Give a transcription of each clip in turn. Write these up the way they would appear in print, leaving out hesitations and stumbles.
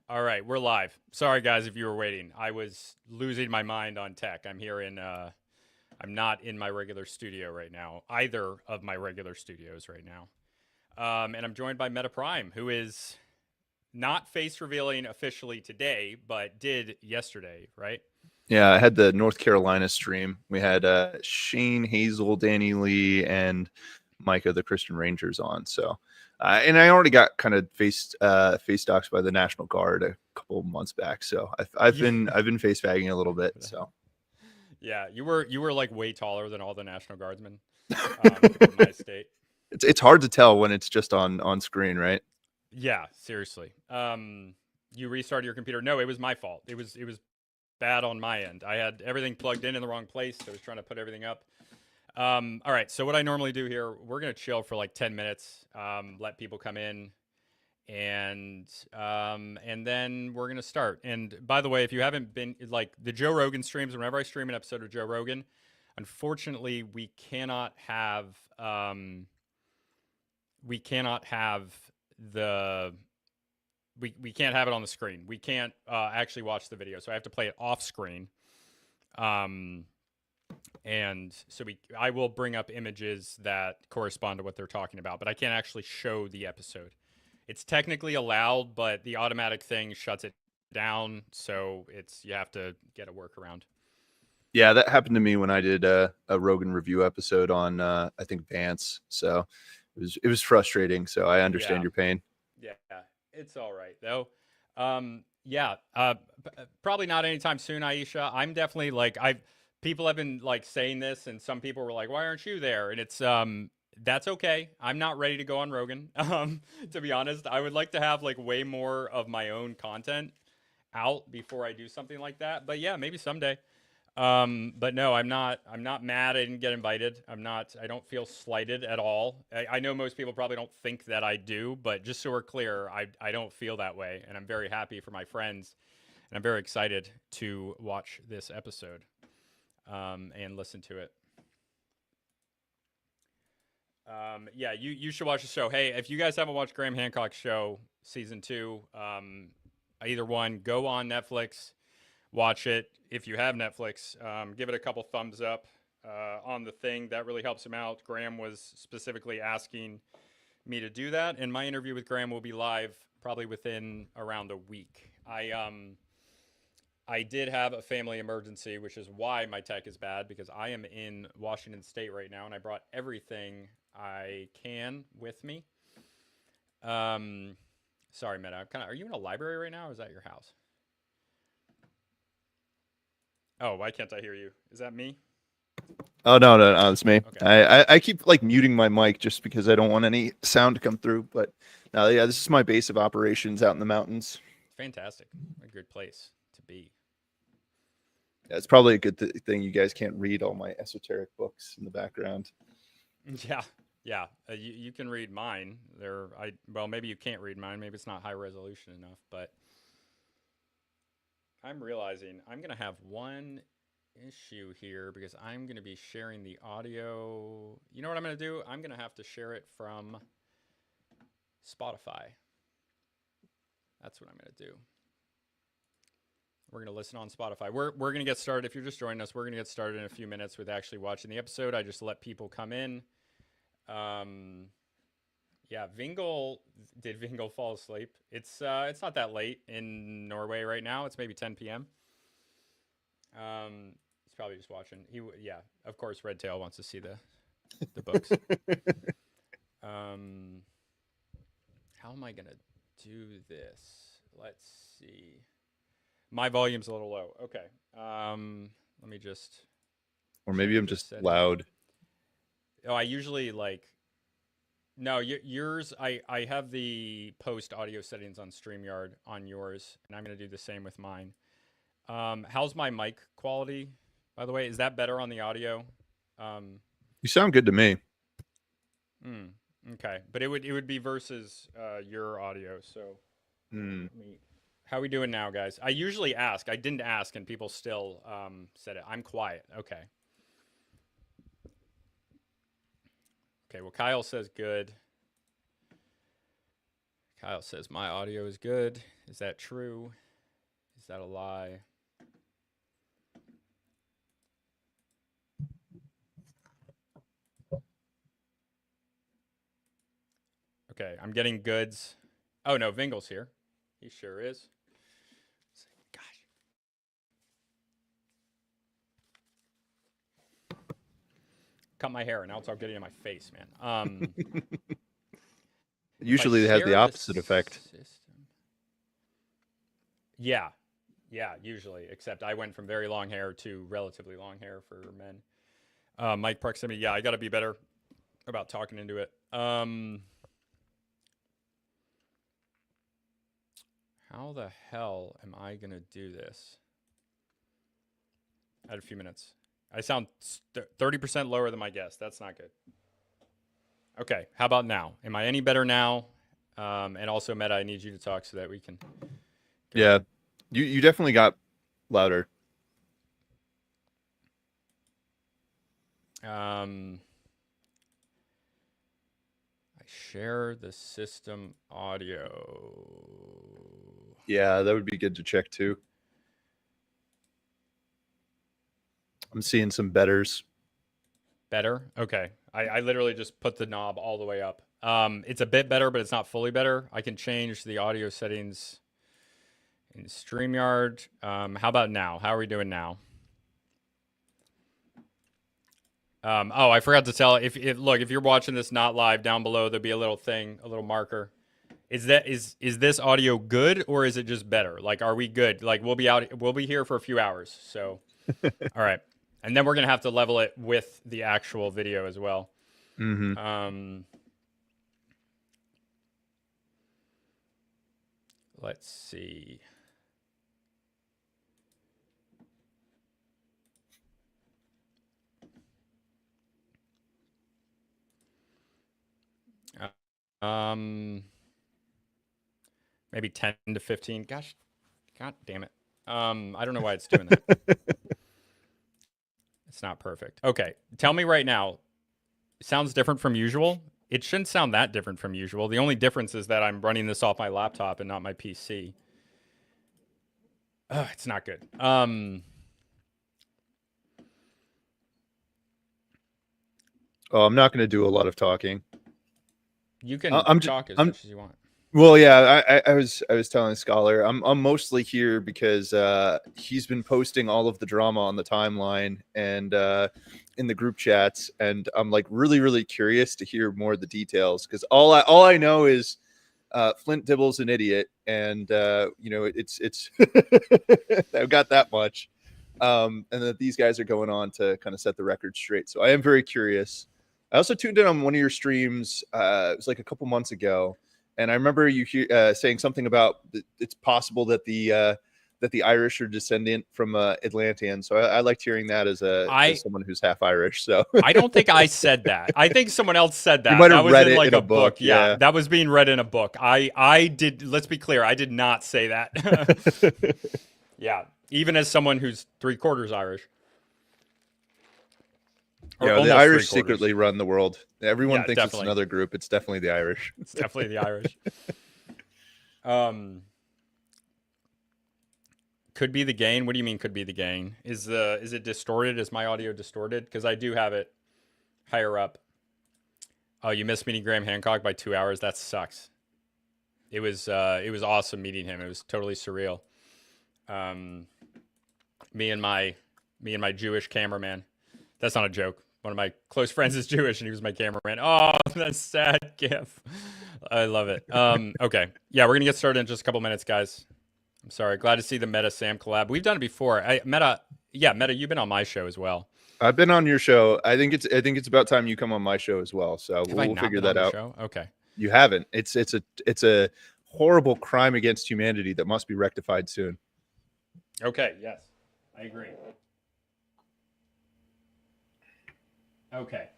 All right, we're live. Sorry, guys, if you were waiting. I was losing my mind on tech. I'm here in. I'm not in my regular studio right now. Either of my regular studios right now. And I'm joined by Meta Prime, who is not face revealing officially today, but did yesterday, right? Yeah, I had the North Carolina stream. We had Shane Hazel, Danny Lee, and Micah, the Christian Rangers, on. So, and I already got kind of face doxed by the National Guard a couple of months back. So I've Yeah. been face bagging a little bit. So Yeah, you were like way taller than all the National Guardsmen in my state. it's hard to tell when it's just on screen, right? Yeah, seriously. You restarted your computer. No, it was my fault. It was bad on my end. I had everything plugged in the wrong place. I was trying to put everything up. All right. So what I normally do here, we're gonna chill for like 10 minutes, let people come in, and then we're gonna start. And by the way, if you haven't been like the Joe Rogan streams, whenever I stream an episode of Joe Rogan, unfortunately we cannot have the we can't have it on the screen. We can't actually watch the video, so I have to play it off screen. Um, and so I will bring up images that correspond to what they're talking about, but I can't actually show the episode. It's technically allowed, but the automatic thing shuts it down, so you have to get a workaround. Yeah, that happened to me when I did a Rogan review episode on I think Vance. So it was frustrating. So I understand Yeah, your pain. yeah, it's all right though. Yeah, probably not anytime soon, Aisha. I'm definitely like I've people have been like saying this, and some people were like, "Why aren't you there?" And it's that's okay. I'm not ready to go on Rogan. To be honest, I would like to have like way more of my own content out before I do something like that. But yeah, maybe someday. But no, I'm not. I'm not mad. I didn't get invited. I'm not. I don't feel slighted at all. I know most people probably don't think that I do, but just so we're clear, I don't feel that way, and I'm very happy for my friends, and I'm very excited to watch this episode, and listen to it. Yeah, you should watch the show. Hey, if you guys haven't watched Graham Hancock's show season two, either one, go on Netflix, watch it. If you have Netflix, give it a couple thumbs up on the thing. That really helps him out. Graham was specifically asking me to do that, and my interview with Graham will be live probably within around a week. I did have a family emergency, which is why my tech is bad because I am in Washington State right now, and I brought everything I can with me. Um, Sorry, Meta. I'm kind of. Are you in a library right now, or is that your house? Oh, why can't I hear you? Is that me? Oh no, it's me. Okay. I keep like muting my mic just because I don't want any sound to come through. But no, yeah, this is my base of operations out in the mountains. Fantastic. A good place to be. Yeah, it's probably a good thing you guys can't read all my esoteric books in the background. Yeah. Yeah. You can read mine. Well, maybe you can't read mine. Maybe it's not high resolution enough, but I'm realizing I'm going to have one issue here because I'm going to be sharing the audio. You know what I'm going to do? I'm going to have to share it from Spotify. That's what I'm going to do. We're going to listen on Spotify. We're going to get started. If you're just joining us, we're going to get started in a few minutes with actually watching the episode. I just let people come in. Yeah, did Vingle fall asleep? It's not that late in Norway right now. It's maybe 10 p.m. He's probably just watching. Yeah, of course, Redtail wants to see the books. Um, how am I gonna do this? Let's see. My volume's a little low. Okay. Let me just Or maybe change I'm the just setting. loud. Oh, I usually like. No, yours. I have the post audio settings on Streamyard on yours, and I'm gonna do the same with mine. How's my mic quality? By the way, is that better on the audio? Um, You sound good to me. mm, okay, but it would be versus your audio. So Hmm. let me. How are we doing now, guys? I usually ask. I didn't ask, and people still said it. I'm quiet. Okay. Okay. Well, Kyle says good. Kyle says my audio is good. Is that true? Is that a lie? Okay, I'm getting goods. Oh no, Vingle's here. He sure is. Gosh. Cut my hair and now it's all getting in my face, man. Usually it has the opposite effect. Yeah. Yeah, usually. Except I went from very long hair to relatively long hair for men. Mic proximity. Yeah, I got to be better about talking into it. How the hell am I going to do this? I had a few minutes. I sound 30% lower than my guest. That's not good. Okay, how about now? Am I any better now? And also, Meta, I need you to talk so that we can. Yeah, you definitely got louder. I share the system audio. Yeah, that would be good to check too. I'm seeing some betters. Better? Okay. I literally just put the knob all the way up. It's a bit better, but it's not fully better. I can change the audio settings in StreamYard. How about now? How are we doing now? Oh, I forgot to tell. If you're watching this not live, down below there'll be a little thing, a little marker. Is this audio good or is it just better? Like, are we good? Like, we'll be here for a few hours. So, all right, and then we're gonna have to level it with the actual video as well. Mm-hmm. Let's see. Maybe 10 to 15. Gosh, god damn it. I don't know why it's doing that. It's not perfect. Okay, tell me right now. It sounds different from usual. It shouldn't sound that different from usual. The only difference is that I'm running this off my laptop and not my PC. It's not good. Oh, I'm not going to do a lot of talking. You can talk as much as you want. Well, yeah, I was telling Scholar, I'm mostly here because he's been posting all of the drama on the timeline and in the group chats, and I'm like really curious to hear more of the details because all I know is Flint Dibble's an idiot, and it's I've got that much, and that these guys are going on to kind of set the record straight. So I am very curious. I also tuned in on one of your streams. It was like a couple months ago. And I remember you saying something about it's possible that the Irish are descendant from Atlantean. So I liked hearing that as someone who's half Irish. So I don't think I said that. I think someone else said that. You might have that read was in it like in a book. Yeah, that was being read in a book. I did. Let's be clear. I did not say that. Yeah, even as someone who's 3/4 Irish. Yeah, the Irish secretly run the world. Everyone thinks definitely. It's another group. It's definitely the Irish. It's definitely the Irish. Could be the gain. What do you mean could be the gain? Is it distorted? Is my audio distorted? Because I do have it higher up. Oh, you missed meeting Graham Hancock by 2 hours? That sucks. It was awesome meeting him. It was totally surreal. Me and my Jewish cameraman. That's not a joke. One of my close friends is Jewish, and he was my cameraman. Oh, that's sad gif. I love it. Okay. Yeah, we're going to get started in just a couple minutes, guys. I'm sorry. Glad to see the Meta Sam collab. We've done it before. Meta, you've been on my show as well. I've been on your show. I think it's about time you come on my show as well. So we'll figure that out. Show? Okay. You haven't. It's a horrible crime against humanity that must be rectified soon. Okay. Yes, I agree. Okay.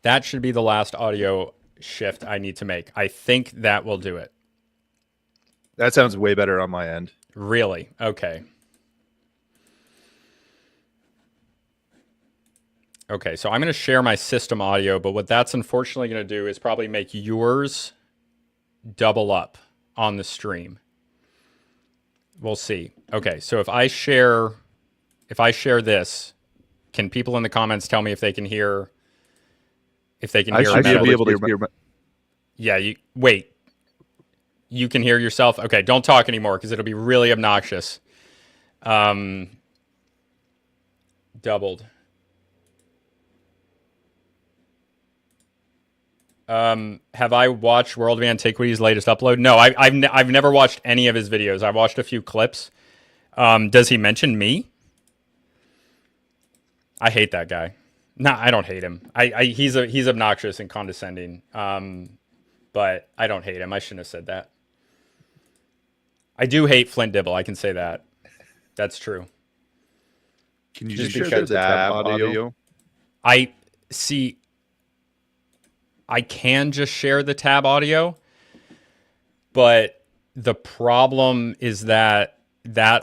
That should be the last audio shift I need to make. I think that will do it. That sounds way better on my end. Really? Okay. Okay, so I'm going to share my system audio, but what that's unfortunately going to do is probably make yours double up on the stream. We'll see. Okay, so if I share this, can people in the comments tell me if they can hear? If they can hear, I should be able to hear. Yeah. Wait. You can hear yourself. Okay, don't talk anymore because it'll be really obnoxious. Doubled. Have I watched World of Antiquity's latest upload? No, I've never watched any of his videos. I've watched a few clips. Does he mention me? I hate that guy. No, I don't hate him. He's obnoxious and condescending. But I don't hate him. I shouldn't have said that. I do hate Flint Dibble. I can say that. That's true. Can you just share the tab audio? I see. I can just share the tab audio, but the problem is that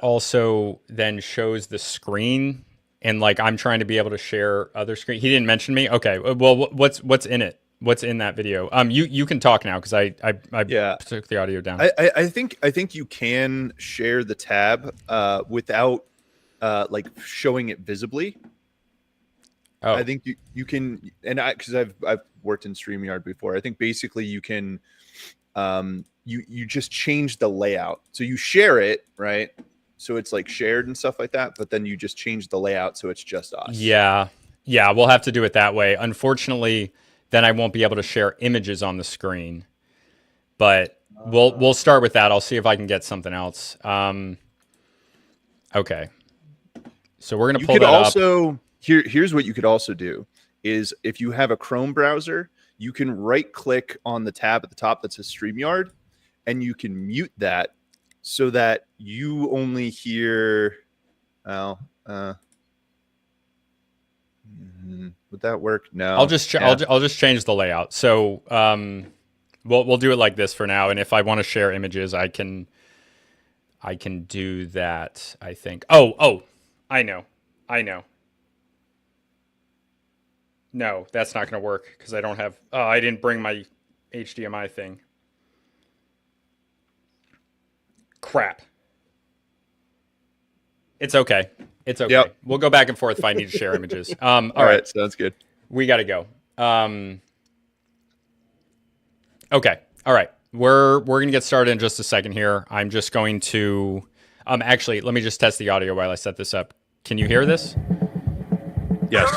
also then shows the screen, and like I'm trying to be able to share other screen. He didn't mention me. Okay, well, what's in it? What's in that video? You can talk now because I took the audio down. I think you can share the tab without like showing it visibly. Oh. I think you can, and because I've worked in StreamYard before. I think basically you can you just change the layout. So you share it, right? So it's like shared and stuff like that, but then you just change the layout so it's just us. Yeah, we'll have to do it that way. Unfortunately, then I won't be able to share images on the screen. But we'll start with that. I'll see if I can get something else. Okay. So we're gonna pull that up. Here's what you could also do is if you have a Chrome browser, you can right click on the tab at the top that says StreamYard, and you can mute that so that you only hear. Well, would that work? No. I'll just change the layout. So we'll do it like this for now, and if I want to share images, I can do that. I think. Oh, I know. No, that's not going to work because I don't have. I didn't bring my HDMI thing. Crap. It's okay. Yep. We'll go back and forth if I need to share images. All right, sounds good. We got to go. Okay. All right. We're going to get started in just a second here. I'm just going to actually, let me just test the audio while I set this up. Can you hear this? Yes.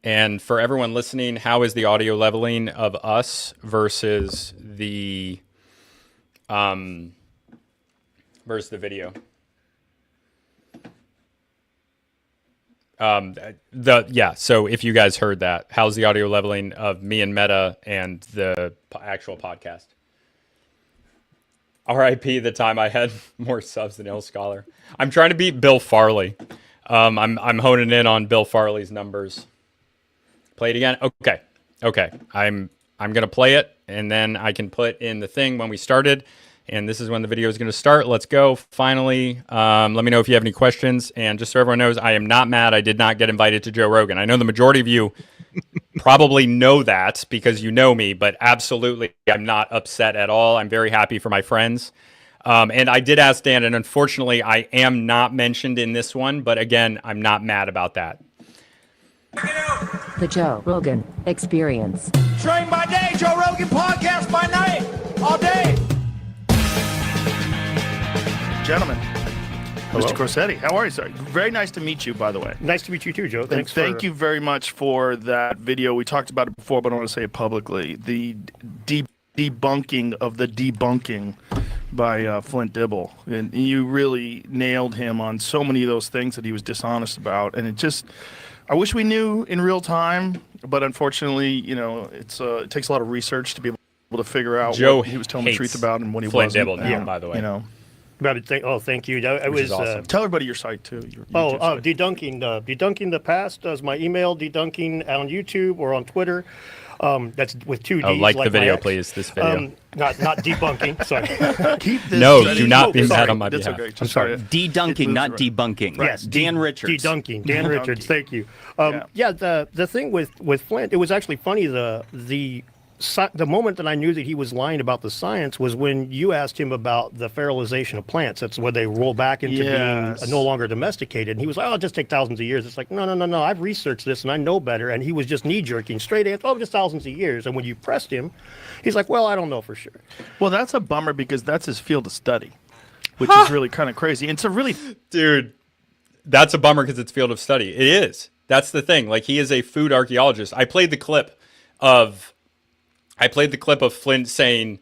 And for everyone listening, how is the audio leveling of us versus the video? So if you guys heard that, how's the audio leveling of me and Meta and the actual podcast? R.I.P. the time I had more subs than Ill Scholar. I'm trying to beat Bill Farley. I'm honing in on Bill Farley's numbers. Play it again. Okay. I'm gonna play it, and then I can put in the thing when we started. And this is when the video is going to start. Let's go. Finally, let me know if you have any questions. And just so everyone knows, I am not mad. I did not get invited to Joe Rogan. I know the majority of you probably know that because you know me, but absolutely, I'm not upset at all. I'm very happy for my friends. And I did ask Dan, and unfortunately, I am not mentioned in this one. But again, I'm not mad about that. The Joe Rogan Experience. Train by day, Joe Rogan podcast by night, all day. Gentlemen, Hello? Mr. Corsetti, how are you, sir? Very nice to meet you, by the way. Nice to meet you too, Joe. Thank you very much for that video. We talked about it before, but I want to say it publicly. The debunking of the debunking by Flint Dibble. And you really nailed him on so many of those things that he was dishonest about. And I wish we knew in real time, but unfortunately, it takes a lot of research to be able to figure out what he was telling the truth about and what he Flint wasn't. Dibble now, by the way. Thank you. I was awesome. Tell everybody your site too. Dedunking the past is my email. Dedunking on YouTube or on Twitter. That's with two D's. Like the video, please. This video. Not debunking. Sorry. Keep this No, do not be mad on my behalf. Okay. I'm sorry. Dedunking, not debunking. Yes, Dan Richards. Dedunking. Dan Richards. Thank you. The thing with Flint, it was actually funny. The the moment that I knew that he was lying about the science was when you asked him about the fertilization of plants. That's where they roll back into being no longer domesticated. And he was like, "Oh, it'll just take thousands of years." It's like, no. I've researched this and I know better. And he was just knee jerking straight answer. Oh, just thousands of years. And when you pressed him, he's like, "Well, I don't know for sure." Well, that's a bummer because that's his field of study, which is really kind of crazy. And it's a really Dude, that's a bummer because it's field of study. It is. That's the thing. Like, he is a food archaeologist. I played the clip of Flint saying,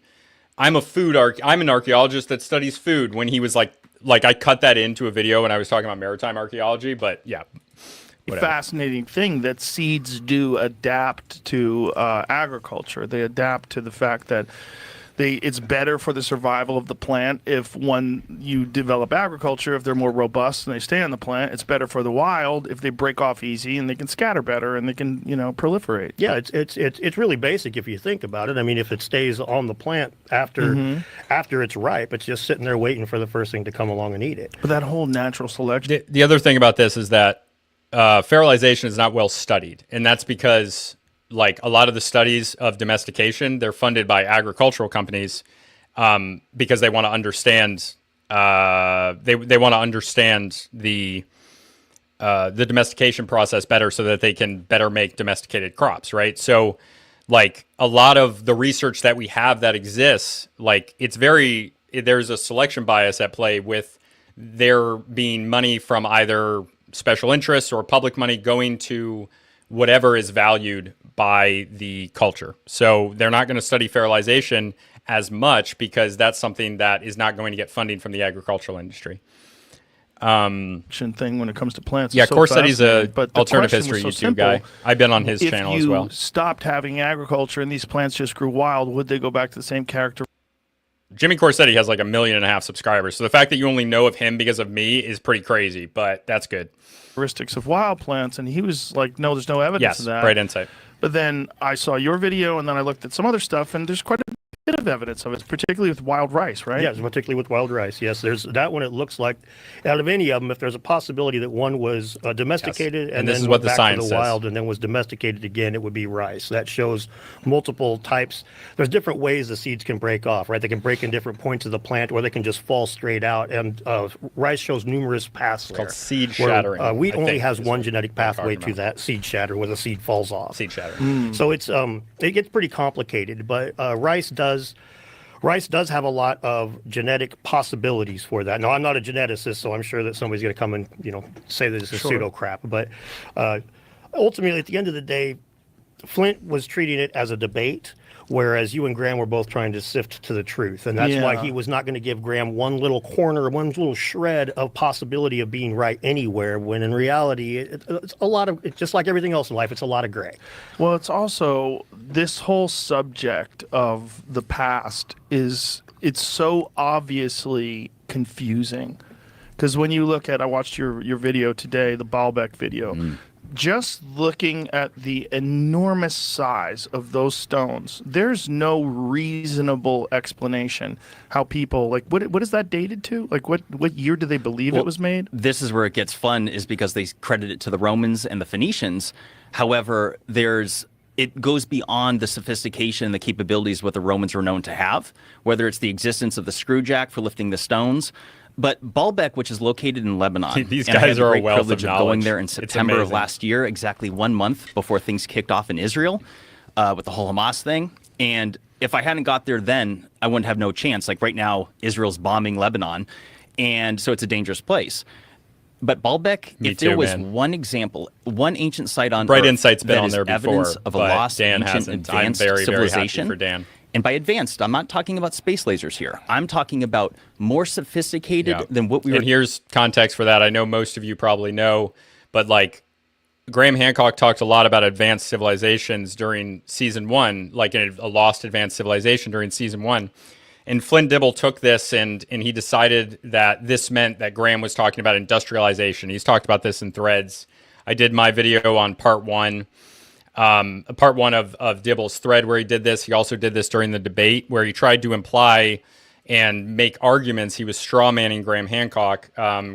I'm an archaeologist that studies food, when he was like I cut that into a video when I was talking about maritime archaeology, but yeah. Whatever. Fascinating thing that seeds do adapt to agriculture. They adapt to the fact that it's better for the survival of the plant if when you develop agriculture, if they're more robust and they stay on the plant. It's better for the wild if they break off easy and they can scatter better and they can proliferate. Yeah, it's really basic if you think about it. I mean, if it stays on the plant after it's ripe, it's just sitting there waiting for the first thing to come along and eat it. But that whole natural selection. The other thing about this is that fertilization is not well studied, and that's because, like, a lot of the studies of domestication, they're funded by agricultural companies because they want to understand they want to understand the domestication process better so that they can better make domesticated crops, right? So, like, a lot of the research that we have that exists, like, there's a selection bias at play with there being money from either special interests or public money going to whatever is valued by the culture. So they're not going to study fertilization as much because that's something that is not going to get funding from the agricultural industry. Thing when it comes to plants. Yeah, so Corsetti's a but alternative history so YouTube simple. guy. I've been on his channel as well. If you stopped having agriculture and these plants just grew wild, would they go back to the same character? Jimmy Corsetti has like 1.5 million subscribers. So the fact that you only know of him because of me is pretty crazy, but that's good. Characteristics of wild plants, and he was like, no, there's no evidence of that. Yes, great insight. But then I saw your video, and then I looked at some other stuff, and there's quite a bit of evidence of it, particularly with wild rice, right? Yes, particularly with wild rice. Yes, there's that one. It looks like, out of any of them, if there's a possibility that one was domesticated Yes. and this then is went what the back science to the says. wild and then was domesticated again, it would be rice. That shows multiple types. There's different ways the seeds can break off, right? They can break in different points of the plant, or they can just fall straight out. And rice shows numerous paths. It's called seed shattering. Wheat I only think has is one what genetic I'm pathway talking to that seed shatter, where the seed falls off. Seed shattering. So it gets pretty complicated, but rice does have a lot of genetic possibilities for that. Now, I'm not a geneticist, so I'm sure that somebody's going to come and say that this is pseudo crap. But ultimately, at the end of the day, Flint was treating it as a debate, whereas you and Graham were both trying to sift to the truth. And that's why he was not going to give Graham one little corner, one little shred of possibility of being right anywhere, when in reality, it's just like everything else in life, it's a lot of gray. Well, it's also this whole subject of the past it's so obviously confusing. Because when you look at, I watched your video today, the Baalbek video, just looking at the enormous size of those stones, there's no reasonable explanation how people, like, what is that dated to? Like, what year do they believe it was made? This is where it gets fun, is because they credit it to the Romans and the Phoenicians. However, it goes beyond the sophistication and the capabilities what the Romans were known to have, whether it's the existence of the screw jack for lifting the stones. But Baalbek, which is located in Lebanon, These and I guys had the are a great wealth of privilege of going knowledge. there in It's September of amazing. last year, exactly 1 month before things kicked off in Israel with the whole Hamas thing. And if I hadn't got there then, I wouldn't have no chance. Like right now, Israel's bombing Lebanon, and so it's a dangerous place. But Baalbek, if there was one example, one ancient site on Bright Earth Insight's been that on is there before, evidence of a but lost Dan ancient hasn't. I'm advanced very, very happy civilization. for Dan. And by advanced, I'm not talking about space lasers here. I'm talking about more sophisticated than what we were. And here's context for that. I know most of you probably know, but like Graham Hancock talked a lot about advanced civilizations during season 1, like a lost advanced civilization during season 1. And Flint Dibble took this and he decided that this meant that Graham was talking about industrialization. He's talked about this in threads. I did my video on part 1. Part 1 of Dibble's thread where he did this. He also did this during the debate where he tried to imply and make arguments. He was strawmanning Graham Hancock,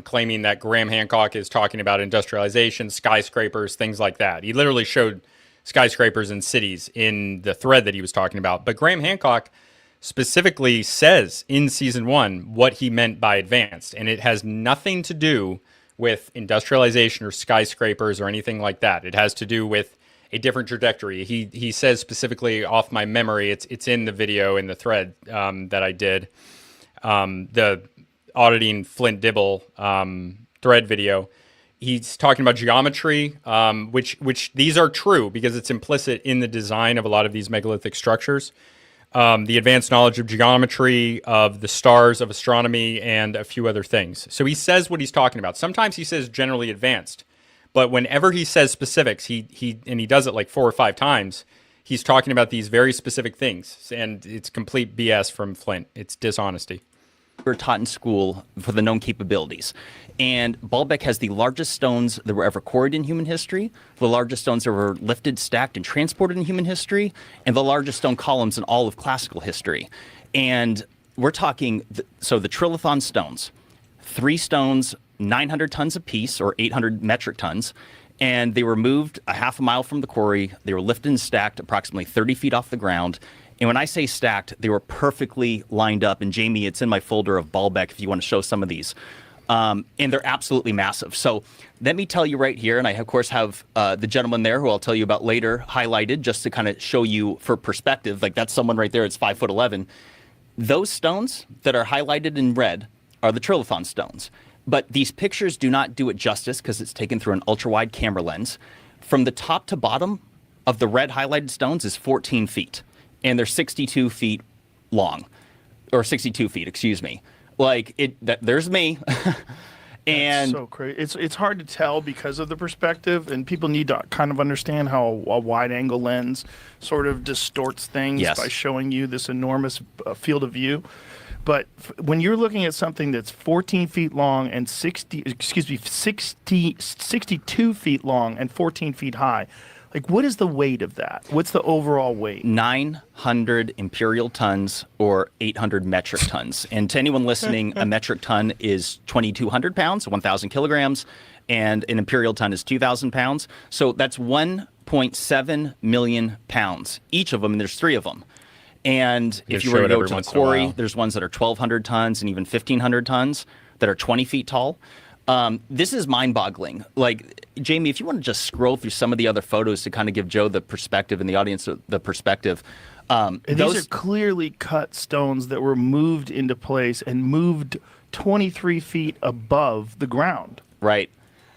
claiming that Graham Hancock is talking about industrialization, skyscrapers, things like that. He literally showed skyscrapers and cities in the thread that he was talking about. But Graham Hancock specifically says in season 1 what he meant by advanced, and it has nothing to do with industrialization or skyscrapers or anything like that. It has to do with a different trajectory. He says specifically, off my memory, it's in the video in the thread that I did, the auditing Flint Dibble thread video. He's talking about geometry, which these are true because it's implicit in the design of a lot of these megalithic structures. The advanced knowledge of geometry, of the stars, of astronomy, and a few other things. So he says what he's talking about. Sometimes he says generally advanced, but whenever he says specifics, he does it like 4 or 5 times, he's talking about these very specific things, and it's complete BS from Flint. It's dishonesty. We're taught in school for the known capabilities. And Baalbek has the largest stones that were ever quarried in human history, the largest stones that were lifted, stacked, and transported in human history, and the largest stone columns in all of classical history. And we're talking, so the trilithon stones, 3 stones, 900 tons apiece, or 800 metric tons, and they were moved a half a mile from the quarry. They were lifted and stacked approximately 30 feet off the ground. And when I say stacked, they were perfectly lined up. And Jamie, it's in my folder of Baalbek if you want to show some of these. And they're absolutely massive. So let me tell you right here, and I, of course, have the gentleman there who I'll tell you about later highlighted just to kind of show you for perspective. Like that's someone right there. It's 5'11". Those stones that are highlighted in red are the trilithon stones. But these pictures do not do it justice because it's taken through an ultra-wide camera lens. From the top to bottom of the red highlighted stones is 14 feet. And they're 62 feet long, or 62 feet, excuse me. Like there's me. And that's so crazy. It's hard to tell because of the perspective, and people need to kind of understand how a wide angle lens sort of distorts things by showing you this enormous field of view. But when you're looking at something that's 14 feet long and 62 feet long and 14 feet high, like, what is the weight of that? What's the overall weight? 900 imperial tons or 800 metric tons. And to anyone listening, a metric ton is 2,200 pounds, 1,000 kilograms, and an imperial ton is 2,000 pounds. So that's 1.7 million pounds, each of them, and there's 3 of them. And if you were to go to the quarry, there's ones that are 1,200 tons and even 1,500 tons that are 20 feet tall. This is mind-boggling. Like, Jamie, if you want to just scroll through some of the other photos to kind of give Joe the perspective and the audience the perspective. And these are clearly cut stones that were moved into place and moved 23 feet above the ground. Right.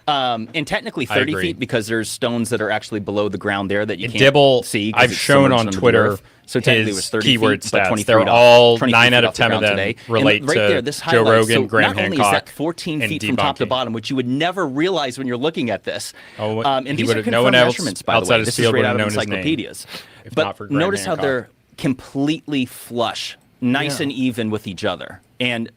And technically 30 feet because there's stones that are actually below the ground there that you can't Dibble, see. I've shown on Twitter so technically it was 30 keyword feet, stats. They're all 9 out of 10 of them today. relate right to there, this Joe Rogan, Graham not only Hancock, is that 14 feet from top to bottom, which you would never realize when you're looking at this. And these are confirmed measurements, by the way. This is straight out of encyclopedias. But notice how they're completely flush, nice and even with each other. And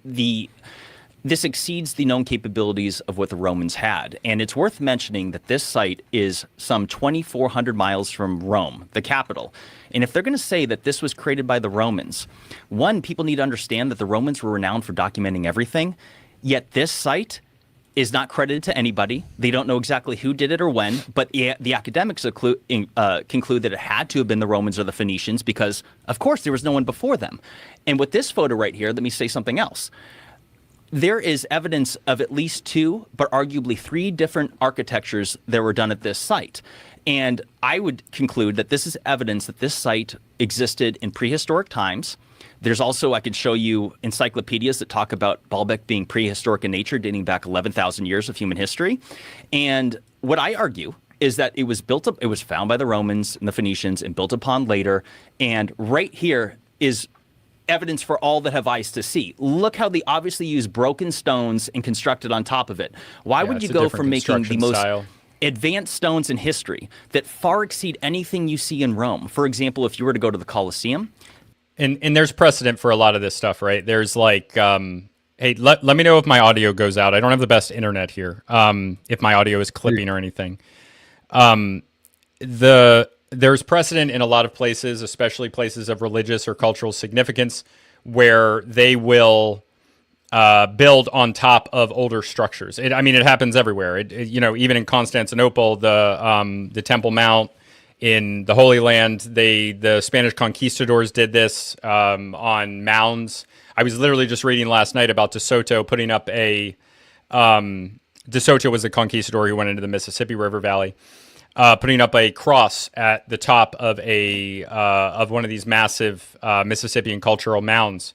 this exceeds the known capabilities of what the Romans had. And it's worth mentioning that this site is some 2,400 miles from Rome, the capital. And if they're going to say that this was created by the Romans, one, people need to understand that the Romans were renowned for documenting everything, yet this site is not credited to anybody. They don't know exactly who did it or when, but the academics conclude that it had to have been the Romans or the Phoenicians because, of course, there was no one before them. And with this photo right here, let me say something else. There is evidence of at least 2, but arguably 3 different architectures that were done at this site. And I would conclude that this is evidence that this site existed in prehistoric times. There's also, I could show you encyclopedias that talk about Baalbek being prehistoric in nature, dating back 11,000 years of human history. And what I argue is that it was built up, it was found by the Romans and the Phoenicians and built upon later. And right here is evidence for all that have eyes to see. Look how they obviously use broken stones and constructed on top of it. Why would you go from making the most advanced stones in history that far exceed anything you see in Rome? For example, if you were to go to the Colosseum. And there's precedent for a lot of this stuff, right? There's like, hey, let me know if my audio goes out. I don't have the best internet here. If my audio is clipping or anything. There's precedent in a lot of places, especially places of religious or cultural significance, where they will build on top of older structures. It happens everywhere. Even in Constantinople, the Temple Mount in the Holy Land. The Spanish conquistadors did this on mounds. I was literally just reading last night about De Soto putting up a. De Soto was a conquistador who went into the Mississippi River Valley, putting up a cross at the top of one of these massive Mississippian cultural mounds.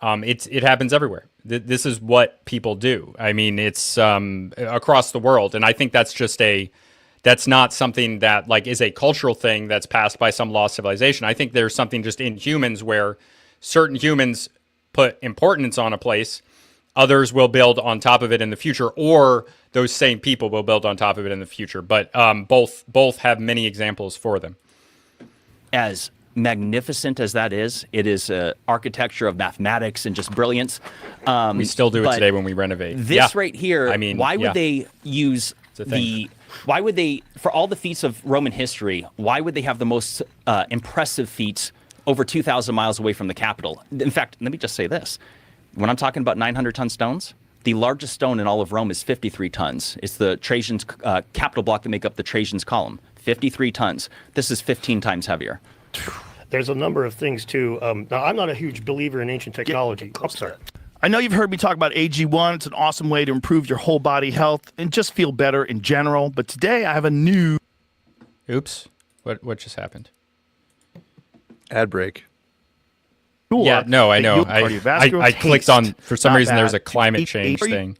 It happens everywhere. This is what people do. I mean, it's across the world, and I think that's not something that like is a cultural thing that's passed by some lost civilization. I think there's something just in humans where certain humans put importance on a place, others will build on top of it in the future, or those same people will build on top of it in the future. But both have many examples for them. As magnificent as that is, it is architecture of mathematics and just brilliance. We still do it but today when we renovate. This right here, I mean, why would they use why would they, for all the feats of Roman history, why would they have the most impressive feats over 2,000 miles away from the capital? In fact, let me just say this. When I'm talking about 900-ton stones, the largest stone in all of Rome is 53 tons. It's the Trajan's capital block that make up the Trajan's column. 53 tons. This is 15 times heavier. There's a number of things, too. Now, I'm not a huge believer in ancient technology. Oh, sorry. I know you've heard me talk about AG1. It's an awesome way to improve your whole body health and just feel better in general. But today I have a new... Oops. What just happened? Ad break. Yeah, no, I know. I clicked on, for some reason, there's a climate change thing.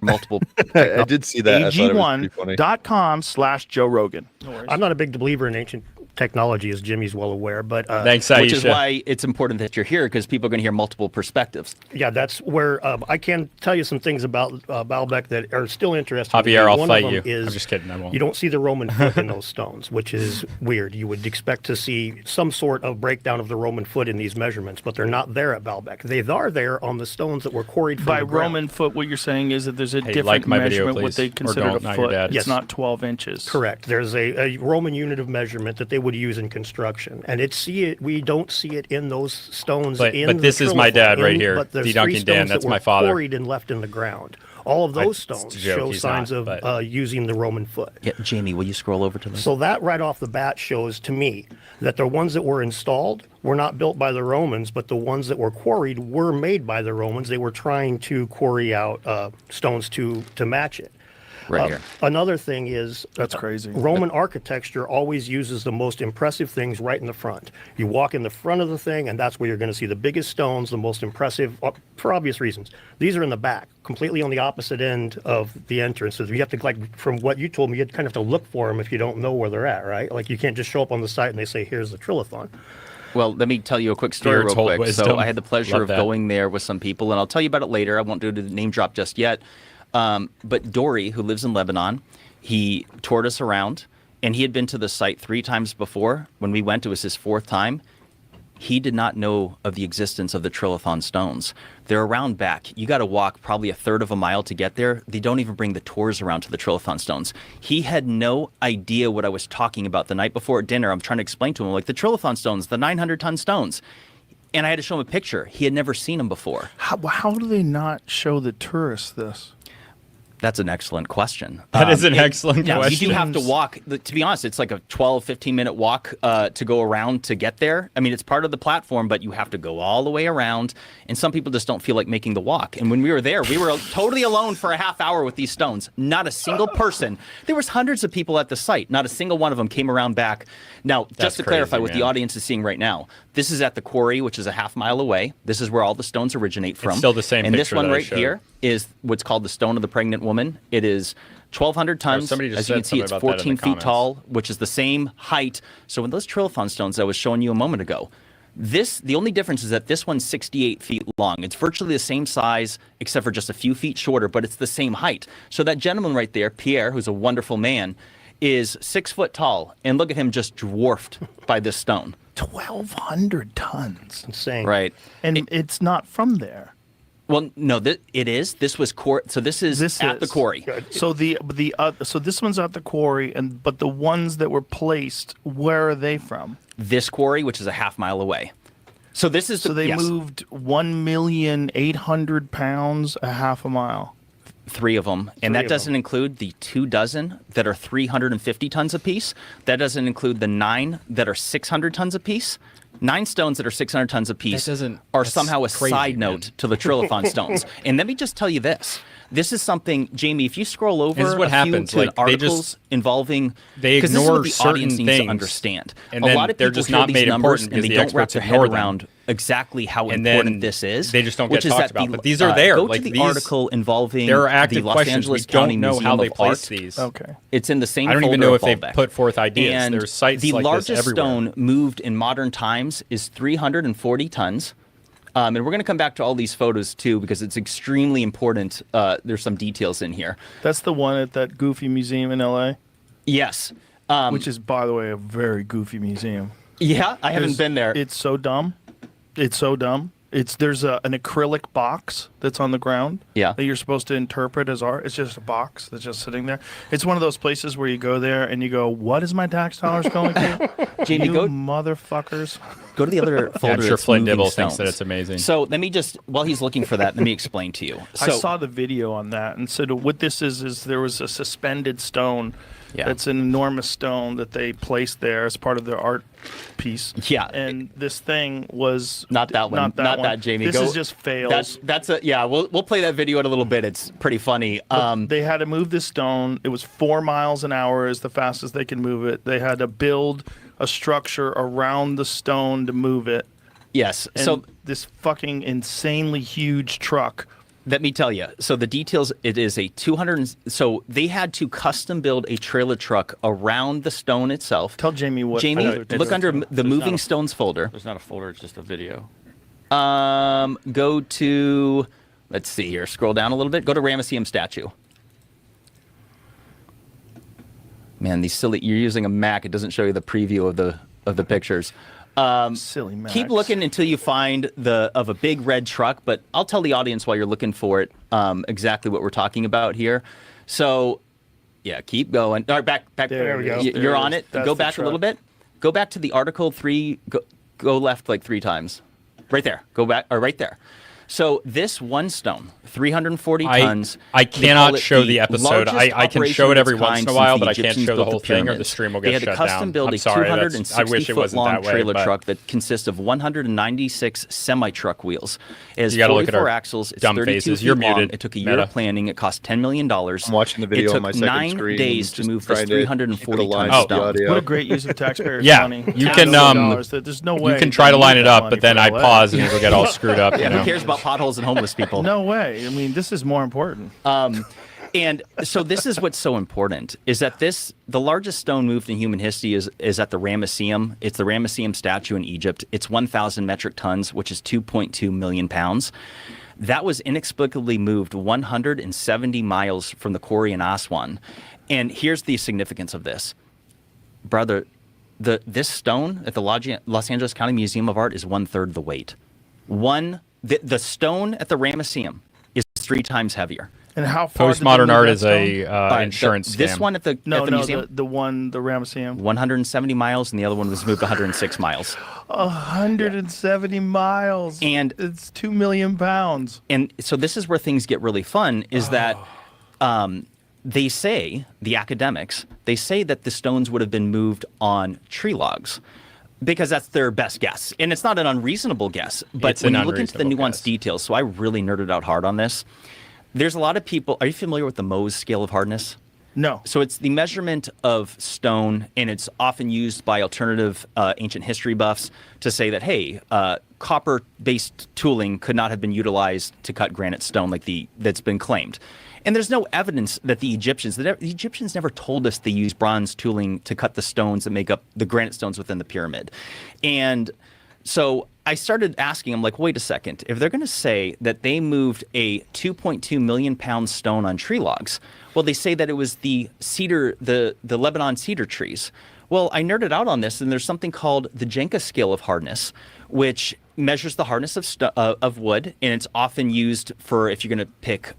Multiple. I did see that. I thought it was pretty funny. AG1.com/Joe Rogan. I'm not a big believer in ancient technology, as Jimmy's well aware, but thanks, Aisha. Which is why it's important that you're here, because people are going to hear multiple perspectives. Yeah, that's where I can tell you some things about Baalbek that are still interesting. Javier, I'll One fight of them you. is I'm just kidding. I won't. You don't see the Roman foot in those stones, which is weird. You would expect to see some sort of breakdown of the Roman foot in these measurements, but they're not there at Baalbek. They are there on the stones that were quarried from By the ground. Roman foot, what you're saying is that there's a different like my video, measurement, what they please. Or consider don't, a not your foot. dad. It's Yes. not 12 inches. Correct. There's a Roman unit of measurement that they would use in construction, and we don't see it in those stones. But in this the is my dad trilithon, right here, but there's Dedunking three Dan, stones that's that my were father. quarried and left in the ground. All of those stones it's a joke, show he's signs not, of but- using the Roman foot. Yeah, Jamie, will you scroll over to this? So that right off the bat shows to me that the ones that were installed were not built by the Romans, but the ones that were quarried were made by the Romans. They were trying to quarry out stones to match it. Right here. Another thing is That's crazy. Roman architecture always uses the most impressive things right in the front. You walk in the front of the thing, and that's where you're going to see the biggest stones, the most impressive, for obvious reasons. These are in the back, completely on the opposite end of the entrance. So you have to, like, from what you told me, you kind of have to look for them if you don't know where they're at, right? Like, you can't just show up on the site and they say, here's the trilithon. Well, let me tell you a quick story Beard's real old quick. wisdom. So I had the pleasure Love of that. going there with some people, and I'll tell you about it later. I won't do the name drop just yet. But Dory, who lives in Lebanon, he toured us around, and he had been to the site 3 times before. When we went, it was his 4th time. He did not know of the existence of the trilithon stones. They're around back. You got to walk probably a third of a mile to get there. They don't even bring the tours around to the trilithon stones. He had no idea what I was talking about the night before at dinner. I'm trying to explain to him, like, the trilithon stones, the 900-ton stones. And I had to show him a picture. He had never seen them before. How do they not show the tourists this? That's an excellent question. That is an excellent Yeah, question. you do have to walk. To be honest, it's like a 12, 15-minute walk to go around to get there. I mean, it's part of the platform, but you have to go all the way around. And some people just don't feel like making the walk. And when we were there, we were totally alone for a half hour with these stones. Not a single person. There was hundreds of people at the site. Not a single one of them came around back. Now, That's just to clarify crazy, what the man. audience is seeing right now, this is at the quarry, which is a half mile away. This is where all the stones originate from. still the same And this picture one that I right showed. here is what's called the Stone of the Pregnant Woman. It is 1,200 tons. somebody just As you can said see, it's something about that in 14 the feet comments. tall, which is the same height. So when those trilithon stones I was showing you a moment ago, the only difference is that this one's 68 feet long. It's virtually the same size, except for just a few feet shorter, but it's the same height. So that gentleman right there, Pierre, who's a wonderful man, is 6 foot tall. And look at him just dwarfed by this stone. 1,200 tons. Insane. Right. And it's not from there. Well, no, it is. This was so this is at the quarry. So so this one's at the quarry, but the ones that were placed, where are they from? This quarry, which is a half mile away. So this is So they yes. moved 1,800,000 pounds a half a mile. 3 of them, and that doesn't include the 2 dozen that are 350 tons apiece. That doesn't include the 9 that are 600 tons apiece. 9 stones that are 600 tons apiece are somehow a crazy, side man. note to the trilithon stones. And let me just tell you this. This is something, Jamie, if you scroll over This is what a few happens. to Like, they articles involving... they 'cause this is ignore what the certain audience needs things, to understand. and A then lot of they're people just hear not these made numbers important and because they the don't wrap experts their head ignore them. around exactly how And important then this is. they just don't which get is talked that about. But these are there. Go Like, to the these- article involving There are the active Los questions. Angeles We don't County know how Museum they of place Art. these. Okay. It's in the same I don't even folder know of if they Baalbek. put forth ideas. And There's sites the like this largest everywhere. stone moved in modern times is 340 tons. And we're going to come back to all these photos too because it's extremely important. There's some details in here. That's the one at that goofy museum in LA, Yes. which is, by the way, a very goofy museum. Yeah, I haven't been there. It's so dumb. It's so dumb. There's an acrylic box that's on the ground. Yeah. That you're supposed to interpret as art. It's just a box that's just sitting there. It's one of those places where you go there and you go, "What is my tax dollars going to?" Jamie, you go motherfuckers. go to the other folder. I'm sure that's Flint moving Dibble thinks that stones. it's amazing. So let me just, while he's looking for that, let me explain to you. So, I saw the video on that, and so what this is there was a suspended stone. Yeah. That's an enormous stone that they placed there as part of their art piece. Yeah. And this thing was not that one. Not that, Jamie. This Go, is just fails. That's a, yeah, we'll play that video in a little bit. It's pretty funny. They had to move this stone. It was 4 miles an hour is the fastest they can move it. They had to build a structure around the stone to move it. Yes. And So this fucking insanely huge truck. let me tell you. So the details, it is a 200. So they had to custom build a trailer truck around the stone itself. Tell Jamie what. Jamie, folder look to under go to. the moving stones folder. There's not a folder, it's just a video. Go to, let's see here. Scroll down a little bit. Go to Ramesseum statue. Man, these silly. You're using a Mac. It doesn't show you the preview of the pictures. Silly Max. Keep looking until you find a big red truck. But I'll tell the audience while you're looking for it exactly what we're talking about here. So, yeah, keep going. All right, back. There we go. You're on it. That's Go the back a little truck. bit. Go back to the article 3. Go left like 3 times. Right there. Go back. Or right there. So this one stone, 340 tons. I they cannot call it show the episode. largest I can operation show it of its every once kind in a while, since but I can't Egyptians show the built whole thing or the pyramids. stream will They get had to shut custom down. build I'm a sorry. I 260 wish it foot wasn't long that way. trailer but truck that consists of 196 semi-truck wheels. It has You gotta look at 44 our axles. It's dumb 32 faces. feet You're long. muted, It took a year Meta. of planning. It cost $10 million. I'm watching the video It on my took second 9 screen. days to just move this trying to keep it 340 aligned ton with the stone. audio. What a great use of taxpayers' Yeah, money. you $10 can, million. There's no way. you can try to they line need it that up, money but then for I LA. pause and it'll get all screwed up. You Who know? cares about potholes and homeless people? No way. I mean, this is more important. And so this is what's so important is that the largest stone moved in human history is at the Ramesseum. It's the Ramesseum statue in Egypt. It's 1,000 metric tons, which is 2.2 million pounds. That was inexplicably moved 170 miles from the quarry in Aswan. And here's the significance of this. Brother, this stone at the Los Angeles County Museum of Art is 1/3 the weight. The stone at the Ramesseum is 3 times heavier. And how far? did they Postmodern move art that is stone? a insurance This scam. one at the No, museum, the one, the Ramesseum. 170 miles, and the other one was moved 106 miles. 170 miles. And- it's 2 million pounds. And so this is where things get really fun, is that they say, the academics, they say that the stones would have been moved on tree logs because that's their best guess. And it's not an unreasonable guess, but It's when an you look into the unreasonable nuanced guess. details, so I really nerded out hard on this. There's a lot of people, are you familiar with the Mohs scale of hardness? No. So it's the measurement of stone, and it's often used by alternative ancient history buffs to say that, hey, copper-based tooling could not have been utilized to cut granite stone like that's been claimed. And there's no evidence that the Egyptians never told us they used bronze tooling to cut the stones that make up the granite stones within the pyramid. And so I started asking, I'm like, wait a second. If they're going to say that they moved a 2.2 million pound stone on tree logs, well, they say that it was the cedar, the Lebanon cedar trees. Well, I nerded out on this, and there's something called the Jenka scale of hardness, which measures the hardness of wood, and it's often used for if you're going to pick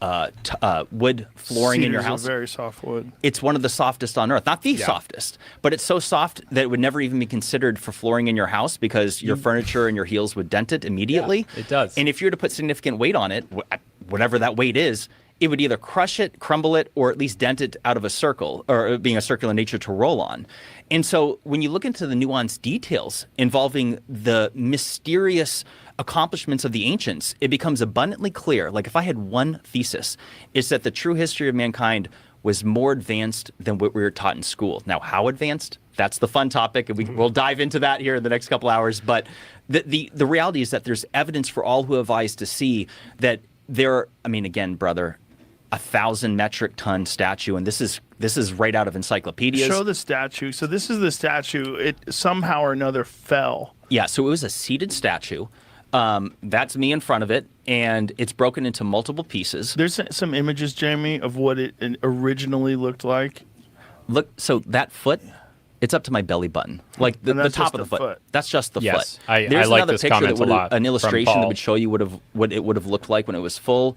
wood flooring in your Cedar's house. a very soft wood. It's one of the softest on earth. Not the softest, but it's so soft that it would never even be considered for flooring in your house because your furniture and your heels would dent it immediately. it does. And if you were to put significant weight on it, whatever that weight is, it would either crush it, crumble it, or at least dent it out of a circle, or being a circular nature to roll on. And so when you look into the nuanced details involving the mysterious accomplishments of the ancients, it becomes abundantly clear. Like if I had one thesis, it's that the true history of mankind was more advanced than what we were taught in school. Now, how advanced? That's the fun topic, and we'll dive into that here in the next couple hours. But the reality is that there's evidence for all who have eyes to see that there. I mean, again, brother, 1,000 metric ton statue, and this is right out of encyclopedias. Show the statue. So this is the statue. It somehow or another fell. Yeah, so it was a seated statue. That's me in front of it, and it's broken into multiple pieces. There's some images, Jamie, of what it originally looked like. Look, so that foot, it's up to my belly button, like the top of the foot. That's just the Yes, foot. I There's like another this picture comment that a lot an from illustration that Paul. would show you what it would have looked like when it was full.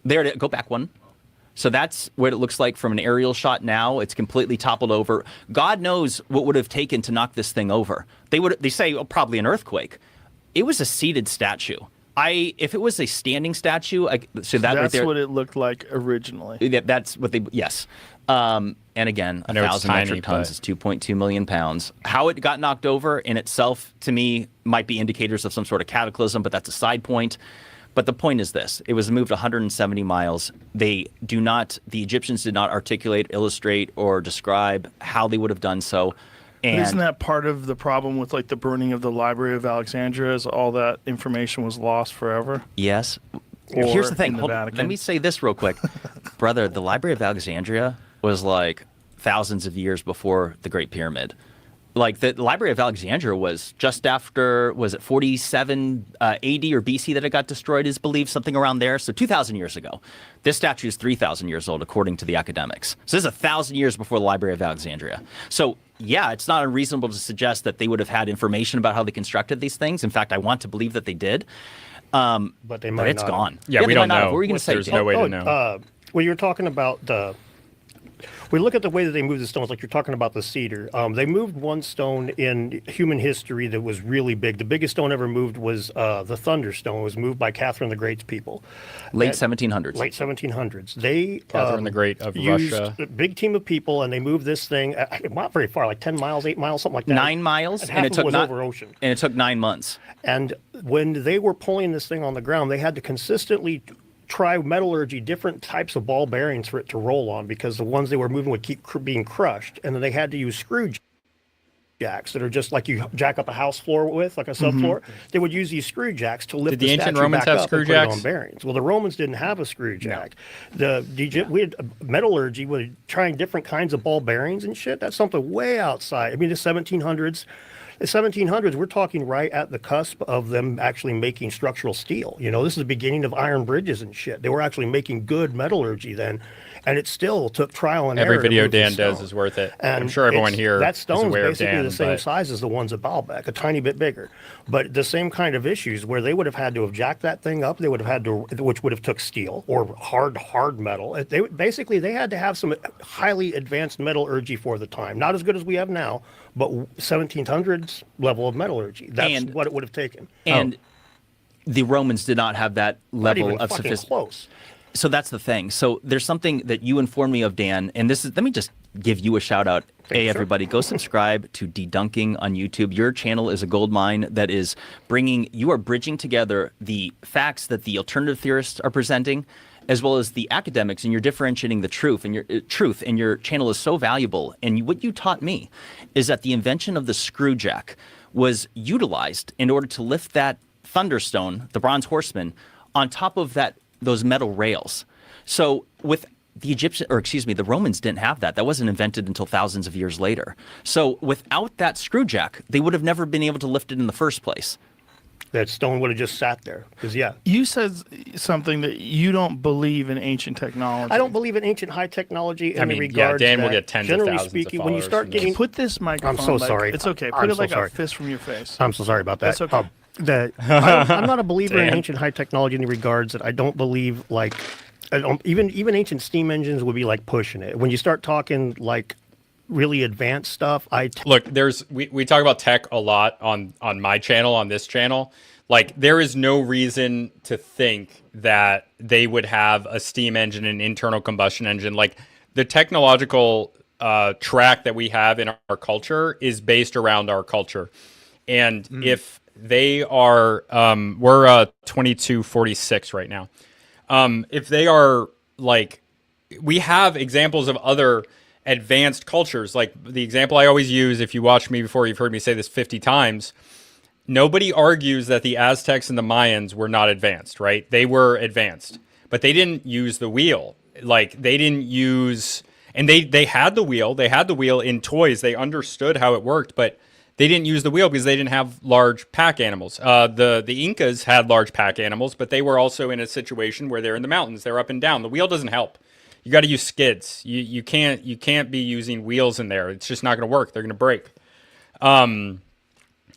There, go back one. So that's what it looks like from an aerial shot now. It's completely toppled over. God knows what would have taken to knock this thing over. They say probably an earthquake. It was a seated statue. If it was a standing statue, so that right That's there, what it looked like originally. that's what they, yes. And again, I know it's 1,000 tiny, metric tons but- is 2.2 million pounds. How it got knocked over in itself, to me, might be indicators of some sort of cataclysm, but that's a side point. But the point is this: it was moved 170 miles. The Egyptians did not articulate, illustrate, or describe how they would have done so. And Isn't that part of the problem with like the burning of the Library of Alexandria? Is all that information was lost forever? yes. Or Here's the thing. in the Hold, Vatican? let me say this real quick, brother. The Library of Alexandria was like thousands of years before the Great Pyramid. Like the Library of Alexandria was just after, was it 47 AD or BC that it got destroyed, is believed, something around there. So 2,000 years ago. This statue is 3,000 years old, according to the academics. So this is 1,000 years before the Library of Alexandria. So yeah, it's not unreasonable to suggest that they would have had information about how they constructed these things. In fact, I want to believe that they did. But they might But it's not have. gone. Yeah, we they don't might not have. know. What were you going to say? There's Jay? no way to know. Well, you're talking about the. We look at the way that they move the stones, like you're talking about the cedar. They moved one stone in human history that was really big. The biggest stone ever moved was the Thunderstone. It was moved by Catherine the Great's people. Late At 1700s. Late 1700s. They Catherine the Great of used Russia. a big team of people, and they moved this thing not very far, like 10 miles, 8 miles, something like that. 9 miles, half and it of took was not, over ocean. and it took 9 months. And when they were pulling this thing on the ground, they had to consistently try metallurgy, different types of ball bearings for it to roll on, because the ones they were moving would keep being crushed. And then they had to use screw jacks that are just like you jack up a house floor with, like a subfloor. They would use these screw jacks to lift Did the ancient statue Romans back have up screw and put it jacks? on bearings. Well, the Romans didn't have a screw jack. We had metallurgy, with trying different kinds of ball bearings and shit. That's something way outside. I mean, the 1700s. The 1700s, we're talking right at the cusp of them actually making structural steel. You know, this is the beginning of iron bridges and shit. They were actually making good metallurgy then, and it still took trial and Every error. to video move the Dan does stone. is worth it. And I'm sure everyone here that is stone's aware of basically Dan. the same but size as the ones at Baalbek, a tiny bit bigger, but the same kind of issues where they would have had to have jacked that thing up. They would have had to, which would have took steel or hard metal. They had to have some highly advanced metallurgy for the time. Not as good as we have now, but 1700s level of metallurgy. That's what it would have taken. And the Romans did not have that Not level even of fucking sophistication. close. So that's the thing. So there's something that you informed me of, Dan, and this is, let me just give you a shout out. Hey, everybody, go subscribe to Dedunking on YouTube. Your channel is a gold mine that is you are bridging together the facts that the alternative theorists are presenting, as well as the academics, and you're differentiating the truth, and your channel is so valuable. And what you taught me is that the invention of the screw jack was utilized in order to lift that thunderstone, the bronze horseman, on top of those metal rails. So with the Romans didn't have that. That wasn't invented until thousands of years later. So without that screw jack, they would have never been able to lift it in the first place. That stone would have just sat there. Because, You said something that you don't believe in ancient technology. I don't believe in ancient high technology in I the mean, yeah, regards Dan will that, get tens of generally thousands of speaking, when you followers start from getting... this. Put this microphone. I'm so like, sorry. It's okay. Put I'm it so like sorry. a fist from your face. I'm so sorry about that. That's okay. I'm not a believer in Dan. ancient high technology in the regards that I don't believe, like, even ancient steam engines would be like pushing it. When you start talking like really advanced stuff, Look, we talk about tech a lot on my channel, on this channel. Like, there is no reason to think that they would have a steam engine, an internal combustion engine. Like the technological track that we have in our culture is based around our culture. And if they are, we're 2246 right now. If they are like, we have examples of other advanced cultures. Like the example I always use, if you watch me before, you've heard me say this 50 times. Nobody argues that the Aztecs and the Mayans were not advanced, right? They were advanced, but they didn't use the wheel. Like they didn't use, and they had the wheel. They had the wheel in toys. They understood how it worked, but they didn't use the wheel because they didn't have large pack animals. The Incas had large pack animals, but they were also in a situation where they're in the mountains. They're up and down. The wheel doesn't help. You got to use skids. You can't be using wheels in there. It's just not going to work. They're going to break.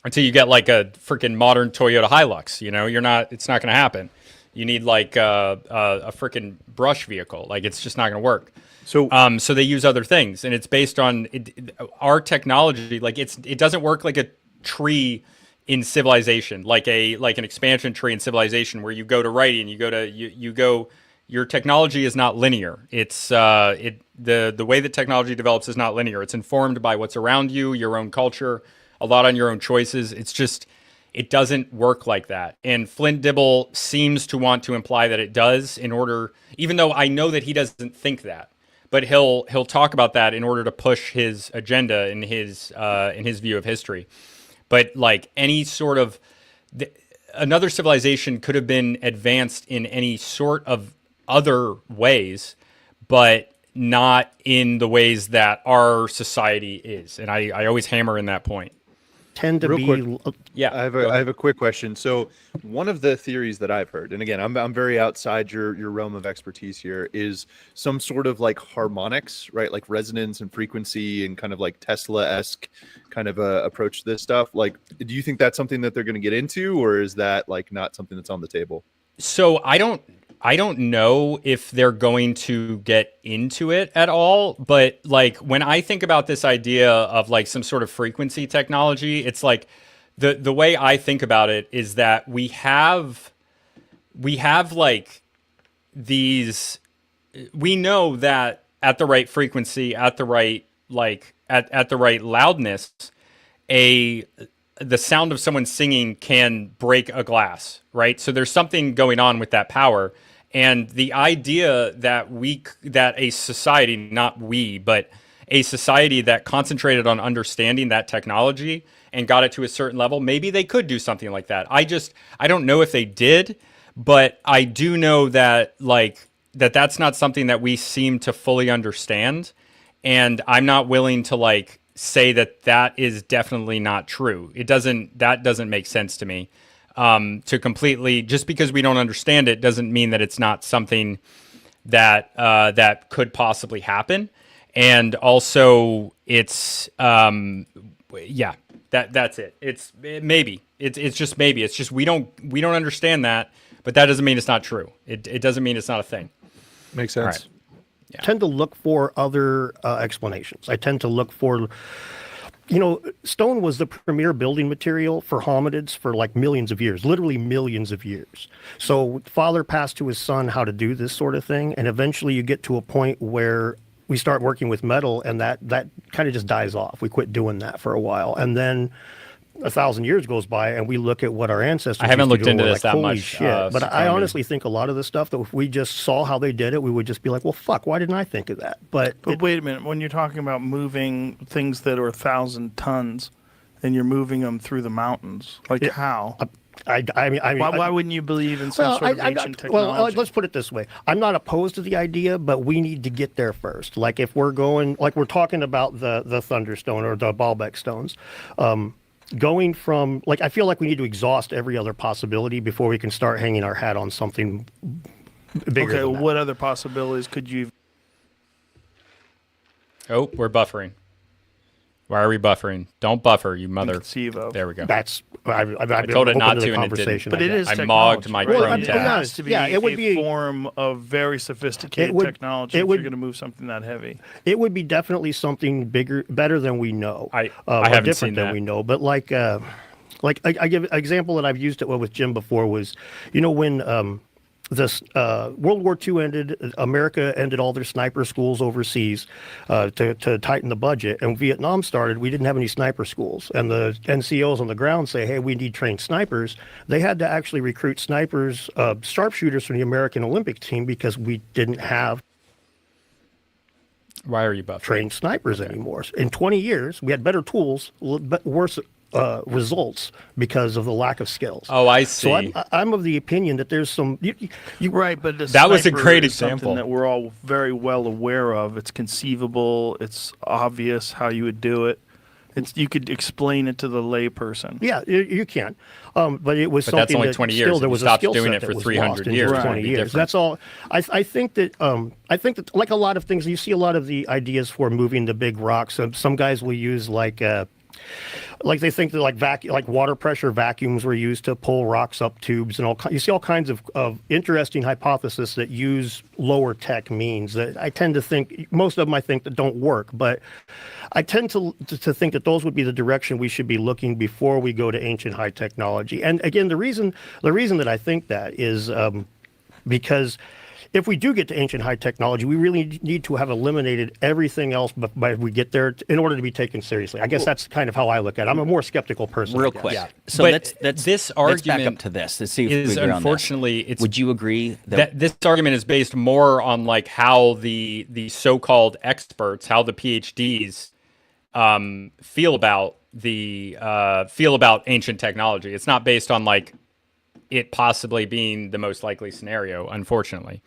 Until you get like a freaking modern Toyota Hilux, it's not going to happen. You need like a freaking brush vehicle. Like it's just not going to work. So they use other things, and it's based on our technology. Like it doesn't work like a tree in civilization, like an expansion tree in civilization, where you go to writing, you go. Your technology is not linear. It's the way that technology develops is not linear. It's informed by what's around you, your own culture, a lot on your own choices. It's just, it doesn't work like that. And Flint Dibble seems to want to imply that it does even though I know that he doesn't think that, but he'll talk about that in order to push his agenda in his view of history. But like any sort of, another civilization could have been advanced in any sort of other ways, but not in the ways that our society is. And I always hammer in that point. Tend to be quick. Yeah, I have a quick question. So one of the theories that I've heard, and again, I'm very outside your realm of expertise here, is some sort of like harmonics, right? Like resonance and frequency and kind of like Tesla-esque kind of approach to this stuff. Like, do you think that's something that they're going to get into, or is that like not something that's on the table? So I don't know if they're going to get into it at all, but like when I think about this idea of like some sort of frequency technology, it's like the way I think about it is that we have like these, we know that at the right frequency, at the right at the right loudness, the sound of someone singing can break a glass, right? So there's something going on with that power. And the idea that a society, not we, but a society that concentrated on understanding that technology and got it to a certain level, maybe they could do something like that. I don't know if they did, but I do know that that's not something that we seem to fully understand. And I'm not willing to say that is definitely not true. That doesn't make sense to me. To completely, just because we don't understand it doesn't mean that it's not something that could possibly happen. And also it's, that's it. Maybe it's just maybe. It's just we don't understand that, but that doesn't mean it's not true. It doesn't mean it's not a thing. Makes sense. Right. Yeah. I tend to look for other explanations. I tend to look for, stone was the premier building material for hominids for like millions of years, literally millions of years. So father passed to his son how to do this sort of thing. And eventually you get to a point where we start working with metal and that kind of just dies off. We quit doing that for a while. And then 1,000 years goes by and we look at what our ancestors I haven't used to looked do, into and we're this like, that holy much. shit. But I honestly think a lot of the stuff that if we just saw how they did it, we would just be like, well, fuck, why didn't I think of that? But wait a minute. When you're talking about moving things that are 1,000 tons and you're moving them through the mountains, how? Why wouldn't you believe in some sort of ancient technology? Well, let's put it this way. I'm not opposed to the idea, but we need to get there first. Like if we're going, like we're talking about the Thunderstone or the Baalbek stones, going from, I feel like we need to exhaust every other possibility before we can start hanging our hat on something bigger. Okay, than that. what other possibilities could you? Oh, we're buffering. Why are we buffering? Don't buffer, you mother. Conceive of. There we go. That's I told it not to, and it didn't. But it is. I mogged my technology, right? Chrome It tab. has to be it would a be form of very sophisticated technology if you're going to move something that heavy. It would be definitely something better than we know. I or haven't different seen than that. we know. But I give an example that I've used it with Jim before was, when World War II ended. America ended all their sniper schools overseas to tighten the budget. And Vietnam started. We didn't have any sniper schools. And the NCOs on the ground say, hey, we need trained snipers. They had to actually recruit snipers, sharpshooters from the American Olympic team because we didn't have Why are you buffering? trained snipers anymore. In 20 years, we had better tools, but worse results because of the lack of skills. Oh, I see. So I'm of the opinion that there's some Right, but the That was a sniper great is something example. that we're all very well aware of. It's conceivable. It's obvious how you would do it. You could explain it to the layperson. Yeah, you can. But it was But that's something only that 20 years. still If there you was a stopped skill doing set it that for was 300 lost in years, just it would 20 be years. different. That's all. I think that like a lot of things, you see a lot of the ideas for moving the big rocks. Some guys will use like they think that like water pressure vacuums were used to pull rocks up tubes and you see all kinds of interesting hypotheses that use lower tech means that I tend to think most of them I think that don't work, but I tend to think that those would be the direction we should be looking before we go to ancient high technology. And again, the reason that I think that is because if we do get to ancient high technology, we really need to have eliminated everything else by we get there in order to be taken seriously. I guess that's kind of how I look at it. I'm a more skeptical person. Real I guess. quick. Yeah. So But let's this let's back argument up to this. Let's see if is we agree on this. unfortunately it's Would you agree that this argument is based more on like how the so-called experts, how the PhDs feel about ancient technology. It's not based on like it possibly being the most likely scenario, unfortunately.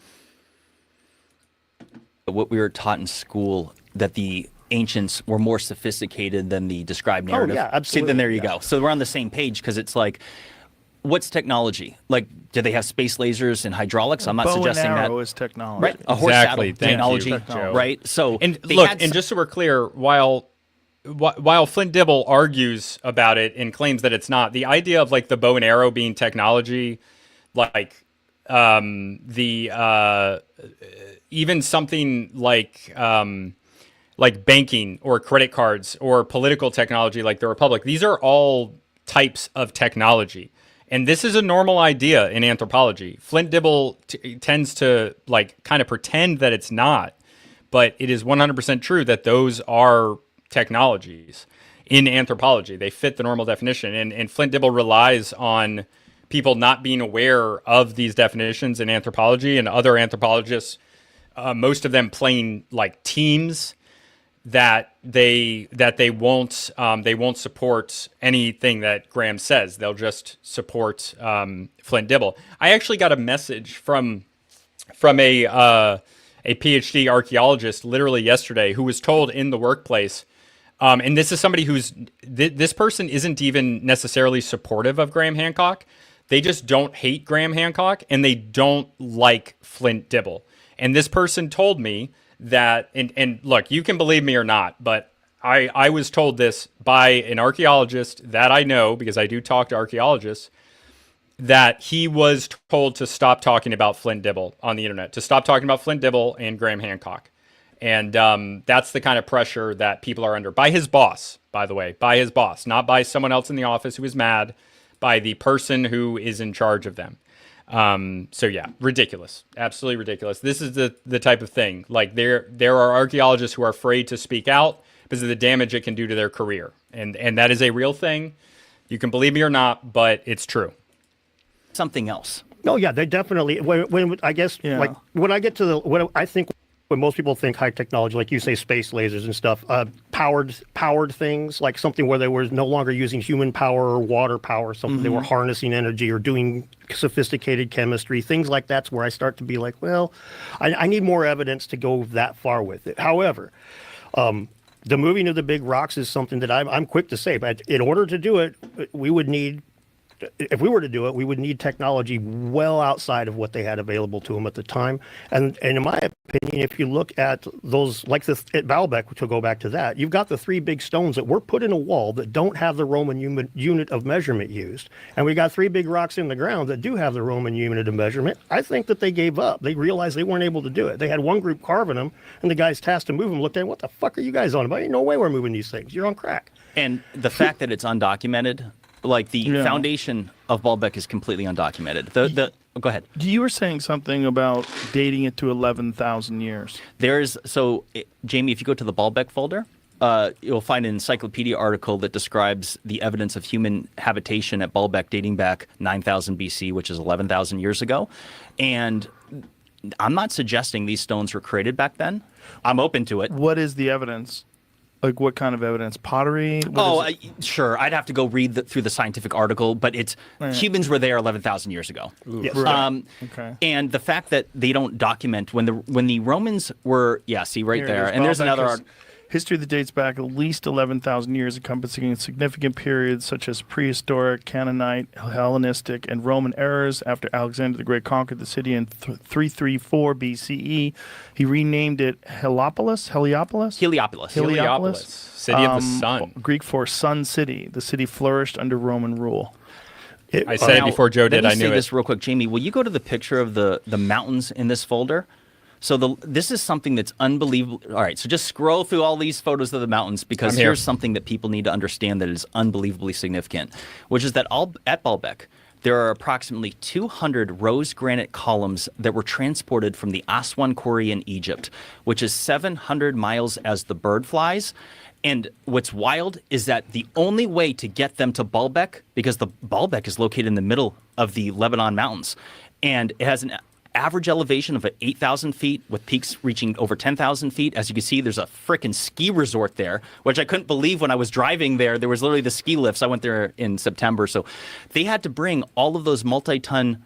what we were taught in school that the ancients were more sophisticated than the described narrative? yeah, See, then there you absolutely, go. So we're on the same page because it's like, what's technology? Like, do they have space lasers and hydraulics? I'm not Bow suggesting and that. arrow is technology. Right, a horse Exactly. saddle Thank technology, you, Joe. right? So And they look, had and just so we're clear, while Flint Dibble argues about it and claims that it's not, the idea of like the bow and arrow being technology, like even something like banking or credit cards or political technology like the Republic, these are all types of technology. And this is a normal idea in anthropology. Flint Dibble tends to like kind of pretend that it's not, but it is 100% true that those are technologies in anthropology. They fit the normal definition. And Flint Dibble relies on people not being aware of these definitions in anthropology, and other anthropologists, most of them playing like teams that they won't support anything that Graham says. They'll just support Flint Dibble. I actually got a message from a PhD archaeologist literally yesterday who was told in the workplace, and this is somebody who's this person isn't even necessarily supportive of Graham Hancock. They just don't hate Graham Hancock and they don't like Flint Dibble. And this person told me that, and look, you can believe me or not, but I was told this by an archaeologist that I know, because I do talk to archaeologists, that he was told to stop talking about Flint Dibble on the internet, to stop talking about Flint Dibble and Graham Hancock. And that's the kind of pressure that people are under by his boss, by the way, by his boss, not by someone else in the office who is mad, by the person who is in charge of them. So yeah, ridiculous, absolutely ridiculous. This is the type of thing. Like there are archaeologists who are afraid to speak out because of the damage it can do to their career, and that is a real thing. You can believe me or not, but it's true. something else. No, yeah, they definitely. When I guess Yeah. like when I get to what I think when most people think high technology, like you say, space lasers and stuff, powered things, like something where they were no longer using human power or water power, something they were harnessing energy or doing sophisticated chemistry, things like that's where I start to be like, well, I need more evidence to go that far with it. However, the moving of the big rocks is something that I'm quick to say, but in order to do it, we would need. If we were to do it, we would need technology well outside of what they had available to them at the time. And in my opinion, if you look at those, like at Baalbek, to go back to that, you've got the three big stones that were put in a wall that don't have the Roman unit of measurement used. And we got three big rocks in the ground that do have the Roman unit of measurement. I think that they gave up. They realized they weren't able to do it. They had one group carving them, and the guys tasked to move them looked at them, what the fuck are you guys on about? Ain't no way we're moving these things. You're on crack. And the fact that it's undocumented, like the foundation of Baalbek is completely undocumented. go ahead. You were saying something about dating it to 11,000 years. Jamie, if you go to the Baalbek folder, you'll find an encyclopedia article that describes the evidence of human habitation at Baalbek dating back 9,000 BC, which is 11,000 years ago. And I'm not suggesting these stones were created back then. I'm open to it. What is the evidence? Like what kind of evidence? Pottery? Sure. I'd have to go read through the scientific article, but humans were there 11,000 years ago. Yes. Right. Okay. And the fact that they don't document when the Romans were, see right Here there, it is. and there's Baalbek another has history that dates back at least 11,000 years, encompassing significant periods such as prehistoric, Canaanite, Hellenistic, and Roman eras. After Alexander the Great conquered the city in 334 BCE, he renamed it Heliopolis. Heliopolis. City of the sun. Greek for sun city. The city flourished under Roman rule. I said it before Joe did. I Let me knew say it. this real quick, Jamie. Will you go to the picture of the mountains in this folder? So this is something that's unbelievable. All right, so just scroll through all these photos of the mountains because I'm here. here's something that people need to understand that is unbelievably significant, which is that at Baalbek, there are approximately 200 rose granite columns that were transported from the Aswan Quarry in Egypt, which is 700 miles as the bird flies. And what's wild is that the only way to get them to Baalbek, because the Baalbek is located in the middle of the Lebanon mountains, and it has an average elevation of 8,000 feet with peaks reaching over 10,000 feet. As you can see, there's a frickin' ski resort there, which I couldn't believe when I was driving there. There was literally the ski lifts. I went there in September. So they had to bring all of those multi-ton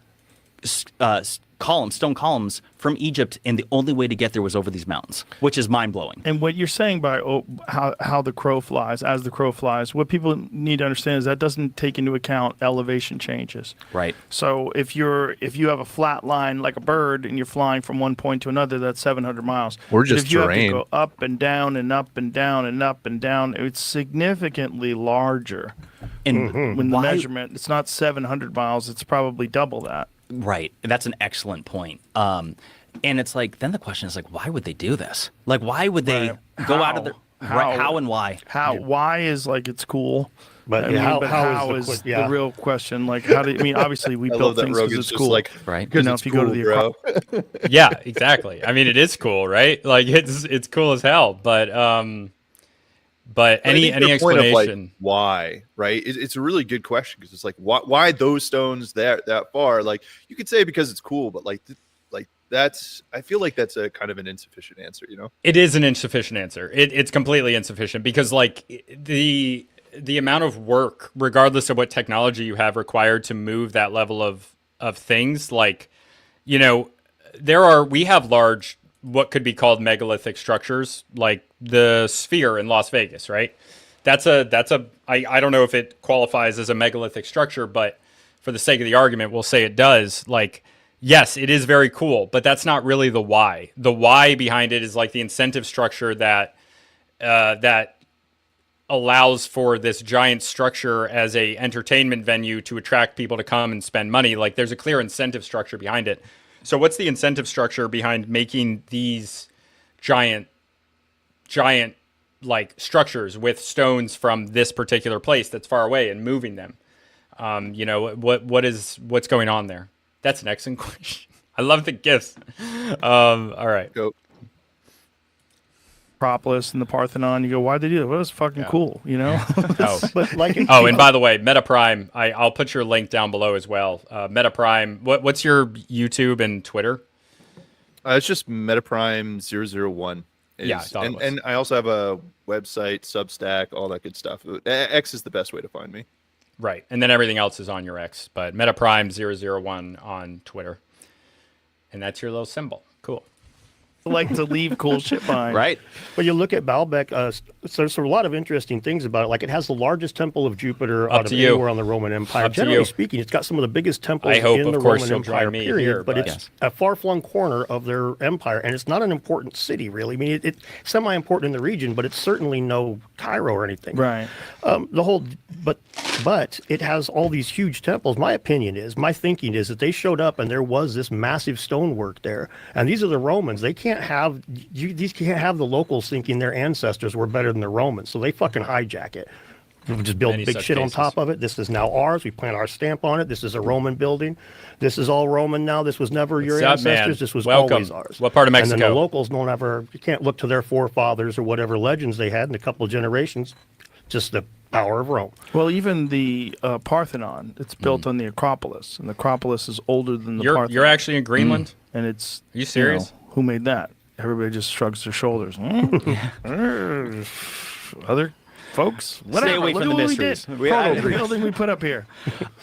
stone columns from Egypt, and the only way to get there was over these mountains, which is mind-blowing. And what you're saying by how the crow flies, as the crow flies, what people need to understand is that doesn't take into account elevation changes. Right. So if you have a flat line like a bird and you're flying from one point to another, that's 700 miles. Or But just if you terrain. have to go up and down and up and down and up and down, it's significantly larger. And When the measurement, it's not 700 miles, it's probably double that. Right. That's an excellent point. And it's like, then the question is like, why would they do this? Like, why would they go out of the how and why? Why is like it's cool. But, I yeah, mean, how is is the real question? Like, how do I mean? Obviously, we I build love that things because Rogan's it's just cool. like, Right. because You know, it's if you go to cool, the bro. Yeah, exactly. I mean, it is cool, right? Like it's cool as hell. But any Your point of, like, explanation? why, right? It's a really good question because it's like, why those stones that far? Like, you could say because it's cool, but like that's, I feel like that's a kind of an insufficient answer, you know? It is an insufficient answer. It's completely insufficient because like the amount of work, regardless of what technology you have required to move that level of things, like, you know, we have large, what could be called megalithic structures, like the Sphere in Las Vegas, right? I don't know if it qualifies as a megalithic structure, but for the sake of the argument, we'll say it does. Like, yes, it is very cool, but that's not really the why. The why behind it is like the incentive structure that allows for this giant structure as a entertainment venue to attract people to come and spend money. Like, there's a clear incentive structure behind it. So what's the incentive structure behind making these giant like structures with stones from this particular place that's far away and moving them? You know, what's going on there? That's an excellent question. I love the gifts. All right. Go. Acropolis and the Parthenon. You go, why'd they do that? Well, it was fucking cool, you know? Oh. But like, Oh, and by the way, MetaPrime, I'll put your link down below as well. MetaPrime, what's your YouTube and Twitter? It's just MetaPrime 001. Yeah, I thought it was. And I also have a website, Substack, all that good stuff. X is the best way to find me. Right. And then everything else is on your X, but MetaPrime 001 on Twitter. And that's your little symbol. Cool. Like to leave cool shit behind. Right. But you look at Baalbek, so there's a lot of interesting things about it. Like, it has the largest temple of Jupiter out of to you. anywhere on the Roman Empire. Up to Generally you. speaking, it's got some of the biggest temples I hope, in of the course, Roman you'll Empire, join me period. here, but but- it's a far-flung corner of their empire, and it's not an important city, really. I mean, it's semi-important in the region, but it's certainly no Cairo or anything. Right. But it has all these huge temples. My thinking is that they showed up and there was this massive stonework there. And these are the Romans. These can't have the locals thinking their ancestors were better than the Romans. So they fucking hijack it. We just build Many big such shit on cases. top of it. This is now ours. We plant our stamp on it. This is a Roman building. This is all Roman now. This was never your What's up, man? ancestors. This was Welcome. always ours. What part of And then the Mexico? locals don't ever, you can't look to their forefathers or whatever legends they had in a couple of generations. Just the power of Rome. Well, even the Parthenon, it's built on the Acropolis, and the Acropolis is older than the You're Parthenon. actually in Greenland? And it's Are you serious? who made that? Everybody just shrugs their shoulders. Other folks, whatever. away Look from at the what mysteries. We did. The building we put up here.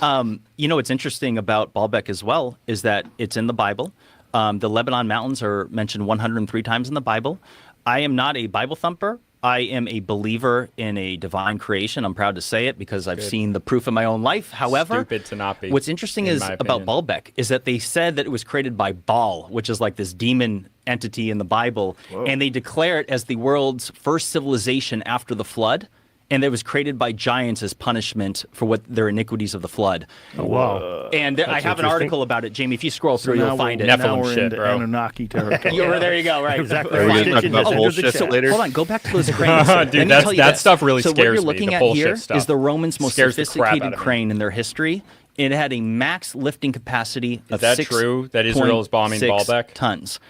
What's interesting about Baalbek as well is that it's in the Bible. The Lebanon Mountains are mentioned 103 times in the Bible. I am not a Bible thumper. I am a believer in a divine creation. I'm proud to say it because I've seen the proof in my own life. However, Stupid to not be, what's interesting in is my about opinion. Baalbek is that they said that it was created by Baal, which is like this demon entity in the Bible, and they declare it as the world's first civilization after the flood. And it was created by giants as punishment for what their iniquities of the flood. Oh, wow. And I have an interesting. article about it, Jamie. If you scroll through, you'll find it. Nephilim Now we're shit, into bro. Anunnaki territory. There you go. Right. Exactly. Are we Right. gonna talk about Under the bullshit chat. later? Hold on, go back to those cranes. Let me Dude, tell you that this. stuff really so what scares you're me, looking the at bullshit here stuff. is the Romans' most Scares the crap out sophisticated of me. crane in their history. It had a max lifting capacity of that true, that Israel is bombing 6.6 Baalbek? tons.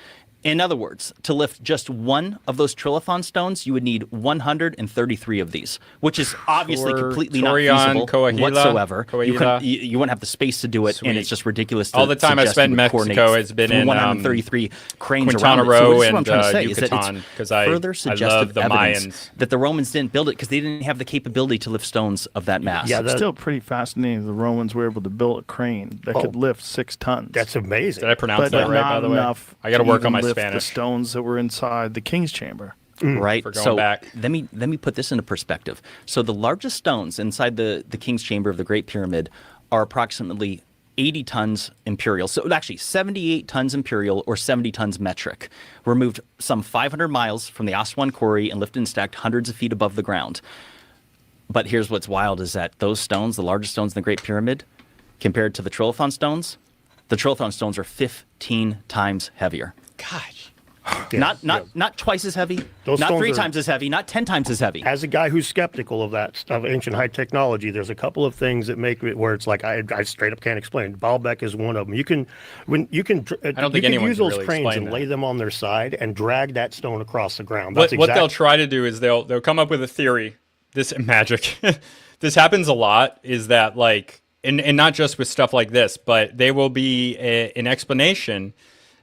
In other words, to lift just one of those trilithon stones, you would need 133 of these, which is obviously For completely Torion, not feasible Coahuila, whatsoever. You, Coahuila. you wouldn't have the space to do it, Sweet. and it's just ridiculous. To All the time I suggest spent you in would coordinate Mexico has been in 133 cranes Quintana around it. So Roo this is what I'm and, trying to say is that Yucatan, it's 'cause I further love suggestive the evidence Mayans. that the Romans didn't build it because they didn't have the capability to lift stones of that mass. Yeah, It's still pretty fascinating. The Romans were able to build a crane that could lift 6 tons. That's amazing. Did I pronounce but that right, not by the way? enough I got to work on my even lift the Spanish. stones that were inside the king's chamber. Right. For going So back. let me put this into perspective. So the largest stones inside the king's chamber of the Great Pyramid are approximately 80 tons imperial. So actually 78 tons imperial or 70 tons metric. Were moved some 500 miles from the Aswan quarry and lifted and stacked hundreds of feet above the ground. But here's what's wild is that those stones, the largest stones in the Great Pyramid, compared to the Trilithon stones are 15 times heavier. Gosh. Yeah, Not twice as heavy, Those not stones 3 are- times as heavy, not 10 times as heavy. As a guy who's skeptical of that of ancient high technology, there's a couple of things that make it where it's like I straight up can't explain. Baalbek is one of them. You can I don't think anyone use can those really cranes explain and that. lay them on their side and drag that stone across the ground. What, That's what they'll try to do is they'll come up with a theory. This magic. This happens a lot. Is that like, and not just with stuff like this, but there will be an explanation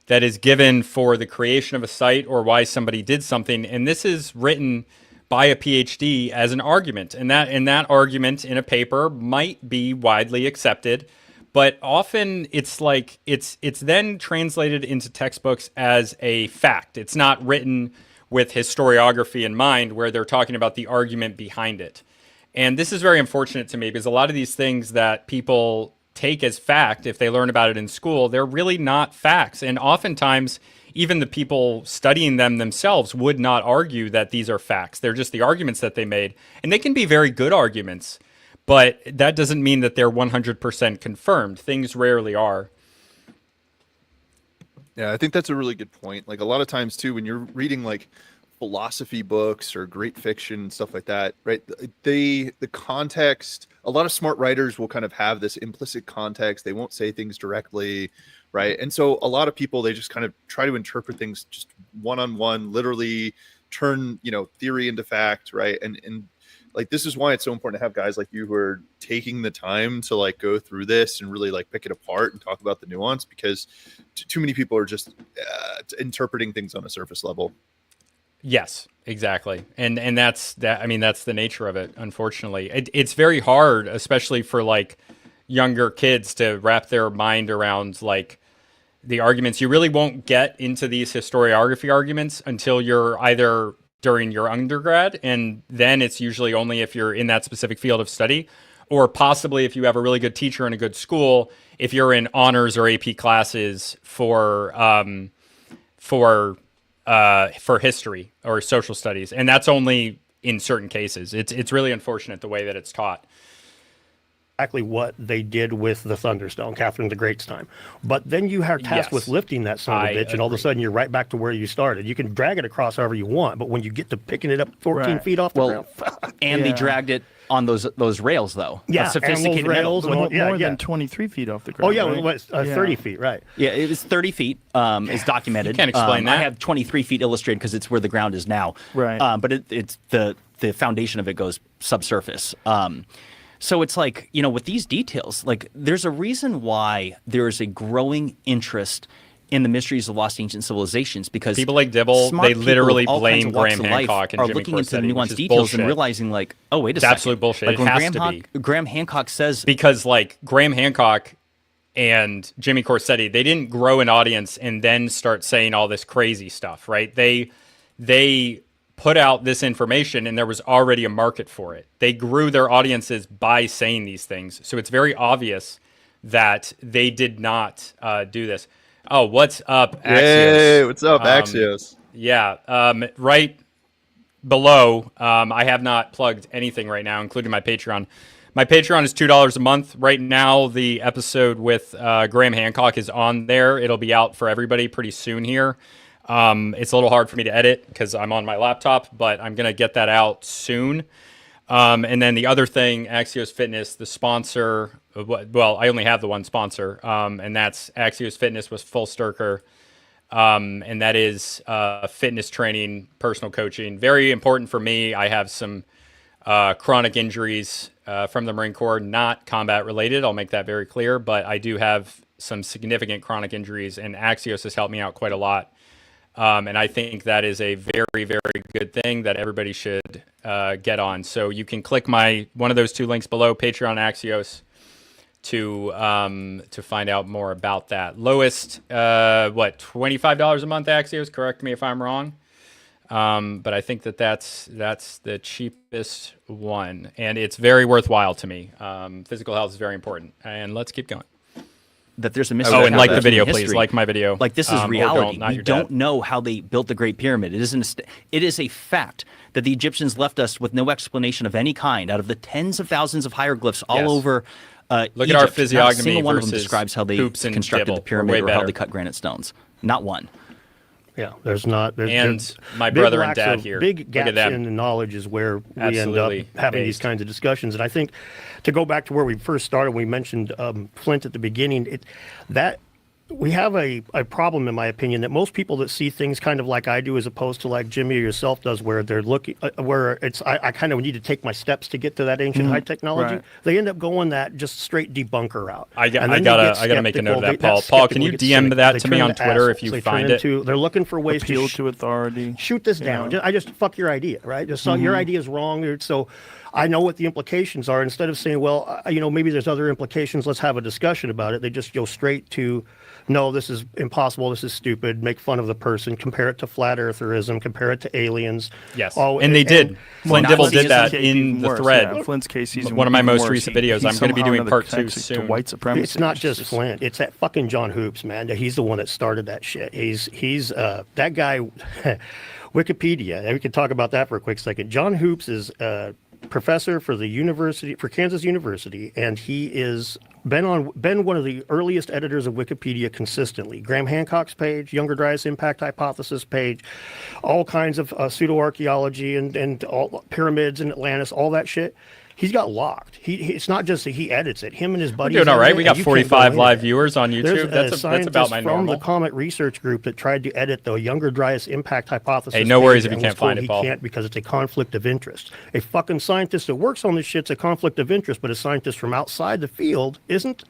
that is given for the creation of a site or why somebody did something, and this is written by a PhD as an argument, and that argument in a paper might be widely accepted. But often it's like it's then translated into textbooks as a fact. It's not written with historiography in mind where they're talking about the argument behind it. And this is very unfortunate to me because a lot of these things that people take as fact, if they learn about it in school, they're really not facts. And oftentimes, even the people studying them themselves would not argue that these are facts. They're just the arguments that they made. And they can be very good arguments, but that doesn't mean that they're 100% confirmed. Things rarely are. Yeah, I think that's a really good point. Like a lot of times too, when you're reading like philosophy books or great fiction and stuff like that, right? The context, a lot of smart writers will kind of have this implicit context. They won't say things directly, right? And so a lot of people, they just kind of try to interpret things just one-on-one, literally turn, theory into fact, right? And like, this is why it's so important to have guys like you who are taking the time to like go through this and really like pick it apart and talk about the nuance, because too many people are just interpreting things on a surface level. Yes, exactly. And that's that. I mean, that's the nature of it. Unfortunately, it's very hard, especially for like younger kids, to wrap their mind around like the arguments. You really won't get into these historiography arguments until you're either during your undergrad, and then it's usually only if you're in that specific field of study, or possibly if you have a really good teacher in a good school, if you're in honors or AP classes for history or social studies, and that's only in certain cases. It's really unfortunate the way that it's taught. exactly what they did with the Thunderstone, Catherine the Great's time. But then you are tasked with Yes. lifting that son of a I bitch, and all of a agree. sudden you're right back to where you started. You can drag it across however you want, but when you get to picking it up 14 Right. feet off the Well, ground, and they Yeah. dragged it on those rails though. Yeah, That's and those sophisticated metal. rails and More, all- yeah, more yeah. than 23 feet off the ground. oh yeah, right? it was 30 feet, right? Yeah, it was 30 feet. Is documented. You can't explain I that. have 23 feet illustrated because it's where the ground is now. Right. But it's the foundation of it goes subsurface. So it's like, with these details, like there's a reason why there is a growing interest in the mysteries of lost ancient civilizations, because People like Dibble, smart they people literally of all kinds blame of walks Graham of life Hancock and are Jimmy looking into the Corsetti, which nuanced is details bullshit. and realizing like, oh, wait a It's second. absolute bullshit. Like It when has to be. Graham Hancock says, Because like Graham Hancock and Jimmy Corsetti, they didn't grow an audience and then start saying all this crazy stuff, right? They put out this information and there was already a market for it. They grew their audiences by saying these things. So it's very obvious that they did not do this. Oh, what's up, Axios? Yay! What's up, Axios? Yeah, right below, I have not plugged anything right now, including my Patreon. My Patreon is $2 a month. Right now, the episode with Graham Hancock is on there. It'll be out for everybody pretty soon here. It's a little hard for me to edit because I'm on my laptop, but I'm going to get that out soon. And then the other thing, Axios Fitness, the sponsor, well, I only have the one sponsor, and that's Axios Fitness with Full Sturker. And that is fitness training, personal coaching. Very important for me. I have some chronic injuries from the Marine Corps, not combat related. I'll make that very clear, but I do have some significant chronic injuries, and Axios has helped me out quite a lot. And I think that is a very, very good thing that everybody should get on. So you can click one of those two links below, Patreon Axios, to find out more about that. Lowest, $25 a month Axios? Correct me if I'm wrong. But I think that's the cheapest one, and it's very worthwhile to me. Physical health is very important, and let's keep going. that there's a mystery. Oh, and about like the that video, in please. history. Like my video. Like this is Or reality. not We your don't dad. know how they built the Great Pyramid. It isn't. It is a fact that the Egyptians left us with no explanation of any kind out of the tens of thousands of hieroglyphs all Yes. over. Look Egypt. at our Not a physiognomy single one of them versus describes how they hoops and constructed Dibble. the We're way pyramid or how better. they cut granite stones. Not one. Yeah, there's not. And there's my big brother and lacks dad of- here. Big Look gaps at them. in the knowledge is where we Absolutely end up having these based. kinds of discussions. And I think to go back to where we first started, we mentioned Flint at the beginning. That we have a problem, in my opinion, that most people that see things kind of like I do, as opposed to like Jimmy or yourself does, where they're looking, where it's I kind of need to take my steps to get to that ancient high technology. right. They end up going that just straight debunker route. I And then they gotta get make a note of skeptical. that, Paul. That's Paul, can skeptical, you get DM cynical. that They to me turn on into Twitter if assholes. you They turn find it? They're looking for ways Appeal to to authority. shoot this down. Yeah. I just fuck your idea, right? Just your idea is wrong. So I know what the implications are. Instead of saying, well, maybe there's other implications, let's have a discussion about it. They just go straight to, no, this is impossible. This is stupid. Make fun of the person. Compare it to flat eartherism. Compare it to aliens. Yes. Oh, and they did. Flint not Dibble only is did that it in the Worse, thread. yeah. Flint's case, he's One of my even most worse. recent videos. I'm gonna be somehow doing another part 2 connects it to soon. white supremacy. It's not just Flint. It's that fucking John Hoops, man. He's the one that started that shit. He's that guy. Wikipedia. And we can talk about that for a quick second. John Hoops is a professor for Kansas University, and he is been one of the earliest editors of Wikipedia consistently. Graham Hancock's page, Younger Dryas Impact Hypothesis page, all kinds of pseudo-archaeology and all pyramids in Atlantis, all that shit. He's got locked. It's not just that he edits it. Him and his We're buddies. doing all right. edit it, We and got you can't go 45 in live there. viewers on There's YouTube. That's scientist about my from normal. the Comet Research Group that tried to edit the Younger Dryas Impact Hypothesis. Hey, no worries page if you and can't was told find it, he Paul. can't because it's a conflict of interest. A fucking scientist that works on this shit's a conflict of interest, but a scientist from outside the field isn't.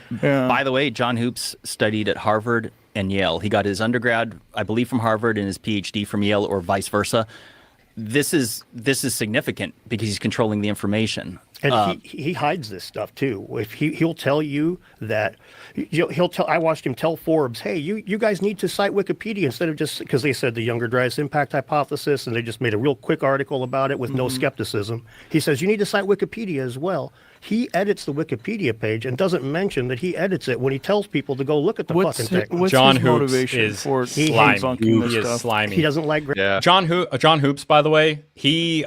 By the way, John Hoops studied at Harvard and Yale. He got his undergrad, I believe, from Harvard and his PhD from Yale, or vice versa. This is significant because he's controlling the information. And he hides this stuff too. If he'll tell you that he'll tell. I watched him tell Forbes, "Hey, you guys need to cite Wikipedia instead of just," because they said the Younger Dryas Impact Hypothesis, and they just made a real quick article about it with no skepticism. He says you need to cite Wikipedia as well. He edits the Wikipedia page and doesn't mention that he edits it when he tells people to go look at the fucking thing. What's John his Hoops motivation is for slimy. debunking this He is stuff? slimy. He doesn't like. Yeah. John Hoops, by the way, he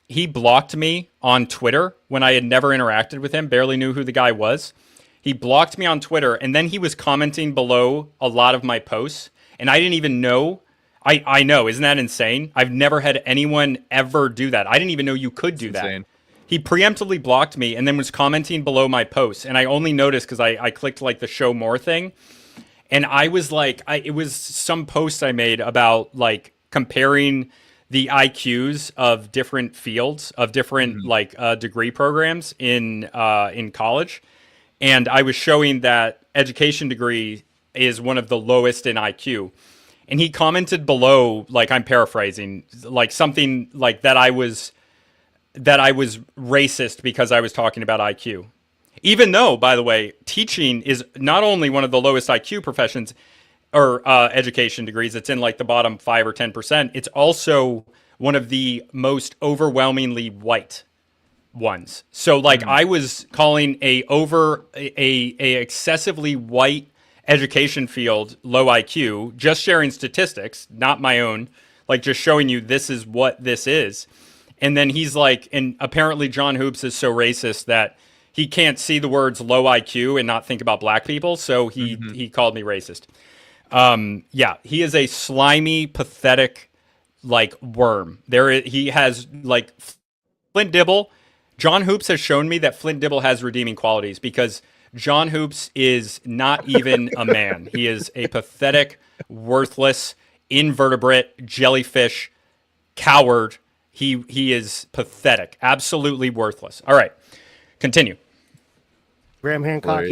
he blocked me on Twitter when I had never interacted with him, barely knew who the guy was. He blocked me on Twitter, and then he was commenting below a lot of my posts, and I didn't even know. I know, isn't that insane? I've never had anyone ever do that. I didn't even know you could do that. He preemptively blocked me and then was commenting below my posts, and I only noticed because I clicked like the show more thing, and I was like, it was some post I made about like comparing the IQs of different fields of different degree programs in college, and I was showing that education degree is one of the lowest in IQ. And he commented below, like I'm paraphrasing, like something like that I was racist because I was talking about IQ. Even though, by the way, teaching is not only one of the lowest IQ professions or education degrees, it's in like the bottom 5 or 10%. It's also one of the most overwhelmingly white ones. So like I was calling a excessively white education field low IQ, just sharing statistics, not my own, like just showing you this is what this is. And then he's like, and apparently John Hoops is so racist that he can't see the words low IQ and not think about black people, so he called me racist. Yeah, he is a slimy, pathetic, like worm. He has like Flint Dibble. John Hoops has shown me that Flint Dibble has redeeming qualities because John Hoops is not even a man. He is a pathetic, worthless, invertebrate, jellyfish, coward. He is pathetic, absolutely worthless. All right, continue. Graham Hancock,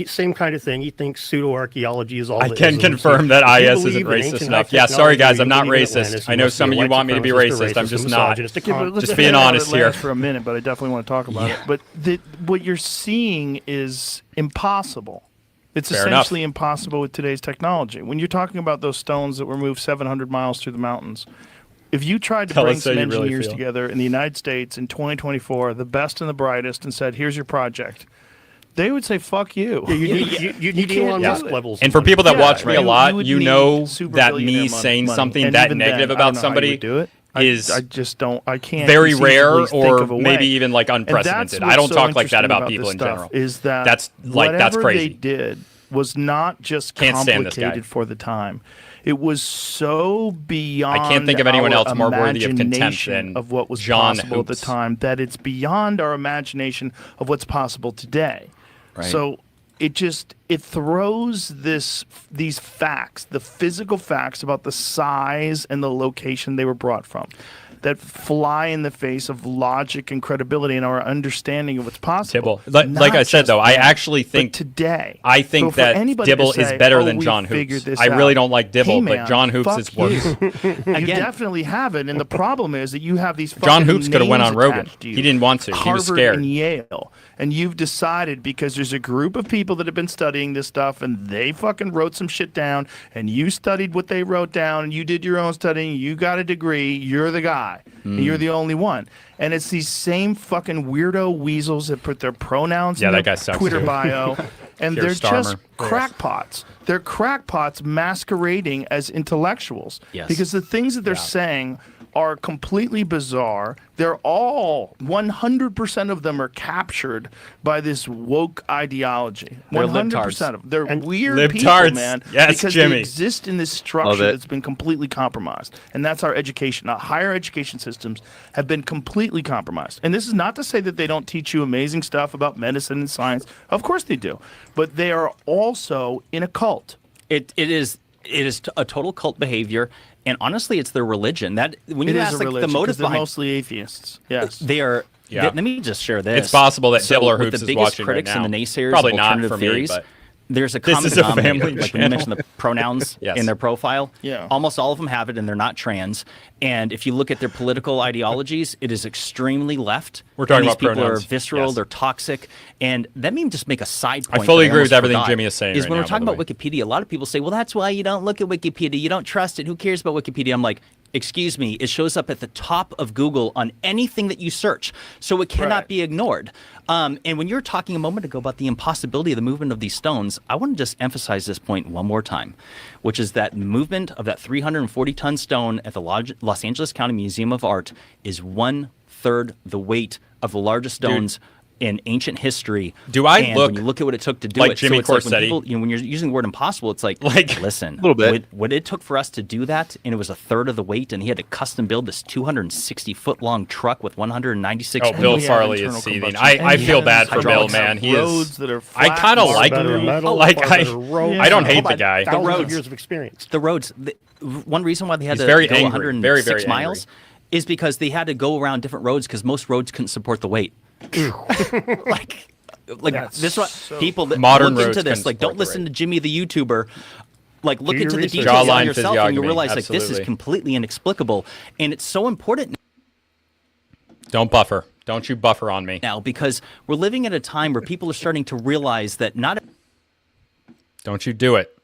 same kind of thing. He thinks pseudo-archaeology is all. I can confirm that IS isn't racist enough. Yeah, sorry guys, I'm not racist. I know some of you want me to be racist. I'm just not. Just being honest here. For a minute, but I definitely want to talk about it. But what you're seeing is impossible. It's essentially impossible with today's technology. When you're talking about those stones that were moved 700 miles through the mountains, if you tried to bring some engineers together in the United States in 2024, the best and the brightest, and said, "Here's your project," they would say, "Fuck you." You need Elon Musk levels. And for people that watch me a lot, you know that me saying something that negative about somebody is I can't very rare or maybe even like unprecedented. I don't talk like that about people in general. Is that that's crazy. They did was not just complicated for the time. It was so beyond. I can't think of anyone else more worthy of contempt than of what was John possible Hoops. At the time. That it's beyond our imagination of what's possible today. Right. So it throws these facts, the physical facts about the size and the location they were brought from, that fly in the face of logic and credibility and our understanding of what's possible. Dibble. Like I said, though, I actually think today. I think that Dibble is better than John Hoops. I really don't like Dibble, but John Hoops is worse. You definitely have it, and the problem is that you have these. John Hoops could have went on Rogan. He didn't want to. He was scared. And Yale, and you've decided because there's a group of people that have been studying this stuff, and they fucking wrote some shit down, and you studied what they wrote down, and you did your own studying. You got a degree. You're the guy. And you're the only one. And it's these same fucking weirdo weasels that put their pronouns in their Twitter bio. And they're just crackpots. They're crackpots masquerading as intellectuals. Yes. Because the things that they're saying are completely bizarre. They're all, 100% of them are captured by this woke ideology. 100% of them. They're weird people, man. Yes, because Jimmy. they exist in this structure that's been completely compromised. And that's our education. Our higher education systems have been completely compromised. And this is not to say that they don't teach you amazing stuff about medicine and science. Of course they do. But they are also in a cult. It is a total cult behavior. And honestly, it's their religion. That when you ask like the motive they're behind, mostly atheists. Yes, they are. Yeah. Let me just share this. It's possible that Dibble or with Hoops the is biggest watching critics right now. and the naysayers Probably of not alternative for me, theories. but there's a this common is a denominator. family Like when you mentioned the pronouns Yes. in their profile, Yeah. almost all of them have it, and they're not trans. And if you look at their political ideologies, it is extremely left. We're talking and these about people pronouns. are visceral, Yes. they're toxic, and let me just make a side point. I fully that agree with almost everything forgot, Jimmy is saying Is right when now, we're talking by about the Wikipedia, a lot of people say, "Well, that's why you don't look at Wikipedia. You don't trust it. Who cares about Wikipedia?" I'm like, excuse me, it shows up at the top of Google on anything that you search, so it cannot be ignored. And when you were talking a moment ago about the impossibility of the movement of these stones, I want to just emphasize this point one more time, which is that movement of that 340-ton stone at the Los Angeles County Museum of Art is 1 1/3 the weight of the largest stones in ancient history. Do I and look when you look at what it took to do like it, Jimmy so it's Corsetti? like when people, when you're using the word impossible, it's like listen, a little bit. What it took for us to do that, and it was 1/3 of the weight, and he had to custom build this 260-foot long truck with 196. Oh, Bill we have Farley is internal seething. combustion I feel bad engines, for Bill, hydraulics, man. He roads is. that are I flat, kind of far like better him. metal, Like far better roads. I don't hate Oh, the my guy. Thousands roads. of years of experience. The roads. One reason why they had He's to very go angry. 106 Very, very miles is because they had to go around different roads because most roads couldn't support the weight. like That's this one so people that Modern look roads into this couldn't like don't support the listen weight. to Jimmy the YouTuber. Like look Do into your the research. details on Jawline yourself and you physiognomy, realize like this is absolutely. completely inexplicable, and it's so important Don't buffer. Don't you buffer on me. now because we're living at a time where people are starting to realize that not Don't you do it.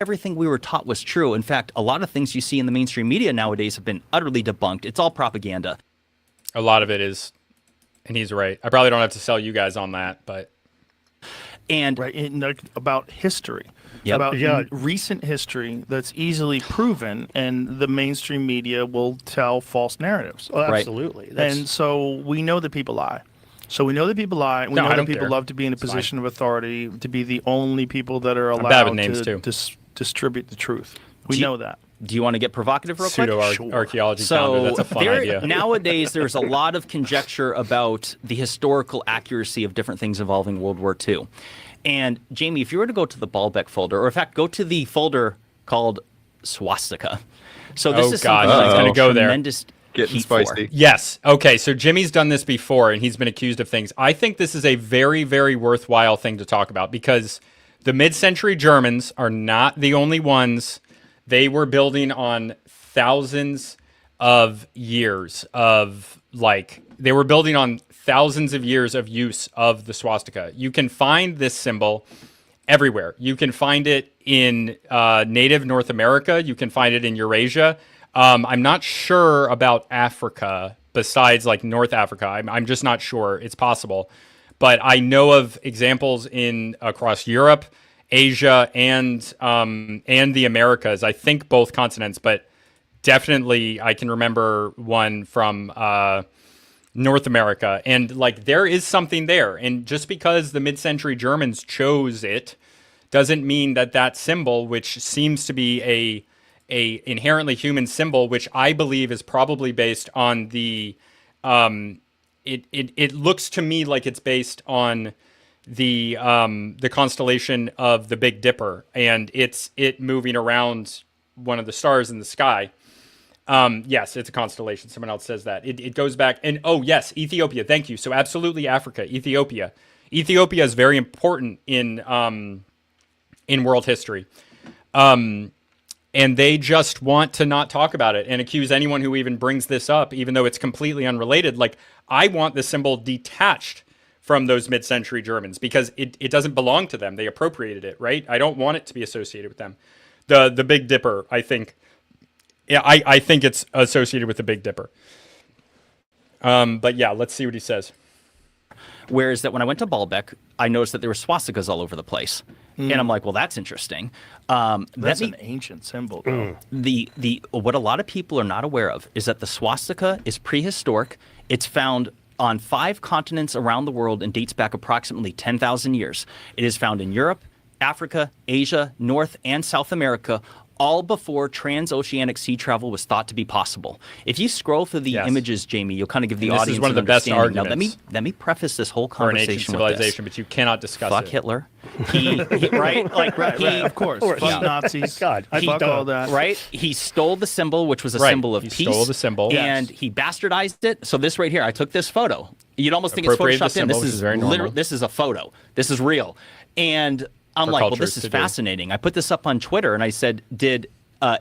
everything we were taught was true. In fact, a lot of things you see in the mainstream media nowadays have been utterly debunked. It's all propaganda. A lot of it is, and he's right. I probably don't have to sell you guys on that, but And right about history, Yep. about Yeah. recent history that's easily proven, and the mainstream media will tell false narratives. Oh, Right. absolutely. And so we know that people lie. So we know that people lie. We No, I know that don't people care. love to be in a It's fine. position of authority, to be the only people that are bad with allowed names, to too. distribute the truth. We Do you- know that. do you want to get provocative real quick? pseudo archaeology So founder. That's a fun idea. nowadays, there's a lot of conjecture about the historical accuracy of different things involving World War II. And Jamie, if you were to go to the Baalbek folder, or in fact, go to the folder called swastika. So this Oh, is God, something he's that's gonna got go there. tremendous Getting heat spicy. for. Yes. Okay. So Jimmy's done this before, and he's been accused of things. I think this is a very, very worthwhile thing to talk about because the mid-century Germans are not the only ones. They were building on thousands of years of they were building on thousands of years of use of the swastika. You can find this symbol everywhere. You can find it in native North America. You can find it in Eurasia. I'm not sure about Africa besides like North Africa. I'm just not sure. It's possible. But I know of examples in across Europe, Asia, and the Americas. I think both continents, but definitely I can remember one from North America. And like there is something there. And just because the mid-century Germans chose it doesn't mean that that symbol, which seems to be a inherently human symbol, which I believe is probably based on the it looks to me like it's based on the constellation of the Big Dipper, and it moving around one of the stars in the sky. Yes, it's a constellation. Someone else says that. It goes back, and oh yes, Ethiopia. Thank you. So absolutely Africa, Ethiopia. Ethiopia is very important in world history. And they just want to not talk about it and accuse anyone who even brings this up, even though it's completely unrelated. Like, I want the symbol detached from those mid-century Germans because it doesn't belong to them. They appropriated it, right? I don't want it to be associated with them. The Big Dipper, I think. Yeah, I think it's associated with the Big Dipper. But yeah, let's see what he says. Whereas that when I went to Baalbek, I noticed that there were swastikas all over the place. And I'm like, well, that's interesting. That's an ancient symbol, though. The what a lot of people are not aware of is that the swastika is prehistoric. It's found on 5 continents around the world and dates back approximately 10,000 years. It is found in Europe, Africa, Asia, North and South America, all before transoceanic sea travel was thought to be possible. If you scroll through the Yes. imeges, Jamie, you'll kind of give the And this is audience one of an the best understanding. Now, arguments let me preface this whole For an ancient conversation with this. civilization, but you cannot discuss Fuck it. Hitler. He right? Like Right, he, right, of course. Fuck Yeah. Nazis. God, I fuck don't. all that. Right? He stole the symbol, which was a Right. symbol of He peace. stole the symbol. And Yes. he bastardized it. So this right here, I took this photo. You'd almost think it's Appropriated the photoshopped in. symbol, This which is is very normal. this is a photo. This is real. And I'm For like, well, cultures this is to do. fascinating. I put this up on Twitter and I said, did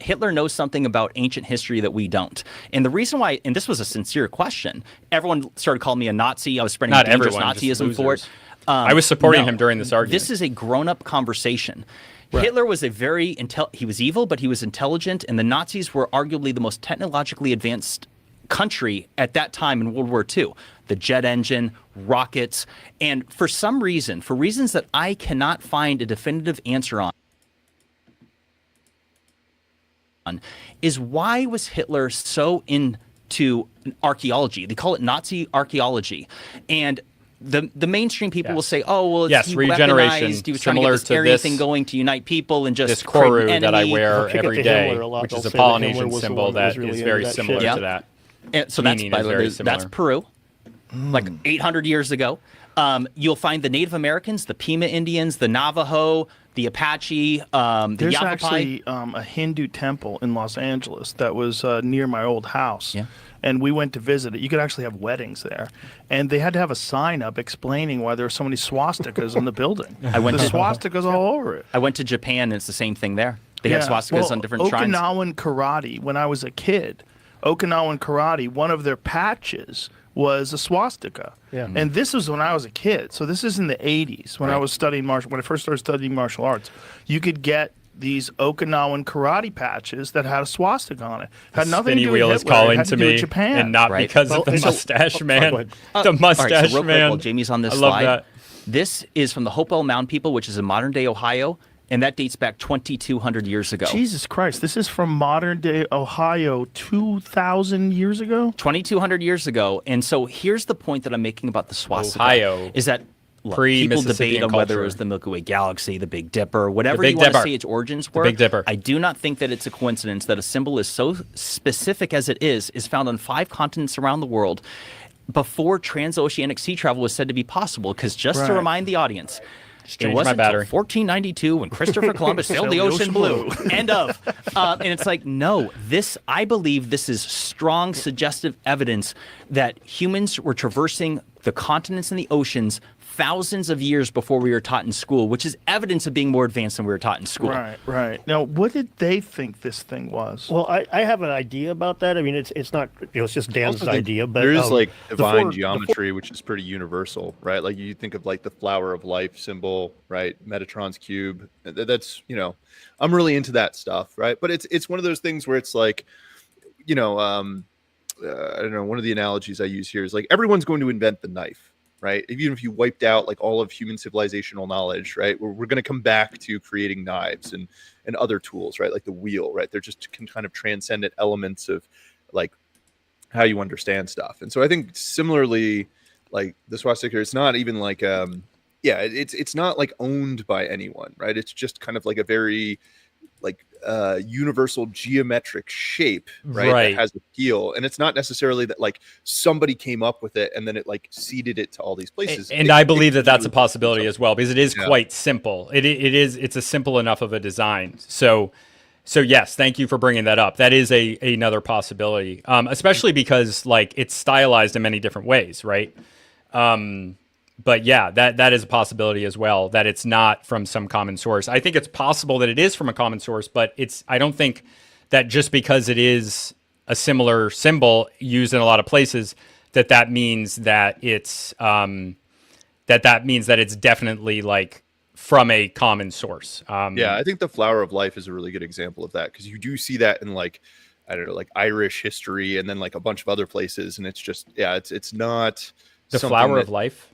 Hitler know something about ancient history that we don't? And the reason why, and this was a sincere question, everyone started calling me a Nazi. I was spreading Not dangerous everyone, just Nazism for it. losers. I was supporting No. him during this argument. This is a grown-up conversation. Hitler was a very he was evil, but he was intelligent, and the Nazis were arguably the most technologically advanced country at that time in World War II. The jet engine, rockets, and for some reason, for reasons that I cannot find a definitive answer on, is why was Hitler so into archaeology. They call it Nazi archaeology, and the mainstream people will say, "Oh, well, Yes, he regeneration, weaponized. He was trying to get similar this to Aryan this- thing going to unite people and just This create an koru that I enemy." wear Pick up every to day, Himmler a lot. which They'll is a say that Himmler Polynesian was the symbol one that was that really is into very that similar shit. to that. And so that's, Meaning by is the way, very that's similar. Peru, like 800 years ago. You'll find the Native Americans, the Pima Indians, the Navajo, the Apache, the There's Yavapai. actually a Hindu temple in Los Angeles that was near my old house. Yeah. And we went to visit it. You could actually have weddings there. And they had to have a sign up explaining why there were so many swastikas in the building. I went the to- swastikas all over it. I went to Japan, and it's the same thing there. They have swastikas on different shrines. Okinawan karate, when I was a kid, Okinawan karate, one of their patches was a swastika. Yeah. And this was when I was a kid. So this is in the 80s when I was studying when I first started studying martial arts. You could get these Okinawan karate patches that had a swastika on it. Had nothing to Spinny do wheel with is Hitler. It calling had to do with me, Japan. and not Right. because Well, of the so- mustache go man. ahead. The All right, mustache so real quick, man. while Jamie's on this I love slide, that. this is from the Hopewell Mound people, which is in modern-day Ohio, and that dates back 2,200 years ago. Jesus Christ, this is from modern day Ohio 2,000 years ago? 2,200 years ago. And so here's the point that I'm making about the swastika. Ohio. Is that look, people Pre-Mississippian debate on whether it culture. was the Milky Way galaxy, the Big Dipper, whatever Big you want to Dipper. say its origins were. Big Dipper. I do not think that it's a coincidence that a symbol is so specific as it is found on 5 continents around the world before transoceanic sea travel was said to be possible. Because just to Right. remind the audience, it changed my wasn't until battery. 1492 when Christopher Columbus sailed the ocean blue. End of. And it's like, no, I believe this is strong, suggestive evidence that humans were traversing the continents and the oceans thousands of years before we were taught in school, which is evidence of being more advanced than we were taught in school. Right, right. Now, what did they think this thing was? Well, I have an idea about that. I mean, it's not, it's just Dan's Also think idea, but there is like the divine four- geometry, which is pretty universal, right? Like you think of like the flower of life symbol, right? Metatron's cube. That's I'm really into that stuff, right? But it's one of those things where it's like, I don't know. One of the analogies I use here is like everyone's going to invent the knife, right? Even if you wiped out like all of human civilizational knowledge, right? We're going to come back to creating knives and other tools, right? Like the wheel, right? They're just kind of transcendent elements of like how you understand stuff. And so I think similarly, like the swastika, it's not even like, it's not like owned by anyone, right? It's just kind of like a very like universal geometric shape, right? That has appeal, and it's not necessarily that like somebody came up with it and then it like seeded it to all these places. And I believe that that's a possibility as well, because it is Yeah. quite simple. It's a simple enough of a design. So yes, thank you for bringing that up. That is another possibility, especially because like it's stylized in many different ways, right? But yeah, that is a possibility as well, that it's not from some common source. I think it's possible that it is from a common source, but I don't think that just because it is a similar symbol used in a lot of places, that means that it's that means that it's definitely like from a common source. Yeah, I think the flower of life is a really good example of that, because you do see that in like, I don't know, like Irish history and then like a bunch of other places, and it's just it's not the something flower that- of life.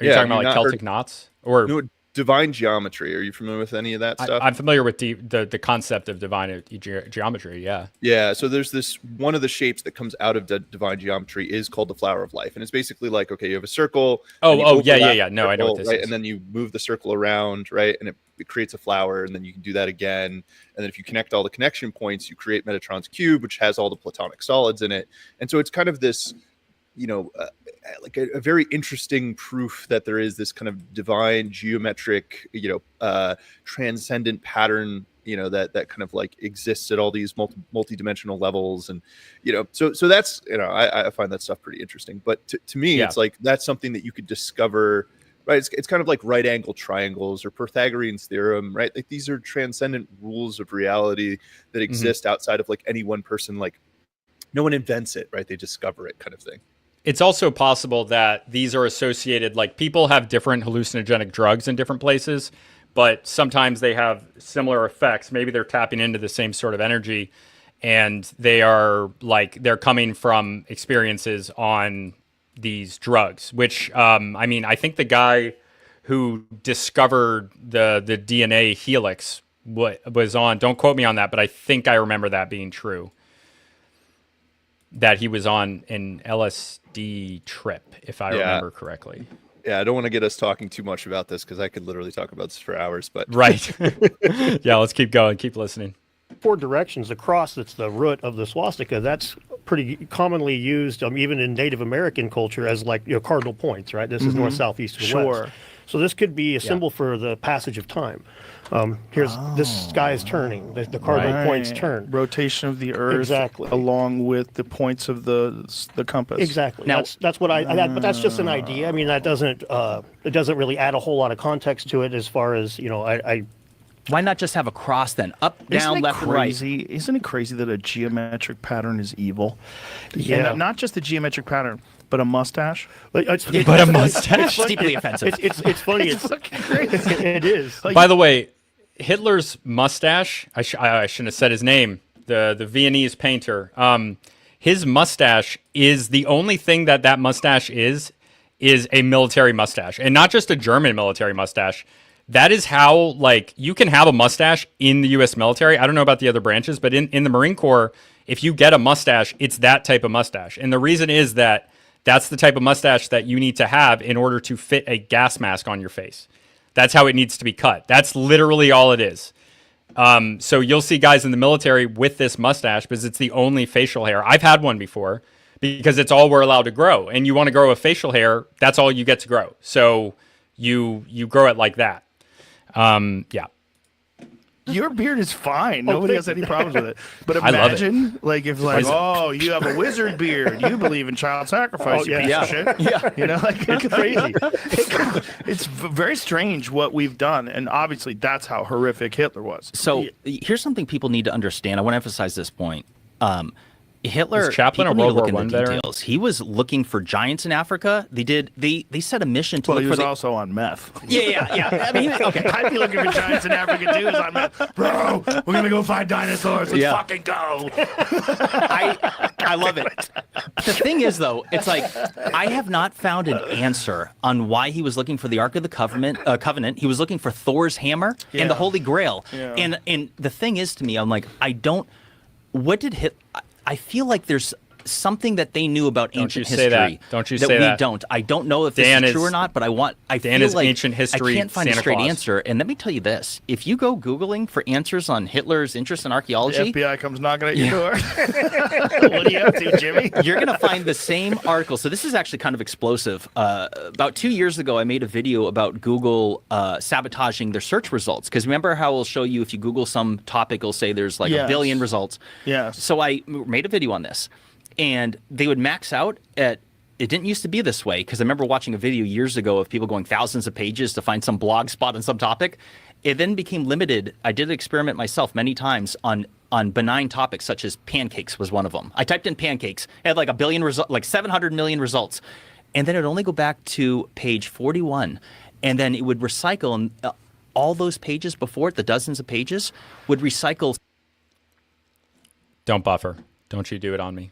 Are you Yeah, talking I about mean, like not- Celtic knots or? No, divine geometry. Are you familiar with any of that stuff? I'm familiar with the concept of divine geometry. Yeah. Yeah, so there's this one of the shapes that comes out of the divine geometry is called the flower of life, and it's basically like, okay, you have a circle. and you Oh, yeah. overlap the No, I know what circle, this right? is. And then you move the circle around, right, and it creates a flower, and then you can do that again. And then if you connect all the connection points, you create Metatron's cube, which has all the platonic solids in it. And so it's kind of this, like a very interesting proof that there is this kind of divine geometric, transcendent pattern, that kind of like exists at all these multi-dimensional levels. And, so that's, I find that stuff pretty interesting. But to me, Yeah. it's like, that's something that you could discover, right? It's kind of like right angle triangles or Pythagorean's theorem, right? Like these are transcendent rules of reality that exist outside of like any one person. Like no one invents it, right? They discover it, kind of thing. It's also possible that these are associated, like people have different hallucinogenic drugs in different places, but sometimes they have similar effects. Maybe they're tapping into the same sort of energy, and they're coming from experiences on these drugs, which, I think the guy who discovered the DNA helix was on, don't quote me on that, but I think I remember that being true. that he was on an LSD trip, if I remember correctly. Yeah, I don't want to get us talking too much about this because I could literally talk about this for hours. But Right. Yeah, let's keep going. Keep listening. 4 directions. The cross, that's the root of the swastika. That's pretty commonly used, even in Native American culture, as like cardinal points. Right. This is north, south, east, and Sure. west. So this could be a symbol for the passage of time. This sky is turning. The cardinal points turn. Rotation of the Earth, Exactly. along with the points of the compass. Exactly. Now- That's what but that's just an idea. I mean, that doesn't it doesn't really add a whole lot of context to it as far as I Why not just have a cross then? Up, Isn't down, it left, and right. crazy? Isn't it crazy that a geometric pattern is evil? Yeah. And not just the geometric pattern, but a mustache. But a mustache. funny. Deeply offensive. It's funny. It's fucking crazy. it is. By the way, Hitler's mustache, I shouldn't have said his name, the Viennese painter, his mustache is the only thing that mustache is a military mustache. And not just a German military mustache. That is how, like, you can have a mustache in the U.S. military. I don't know about the other branches, but in the Marine Corps, if you get a mustache, it's that type of mustache. And the reason is that that's the type of mustache that you need to have in order to fit a gas mask on your face. That's how it needs to be cut. That's literally all it is. So you'll see guys in the military with this mustache because it's the only facial hair. I've had one before because it's all we're allowed to grow. And you want to grow a facial hair, that's all you get to grow. So you grow it like that. Yeah. Your beard is fine. Nobody has any problems with it. But I love it. imagine, like, if, like, oh, you have a wizard beard. You believe in child sacrifice, you piece of shit. Yeah. You know, like, It's crazy. it's very strange what we've done. And obviously, that's how horrific Hitler was. So here's something people need to understand. I want to emphasize this point. Hitler, Was Chaplin a people need to World look War into I the veteran? details. He was looking for giants in Africa. They set a mission to Well, look he for was the. also on meth. Yeah. I mean, okay. I'd be looking for giants in Africa too. As I'm like, bro, we're gonna go find dinosaurs. Let's fucking go. I love it. The thing is, though, it's like I have not found an answer on why he was looking for the Ark of the Covenant. He was looking for Thor's hammer and the Holy Grail. Yeah. And the thing is, to me, I'm like, what did I feel like there's something that they knew about Don't ancient you say history that. Don't you that say we that. don't. I don't know if this Dan is true is- or not, but I Dan feel is like ancient history I can't find Santa a straight Claus. answer. And let me tell you this: if you go Googling for answers on Hitler's interest in The archaeology, FBI comes knocking at your door. What are you up to, Jimmy? you're going to find the same article. So this is actually kind of explosive. About 2 years ago, I made a video about Google sabotaging their search results. Because remember how it'll show you if you Google some topic, it'll say there's like a Yes. billion results. Yes. So I made a video on this. And they would max out at, it didn't used to be this way, because I remember watching a video years ago of people going thousands of pages to find some blog spot on some topic. It then became limited. I did an experiment myself many times on benign topics such as pancakes was one of them. I typed in pancakes, it had like a billion like 700 million results. And then it would only go back to page 41. And then it would recycle, and all those pages before it, the dozens of pages, would recycle. Don't buffer. Don't you do it on me.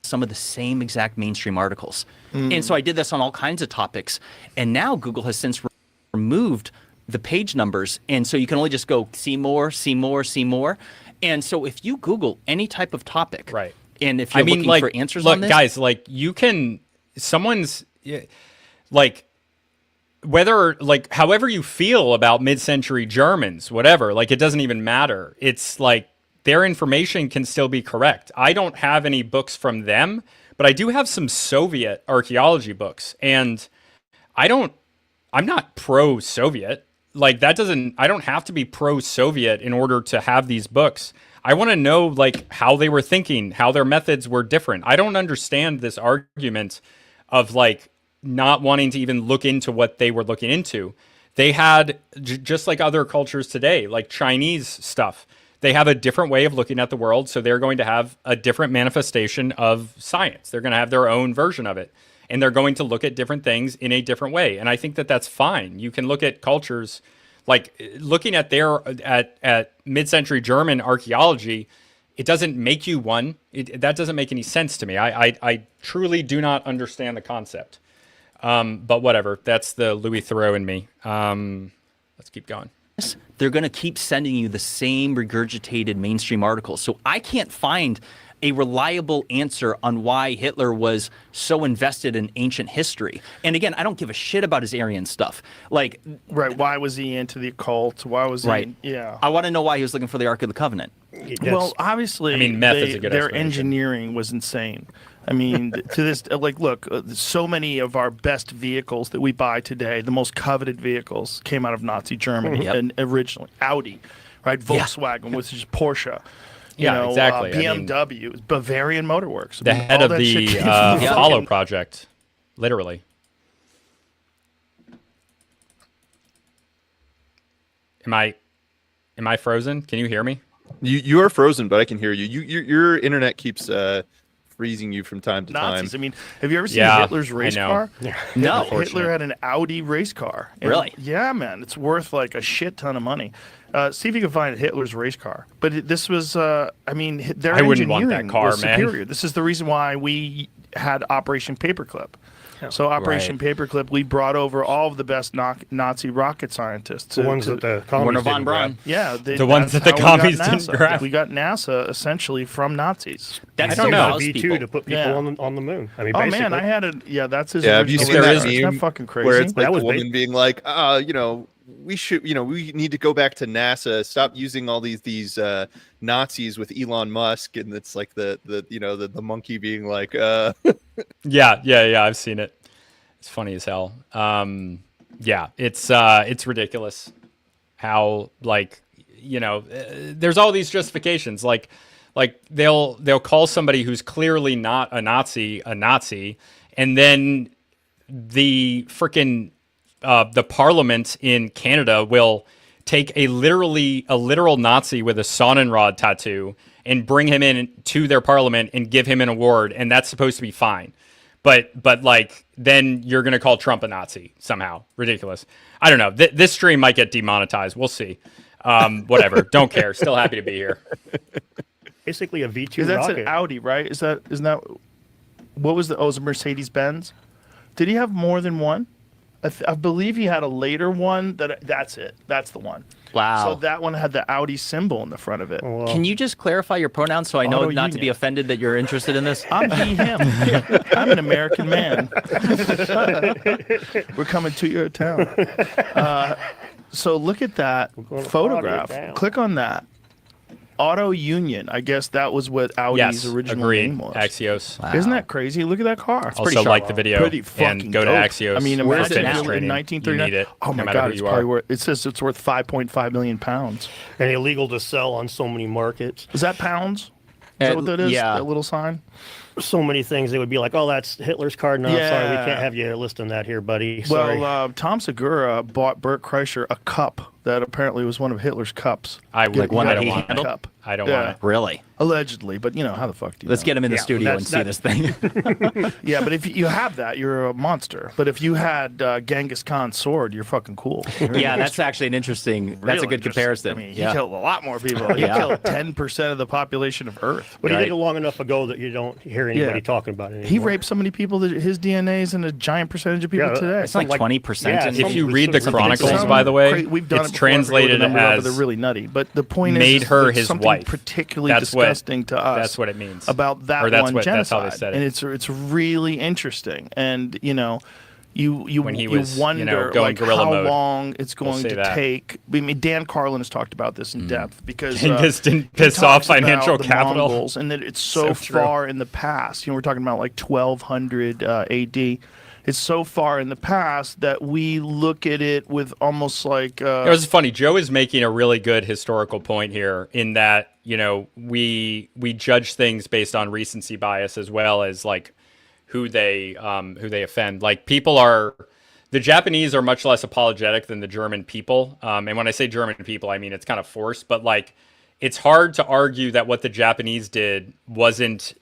Some of the same exact mainstream articles. And so I did this on all kinds of topics. And now Google has since removed the page numbers. And so you can only just go see more, see more, see more. And so if you Google any type of topic, Right. and if you're looking for answers look, on this, guys, like you can, someone's like, whether like however you feel about mid-century Germans, whatever, like it doesn't even matter. It's like their information can still be correct. I don't have any books from them, but I do have some Soviet archaeology books, and I'm not pro-Soviet. Like that doesn't, I don't have to be pro-Soviet in order to have these books. I want to know like how they were thinking, how their methods were different. I don't understand this argument of like not wanting to even look into what they were looking into. They had, just like other cultures today, like Chinese stuff, they have a different way of looking at the world. So they're going to have a different manifestation of science. They're going to have their own version of it. And they're going to look at different things in a different way. And I think that that's fine. You can look at cultures, like looking at at mid-century German archaeology, it doesn't make you one. That doesn't make any sense to me. I truly do not understand the concept. But whatever, that's the Louis Theroux in me. Let's keep going. they're going to keep sending you the same regurgitated mainstream articles. So I can't find a reliable answer on why Hitler was so invested in ancient history. And again, I don't give a shit about his Aryan stuff. Like, Right. Why was he into the occult? Why was he? right. Yeah. I want to know why he was looking for the Ark of the Covenant. Well, obviously, I mean, meth is a good their explanation. engineering was insane. I mean, to this, like, look, so many of our best vehicles that we buy today, the most coveted vehicles, came out of Nazi Germany Yep. and originally Audi, right? Volkswagen, which is Porsche. Yeah, exactly. I mean, BMW, Bavarian Motor Works. The head all of that the shit came from Apollo fucking- project, literally. Am I frozen? Can you hear me? You are frozen, but I can hear you. Your internet keeps freezing you from time to time. Nazis. I mean, have you ever seen Yeah, Hitler's I race know. car? No. Hitler had an Audi race car. And- Really? Yeah, man. It's worth like a shit ton of money. See if you can find Hitler's race car. But this was, I mean, their I wouldn't want that engineering car, was man. superior. This is the reason why we had Operation Paperclip. So Operation Paperclip, we brought over all of the best Nazi rocket scientists. The ones that the Werner commies von didn't grab. Braun. Yeah, The ones that's that the how we got commies didn't NASA. grab. We got NASA essentially from Nazis. That's I don't so know. allows V2 people. to put people Yeah. on the moon. I mean, Oh basically. man, I had a that's his. Yeah, have you original seen that research. Isn't meme that fucking crazy? where it's like That a was woman big. being like, we should, we need to go back to NASA, stop using all these Nazis with Elon Musk, and it's like the monkey being like, Yeah, I've seen it. It's funny as hell. Yeah, it's ridiculous how there's all these justifications. Like they'll call somebody who's clearly not a Nazi, and then the freaking the parliament in Canada will take a literal Nazi with a Sonnenrad tattoo and bring him in to their parliament and give him an award, and that's supposed to be fine. But like then you're gonna call Trump a Nazi somehow. Ridiculous. I don't know. This stream might get demonetized. We'll see. Whatever. Don't care. Still happy to be here. basically a V2 Because that's rocket. an Audi, right? Isn't that what was the? Oh, it was a Mercedes Benz. Did he have more than one? I believe he had a later one. That's it. That's the one. Wow. So that one had the Audi symbol in the front of it. Well, Can you just clarify your pronouns so I know Auto not to be union. offended that you're interested in this? I'm he, him. I'm an American man. We're coming to your town. So look at that gonna photograph. party it down. Click on that. Auto Union. I guess that was what Audi's Yes, original agreed. name was. Axios. Isn't that crazy? Look at that car. Also like the video Pretty fucking and go to dope. Axios. I mean, for Where's it imagine now? fitness in training. 1939. You need it, Oh no my matter God, who it's you probably are. worth. It says it's worth 5.5 million pounds. and illegal to sell on so many markets. Is that pounds? Is that what that is? yeah. That little sign. So many things they would be like, oh, that's Hitler's card. No, sorry, we Yeah. can't have you listing that here, buddy. Sorry. Well, Tom Segura bought Burt Kreischer a cup that apparently was one of Hitler's cups. I would. one I that don't he want it. handled? Cup. I don't Yeah. want it. Really? Allegedly, but how the fuck do you Let's know? get him in the Yeah, studio and that's- see this thing. Yeah, but if you have that, you're a monster. But if you had Genghis Khan's sword, you're fucking cool. Yeah, that's actually an interesting. That's a Real good interesting. comparison. I mean, he yeah. killed a lot more people. He Yeah. killed 10% of the population of Earth. but he right. did it long enough ago that you don't hear anybody Yeah. talking about it anymore. He raped so many people that his DNA is in a giant percentage of people Yeah, today. It's like Like- 20%. yeah, in- some- If you read the Something chronicles, insane. by the way, We've done it's it before. I forget what translated the numbers are, but as they're really nutty. But the point made is, her there's his something wife. particularly That's what- disgusting to us. That's what it means. About that Or that's one what- that's how genocide, they said it. and it's really interesting. And you When he was, wonder going like guerrilla how mode. long it's We'll going say to that. take. I mean, Dan Carlin has talked about this in depth because Genghis didn't he piss talks off financial about the capital. Mongols, and that it's so, So true. far in the past. We're talking about like 1200 AD. It's so far in the past that we look at it with almost like It was funny. Joe is making a really good historical point here in that, we judge things based on recency bias as well as like who they offend. Like the Japanese are much less apologetic than the German people. And when I say German people, I mean it's kind of forced, but like it's hard to argue that what the Japanese did wasn't,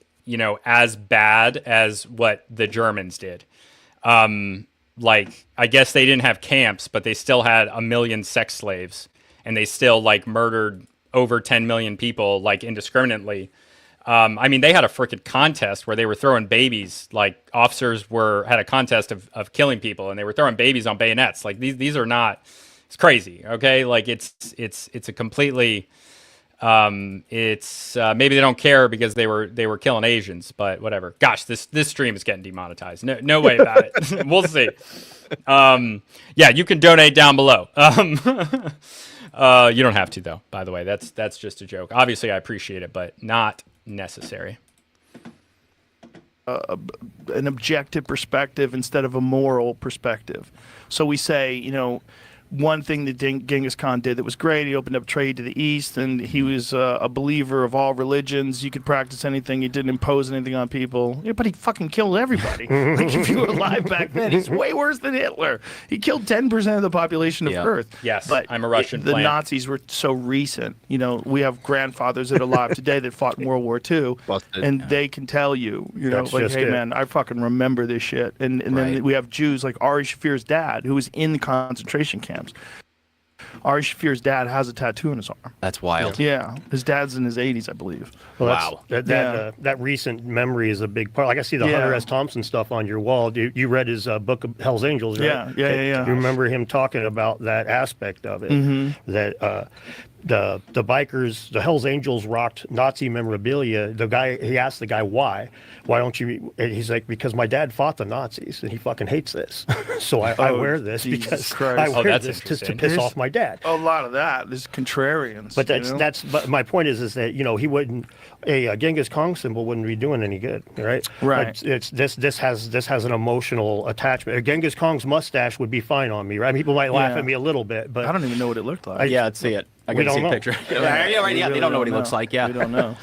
as bad as what the Germans did. Like I guess they didn't have camps, but they still had 1 million sex slaves, and they still like murdered over 10 million people like indiscriminately. I mean, they had a freaking contest where they were throwing babies. Like officers had a contest of killing people, and they were throwing babies on bayonets. Like these are not It's crazy. Okay, like it's a completely. It's maybe they don't care because they were killing Asians, but whatever. Gosh, this stream is getting demonetized. No way about it. We'll see. Yeah, you can donate down below. You don't have to though. By the way, that's just a joke. Obviously, I appreciate it, but not necessary. An objective perspective instead of a moral perspective. So we say, one thing that Genghis Khan did that was great, he opened up trade to the east, and he was a believer of all religions. You could practice anything. He didn't impose anything on people. Yeah, but he fucking killed everybody. Like, if you were alive back then, he's way worse than Hitler. He killed 10% of the population of Earth. Yes, but I'm a Russian the plant. Nazis were so recent. We have grandfathers that are alive today that fought in World War II, and they can tell you, like, hey, man, I fucking remember this shit. And then we have Jews like Ari Shafir's dad, who was in the concentration camps. Ari Shafir's dad has a tattoo on his arm. That's wild. Yeah, his dad's in his 80s, I believe. Well, wow. That recent memory is a big part. Like I see the Hunter S. Thompson stuff on your wall. You read his book of Hell's Angels, right? Yeah. You remember him talking about that aspect of it. Mm-hmm. That the bikers, the Hell's Angels rocked Nazi memorabilia. He asked the guy why don't you? And he's like, because my dad fought the Nazis and he fucking hates this, so I wear this Jesus because Christ. I wear that's this to interesting. piss off my dad. A lot of that is contrarians. But but my point is that he wouldn't a Genghis Khan symbol wouldn't be doing any good, right? Right. This has an emotional attachment. A Genghis Khan's mustache would be fine on me, right? People might laugh at me a little bit, but I don't even know what it looked like. Yeah, let's see it. I We gotta see don't a know. picture. We They don't know what he looks like. Yeah, we don't know.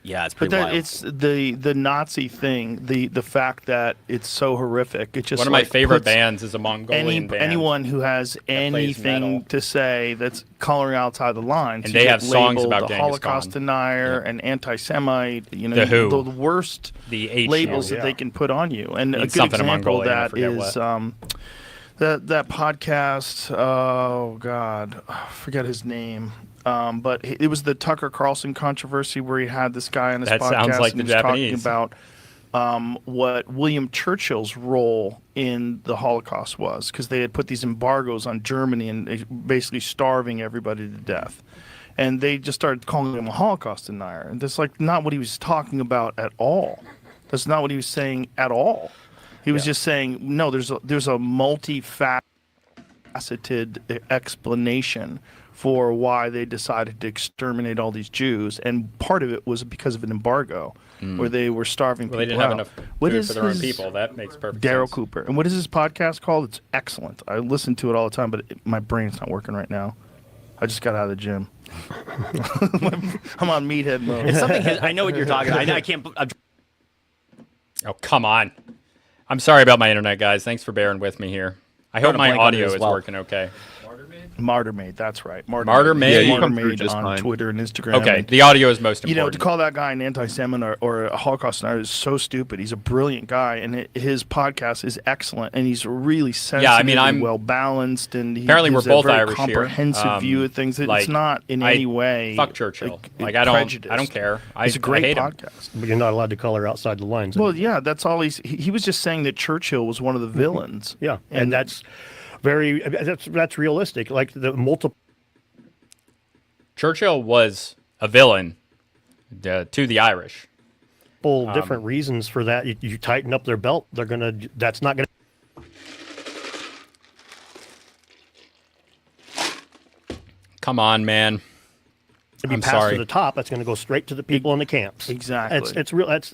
yeah, it's But pretty wild. it's the Nazi thing, the fact that it's so horrific. It just One of my like, favorite puts bands is a Mongolian band. anyone who has plays anything metal. to say that's coloring outside the lines. And you they get have songs labeled about the Genghis Holocaust Khan. denier and anti-Semite. The Who. the worst The H labels U. that they can put on you. And a Means good something in example of Mongolian, I that forget is what. that podcast. Oh God, I forget his name. But it was the Tucker Carlson controversy where he had this guy on his That podcast sounds like and the he was Japanese. talking about what William Churchill's role in the Holocaust was, because they had put these embargoes on Germany and basically starving everybody to death. And they just started calling him a Holocaust denier. And that's like not what he was talking about at all. That's not what he was saying at all. He was just saying, no, there's a multifaceted explanation for why they decided to exterminate all these Jews, and part of it was because of an embargo where they were starving Well, people they didn't have out. enough What food is for their own his- people. That makes perfect Daryl sense. Cooper. And what is his podcast called? It's excellent. I listen to it all the time, but my brain's not working right now. I just got out of the gym. I'm on meathead mode. It's something. I know what you're talking about. I can't. Oh, come on. I'm sorry about my internet, guys. Thanks for bearing with me here. I hope to my blank on it audio as is well. working okay. Martyrmade, that's right. Martyrmade? Yeah, you Martyrmade come through just on fine. Twitter and Instagram. Okay, And, the audio is most you know, important. to call that guy an anti-Semite or a Holocaust denier is so stupid. He's a brilliant guy, and his podcast is excellent, and he's really sensitive I mean, I'm- and well-balanced, and he Apparently we're gives both a very Irish here. comprehensive view of things. It's like, not in any way fuck Churchill. Like, I don't prejudiced. care. It's a great I hate him. podcast. But you're not allowed to color outside the lines. Well, yeah, that's all he was just saying that Churchill was one of the villains. yeah, and that's that's realistic. Like the multiple. Churchill was a villain to the Irish. Different reasons for that. You tighten up their belt, they're gonna. That's not gonna. Come on, man. be I'm passed sorry. to the top. That's going to go straight to the people in the camps. Exactly. It's real. That's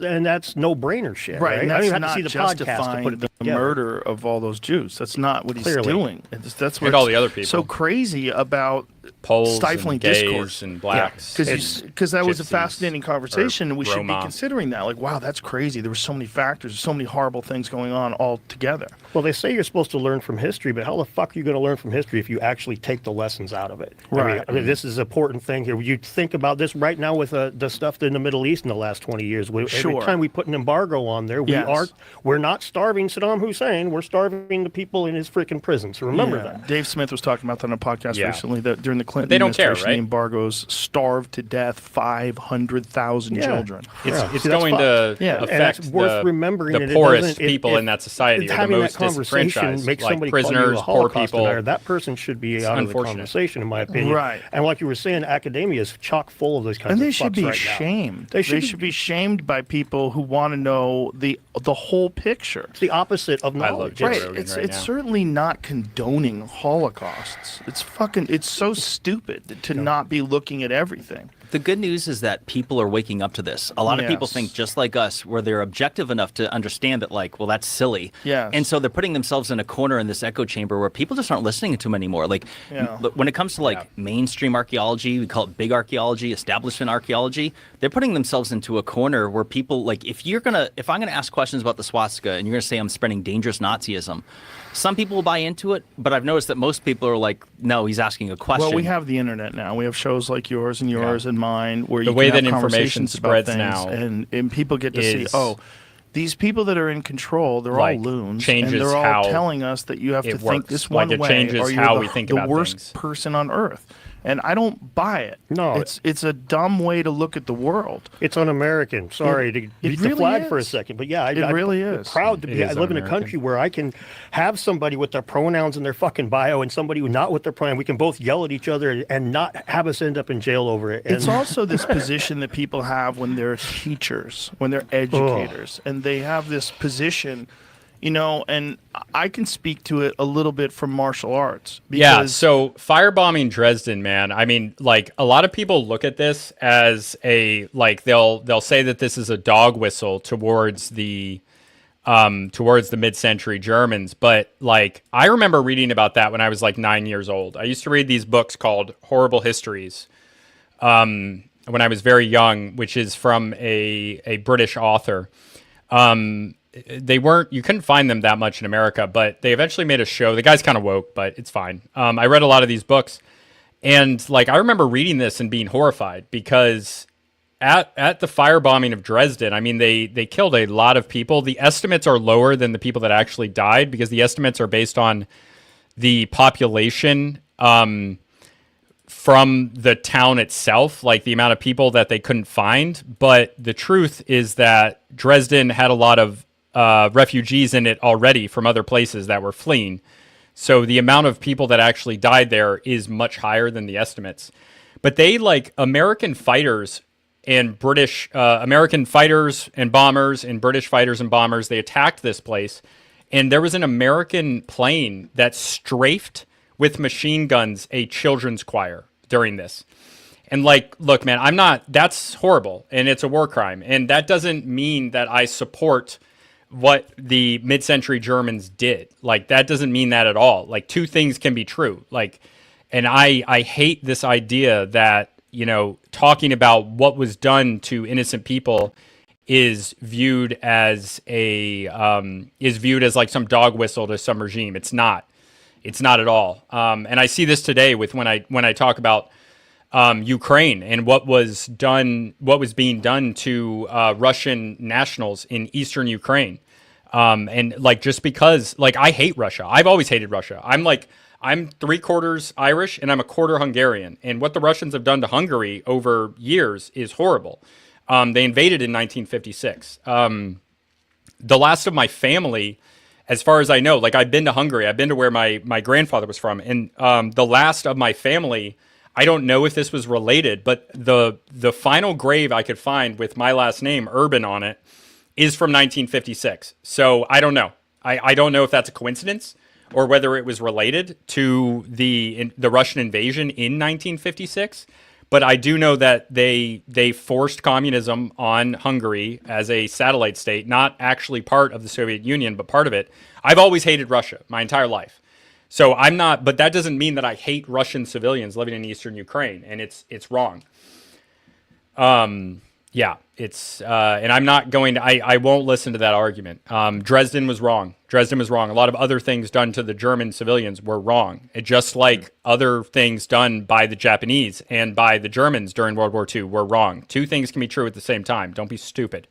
no brainer shit. Right. And I that's don't even not have to see the podcast to justifying put it the together. murder of all those Jews. That's not what he's Clearly. doing. That's what And all the other people. so crazy about Poles stifling and gays discourse and blacks. because that was a gypsies, fascinating conversation, and we should be Roma. considering that. Like, wow, that's crazy. There were so many factors, so many horrible things going on all together. Well, they say you're supposed to learn from history, but how the fuck are you going to learn from history if you actually take the lessons out of it? Right. I mean, this is an important thing here. You think about this right now with the stuff in the Middle East in the last 20 years. Every Sure. time we put an embargo on there, Yes. we're not starving Saddam Hussein. We're starving the people in his freaking prison. So remember that. Dave Smith was talking about that on a podcast Yeah. recently, that during the Clinton they don't care, administration, right? the embargoes starved to death 500,000 children. It's going to Yeah. affect And it's worth remembering the that it poorest doesn't- people in that society, or the having most that conversation disenfranchised, makes like somebody call you prisoners, a poor Holocaust people. denier. That person should be out of the unfortunate. conversation, in my opinion. Right. And like you were saying, academia is chock full of those kinds And of they should fucks be right now. shamed. They They should should be shamed by people who want to know the whole picture. It's the opposite of I love knowledge. Joe Right. Rogan It's right it's now. certainly not condoning holocausts. It's so stupid to not be looking at everything. The good news is that people are waking up to this. A lot of people Yes. think just like us, where they're objective enough to understand that, like, well, that's silly. Yes. And so they're putting themselves in a corner in this echo chamber where people just aren't listening to them anymore. Like, Yeah. when it comes to like mainstream archaeology, we call it big archaeology, establishment archaeology. They're putting themselves into a corner where people, like, if I'm gonna ask questions about the swastika and you're gonna say I'm spreading dangerous Nazism, some people will buy into it, but I've noticed that most people are like, no, he's asking a question. Well, we have the internet now. We have shows like yours and mine where The you way can have that information conversations about spreads things, now and people get to see, is- oh, these people that are in control, they're Like, all loons, changes and they're all how telling us that you have to it think works. this Like, one it way, changes or you're how the, we think the about worst things. person on earth. And I don't buy it. No. it's a dumb way to look at the world. It's un-American. Sorry to beat the really flag for a is. second, but yeah, It really is. Proud to It be. is I live in a un-American. country where I can have somebody with their pronouns in their fucking bio and somebody who not with their pronoun. We can both yell at each other and not have us end up in jail over it. And It's also this position that people have when they're teachers, when they're educators, and they have this position, and I can speak to it a little bit from martial arts. Yeah, Because so firebombing Dresden, man. I mean, like, a lot of people look at this as they'll say that this is a dog whistle towards the mid-century Germans, but like, I remember reading about that when I was like 9 years old. I used to read these books called Horrible Histories when I was very young, which is from a British author. You couldn't find them that much in America, but they eventually made a show. The guy's kind of woke, but it's fine. I read a lot of these books, and like, I remember reading this and being horrified because at the firebombing of Dresden, I mean, they killed a lot of people. The estimates are lower than the people that actually died because the estimates are based on the population from the town itself, like the amount of people that they couldn't find. But the truth is that Dresden had a lot of refugees in it already from other places that were fleeing. So the amount of people that actually died there is much higher than the estimates. But they, like, American fighters and American fighters and bombers and British fighters and bombers, they attacked this place. And there was an American plane that strafed with machine guns a children's choir during this. And like, look, man, that's horrible. And it's a war crime. And that doesn't mean that I support what the mid-century Germans did. Like, that doesn't mean that at all. Like, two things can be true. Like, and I hate this idea that, talking about what was done to innocent people is viewed as like some dog whistle to some regime. It's not at all. And I see this today with when I talk about Ukraine and what was being done to Russian nationals in eastern Ukraine. And like, just because, like, I hate Russia. I've always hated Russia. I'm 3/4 Irish and I'm a quarter Hungarian. And what the Russians have done to Hungary over years is horrible. They invaded in 1956. The last of my family, as far as I know, like, I've been to Hungary. I've been to where my grandfather was from. And the last of my family, I don't know if this was related, but the final grave I could find with my last name, Urban, on it is from 1956. So I don't know. I don't know if that's a coincidence or whether it was related to the Russian invasion in 1956. But I do know that they forced communism on Hungary as a satellite state, not actually part of the Soviet Union, but part of it. I've always hated Russia my entire life. So I'm not, but that doesn't mean that I hate Russian civilians living in eastern Ukraine, and it's wrong. Yeah, it's and I'm not going to. I won't listen to that argument. Dresden was wrong. Dresden was wrong. A lot of other things done to the German civilians were wrong. And just like other things done by the Japanese and by the Germans during World War II were wrong. Two things can be true at the same time. Don't be stupid.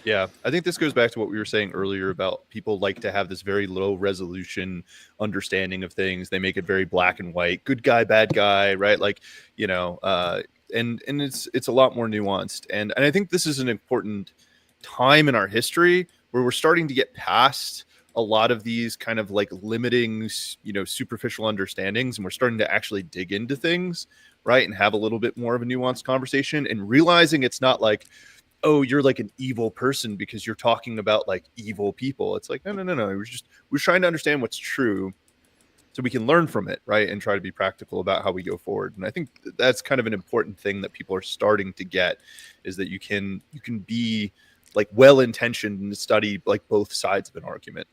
Yeah, I think this goes back to what we were saying earlier about people like to have this very low resolution understanding of things. They make it very black and white, good guy, bad guy, right? Like, you know, and it's a lot more nuanced. And I think this is an important time in our history where we're starting to get past a lot of these kind of like limiting, you know, superficial understandings, and we're starting to actually dig into things, right? And have a little bit more of a nuanced conversation and realizing it's not like, oh, you're like an evil person because you're talking about like evil people. It's like, no. We're trying to understand what's true so we can learn from it, right? And try to be practical about how we go forward. And I think that's kind of an important thing that people are starting to get, is that you can be like well-intentioned and study like both sides of an argument.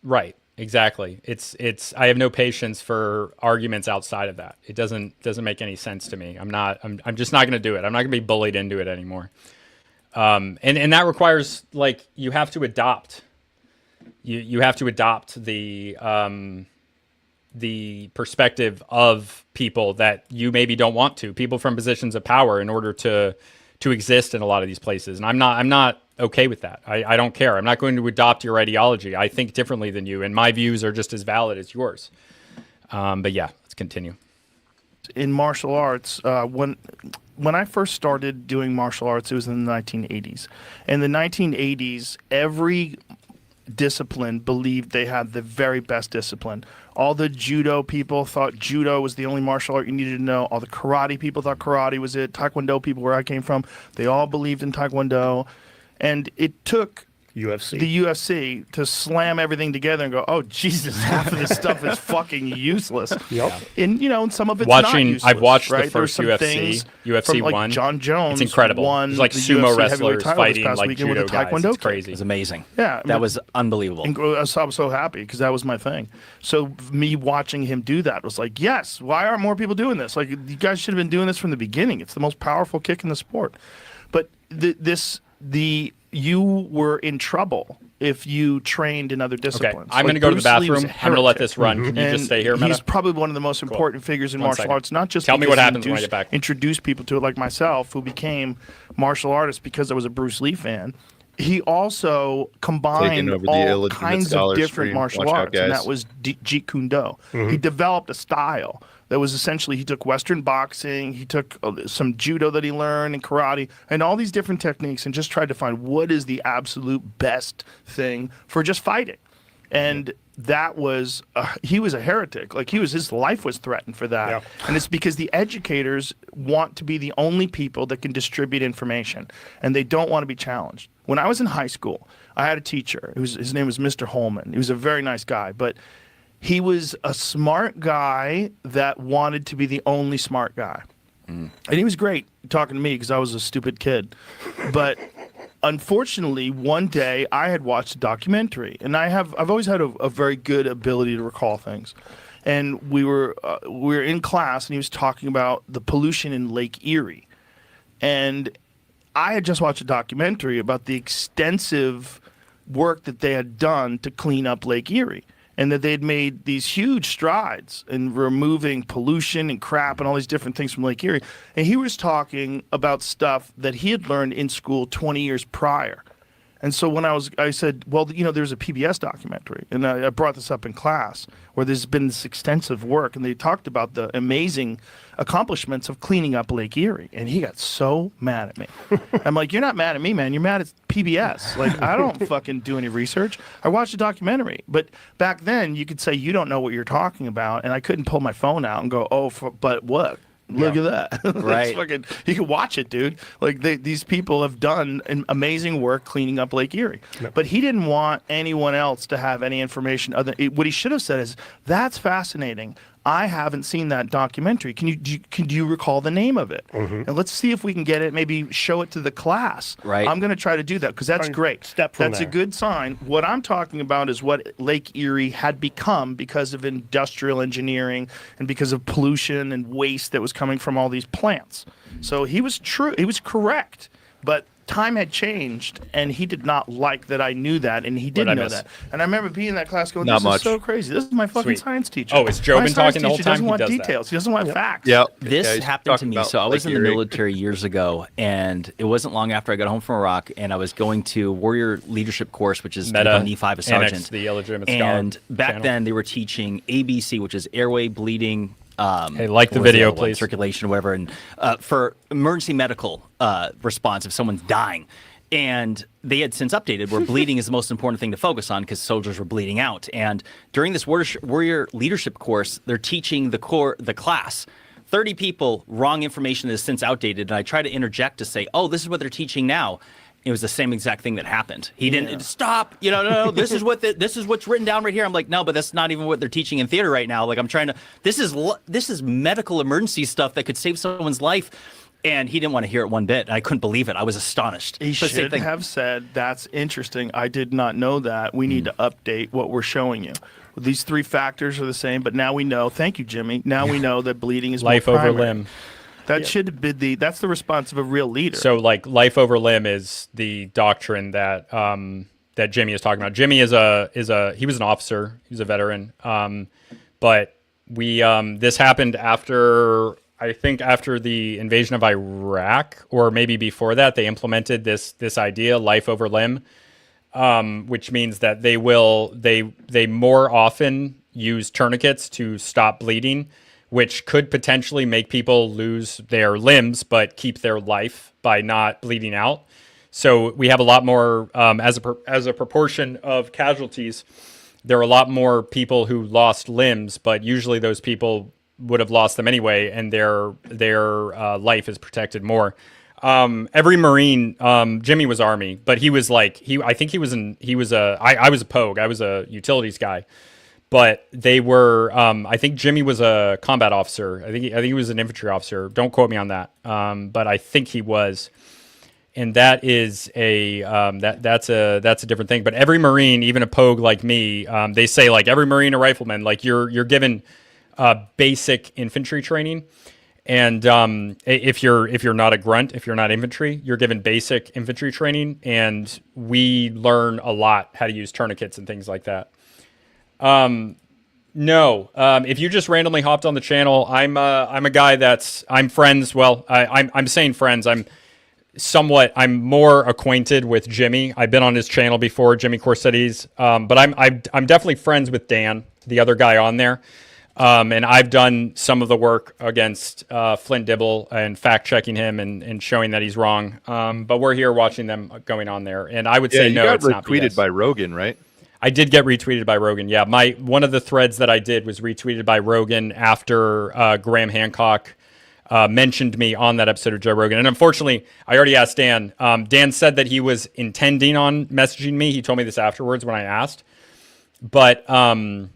Right. Exactly. It's I have no patience for arguments outside of that. It doesn't make any sense to me. I'm just not going to do it. I'm not going to be bullied into it anymore. And that requires, like, you have to adopt. You have to adopt the perspective of people that you maybe don't want to, people from positions of power, in order to exist in a lot of these places. And I'm not okay with that. I don't care. I'm not going to adopt your ideology. I think differently than you, and my views are just as valid as yours. But yeah, let's continue. In martial arts, when I first started doing martial arts, it was in the 1980s. In the 1980s, every discipline believed they had the very best discipline. All the judo people thought judo was the only martial art you needed to know. All the karate people thought karate was it. Taekwondo people, where I came from, they all believed in Taekwondo. And it took the UFC to slam everything together and go, oh, Jesus, half of this stuff is fucking useless. Yep. And, you know, and some of it's not useless. I've watched right? the first UFC. UFC from, like, 1. John Jones. It's incredible. Won It's like the sumo UFC wrestlers fighting like weekend judo with a Taekwondo guys. It's kick. crazy. It was amazing. Yeah. That was unbelievable. And I was so happy because that was my thing. So me watching him do that was like, yes, why aren't more people doing this? Like, you guys should have been doing this from the beginning. It's the most powerful kick in the sport. But you were in trouble if you trained in other disciplines. Okay, I'm going to go to the bathroom. I'm going to let this run. Can you just stay here, Meta? He's probably one of the most important figures in martial arts, not just Tell me what happens when I get back. Introduce people to it, like myself, who became martial artists because I was a Bruce Lee fan. He also combined all kinds of different martial arts, and that was Jeet Kune Do. He developed a style that was essentially, he took Western boxing, he took some judo that he learned, and karate, and all these different techniques, and just tried to find what is the absolute best thing for just fighting. And that was, he was a heretic. Like, his life was threatened for that. Yeah. And it's because the educators want to be the only people that can distribute information, and they don't want to be challenged. When I was in high school, I had a teacher. His name was Mr. Holman. He was a very nice guy, but he was a smart guy that wanted to be the only smart guy. And he was great talking to me because I was a stupid kid. But unfortunately, one day I had watched a documentary, and I've always had a very good ability to recall things. And we were in class, and he was talking about the pollution in Lake Erie. And I had just watched a documentary about the extensive work that they had done to clean up Lake Erie, and that they'd made these huge strides in removing pollution and crap and all these different things from Lake Erie. And he was talking about stuff that he had learned in school 20 years prior. And so when I said, well, you know, there's a PBS documentary, and I brought this up in class, where there's been this extensive work, and they talked about the amazing accomplishments of cleaning up Lake Erie. And he got so mad at me. I'm like, you're not mad at me, man. You're mad at PBS. Like, I don't fucking do any research. I watched a documentary. But back then, you could say you don't know what you're talking about, and I couldn't pull my phone out and go, but what? Look at that. Right. Fucking, you can watch it, dude. Like, these people have done an amazing work cleaning up Lake Erie. Yep. But he didn't want anyone else to have any information other. What he should have said is, that's fascinating. I haven't seen that documentary. Can you recall the name of it? And let's see if we can get it, maybe show it to the class. Right. I'm going to try to do that because that's great. That's a good sign. What I'm talking about is what Lake Erie had become because of industrial engineering and because of pollution and waste that was coming from all these plants. So he was true. He was correct. But time had changed, and he did not like that I knew that, and he didn't know that. And I remember being in that class going, Not "This much. is so crazy. This is my fucking Sweet. science teacher." Oh, is Joe My been science talking the whole teacher time? doesn't He want does that. details. He doesn't want facts. Yeah. This Yeah, he's happened to talking me. about So I was like in the Erie. military years ago, and it wasn't long after I got home from Iraq, and I was going to Warrior Leadership course, which is to become an E5 a Annex, sergeant. the illegitimate scholar And back channel. then, they were teaching ABC, which is airway bleeding. Hey, like the what was video, other one? please. Circulation, whatever, and for emergency medical response if someone's dying. And they had since updated where bleeding is the most important thing to focus on because soldiers were bleeding out. And during this warrior leadership course, they're teaching the class 30 people wrong information that is since outdated. And I try to interject to say, "Oh, this is what they're teaching now." It was the same exact thing that happened. He didn't stop. No. This is what's written down right here. I'm like, no, but that's not even what they're teaching in theater right now. Like, I'm trying to. This is medical emergency stuff that could save someone's life. And he didn't want to hear it one bit. I couldn't believe it. I was astonished. He So same should thing. have said, "That's interesting. I did not know that. We need to update what we're showing you. These 3 factors are the same, but now we know." Thank you, Jimmy. Now we know that bleeding is Life more over primary. limb. That should be that's the response of a real leader. So like life over limb is the doctrine that that Jimmy is talking about. Jimmy he was an officer. He was a veteran. But we this happened after the invasion of Iraq, or maybe before that, they implemented this idea, life over limb, which means that they more often use tourniquets to stop bleeding, which could potentially make people lose their limbs but keep their life by not bleeding out. So we have a lot more as a proportion of casualties. There are a lot more people who lost limbs, but usually those people would have lost them anyway, and their life is protected more. Every Marine, Jimmy was Army, but he was like I was a Pogue. I was a utilities guy, but they were. I think Jimmy was a combat officer. I think he was an infantry officer. Don't quote me on that, but I think he was. And that is that's a different thing. But every Marine, even a Pogue like me, they say like every Marine, a rifleman, like you're given basic infantry training, and if you're not a grunt, if you're not infantry, you're given basic infantry training, and we learn a lot how to use tourniquets and things like that. No, if you just randomly hopped on the channel, I'm a guy I'm friends. Well, I'm saying friends. I'm more acquainted with Jimmy. I've been on his channel before, Jimmy Corsetti's, but I'm definitely friends with Dan, the other guy on there. And I've done some of the work against Flint Dibble and fact checking him and showing that he's wrong. But we're here watching them going on there, and I would say you no, got it's not retweeted BS. by Rogan, right? I did get retweeted by Rogan. Yeah, one of the threads that I did was retweeted by Rogan after Graham Hancock mentioned me on that episode of Joe Rogan. And unfortunately, I already asked Dan. Dan said that he was intending on messaging me. He told me this afterwards when I asked. But I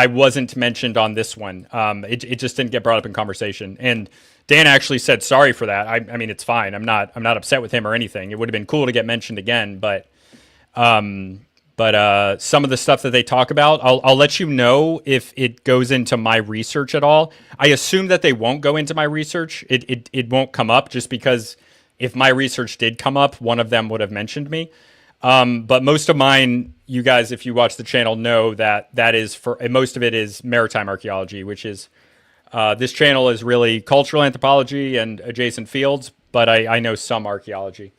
wasn't mentioned on this one. It just didn't get brought up in conversation. And Dan actually said sorry for that. I mean, it's fine. I'm not upset with him or anything. It would have been cool to get mentioned again, but some of the stuff that they talk about, I'll let you know if it goes into my research at all. I assume that they won't go into my research. It won't come up, just because if my research did come up, one of them would have mentioned me. But most of mine, you guys, if you watch the channel, know that most of it is maritime archaeology, which is, this channel is really cultural anthropology and adjacent fields, but I know some archaeology.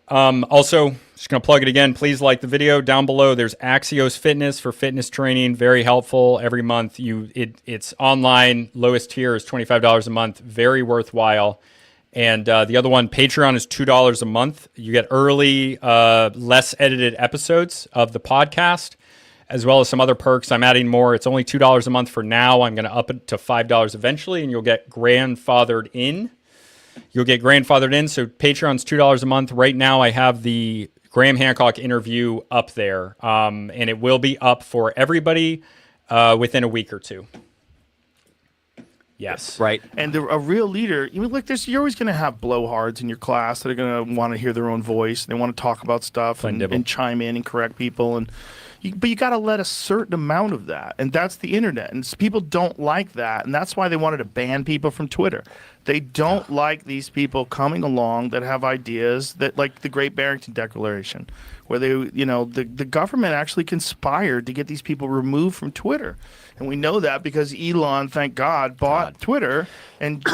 Also, just going to plug it again. Please like the video down below. There's Axios Fitness for fitness training. Very helpful every month. It's online. Lowest tier is $25 a month. Very worthwhile. And the other one, Patreon, is $2 a month. You get early, less edited episodes of the podcast, as well as some other perks. I'm adding more. It's only $2 a month for now. I'm going to up it to $5 eventually, and you'll get grandfathered in. So Patreon's $2 a month. Right now, I have the Graham Hancock interview up there, and it will be up for everybody within a week or two. Yes. Right. And a real leader, you're always going to have blowhards in your class that are going to want to hear their own voice. They want to talk about stuff and chime in and correct people. And But you got to let a certain amount of that, and that's the internet. And people don't like that, and that's why they wanted to ban people from Twitter. They don't like these people coming along that have ideas that, like the Great Barrington Declaration, where they, the government actually conspired to get these people removed from Twitter. And we know that because Elon, thank God, bought Twitter and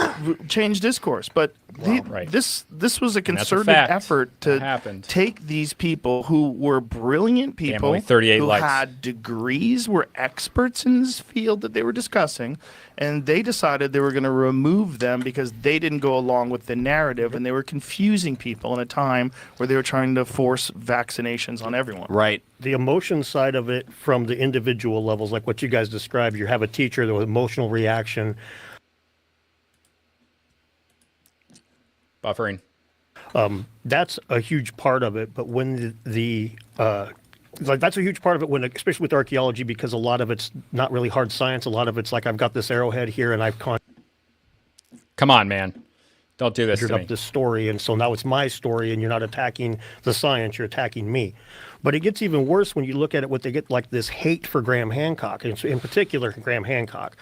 changed discourse. But this was a concerted effort to take these people who were brilliant people, who had degrees, were experts in this field that they were discussing, and they decided they were going to remove them because they didn't go along with the narrative, and they were confusing people in a time where they were trying to force vaccinations on everyone. Right. The emotion side of it from the individual levels, like what you guys described, you have a teacher, the emotional reaction. Buffering. That's a huge part of it. But when that's a huge part of it, when, especially with archaeology, because a lot of it's not really hard science. A lot of it's like, I've got this arrowhead here and I've Come on, man. Don't do this to me. up this story, and so now it's my story, and you're not attacking the science, you're attacking me. But it gets even worse when you look at it, what they get, like this hate for Graham Hancock, and in particular Graham Hancock.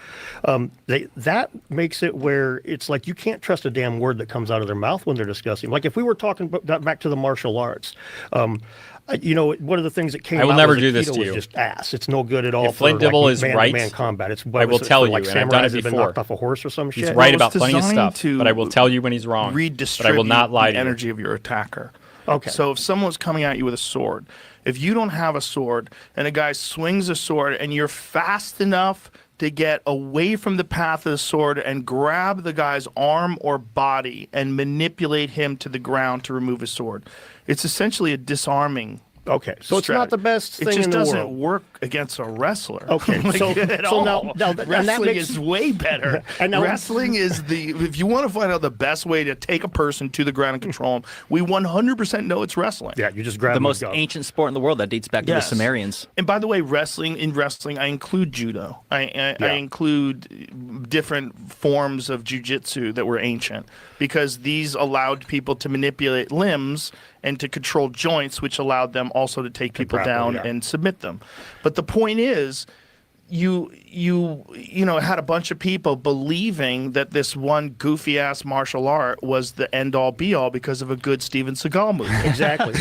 That makes it where it's like you can't trust a damn word that comes out of their mouth when they're discussing. Like if we were talking back to the martial arts, one of the things that came out I will never was do this Aikido to was you. just ass. It's no good at all. If Flint for, Dibble like, is man-to-man right, combat. It's, I will tell you, like and I've done it samurais have been before. knocked off a horse or some He's shit. right Well, about it's plenty of designed stuff, but I will tell you when he's wrong. But I will not lie to the you. energy of your attacker. Okay. So if someone's coming at you with a sword, if you don't have a sword and a guy swings a sword and you're fast enough to get away from the path of the sword and grab the guy's arm or body and manipulate him to the ground to remove his sword, it's essentially a disarming. Okay, so it's not the best thing It just in the doesn't world. work against a wrestler. Okay, at so all. now and that Wrestling makes- is way better. And now- Wrestling is if you want to find out the best way to take a person to the ground and control them, we 100% know it's wrestling. Yeah, you just grab The them most and go. ancient sport in the world that dates back to Yes. the Sumerians. And by the way, in wrestling, I include judo. I include different forms of jujitsu that were ancient because these allowed people to manipulate limbs and to control joints, which allowed them also to take people down and submit them. But the point is, you had a bunch of people believing that this one goofy ass martial art was the end all be all because of a good Steven Seagal movie. Exactly.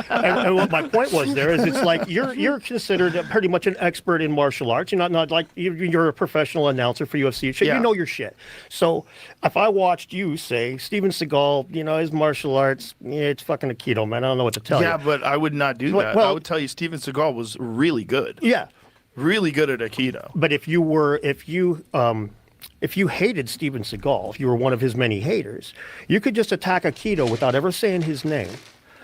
And what my point was there is, it's like you're considered pretty much an expert in martial arts. You're not like you're a professional announcer for UFC shit. Yeah. You know your shit. So if I watched you say Steven Seagal, his martial arts, it's fucking Aikido, man. I don't know what to tell you. Yeah, but I would not do that. Well, I would tell you Steven Seagal was really good. Yeah. Really good at Aikido. But if you hated Steven Seagal, if you were one of his many haters, you could just attack Aikido without ever saying his name.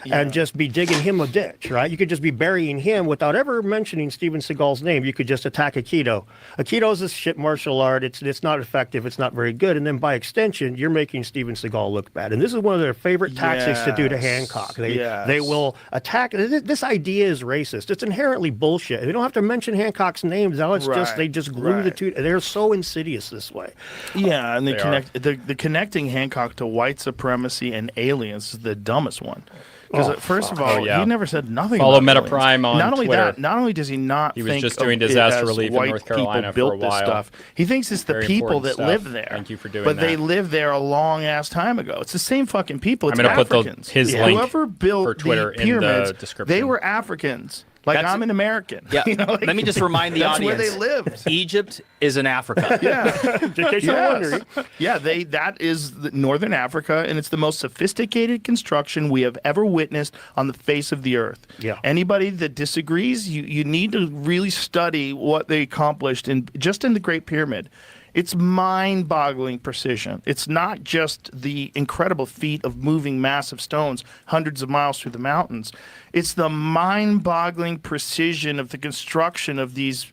And just be digging him a ditch, right? You could just be burying him without ever mentioning Steven Seagal's name. You could just attack Aikido. Aikido is a shit martial art. It's not effective. It's not very good. And then by extension, you're making Steven Seagal look bad. And this is one of their favorite tactics to do to Hancock. They will attack. This idea is racist. It's inherently bullshit. They don't have to mention Hancock's name. Now it's just they just glue the two. They're so insidious this way. Yeah, and the connecting Hancock to white supremacy and aliens is the dumbest one. Because first of all, he never said nothing. Follow about MetaPrime on not only Twitter. That, not only does he not He was think just doing of disaster it as relief in white North Carolina people for a built this while. stuff. He thinks it's the Very people important that stuff. live there. Thank you for doing but that. they lived there a long ass time ago. It's the same fucking people. It's I'm gonna put Africans. his link Whoever built for Twitter the in the pyramids, description. they were Africans. Like I'm an American. Yeah. Let me just remind the that's audience. where they lived. Egypt is in Africa. Yeah. In case you're wondering. Yeah, that is northern Africa, and it's the most sophisticated construction we have ever witnessed on the face of the earth. Yeah. Anybody that disagrees, you need to really study what they accomplished in the Great Pyramid. It's mind-boggling precision. It's not just the incredible feat of moving massive stones hundreds of miles through the mountains. It's the mind-boggling precision of the construction of these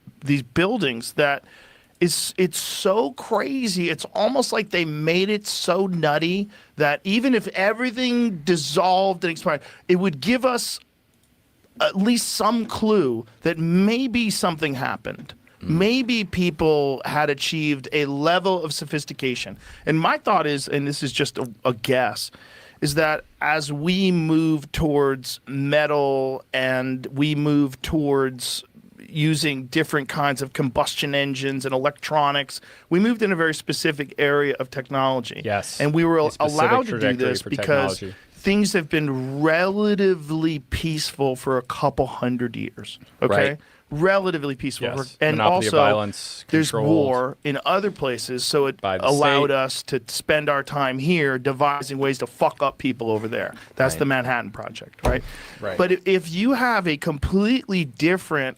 buildings that it's so crazy. It's almost like they made it so nutty that even if everything dissolved and expired, it would give us at least some clue that maybe something happened. Maybe people had achieved a level of sophistication. And my thought is, and this is just a guess, is that as we move towards metal and we move towards using different kinds of combustion engines and electronics, we moved in a very specific area of technology. Yes. And we were A specific allowed to do trajectory this for because technology. things have been relatively peaceful for a couple hundred years. Okay. Right. Relatively peaceful. Yes. And Monopoly of also, violence, there's controlled war in other places, so it by the allowed state. us to spend our time here devising ways to fuck up people over there. That's the Manhattan Project, right? Right. But if you have a completely different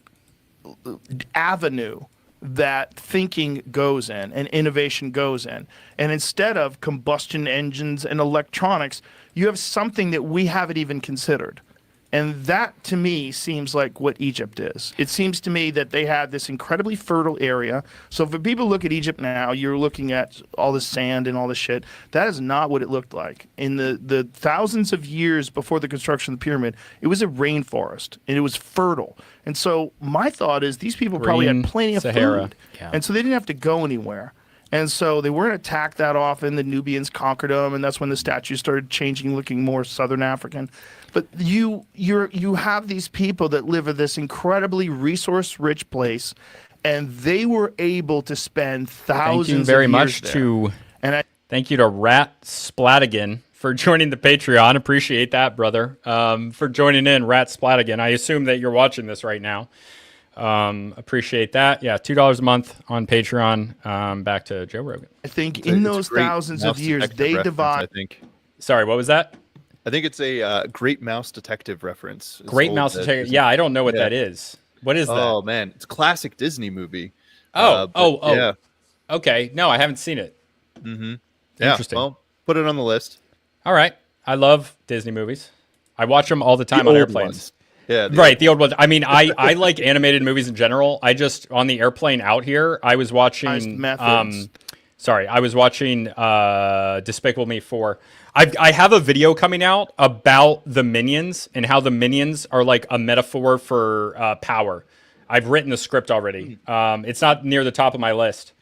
avenue that thinking goes in and innovation goes in, and instead of combustion engines and electronics, you have something that we haven't even considered. And that, to me, seems like what Egypt is. It seems to me that they had this incredibly fertile area. So if people look at Egypt now, you're looking at all the sand and all this shit. That is not what it looked like. In the thousands of years before the construction of the pyramid, it was a rainforest, and it was fertile. And so my thought is these people probably had Green plenty of Sahara. food. Yeah. And so they didn't have to go anywhere. And so they weren't attacked that often. The Nubians conquered them, and that's when the statues started changing, looking more Southern African. But you have these people that live in this incredibly resource-rich place, and they were able to spend thousands. Thank you very of much years there. to And thank you to Rat Splatigan for joining the Patreon. Appreciate that, brother. For joining in, Rat Splatigan. I assume that you're watching this right now. Appreciate that. Yeah, $2 a month on Patreon. Back to Joe Rogan. I think It's in a those great thousands of mouse years, detective they reference, divide. I think. Sorry, what was that? I think it's a great mouse detective reference. It's Great old, mouse detective. Disney- Yeah, I don't know what Yeah. that is. What is that? Oh man, it's a classic Disney movie. Oh, But, yeah, Okay. No, I haven't seen it. yeah. Interesting. Well, put it on the list. All right. I love Disney movies. I watch them all the time The on old airplanes. ones. Yeah, Right, the old ones. I mean, I like animated movies in general. I just on the airplane out here, I was watching. Methods. I was watching Despicable Me 4. I have a video coming out about the Minions and how the Minions are like a metaphor for power. I've written the script already. It's not near the top of my list.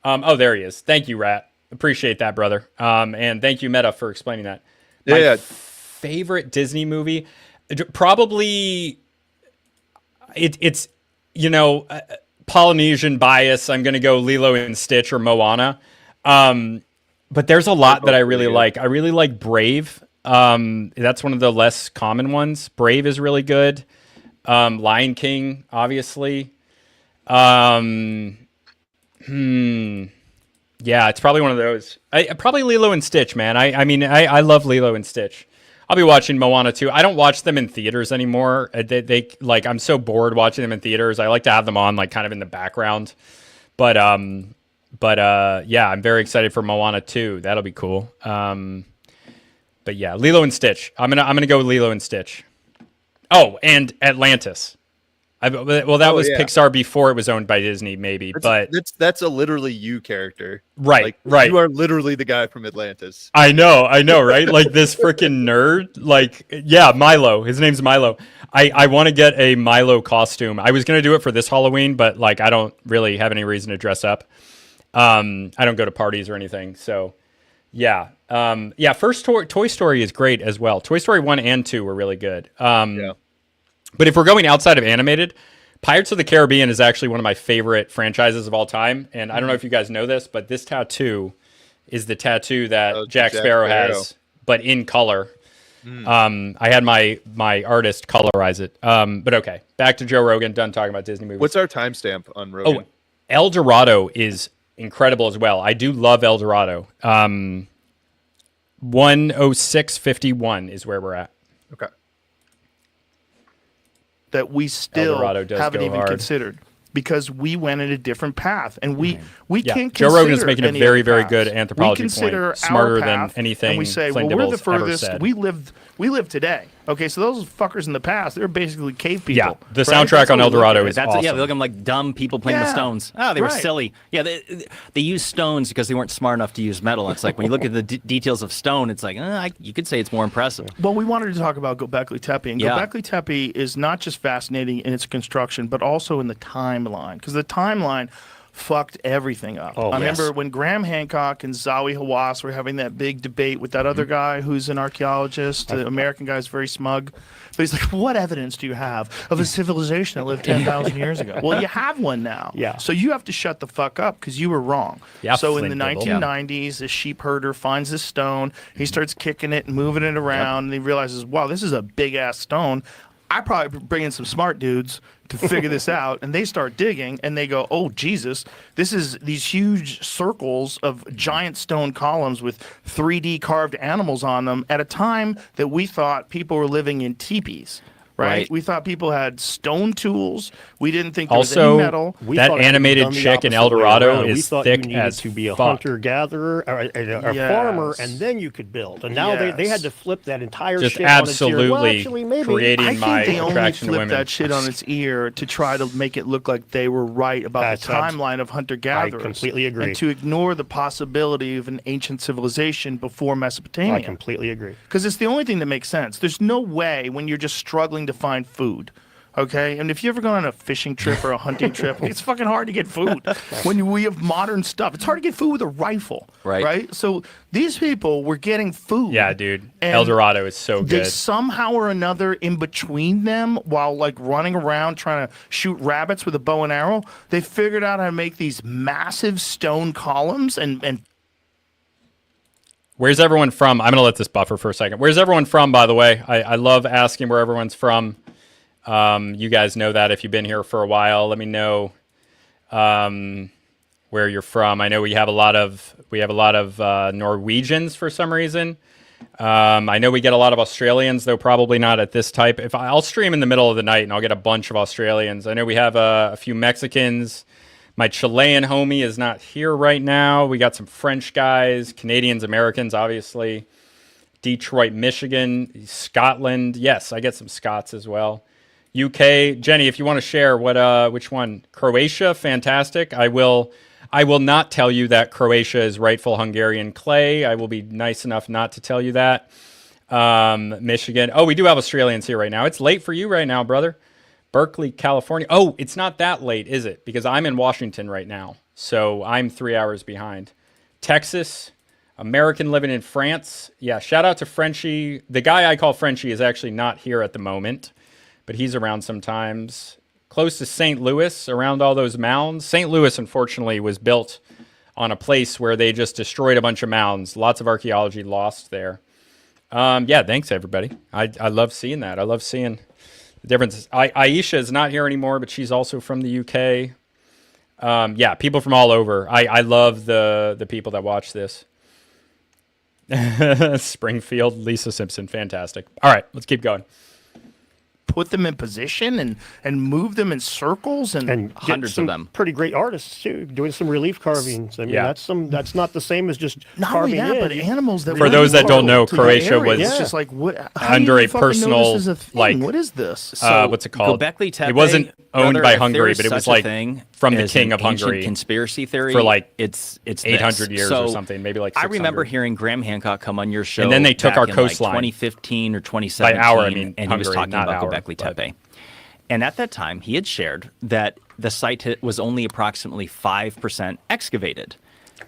Oh, there he is. Thank you, Rat. Appreciate that, brother. And thank you, Meta, for explaining that. My Yeah. favorite Disney movie, probably it's Polynesian bias. I'm going to go Lilo and Stitch or Moana. But there's a lot that I really like. I really like Brave. That's one of the less common ones. Brave is really good. Lion King, obviously. Yeah, it's probably one of those. Probably Lilo and Stitch, man. I mean, I love Lilo and Stitch. I'll be watching Moana too. I don't watch them in theaters anymore. They like I'm so bored watching them in theaters. I like to have them on like kind of in the background. But yeah, I'm very excited for Moana 2. That'll be cool. But yeah, Lilo and Stitch. I'm gonna go with Lilo and Stitch. Oh, and Atlantis. That was yeah. Pixar before it was owned by Disney, maybe. But That's a literally you character. right, Like, right. You are literally the guy from Atlantis. I know, right? Like this freaking nerd. Like, yeah, Milo. His name's Milo. I want to get a Milo costume. I was gonna do it for this Halloween, but like I don't really have any reason to dress up. I don't go to parties or anything. So yeah. First Toy Story is great as well. Toy Story 1 and 2 were really good. Yeah. But if we're going outside of animated, Pirates of the Caribbean is actually one of my favorite franchises of all time. And I don't know if you guys know this, but this tattoo is the tattoo that Jack Sparrow has, but in color. I had my artist colorize it. But okay, back to Joe Rogan. Done talking about Disney movies. What's our timestamp on Rogan? Oh, El Dorado is incredible as well. I do love El Dorado. 106.51 is where we're at. Okay. That we still Dorado does haven't go even hard. considered because we went in a different path, and we Yeah, can't. Joe Rogan is consider making a any very, other very paths. good anthropology We point. consider our Smarter than path, anything and we say, Flint well, we're the Dibble's ever furthest. said. We live today. Okay, so those fuckers in the past, they're basically cave people. Yeah, the right? soundtrack That's on how El we look Dorado at it. is That's awesome. yeah, they look at them like dumb people playing with Yeah, stones. Oh, they were right. silly. Yeah, they used stones because they weren't smart enough to use metal. It's like when you look at the details of stone, it's like you could say it's more impressive. Well, we wanted to talk about Göbekli Tepe, and Yeah. Göbekli Tepe is not just fascinating in its construction, but also in the timeline. Because the timeline, fucked everything up. Oh, I yes. remember when Graham Hancock and Zawi Hawass were having that big debate with that other guy who's an archaeologist. The American guy's very smug. But he's like, what evidence do you have of a civilization that lived 10,000 years ago? Well, you have one now. Yeah. So you have to shut the fuck up because you were wrong. Yeah, so in Flint the Dibble. 1990s, a sheep herder finds this stone. He starts kicking it and moving it around. And he realizes, wow, this is a big-ass stone. I probably bring in some smart dudes to figure this out, and they start digging, and they go, "Oh Jesus, this is these huge circles of giant stone columns with 3D carved animals on them." At a time that we thought people were living in teepees, right? We thought people had stone tools. We didn't think there was Also, any metal. We that thought it was animated done the chick in opposite El way Dorado around. We is thought thick you needed as to be a fuck. hunter-gatherer or a Yes. farmer, and then you could build. And now they had Yes. to flip that entire Just shit on its ear. Well, absolutely actually, maybe. creating I think my they only attraction to flipped women. that shit on its ear to try to make it look like they were right about That's the timeline of hunter-gatherers. I completely agree. And to ignore the possibility of an ancient civilization before Mesopotamia. I completely agree. Because it's the only thing that makes sense. There's no way when you're just struggling to find food. Okay, and if you ever go on a fishing trip or a hunting trip, it's fucking hard to get food. We have modern stuff, it's hard to get food with a rifle, right? So these people were getting food. Yeah, dude. and El Dorado is so They good. somehow or another, in between them, while like running around trying to shoot rabbits with a bow and arrow, they figured out how to make these massive stone columns and Where's everyone from? I'm going to let this buffer for a second. Where's everyone from, by the way? I love asking where everyone's from. You guys know that if you've been here for a while. Let me know where you're from. I know we have a lot of Norwegians for some reason. I know we get a lot of Australians, though probably not at this type. I'll stream in the middle of the night and I'll get a bunch of Australians. I know we have a few Mexicans. My Chilean homie is not here right now. We got some French guys, Canadians, Americans, obviously. Detroit, Michigan, Scotland. Yes, I get some Scots as well. UK, Jenny, if you want to share which one? Croatia, fantastic. I will not tell you that Croatia is rightful Hungarian clay. I will be nice enough not to tell you that. Michigan. Oh, we do have Australians here right now. It's late for you right now, brother. Berkeley, California. Oh, it's not that late, is it? Because I'm in Washington right now, so I'm 3 hours behind. Texas, American living in France. Yeah, shout out to Frenchie. The guy I call Frenchie is actually not here at the moment, but he's around sometimes. Close to St. Louis, around all those mounds. St. Louis, unfortunately, was built on a place where they just destroyed a bunch of mounds. Lots of archaeology lost there. Yeah, thanks, everybody. I love seeing that. I love seeing the differences. Aisha is not here anymore, but she's also from the UK. Yeah, people from all over. I love the people that watch this. Springfield, Lisa Simpson, fantastic. All right, let's keep going. put them in position and move them in circles and And Hundreds some of them. pretty great artists too, doing some relief carvings. I mean, Yeah. that's not the same as just not only carving that, in. but animals that For were those that don't know, important to the Croatia area. was It's just like what under how do a you fucking know personal, this is a thing? like, what is this? what's it called? Göbekli Tepe, It wasn't owned brother, by if there Hungary, is but it was such a like thing from the as king an of ancient Hungary conspiracy theory for like it's 800 this. years So, or something, maybe like I 600. remember hearing Graham Hancock come on your show, And then they took back our in, coastline. like 2015 or 2017, By our, I mean and he was Hungary, talking not about our, Göbekli but- Tepe. And at that time, he had shared that the site was only approximately 5% excavated.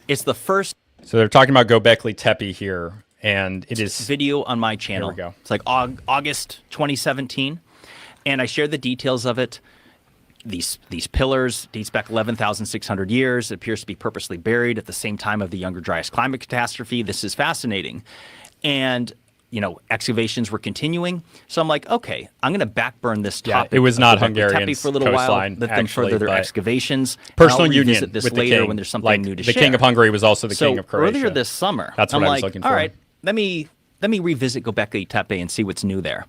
It's the first So they're talking about Göbekli Tepe here, and it is video on my channel. Here we go. It's like August 2017, and I shared the details of it. These pillars dates back 11,600 years. It appears to be purposely buried at the same time of the Younger Dryas climate catastrophe. This is fascinating, and excavations were continuing. So I'm like, okay, I'm going to backburn this Yeah, topic. it was of not Göbekli Tepe Hungarian's for a little while. coastline, Let them actually, further their but excavations. and personal I'll union revisit this with the later king. when there's something like, new to the share. king of Hungary was also the So king of Croatia. earlier this summer, That's what I'm I was like, looking all for. right, let me revisit Göbekli Tepe and see what's new there.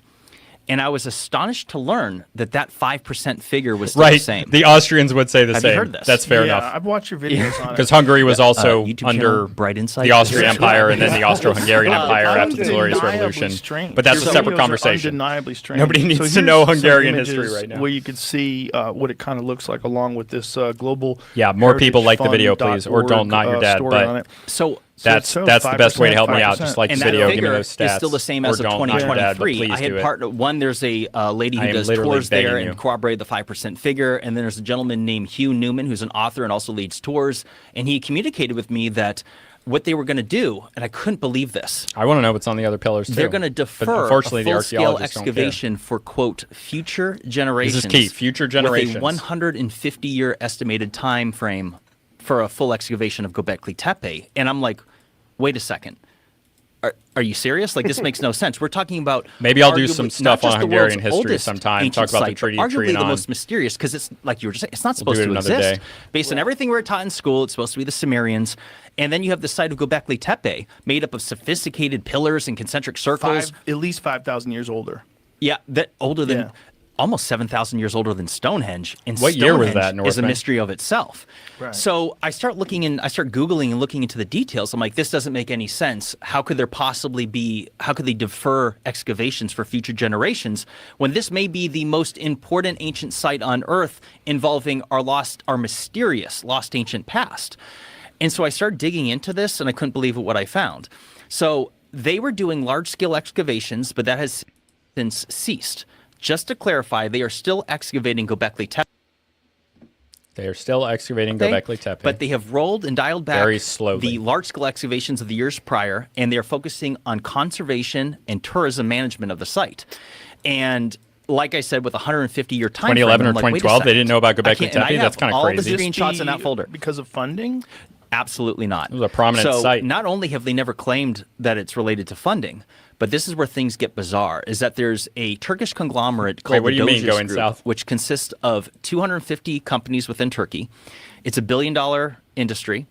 And I was astonished to learn that 5% figure was still the Right, same. the Austrians would say the Have you same. heard this? That's fair yeah, enough. I've watched your videos on it. Because Hungary was also YouTube under channel, Bright Insight. the Austrian Yeah. Empire and then the Austro-Hungarian Empire after the Glorious Undeniably Revolution. strange. But that's Your a separate videos are conversation. Undeniably strange. Nobody needs to here's know some Hungarian images history right now. Where you could see what it kind of looks like along with this global. Yeah, more people like the heritage video, fund please, or don't, not your dad, story but- on it. So That's So the best way to help me out. 5%. Just like And the that video, give me figure those stats. is still the same Or as of don't, not your dad, but 2023. please I had do it. one. There's a lady I who am does literally tours there begging you. and corroborated the 5% figure, and then there's a gentleman named Hugh Newman who's an author and also leads tours, and he communicated with me that what they were going to do, and I couldn't believe this. I want to know what's on the other pillars too. They're going to But defer a unfortunately, the full-scale archaeologists don't care. excavation for, quote, future generations. This is key. Future generations. With a 150-year estimated time frame for a full excavation of Göbekli Tepe. And I'm like, wait a second. Are you serious? Like, this makes no sense. We're talking about Maybe I'll do arguably some not stuff just on the Hungarian world's history oldest sometime, ancient talk about the site, but Treaty of arguably the Trianon. most mysterious, because it's like you were just saying, it's not We'll supposed do it to another exist. day. Based on everything we're taught in school, it's supposed to be the Sumerians. And then you have the site of Göbekli Tepe, made up of sophisticated pillars and concentric circles. At least 5,000 years older. Yeah, that older than Yeah. almost 7,000 years older than Stonehenge. And What year was Stonehenge that, is a Northman? mystery of itself. Right. So I start Googling and looking into the details. I'm like, this doesn't make any sense. How could there possibly be, how could they defer excavations for future generations when this may be the most important ancient site on Earth involving our mysterious lost ancient past? And so I started digging into this, and I couldn't believe what I found. So they were doing large-scale excavations, but that has since ceased. Just to clarify, they are still excavating Göbekli Tepe. They are still excavating Okay? Göbekli Tepe. But they have rolled and dialed back Very slowly. the large-scale excavations of the years prior, and they are focusing on conservation and tourism management of the site. And like I said, with a 150-year time 2011 frame, or I'm like, wait a 2012, they second. didn't know about I Göbekli can't- and I Tepe? have That's kinda all crazy. the screenshots in that folder. Because of funding? Absolutely not. It was a prominent so site. Not only have they never claimed that it's related to funding, but this is where things get bizarre, is that there's a Turkish conglomerate called what the do you mean Doges going Group, south? which consists of 250 companies within Turkey. It's a billion-dollar industry,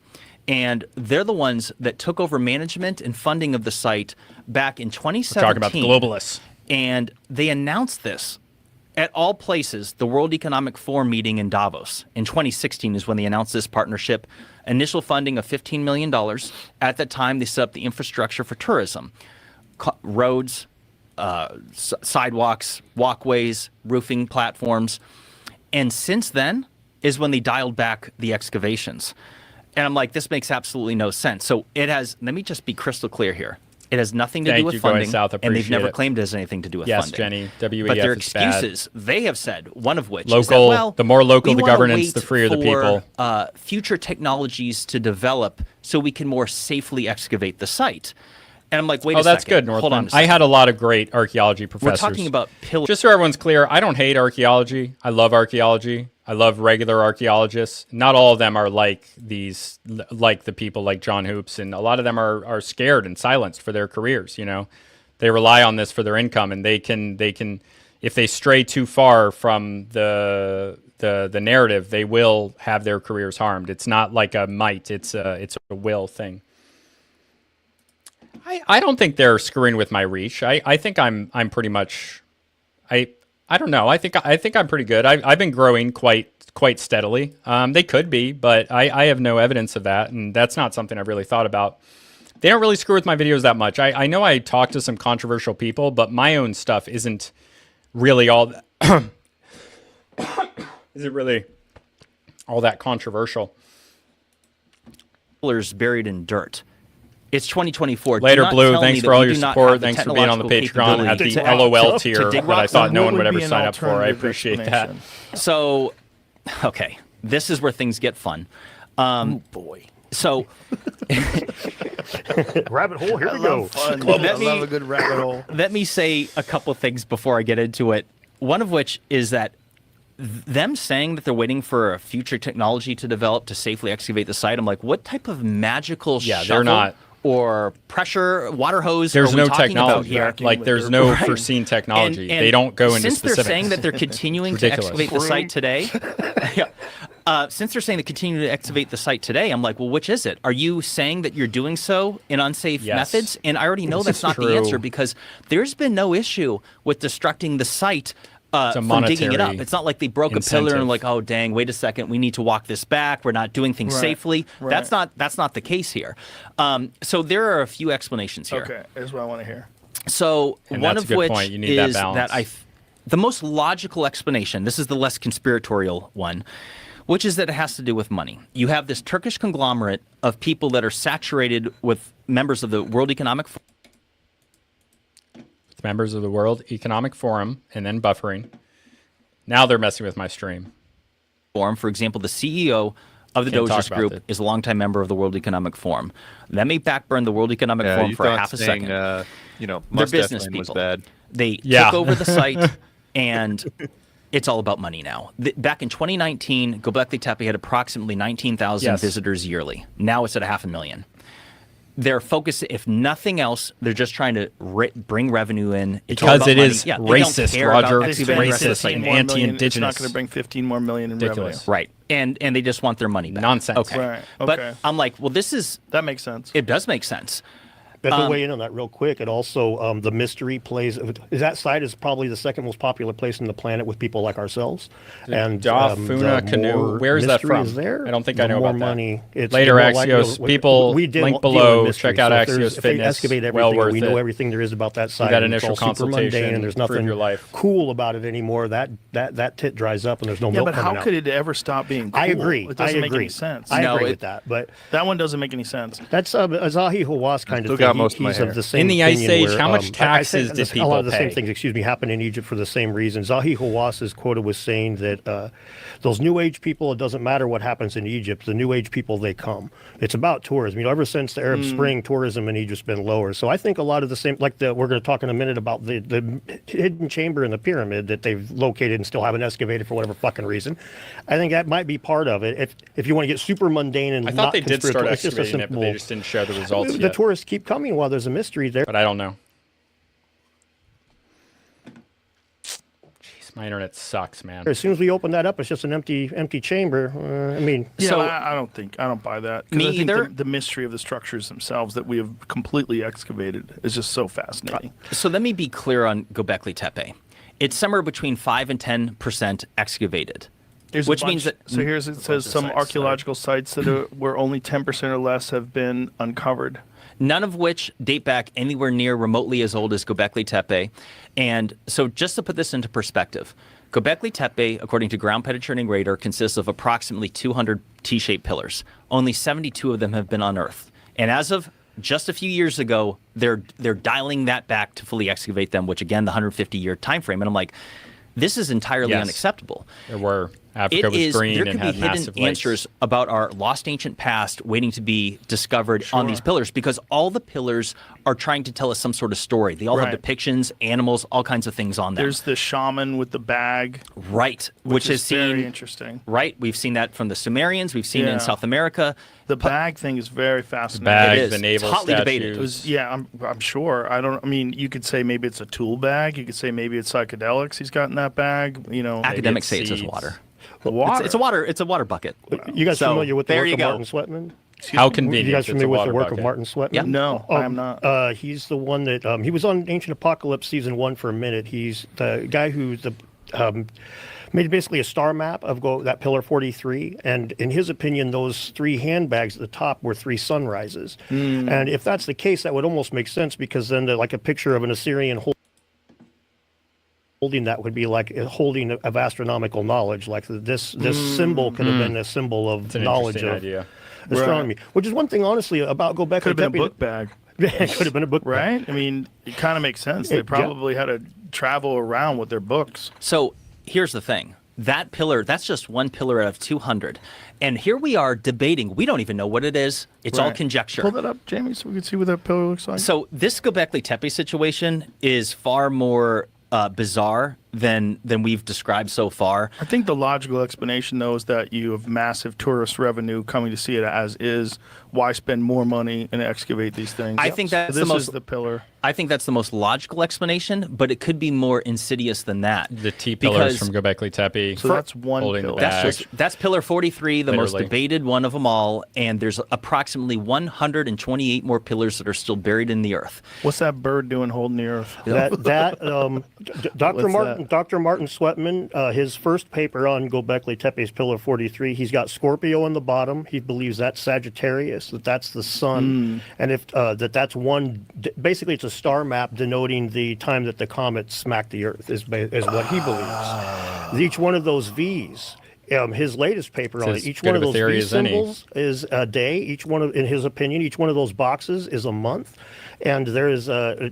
and they're the ones that took over management and funding of the site back in 2017. Talk about the globalists. And they announced this at all places, the World Economic Forum meeting in Davos. In 2016 is when they announced this partnership. Initial funding of $15 million. At that time, they set up the infrastructure for tourism. Roads, sidewalks, walkways, roofing platforms. And since then is when they dialed back the excavations. And I'm like, this makes absolutely no sense. So it has, let me just be crystal clear here. It has nothing to Thank do with you, going funding, south, and they've appreciate never it. claimed it has anything to do with Yes, funding. Jenny, WEF But their is bad. excuses, they have said, one of which is Local- that, well, the more local we the wanna governance, the wait freer the for, people. Future technologies to develop so we can more safely excavate the site. And I'm like, wait a second. Oh, that's good, Northman. Hold on a I second. had a lot of great archaeology We're professors. talking about pillars. Just so everyone's clear, I don't hate archaeology. I love archaeology. I love regular archaeologists. Not all of them are like these, like the people like John Hoops, and a lot of them are scared and silenced for their careers. You know, they rely on this for their income, and they can if they stray too far from the narrative, they will have their careers harmed. It's not like a might; it's a will thing. I don't think they're screwing with my reach. I think I'm pretty much I don't know. I think I'm pretty good. I've been growing quite steadily. They could be, but I have no evidence of that, and that's not something I've really thought about. They don't really screw with my videos that much. I know I talk to some controversial people, but my own stuff isn't really all that is it really all that controversial. Pillars buried in dirt. It's 2024. Do Later, not Blue. tell me Thanks that for all we your do not support. have the Thanks for being on the technological Patreon at the capability LOL to tier dig that I rocks thought out. no What one would would ever be an sign up for. I alternative appreciate that. explanation? So, okay, this is where things get fun. Oh boy. So, Rabbit hole. Here we go. Fun. Let I me- love a good rabbit hole. let me say a couple things before I get into it. One of which is that them saying that they're waiting for a future technology to develop to safely excavate the site. I'm like, what type of magical Yeah, they're shovel not- or pressure water hose There's are we no talking about technology. here? Like there's no Right. foreseen technology. And They don't go into since specifics. they're saying that they're continuing to Ridiculous. excavate the site today, since they're saying they continue to excavate the site today, I'm like, well, which is it? Are you saying that you're doing so in unsafe Yes. methods? And I already know This that's is not the true. answer because there's been no issue with destructing the site. It's a From digging it up. monetary It's not like they broke a pillar incentive. and like, oh dang, wait a second, we need to walk this back. We're not doing things Right, safely. right. That's not the case here. So there are a few explanations here. Okay, that's what I want to hear. So And one that's a of good which point. You need that is balance. the most logical explanation. This is the less conspiratorial one. which is that it has to do with money. You have this Turkish conglomerate of people that are saturated with members of the World Economic Forum. Members of the World Economic Forum, and then buffering. Now they're messing with my stream. For example, the CEO of the Can't talk Doges about Group that. is a longtime member of the World Economic Forum. That may backburn the World Economic Forum you for a thought half a saying, second. They're They're business people. was bad. They Yeah. took over the site, and it's all about money now. Back in 2019, Göbekli Tepe had approximately 19,000 Yes. visitors yearly. Now it's at 500,000. Their focus, if nothing else, they're just trying to bring revenue in. It's all Because about it money. is Yeah, they don't racist, care about Roger. They It's spend excavating the rest of the racist site. and 15 more million, anti-indigenous. It's not going to bring 15 more million in Ridiculous. revenue. Right. And they just want their money back. Nonsense. Okay. Right. But Okay. I'm like, well, this is, That makes sense. it does make sense. If I weigh in on that real quick, it also the mystery plays. That site is probably the second most popular place on the planet with people like ourselves. And Dafuna the Canoe. more Where is that mystery from? Is there, I don't think the I know more about that. money. It's Later, the more likely- Axios people, we deal link with below, mystery. check out So if there's- Axios if they Fitness. excavate Well everything, worth we know it. everything there is about that site. that and it's initial all super mundane, consultation, and there's improve nothing your life. cool about it anymore. That tit dries up, and there's no Yeah, milk but coming how out. could it ever stop being cool? I agree. It doesn't I make agree. any sense. I No, agree it- with that, but That one doesn't make any sense. that's a Zahi Hawass kind Still of thing. got most of my He's hair. of the same In the Ice opinion Age, where, how much I think taxes that did a lot of the people same pay? things, happened in Egypt for the same reason. Zahi Hawass's quote was saying that those New Age people, it doesn't matter what happens in Egypt. The New Age people, they come. It's about tourism. Ever since the Arab Spring, tourism in Egypt's been lower. So I think a lot of the same, we're going to talk in a minute about the hidden chamber in the pyramid that they've located and still haven't excavated for whatever fucking reason. I think that might be part of it. If you want to get super mundane and I not thought they did start conspiratorial, it's just a excavating it, but they simple- just didn't share the results the yet. tourists keep coming while there's a mystery there. But I don't know. Jeez, my internet sucks, man. As soon as we open that up, it's just an empty chamber. Yeah, So- I don't buy that. 'Cause Me I think either. The mystery of the structures themselves that we have completely excavated is just so fascinating. So let me be clear on Göbekli Tepe. It's somewhere between 5 and 10% excavated. There's a Which means bunch- that- So here's it says some archaeological sites that are where only 10% or less have been uncovered. None of which date back anywhere near remotely as old as Göbekli Tepe. And so just to put this into perspective, Göbekli Tepe, according to Ground Penetrating Radar, consists of approximately 200 T-shaped pillars. Only 72 of them have been unearthed. And as of just a few years ago, they're dialing that back to fully excavate them, which again, the 150-year time frame. And I'm like, this is entirely Yes. unacceptable. There were. Africa It was is, green there and could be had hidden massive lakes. answers about our lost ancient past waiting to be discovered on these pillars, because all the pillars are trying to tell us some sort of story. They all have Right. depictions, animals, all kinds of things on them. There's the shaman with the bag, right, which is very seen. interesting. Right, we've seen that from the Sumerians. We've seen it Yeah. in South America. The bag thing is very fascinating. Bag, It is. the It's naval hotly statues. debated. It was, yeah, I'm sure. I mean, you could say maybe it's a tool bag. You could say maybe it's psychedelics he's got in that bag. Academics say it's it's just seeds. water. Water. It's a water bucket. You guys So, familiar with the there work you of go. Martin Sweatman? How You convenient. guys It's a familiar with the water work bucket. of Martin Sweatman? Yep. No, I am not. He's the one that he was on Ancient Apocalypse season 1 for a minute. He's the guy who made basically a star map of that pillar 43, and in his opinion, those 3 handbags at the top were 3 sunrises. And if that's the case, that would almost make sense, because then like a picture of an Assyrian holding that would be like a holding of astronomical knowledge. Like this symbol could have been a symbol of It's an knowledge interesting of idea. astronomy, which is one thing, honestly, about Göbekli Could have been a Tepe. book bag, It could have been a book bag. right? I mean, it kind of makes sense. They Yeah. probably had to travel around with their books. So here's the thing. That pillar, that's just one pillar out of 200. And here we are debating. We don't even know what it is. It's all Right. conjecture. Pull that up, Jamie, so we can see what that pillar looks like. So this Göbekli Tepe situation is far more bizarre than we've described so far. I think the logical explanation, though, is that you have massive tourist revenue coming to see it as is. Why spend more money and excavate these things? I think that's this the most- is the pillar. I think that's the most logical explanation, but it could be more insidious than that. The T pillars Because from Göbekli Tepe. So that's one holding the pillar. bag. That's pillar 43, the most Literally. debated one of them all, and there's approximately 128 more pillars that are still buried in the earth. What's that bird doing holding the earth? Dr. What's Dr. Martin Sweatman, his first paper on Göbekli Tepe's pillar 43, he's got Scorpio in the bottom. He believes that's Sagittarius, that's the sun, and if that's one. Basically, it's a star map denoting the time that the comet smacked the Earth. Is what he believes. Each one of those V's his latest paper It's on as it, each good one of of a those theory V as any. symbols is a day. Each one of, in his opinion, each one of those boxes is a month. And there is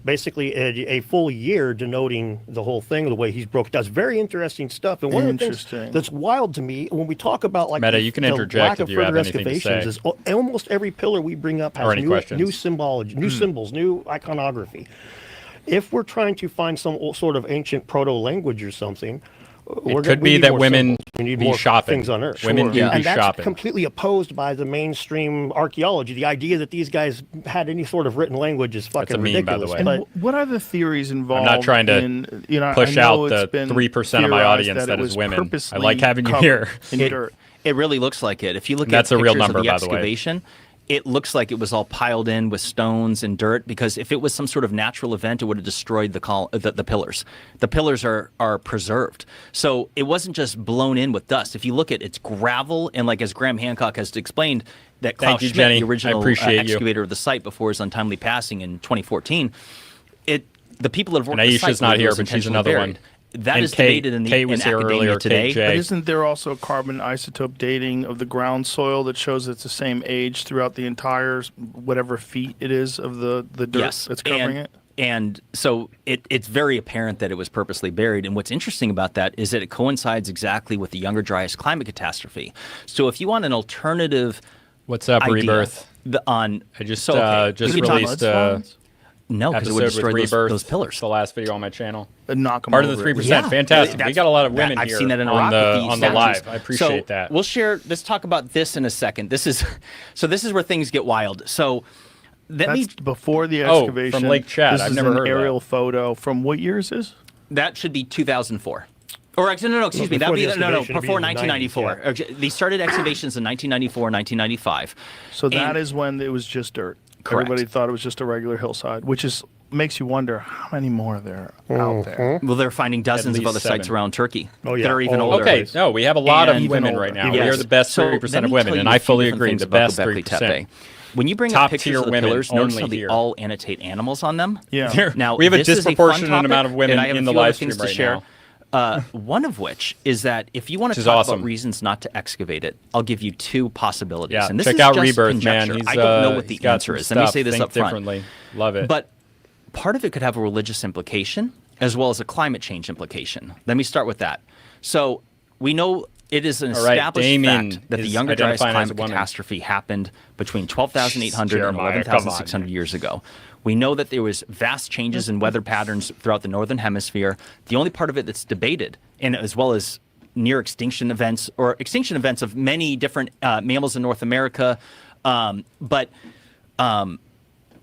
basically a full year denoting the whole thing, the way he's broke it down. It's very interesting stuff. And one of the things Interesting. that's wild to me, when we talk about like Meta, the, you can the interject lack if of you have further anything to excavations, say. is almost every pillar we bring up Or has any new questions. symbology, new symbols, new iconography. If we're trying to find some sort of ancient proto-language or something, It could be that women we need be more shopping. things on Earth. Women do Yeah. be And that's shopping. completely opposed by the mainstream archaeology. The idea that these guys had any sort of written language is fucking a meme, by the ridiculous. way. And But what are the theories involved? I'm not trying to in, I push know out it's the been 3% of my theorized audience that that it is was women. I purposely like having you covered here. in dirt. It really looks like it. If you look That's at a real pictures number, of the by the way. excavation, it looks like it was all piled in with stones and dirt, because if it was some sort of natural event, it would have destroyed the pillars. The pillars are preserved. So it wasn't just blown in with dust. If you look at it's gravel, and like as Graham Hancock has explained, that Thank Klaus you, Schmidt, Jenny. the I original appreciate you. excavator of the site before his untimely passing in 2014, the people that have worked And the Aisha's site not believe it here, was but she's intentionally another buried. one. That And is Kate- debated in Kate in was here academia earlier, today. KJ. But isn't there also carbon isotope dating of the ground soil that shows it's the same age throughout the entire whatever feet it is of the dirt Yes, that's covering it? And so it's very apparent that it was purposely buried. And what's interesting about that is that it coincides exactly with the Younger Dryas climate catastrophe. So if you want an alternative What's up, idea Rebirth? on I just so, okay, just we can talk- released no, because it would episode with destroy Rebirth. those pillars. It's the last video on my channel. Knock 'em Part of the over. 3%. Yeah. Fantastic. We That's- got a lot of women I've here seen that in on Iraq with the statues. live. I appreciate So that. We'll share. Let's talk about this in a second. This is where things get wild. So That's before the Oh, excavation. from Lake Chad. This I've is never an heard of that. aerial photo from what year is this? that should be 2004. Or actually, no, excuse me. That before would be the no, excavation, it'd be before in the 1994. 90s, They started excavations in 1994, 1995. So that And- is when it was just dirt. Correct. Everybody thought it was just a regular hillside, which makes you wonder how many more are there out there. Well, they're finding dozens of least other sites 7. around Turkey Oh, yeah. that are even Oh, older. Okay, no, we have a lot of And women even right now. older. We Yes. are the best So 3% let of me women, tell and you a I few fully different agree. things The about best Göbekli 3%. Tepe. When you bring Top up pictures tier of the women pillars, notice how only they here. all annotate animals on them. Yeah. There- Now, we have a this is fun disproportionate topic, amount of women and I have in a the few other live stream things to right share. now. One of which is that if you want Which to is talk awesome. about reasons not to excavate it, I'll give you two possibilities. Yeah, and this check is out just Rebirth, man. conjecture. He's, I don't know what he's the got answer some is. Let me stuff. say this Think up front. differently. Love it. But part of it could have a religious implication as well as a climate change implication. Let me start with that. So we know it is an All right, established Damien fact that the is Younger Dryas identifying as a climate woman. catastrophe happened between 12,800 and Jeremiah, 11,600 years ago. We know that there was vast changes in weather patterns throughout the northern hemisphere. The only part of it that's debated, and as well as near extinction events or extinction events of many different mammals in North America, but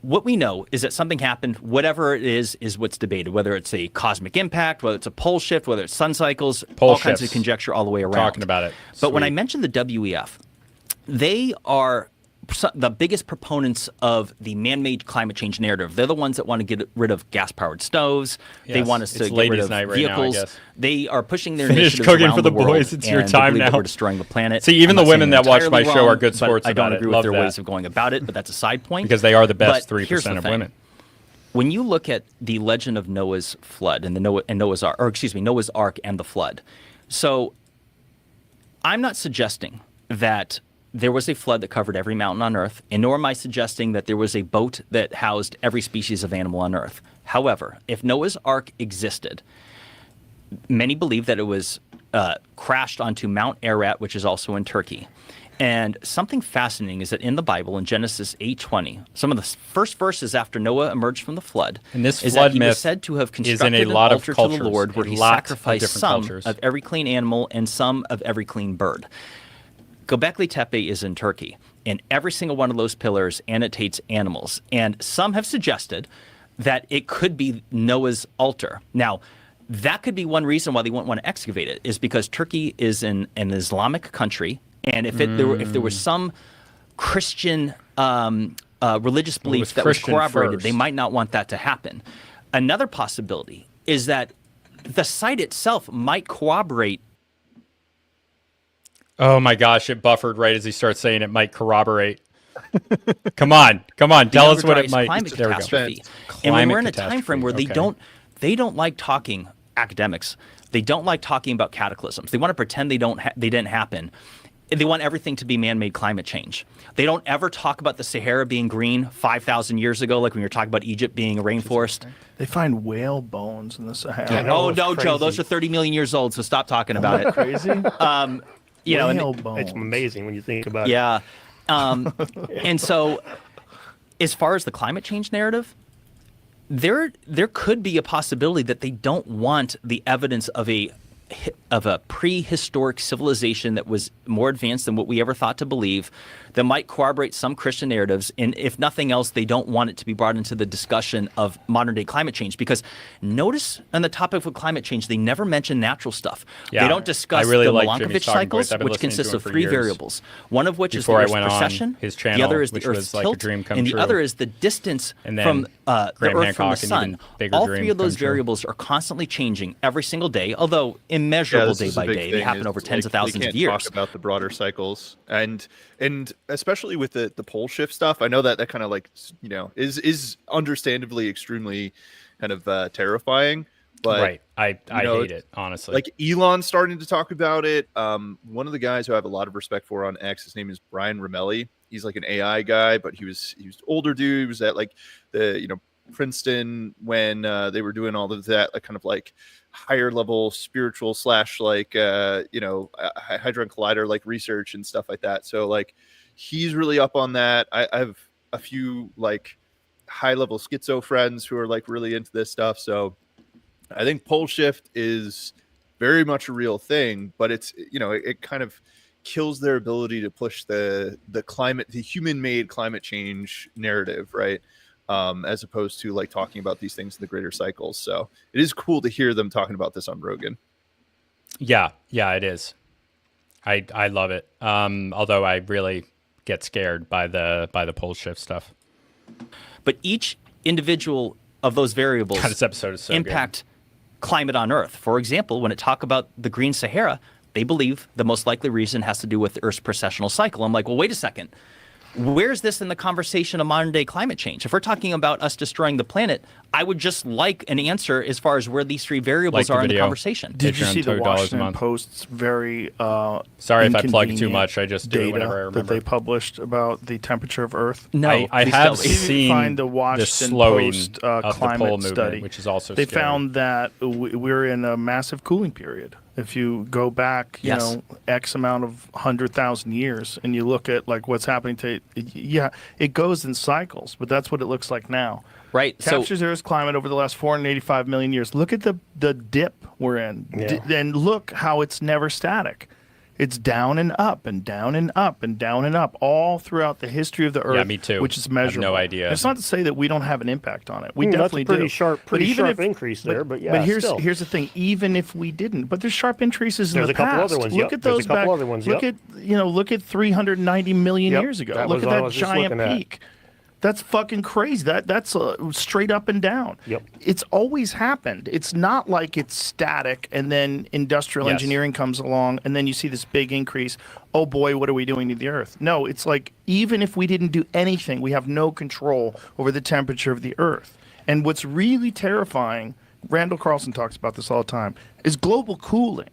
what we know is that something happened. Whatever it is what's debated. Whether it's a cosmic impact, whether it's a pole shift, whether it's sun cycles, Pole all kinds of shifts. conjecture all the way around. Talking about it. But when Sweet. I mentioned the WEF, they are the biggest proponents of the man-made climate change narrative. They're the ones that want to get rid of gas-powered stoves. They Yes, want us to it's get rid ladies' of night right now, I vehicles. guess. They are pushing their Finish initiatives cooking around for the world, boys. It's your and they time believe that now. we're destroying the planet. See, even I'm the not women saying that they're watch my entirely show are wrong, good but sports I don't about it. agree with Love their that. ways of going about it, but that's a side point. Because they are the best But here's 3% the of thing. women. When you look at the legend of Noah's flood and Noah's Ark, or excuse me, Noah's Ark and the flood. So I'm not suggesting that there was a flood that covered every mountain on Earth, and nor am I suggesting that there was a boat that housed every species of animal on Earth. However, if Noah's Ark existed, many believe that it was crashed onto Mount Ararat, which is also in Turkey. And something fascinating is that in the Bible, in Genesis 8:20, some of the first verses after Noah emerged from the flood, And this is flood that he was myth said to have is in constructed a lot an of altar to cultures, the Lord, where a he lot of sacrificed different some cultures. of every clean animal and some of every clean bird. Göbekli Tepe is in Turkey, and every single one of those pillars annotates animals. And some have suggested that it could be Noah's altar. Now, that could be one reason why they wouldn't want to excavate it, is because Turkey is an Islamic country, and if there was some Christian religious belief that was Christian corroborated, first. they might not want that to happen. Another possibility is that the site itself might corroborate. Oh my gosh, it buffered right as he starts saying it might corroborate. Come on. Tell us what it might. Climate There we go. catastrophe. And when Climate we're in a time frame where catastrophe, okay. they don't like talking academics, They don't like talking about cataclysms. They want to pretend they didn't happen. They want everything to be man-made climate change. They don't ever talk about the Sahara being green 5,000 years ago, like when you're talking about Egypt being a rainforest. They find whale bones in the Sahara. I know, Oh it's no, Joe, crazy. those are 30 million years old, so stop talking about it. Crazy. You know, Whale and, bones. It's amazing when you think about it. yeah. And so, as far as the climate change narrative, there could be a possibility that they don't want the evidence of a prehistoric civilization that was more advanced than what we ever thought to believe, that might corroborate some Christian narratives. And if nothing else, they don't want it to be brought into the discussion of modern day climate change, because notice on the topic of climate change, they never mention natural stuff. Yeah. They don't discuss I really the like Jimmy's Milankovitch talking points. cycles, I've been which listening to consists him of for 3 years. variables. One of which Before I is the went Earth's on precession, his the channel, other is which the Earth's was like a tilt, dream come and the true. other is the distance And then from the Graham Earth Hancock, from the an even sun. bigger All dream 3 of those come true. variables are constantly changing every single day, although immeasurable this day is a by big day. They thing, happen is, over tens of like, thousands we can't of years. talk about the broader cycles, and especially with the pole shift stuff. I know that kind of like, you know, is understandably extremely kind of terrifying. But right. I know, hate it, honestly. like Elon's starting to talk about it. One of the guys who I have a lot of respect for on X, his name is Brian Romelli. He's like an AI guy, but he was older dude. He was at like the, you know, Princeton when they were doing all of that, like kind of like higher level spiritual / like you know, hadron collider like research and stuff like that. So like he's really up on that. I have a few like high level schizo friends who are like really into this stuff. So I think pole shift is very much a real thing, but it's, you know, it kind of kills their ability to push the human made climate change narrative, right? As opposed to like talking about these things in the greater cycles. So it is cool to hear them talking about this on Rogan. Yeah, it is. I love it. Although I really get scared by the pole shift stuff. But each individual of those variables God, this episode is so impact climate on Earth. For example, when it talk about the Green Sahara, they believe the most likely reason has to do with the Earth's precessional cycle. I'm like, well, wait a second. Where's this in the conversation of modern day climate change? If we're talking about us destroying the planet, I would just like an answer as far as where these 3 variables Like the are in the video. conversation. Did you Patreon, see the $2 a Washington month. Post's very Sorry if I plug too inconvenient much. I just do it data whenever I that remember. they published about the temperature of Earth? No, I please have tell me. You didn't seen find the the Washington slowing Post of the climate pole movement, study, which is also they scary. found that we're in a massive cooling period. If you go back, you Yes. know, X amount of 100,000 years, and you look at like what's happening to, yeah, it goes in cycles, but that's what it looks like now. Right. So Captures Earth's climate over the last 485 million years. Look at the dip we're in, Yeah. and look how it's never static. It's down and up and down and up and down and up all throughout the history of the Earth. Yeah, me too. Which is I have no measurable. idea. It's not to say that we don't have an impact on it. We That's a definitely pretty do. sharp- But pretty even sharp increase there, but yeah, here's still. the thing. Even if we didn't, but there's sharp increases in There's the a couple past. other ones, Look yep. at There's a those couple back. other ones, look yep. at 390 million Yep, years ago. that Look was at what I that was just giant looking at. peak. That's fucking crazy. That's straight up and down. Yep. It's always happened. It's not like it's static and then industrial Yes. engineering comes along and then you see this big increase. Oh boy, what are we doing to the Earth? No, it's like even if we didn't do anything, we have no control over the temperature of the Earth. And what's really terrifying, Randall Carlson talks about this all the time, is global cooling.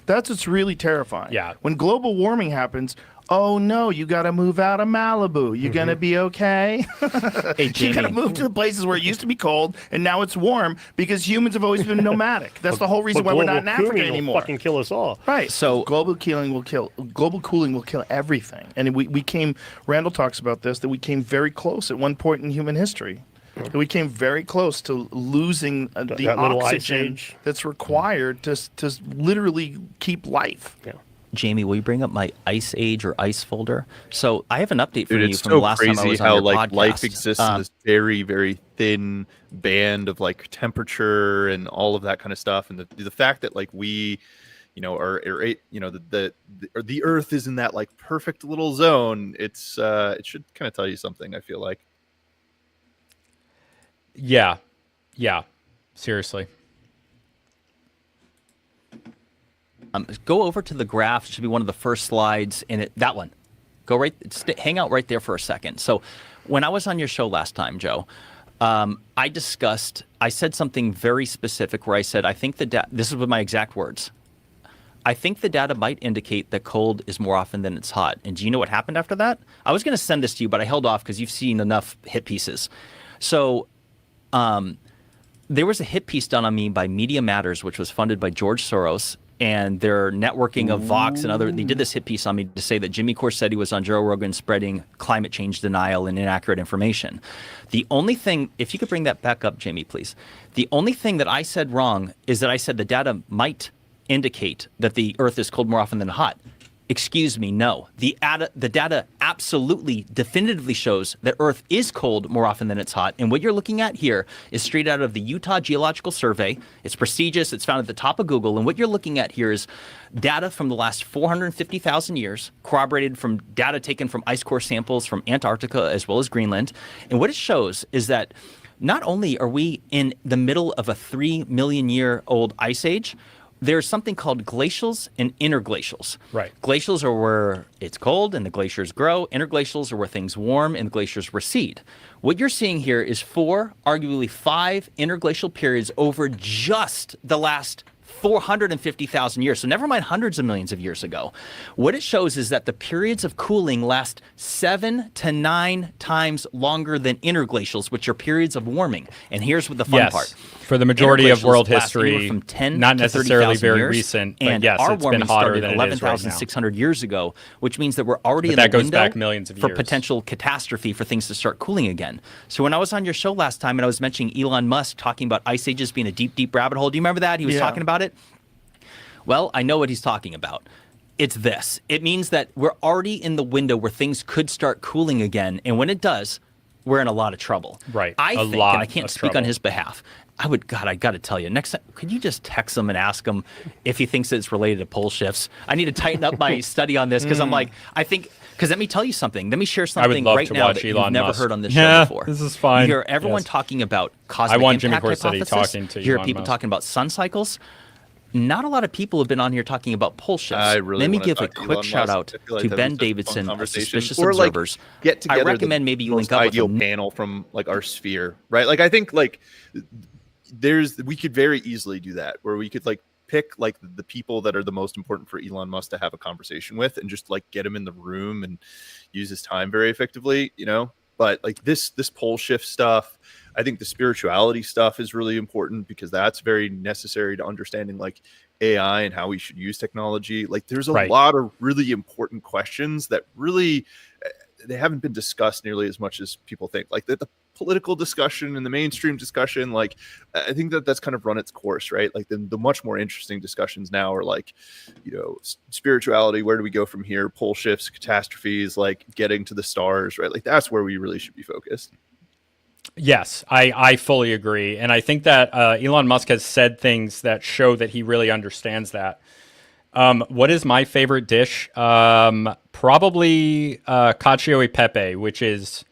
That's what's really terrifying. Yeah. When global warming happens, oh no, you got to move out of Malibu. You gonna be okay? hey, You got to Jamie, move to the places where it used to be cold and now it's warm because humans have always been nomadic. That's the whole reason But why we're not in global Africa cooling will anymore. fucking kill us all. Right. So- global cooling will kill everything. And we came. Randall talks about this, that we came very close at one point in human history. That we came very close to losing the that little ice oxygen age. that's required to literally keep life. Yeah. Jamie, will you bring up my Ice Age or Ice folder? So I have an update for Dude, you it's from so the last time I crazy was on how your like podcast. life exists in this very, very thin band of like temperature and all of that kind of stuff, and the fact that like we, you know, are you know the Earth is in that like perfect little zone. It should kind of tell you something. I feel like. Yeah. Seriously. Go over to the graph. It should be one of the first slides in it. That one. Go right. Hang out right there for a second. So, when I was on your show last time, Joe, I said something very specific where I said, I think this is with my exact words. I think the data might indicate that cold is more often than it's hot. And do you know what happened after that? I was going to send this to you, but I held off because you've seen enough hit pieces. So there was a hit piece done on me by Media Matters, which was funded by George Soros, and their networking of Vox and other. They did this hit piece on me to say that Jimmy Corsetti was on Joe Rogan spreading climate change denial and inaccurate information. The only thing, if you could bring that back up, Jamie, please. The only thing that I said wrong is that I said the data might indicate that the Earth is cold more often than hot. Excuse me, no. The data absolutely, definitively shows that Earth is cold more often than it's hot. And what you're looking at here is straight out of the Utah Geological Survey. It's prestigious. It's found at the top of Google. And what you're looking at here is data from the last 450,000 years, corroborated from data taken from ice core samples from Antarctica as well as Greenland. And what it shows is that not only are we in the middle of a 3 million year old ice age, there's something called glacials and interglacials. Right. Glacials are where it's cold and the glaciers grow. Interglacials are where things warm and the glaciers recede. What you're seeing here is 4, arguably 5 interglacial periods over just the last 450,000 years. So never mind hundreds of millions of years ago. What it shows is that the periods of cooling last 7 to 9 times longer than interglacials, which are periods of warming. And here's what the fun part. For the majority of world Interglacials last anywhere history, from 10 not to necessarily 30,000 very years, recent, but and yes, our it's been warming hotter started than it is right now. 11,600 years ago, which means that we're already But in that the goes window back millions of for years. potential catastrophe for things to start cooling again. So when I was on your show last time and I was mentioning Elon Musk talking about ice ages being a deep, deep rabbit hole, do you remember that? He was talking about it. Well, I know what he's talking about. It's this. It means that we're already in the window where things could start cooling again. And when it does, we're in a lot of trouble. Right. I A think, lot and I can't of speak on trouble. his behalf. I got to tell you, next time, could you just text him and ask him if he thinks that it's related to pole shifts? I need to tighten up my study on this because I'm like, because let me tell you something. Let me share something love right to now watch that Elon you've never Musk. heard on this Yeah, show before. this is fine. You hear everyone Yes. talking about cosmic I want Jimmy impact Corsetti hypothesis. talking to You hear Elon people Musk. talking about sun cycles. Not a lot of people have been on here talking about pole shifts. I really Let me wanna give a talk to quick Elon shout Musk. out I feel like to that'd Ben be such a fun Davidson of conversation. Suspicious Or, like, Observers. get together I recommend the maybe you most link up with ideal him. panel from like our sphere, right? Like I think like we could very easily do that where we could like pick like the people that are the most important for Elon Musk to have a conversation with and just like get him in the room and use his time very effectively, you know. But like this pole shift stuff, I think the spirituality stuff is really important because that's very necessary to understanding like AI and how we should use technology. Like there's a Right. lot of really important questions that really they haven't been discussed nearly as much as people think. Like the political discussion and the mainstream discussion, like I think that's kind of run its course, right? Like the much more interesting discussions now are like, you know, spirituality, where do we go from here, pole shifts, catastrophes, like getting to the stars, right? Like that's where we really should be focused. Yes, I fully agree. And I think that Elon Musk has said things that show that he really understands that. What is my favorite dish? Probably cacio e pepe, which is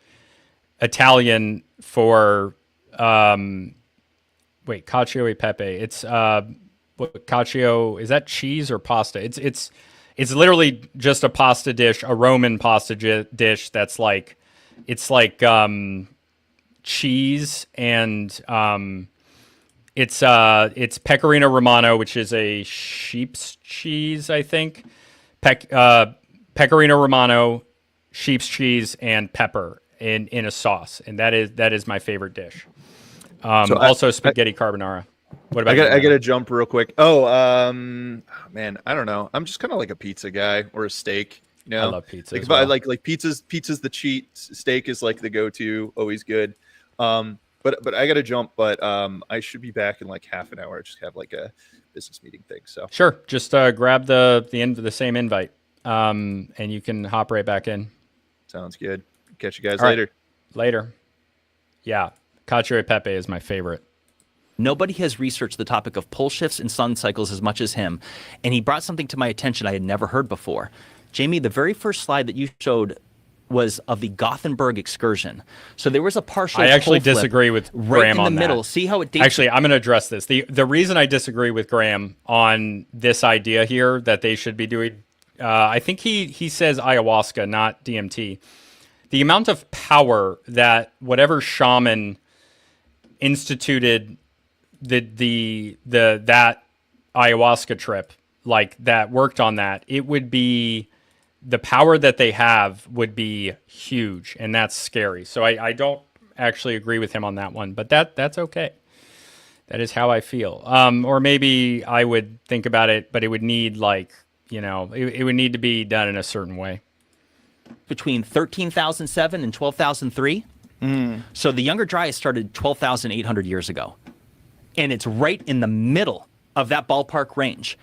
Italian for cacio e pepe. It's cacio, is that cheese or pasta? It's literally just a pasta dish, a Roman pasta dish that's like cheese and it's pecorino romano, which is a sheep's cheese, I think. Pecorino romano, sheep's cheese, and pepper in a sauce, and that is my favorite dish. Also spaghetti carbonara. What about I gotta jump real quick. Man, I don't know. I'm just kind of like a pizza guy or a steak. You know, I love pizza. Like, as well. like pizza's the cheat. Steak is like the go-to, always good. But I gotta jump. But I should be back in like half an hour. I just have like a business meeting thing. So Sure, just grab the end of the same invite, and you can hop right back in. sounds good. Catch you guys All right. later. Later. Yeah, cacio e pepe is my favorite. Nobody has researched the topic of pole shifts and sun cycles as much as him, and he brought something to my attention I had never heard before. Jamie, the very first slide that you showed was of the Gothenburg excursion. So there was a partial. I actually pole flip disagree with right Graham in the on middle. that. See how it dates? Actually, I'm going to address this. The reason I disagree with Graham on this idea here that they should be doing, I think he says ayahuasca, not DMT. The amount of power that whatever shaman instituted that ayahuasca trip, like that worked on that, it would be the power that they have would be huge, and that's scary. So I don't actually agree with him on that one, but that's okay. That is how I feel. Or maybe I would think about it, but it would need it would need to be done in a certain way. Between 13,007 and 12,003. So the Younger Dryas started 12,800 years ago. And it's right in the middle of that ballpark range.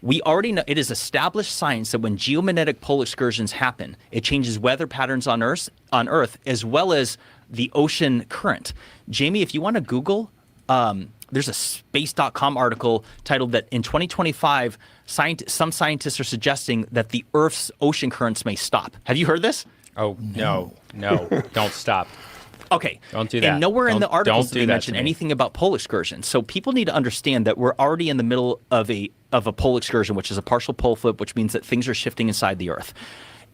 We already know, it is established science that when geomagnetic pole excursions happen, it changes weather patterns on Earth as well as the ocean current. Jamie, if you want to Google, there's a space.com article titled that in 2025, some scientists are suggesting that the Earth's ocean currents may stop. Have you heard this? Oh, no, don't stop. Okay. Don't do that. And nowhere in the articles don't do do they that mention to me. anything about pole excursions. So people need to understand that we're already in the middle of a pole excursion, which is a partial pole flip, which means that things are shifting inside the Earth.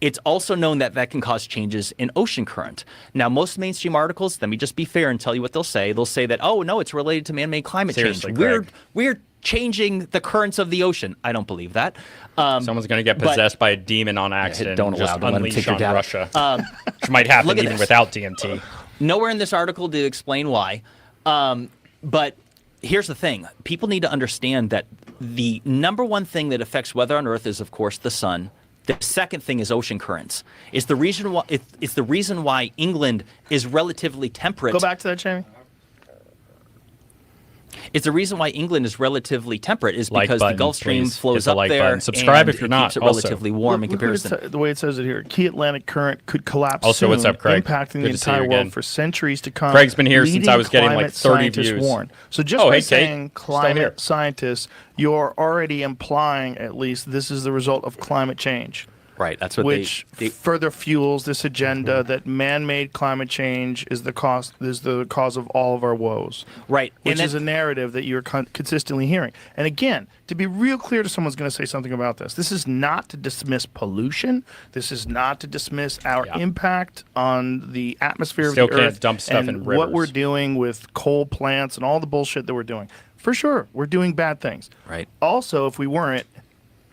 It's also known that that can cause changes in ocean current. Now, most mainstream articles, let me just be fair and tell you what they'll say. They'll say that, oh, no, it's related to man-made climate Seriously, change. Greg. We're changing the currents of the ocean. I don't believe that. Someone's going to get possessed by a demon on accident don't and allow just them to let 'em unleash take your on data. Russia, which might happen look at even this. without DMT. Nowhere in this article to explain why. But here's the thing. People need to understand that the number one thing that affects weather on Earth is, of course, the sun. The second thing is ocean currents. It's the reason why England is relatively temperate. Go back to that, Jamie. It's the reason why England is relatively temperate is Like because button, the Gulf Stream please. Hit flows the up like there. button. Subscribe and if you're it not, keeps it also. relatively warm in Look what it comparison. the way it says it here. Key Atlantic current could collapse Also, soon, what's up, Craig? impacting Good the to see entire you world again. for centuries to come. Craig's been here since Leading I was getting, like, climate 30 scientists views. warn. So just Oh, by hey, Kate. saying Still here. climate scientists, you're already implying, at least, this is the result of climate change. Right, that's what Which they further fuels this agenda that man-made climate change is the cause of all of our woes. right. Which and is a narrative that you're consistently hearing. And again, to be real clear to someone's going to say something about this is not to dismiss pollution. This is not to dismiss our impact on the atmosphere Still of the can't Earth dump stuff and in what we're rivers. doing with coal plants and all the bullshit that we're doing. For sure, we're doing bad things. Right. Also, if we weren't,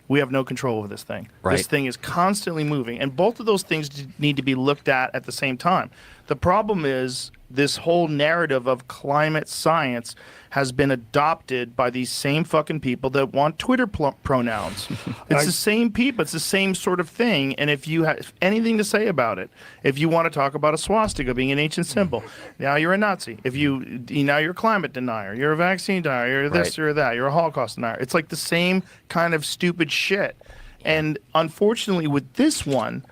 we have no control over this thing. Right. This thing is constantly moving, and both of those things need to be looked at the same time. The problem is this whole narrative of climate science has been adopted by these same fucking people that want Twitter pronouns. It's the same people. It's the same sort of thing. And if you have anything to say about it, if you want to talk about a swastika being an ancient symbol, now you're a Nazi. Now you're a climate denier, you're a vaccine denier, you're this, Right. you're that, you're a Holocaust denier. It's like the same kind of stupid shit. And unfortunately, with this one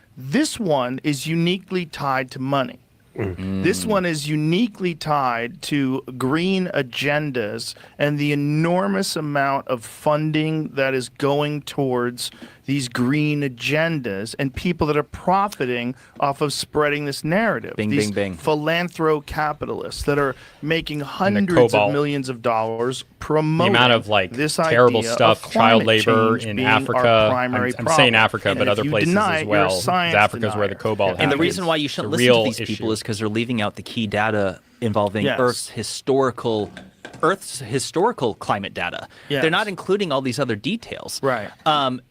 is uniquely tied to money. This one is uniquely tied to green agendas and the enormous amount of funding that is going towards these green agendas and people that are profiting off of spreading this narrative. Bing, these bing, bing. philanthro-capitalists that are making hundreds cobalt. of millions of dollars promoting The amount of like this terrible idea stuff, of child climate labor change in being our Africa. primary I'm saying problem. Africa, And but if other you places deny as it, you're a well. science Africa's where the denier. cobalt And the happens. reason why you It's a shouldn't listen real to these issue. people is because they're leaving out the key data involving Yes. Earth's historical climate data. Yes. They're not including all these other details. Right.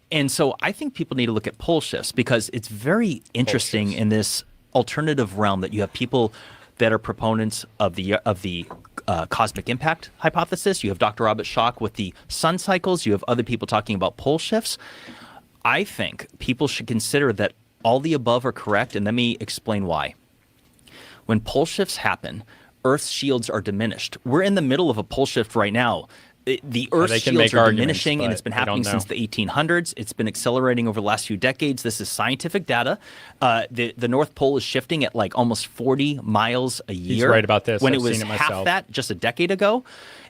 And so I think people need to look at pole shifts because it's very interesting in this alternative realm that you have people that are proponents of the cosmic impact hypothesis. You have Dr. Robert Schoch with the sun cycles. You have other people talking about pole shifts. I think people should consider that all the above are correct, and let me explain why. When pole shifts happen, Earth's shields are diminished. We're in the middle of a pole shift right now. The Earth's they can shields make are arguments, diminishing, and but it's been I don't happening since know. the 1800s. It's been accelerating over the last few decades. This is scientific data. The North Pole is shifting at like almost 40 miles a year. right about this. When I've it was seen it half myself. that just a decade ago.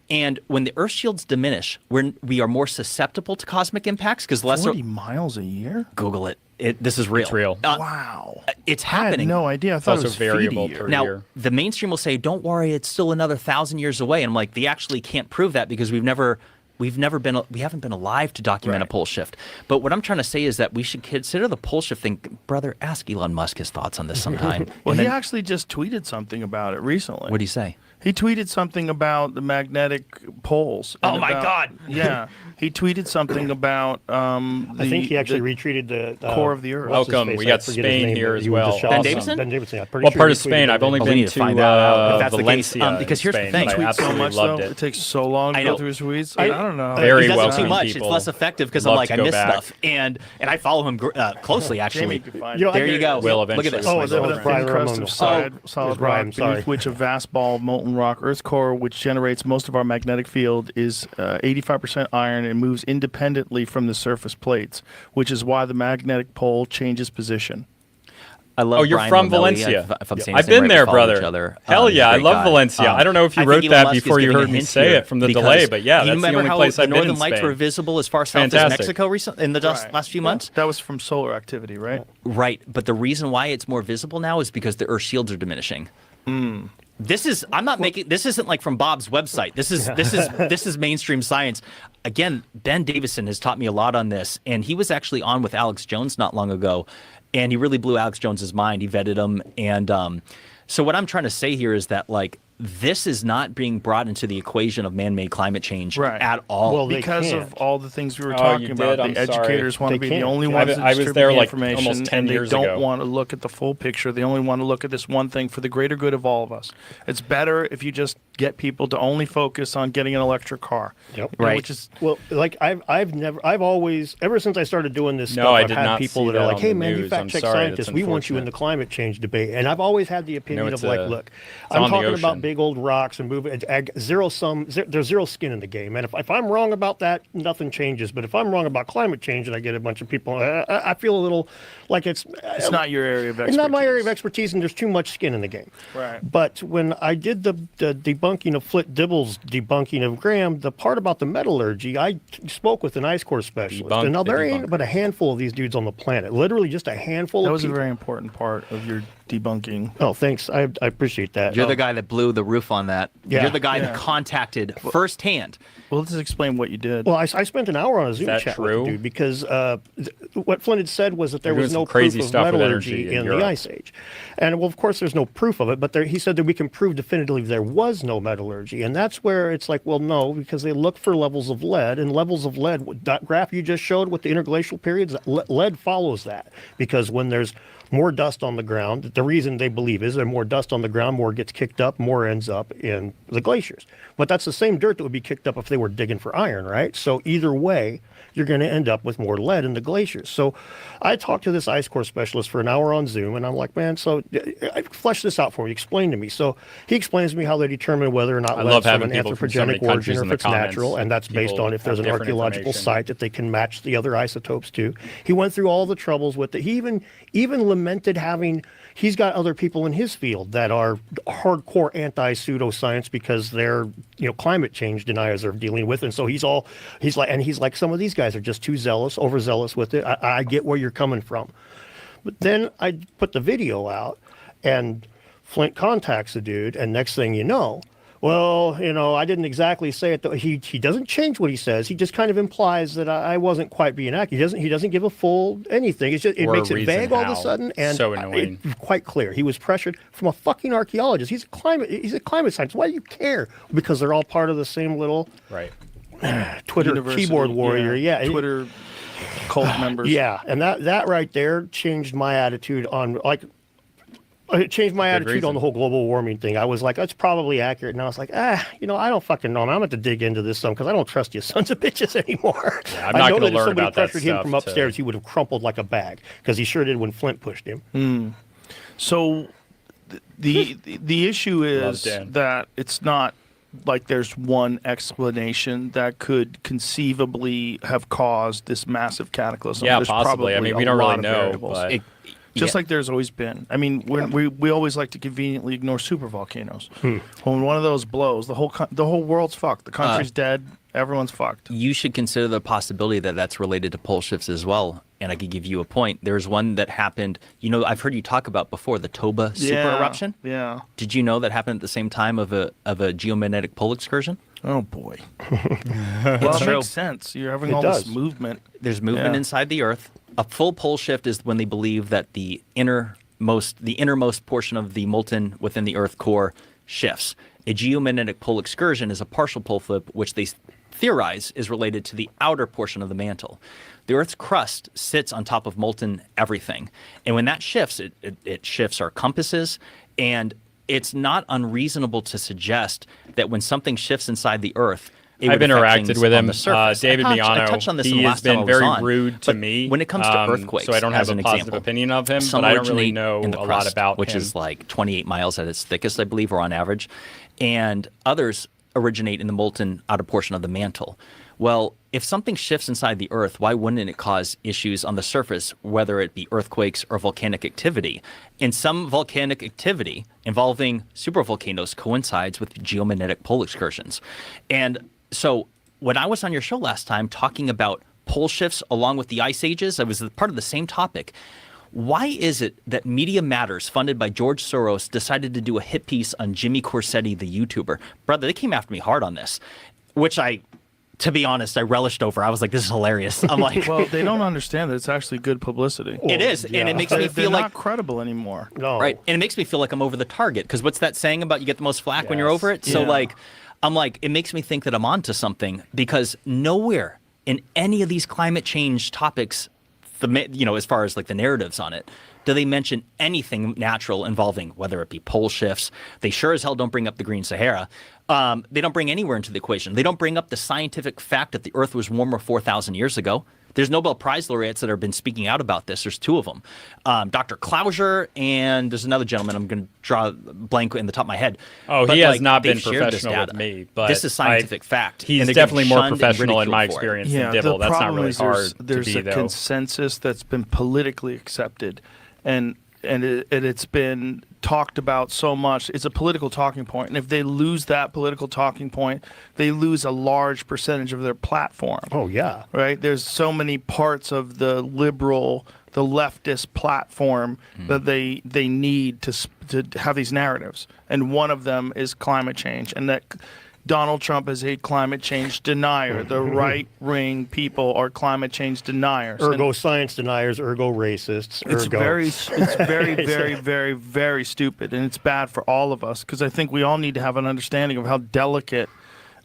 And when the Earth shields diminish, we are more susceptible to cosmic impacts because less. 40 miles a year? Google it. This is real. It's real. Wow. It's I had happening. no idea. I thought also it was variable feet a per year. Now, year. the mainstream will say, don't worry, it's still another 1,000 years away. And I'm like, they actually can't prove that because we've never we haven't been alive to document a pole shift. But what I'm trying to say is that we should consider the pole shift thing. Brother, ask Elon Musk his thoughts on this sometime. Well, he actually just tweeted something about it recently. What did he say? He tweeted something about the magnetic poles. Oh my God! Yeah, he tweeted something about. I think he actually retweeted the core of the Earth. Welcome. We got Spain here as well. Ben Davidson? Ben Davidson. I'm pretty What sure part he of Spain? tweeted I've only it. we been need to to find out if that's the case. Valencia. Because here's the Spain, thing. but I Tweets so absolutely much, loved though. it. It takes so long to I go know. through his tweets. I don't know. Very He does it welcome too much. people. It's less effective because Love I'm like, to I go miss back. stuff, and I follow him closely actually. Jamie could find You know, it. There you go. Will Look at eventually. this. Oh, With that a was thin Brian crust Ramon. of solid was Brian, rock, sorry. beneath which a vast ball of molten rock, Earth's core, which generates most of our magnetic field, is 85% iron and moves independently from the surface plates, which is why the magnetic pole changes position. I love Oh, you're Brian from Lamelli. Valencia. If I'm saying I've his name been right, there, we follow brother. each other. Hell He's a yeah, I great love guy. Valencia. I don't know if you I think wrote Elon that Musk is before you giving a heard me hint say here it from the because delay, but yeah, do you that's the remember only how place the I've been in Northern Lights Spain. were visible as far south Fantastic. as Mexico in the last few months? That was from solar activity, right? Right, but the reason why it's more visible now is because the Earth shields are diminishing. This isn't like from Bob's website. This is mainstream science. Again, Ben Davison has taught me a lot on this, and he was actually on with Alex Jones not long ago, and he really blew Alex Jones's mind. He vetted him, and so what I'm trying to say here is that like this is not being brought into the equation of man-made climate change at all. Well, they Because can't. of all the things we were Oh, talking you about. did? I'm The educators sorry. want to They be the can't. only I ones was- that I was distribute there, the like, information, almost 10 and they years don't ago. want to look at the full picture. They only want to look at this one thing for the greater good of all of us. It's better if you just get people to only focus on getting an electric car. Yep. You know, Right. Which is Well, like I've always, ever since I started doing this No, stuff, I I've did had not people see that are that like, on "Hey, the man, you news. fact I'm check sorry, scientists. that's We want you in the unfortunate. climate change debate." And I've always had the opinion it's of like, a- look, on I'm the talking ocean. about big old rocks and moving. There's zero skin in the game. And if I'm wrong about that, nothing changes. But if I'm wrong about climate change and I get a bunch of people, I feel a little like it's not your area of expertise. It's not my area of expertise, and there's too much skin in the game. Right. But when I did the debunking of Flint Dibble's debunking of Graham, the part about the metallurgy, I spoke with an ice core specialist. Debunk And now the there ain't debunker. but a handful of these dudes on the planet. Literally just a handful That of was a people. very important part of your debunking. Oh, thanks. I appreciate that. You're the guy that blew the roof on that. Yeah. You're the guy Yeah. that contacted firsthand. Well, let's explain what you did. Well, I spent an hour on a Zoom that chat true? with the dude because what Flint had said was that there You're was doing no some crazy proof of stuff with metallurgy energy in in Europe. the Ice Age. And, well, of course, there's no proof of it, but he said that we can prove definitively there was no metallurgy. And that's where it's like, well, no, because they look for levels of lead, and levels of lead, that graph you just showed with the interglacial periods, lead follows that. Because when there's more dust on the ground, the reason they believe is there's more dust on the ground, more gets kicked up, more ends up in the glaciers. But that's the same dirt that would be kicked up if they were digging for iron, right? So either way, you're going to end up with more lead in the glaciers. So I talked to this ice core specialist for an hour on Zoom, and I'm like, man, so flesh this out for me. Explain to me. So he explains to me how they determine whether or not I lead's love from having an people from so many anthropogenic origin countries or in if the it's comments. natural, and that's based People on if there's have an different archaeological information. site that they can match the other isotopes to. He went through all the troubles with it. He even lamented having. He's got other people in his field that are hardcore anti-pseudoscience because they're climate change deniers they're dealing with, and so he's like some of these guys are just too zealous, overzealous with it. I get where you're coming from, but then I put the video out, and Flint contacts the dude, and next thing you know. Well, I didn't exactly say it. Though. He doesn't change what he says. He just kind of implies that I wasn't quite being accurate. He doesn't give a full anything. It's just it Or a makes it reason vague all of a how. sudden, and So annoying. it's quite clear. He was pressured from a fucking archaeologist. He's a climate scientist. Why do you care? Because they're all part of the same little Right. Twitter University, keyboard warrior. Yeah, Twitter cult members. Yeah, and that right there changed my attitude on it changed my attitude reason. on the whole global warming thing. I was like, that's probably accurate. And I was like, I don't fucking know. I'm going to dig into this some because I don't trust you sons of bitches anymore. Yeah, I'm I not know gonna that if learn somebody about that pressured him stuff from to- upstairs, he would have crumpled like a bag because he sure did when Flint pushed him. So the issue is Dan. that it's not like there's one explanation that could conceivably have caused this massive cataclysm. Yeah, There's possibly. I probably mean, we a don't lot really of know, variables. but Just like there's always been. I mean, we always like to conveniently ignore supervolcanoes. When one of those blows, the whole world's fucked. The country's dead. Everyone's fucked. You should consider the possibility that that's related to pole shifts as well. And I could give you a point. There's one that happened, I've heard you talk about before, the Toba super eruption. Yeah. Did you know that happened at the same time of a geomagnetic pole excursion? Oh boy. Well, it true. makes sense. You're having It all does. this movement. There's movement Yeah. inside the Earth. A full pole shift is when they believe that the innermost portion of the molten within the Earth core shifts. A geomagnetic pole excursion is a partial pole flip, which they theorize is related to the outer portion of the mantle. The Earth's crust sits on top of molten everything, and when that shifts, it shifts our compasses, and it's not unreasonable to suggest that when something shifts inside the Earth, it I've would affect interacted things with on him. the surface. David I Miano. touched on this in He the has last time been I was very on, rude to but me. when it comes to earthquakes, so I don't have as a an positive example, opinion of him, some but I don't really originate know in the a lot crust, about which him. is like 28 miles at its thickest, I believe, or on average, and others originate in the molten outer portion of the mantle. Well, if something shifts inside the Earth, why wouldn't it cause issues on the surface, whether it be earthquakes or volcanic activity? And some volcanic activity involving supervolcanoes coincides with geomagnetic pole excursions. And so when I was on your show last time talking about pole shifts along with the ice ages, I was part of the same topic. Why is it that Media Matters, funded by George Soros, decided to do a hit piece on Jimmy Corsetti, the YouTuber? Brother, they came after me hard on this, which to be honest, I relished over. I was like, this is hilarious. I'm like, Well, they don't understand that it's actually good publicity. it is. And it makes me They're feel not like, credible anymore. No. right. And it makes me feel like I'm over the target. Because what's that saying about you get the most flack when you're Yes. over it? So Yeah. I'm like, it makes me think that I'm onto something because nowhere in any of these climate change topics, as far as like the narratives on it, do they mention anything natural involving whether it be pole shifts? They sure as hell don't bring up the Green Sahara. They don't bring anywhere into the equation. They don't bring up the scientific fact that the Earth was warmer 4,000 years ago. There's Nobel Prize laureates that have been speaking out about this. There's two of them, Dr. Clauser, and there's another gentleman. I'm going to draw a blank in the top of my head. Oh, But, he has like, not they've been shared this professional with data. me, but this is scientific fact. He's and they're getting definitely more shunned and professional in my ridiculed for it. experience Yeah, than Dibble. the That's not problem really is hard there's to be, a though. consensus that's been politically accepted, and it's been talked about so much. It's a political talking point, and if they lose that political talking point, they lose a large percentage of their platform. Oh yeah. Right? There's so many parts of the leftist platform that they need to have these narratives, and one of them is climate change, and that Donald Trump is a climate change denier. The right-wing people are climate change deniers. And Ergo science deniers, ergo racists. it's Ergo. very, very, very stupid, and it's bad for all of us because I think we all need to have an understanding of how delicate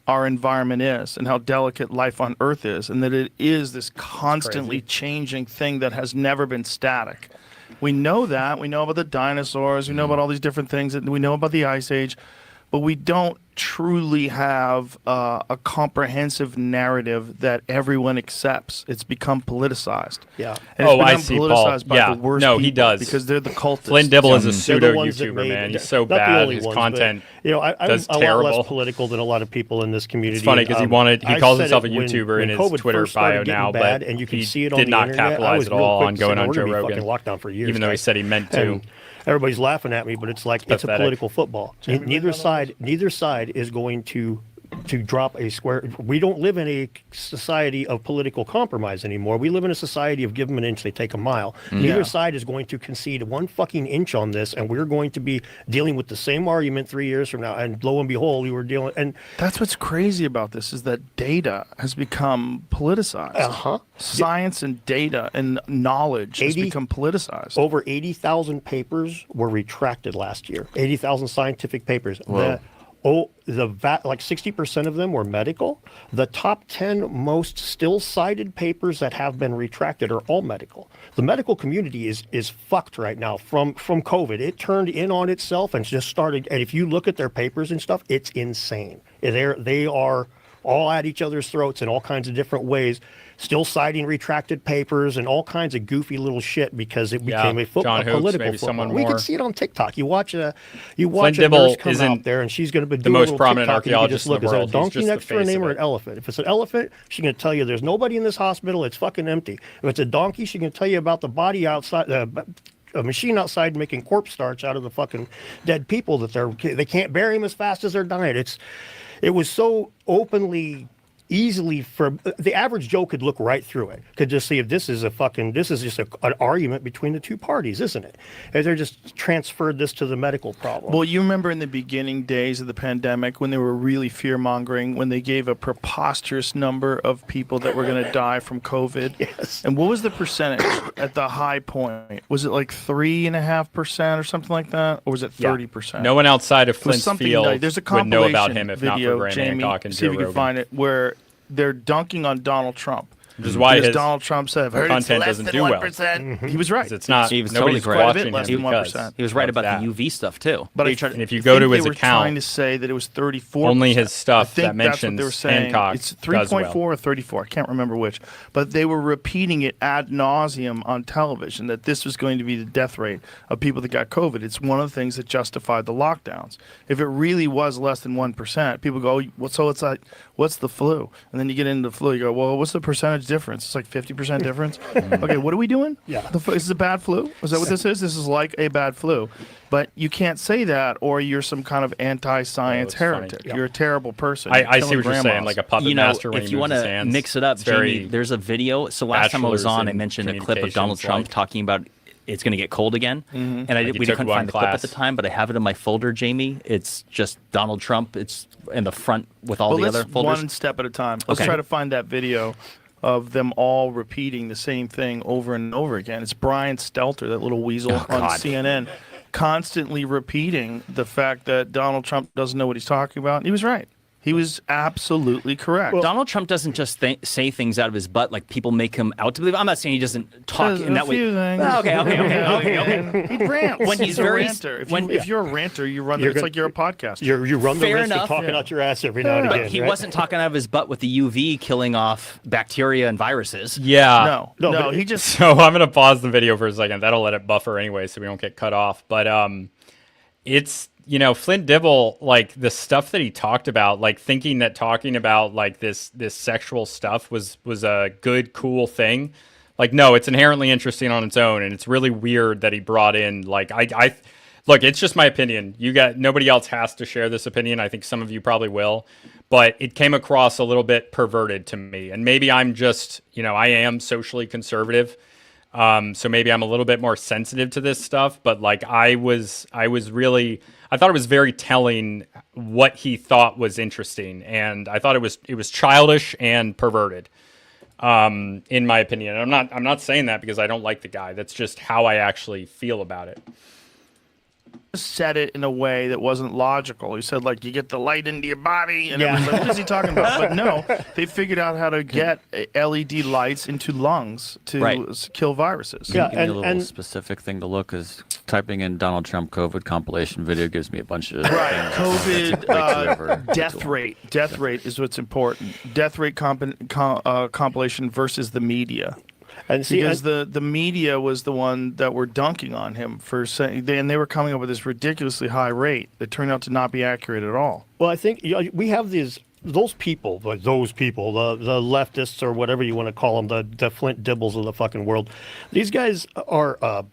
our environment is and how delicate life on Earth is, and that it is this constantly changing thing that has never been static. We know that. We know about the dinosaurs. We know about all these different things. We know about the Ice Age. But we don't truly have a comprehensive narrative that everyone accepts. It's become politicized. Yeah. And it's Oh, I become see, Paul. politicized by Yeah. the worst No, he people does. because they're the cultists. Flint Dibble is a They're pseudo the ones that YouTuber, made- man. He's yeah, so not the bad. only His ones, but, content. I'm does a lot terrible. less political than a lot of people in this community. It's funny because he I calls said himself a it when YouTuber in his COVID Twitter first started bio getting now, bad, but and you can he see it on did the not internet. I capitalize was at real all quick on to say, going "No, on we're Joe gonna be Rogan, fucking locked down for years, even though he guys." said he meant to. And everybody's laughing at me, but it's like it's a Pathetic. political football. Neither side is going to drop a square. We don't live in a society of political compromise anymore. We live in a society of give them an inch, they take a mile. Neither side is going to concede 1 fucking inch on this, and we're going to be dealing with the same argument 3 years from now. And lo and behold, we were dealing. And That's what's crazy about this is that data has become politicized. Science and data and knowledge has 80 become politicized. over 80,000 papers were retracted last year. 80,000 scientific papers. Like 60% of them were medical. The top 10 most still cited papers that have been retracted are all medical. The medical community is fucked right now from COVID. It turned in on itself and just started. And if you look at their papers and stuff, it's insane. They are all at each other's throats in all kinds of different ways, still citing retracted papers and all kinds of goofy little shit because it became a John Hooks, political maybe football. someone We more. can see it on TikTok. You watch a Flint nurse Dibble come isn't out there and she's going to be the doing most a little prominent TikTok and you can archaeologist just in look. the Is there a world. He's donkey just the next to her face name of or it. an elephant? If it's an elephant, she's going to tell you there's nobody in this hospital. It's fucking empty. If it's a donkey, she's going to tell you about the body outside. A machine outside making corpse starch out of the fucking dead people that they can't bury them as fast as they're dying. It was so openly easily, for the average Joe could look right through it, could just see if this is just an argument between the two parties, isn't it? And they're just transferred this to the medical problem. Well, you remember in the beginning days of the pandemic when they were really fear-mongering, when they gave a preposterous number of people that were going to die from COVID? Yes. And what was the percentage at the high point? Was it like 3.5% or something like that? Or was it 30%? No one outside of It was Flint's something field like, there's a would know about compilation him if not video, for Graham Jamie, Hancock and see Joe if you can Rogan. find it, where they're dunking on Donald Trump. Which is why Because his Donald Trump said, "I've heard it's content less doesn't than do well. 1%." He was right. 'Cause it's not. He was Nobody's totally correct. watching Quite a bit less him than because 1%. He was right of about that. the UV stuff too. But And if you go to his they were account, trying to say that it was 34%. only his stuff I think that that's what they were mentions saying. Hancock It's does 3.4 well. or 34. I can't remember which. But they were repeating it ad nauseum on television that this was going to be the death rate of people that got COVID. It's one of the things that justified the lockdowns. If it really was less than 1%, people go, well, so it's like, what's the flu? And then you get into the flu, you go, well, what's the percentage difference? It's like 50% difference. Okay, what are we doing? Yeah. Is this a bad flu? Is that what this is? This is like a bad flu. But you can't say that, or you're some kind of anti-science it's funny. heretic. Yeah. You're a terrible person. I You're see killing what you're saying, grandmas. like a puppet You know, master when if he you moves want his to hands. mix it up, It's very Jamie, there's a video. So last time I was bachelor's on, I in mentioned a clip of Donald communications, Trump like- talking about it's going to get cold again. And I Like he we took couldn't one find the clip at the class. time, but I have it in my folder, Jamie. It's just Donald Trump. It's in the front with all Well, the let's other folders. one step at a time. Let's Okay. try to find that video of them all repeating the same thing over and over again. It's Brian Stelter, that little weasel on God. CNN, constantly repeating the fact that Donald Trump doesn't know what he's talking about. And he was right. He was absolutely correct. Donald Trump doesn't just say things out of his butt like people make him out to believe. I'm not saying he doesn't talk Says in a that way. few things. Oh, okay. He rants. When he's a very- ranter. If, when- if you're a ranter, you run. You're It's good- like you're a podcaster. You run the Fair risk enough. of talking Yeah. out your ass every now and again. But he right? wasn't talking out of his butt with the UV killing off bacteria and viruses. Yeah. no, but he just So I'm gonna pause the video for a second. That'll let it buffer anyway, so we don't get cut off. But it's Flint Dibble, like the stuff that he talked about, like thinking that talking about like this sexual stuff was a good, cool thing. Like, no, it's inherently interesting on its own, and it's really weird that he brought in like I look. It's just my opinion. Nobody else has to share this opinion. I think some of you probably will, but it came across a little bit perverted to me, and maybe I'm just I am socially conservative. So maybe I'm a little bit more sensitive to this stuff, but like I thought it was very telling what he thought was interesting, and I thought it was childish and perverted, in my opinion. And I'm not saying that because I don't like the guy. That's just how I actually feel about it. said it in a way that wasn't logical. He said, like, you get the light into your body, and Yeah. everyone's like, what is he talking about? But no, they figured out how to get LED lights into lungs to Right. kill viruses. Yeah, Give me a little and specific thing to look is typing in Donald Trump COVID compilation video gives me a bunch of Right, things. COVID death rate. Death rate is what's important. Death rate compilation versus the media. and see, Because the media was the one that were dunking on him for saying, and they were coming up with this ridiculously high rate that turned out to not be accurate at all. well, I think we have those people, the leftists or whatever you want to call them, the Flint Dibbles of the fucking world. These guys are.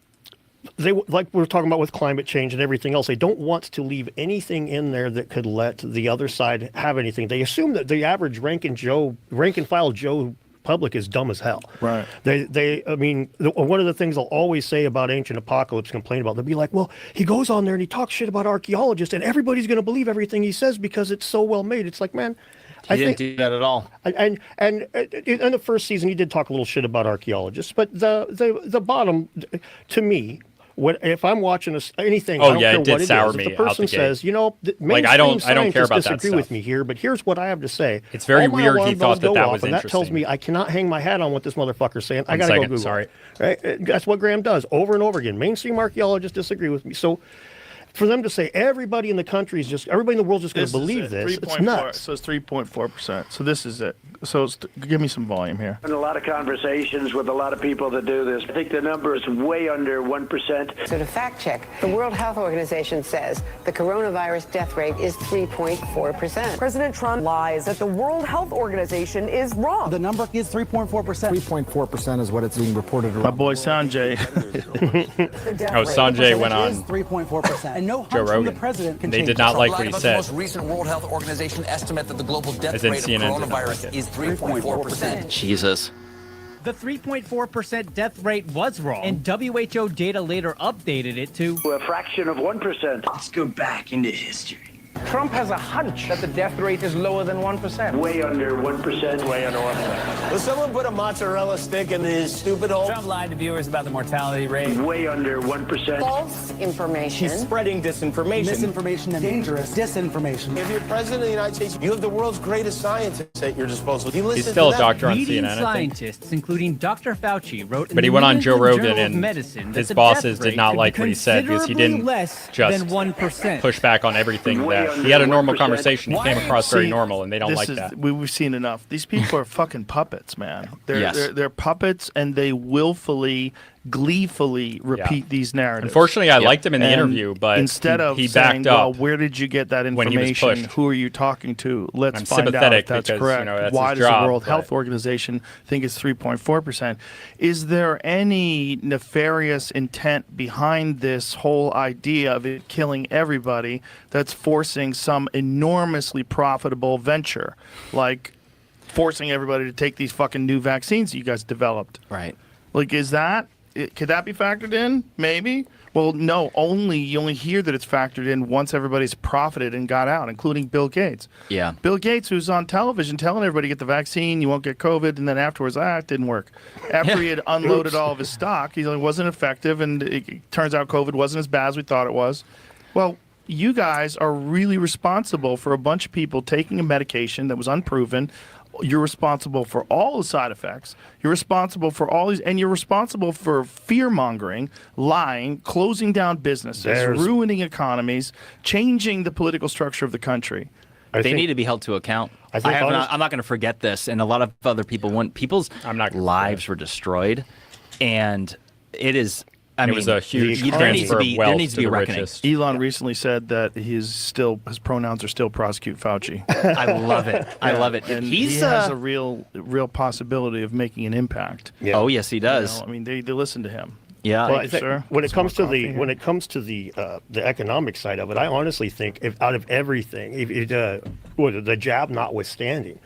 They, like we were talking about with climate change and everything else, they don't want to leave anything in there that could let the other side have anything. They assume that the average rank and file Joe public is dumb as hell. Right. I mean, one of the things they'll always say about Ancient Apocalypse, complain about, they'll be like, well, he goes on there and he talks shit about archaeologists and everybody's going to believe everything he says because it's so well made. It's like, man, He didn't do that at all. and in the first season, he did talk a little shit about archaeologists, but the bottom, to me, if I'm watching anything, I don't yeah, care it did what it sour is. me If the out person the gate. says, Like, I don't care about that disagree with stuff. me here, but here's what I have to say. It's very All my weird he alarm thought bells that go that off, was and that tells interesting. me I cannot hang my hat on what this motherfucker's saying. I One got to go second, Google. sorry. Right? That's what Graham does over and over again. Mainstream archaeologists disagree with me. So for them to say everybody in the country is everybody in the world is just going to believe this, it's 3.4, nuts. So it's 3.4%. So this is it. So give me some volume here. And a lot of conversations with a lot of people that do this. I think the number is way under 1%. So to fact check, the World Health Organization says the coronavirus death rate is 3.4%. President Trump lies that the World Health Organization is wrong. The number is 3.4%. 3.4% is what it's being reported around. My boy Sanjay. The death Oh, rate Sanjay Percentage went is on. 3.4%. And no Joe hunch from the Rogan. president can And they change did not it. like what he The said. most recent World Health Organization estimate that the global death As in rate of CNN did not like coronavirus it. is 3.4%. Jesus. The 3.4% death rate was wrong, and WHO data later updated it to A fraction of 1%. Let's go back into history. Trump has a hunch that the death rate is lower than 1%. Way under 1%. Way under 1%. Will someone put a mozzarella stick in his stupid hole? Trump lied to viewers about the mortality rate. Way under 1%. False information. He's spreading disinformation. Misinformation and dangerous disinformation. If you're president of the United States, you have the world's greatest scientists at your disposal. You listen He's still to a them. doctor on leading CNN, I think. scientists, including Dr. Fauci, wrote in But he the went on New Joe England Rogan Journal of and Medicine that his the bosses death did rate not could like be what he said because he considerably didn't less just than 1%. push back on everything Way that under he had a normal 1%. conversation. He Why- came across very See, normal, and they don't this like is, that. We've seen enough. These people are fucking puppets, man. They're, Yes. they're puppets, and they willfully, gleefully repeat these narratives. Unfortunately, I liked him in the And interview, but instead of he saying, backed well, up where did you get that when he was information? pushed. Who are you talking to? Let's I'm find out sympathetic if that's because, correct. you know, that's Why his does job, the World but- Health Organization think it's 3.4%? Is there any nefarious intent behind this whole idea of it killing everybody that's forcing some enormously profitable venture, like forcing everybody to take these fucking new vaccines that you guys developed? Right. Like, could that be factored in? Maybe. Well, no. You only hear that it's factored in once everybody's profited and got out, including Bill Gates. Yeah. Bill Gates, who's on television telling everybody get the vaccine, you won't get COVID, and then afterwards, it didn't work. After he had unloaded all of his stock, he wasn't effective, and it turns out COVID wasn't as bad as we thought it was. Well, you guys are really responsible for a bunch of people taking a medication that was unproven. You're responsible for all the side effects. You're responsible for all these, and you're responsible for fear mongering, lying, closing down businesses, ruining economies, changing the political structure of the country. They need to be held to account. I'm not going to forget this, and a lot of other people won't. People's lives were destroyed, and it is. I mean, it was a huge there needs to transfer be of wealth a to the reckoning. richest. Elon recently said that his pronouns are still prosecute Fauci. I love it. I love it. And He's he has a real possibility of making an impact. Yeah. Oh yes, he does. I mean, they listen to him. Yeah. Well, I think when it comes to the economic side of it, I honestly think out of everything, the jab notwithstanding,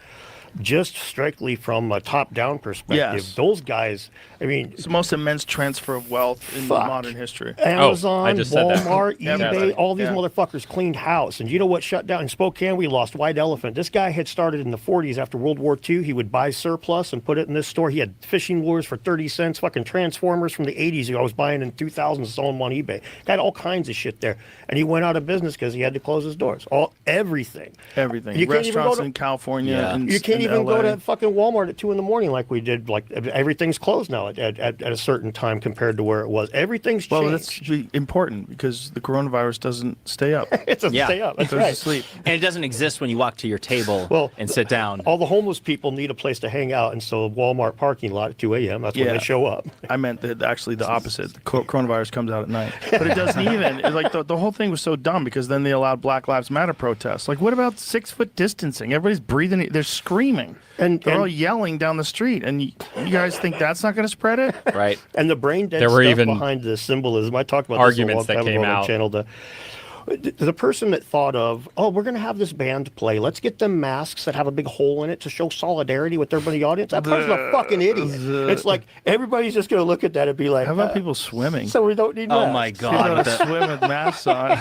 just strictly from a top-down perspective, those guys, I mean... It's the most immense transfer of wealth in modern history. Amazon, Walmart, Yeah, eBay, all these motherfuckers cleaned house. And you know what shut down? In Spokane, we lost White Elephant. This guy had started in the 40s after World War II. He would buy surplus and put it in this store. He had fishing lures for 30 cents, fucking Transformers from the 80s. I was buying in 2000 and selling them on eBay. Got all kinds of shit there. And he went out of business because he had to close his doors. Everything. Everything. Restaurants in California and you can't even go LA. to fucking Walmart at 2 in the morning like we did. Like everything's closed now at a certain time compared to where it was. Everything's changed. Well, that's important because the coronavirus doesn't stay up. It doesn't stay up. That's it goes right. to sleep. And it doesn't exist when you walk to your table and sit down. All the homeless people need a place to hang out, and so Walmart parking lot at 2 a.m. That's when they show up. I meant actually the opposite. The coronavirus comes out at night, but it doesn't even. Like the whole thing was so dumb because then they allowed Black Lives Matter protests. Like, what about 6-foot distancing? Everybody's breathing. They're screaming. And they're all yelling down the street, and you guys think that's not going to spread it? Right. And the brain dead There were stuff even behind the symbolism. I talked about arguments this a long that time came ago on out. the channel. The person that thought of, we're going to have this band play. Let's get them masks that have a big hole in it to show solidarity with everybody in the audience. That person's a fucking idiot. It's like everybody's just going to look at that and be like, How about people swimming? So we don't need masks. Oh my God. People swim with masks on.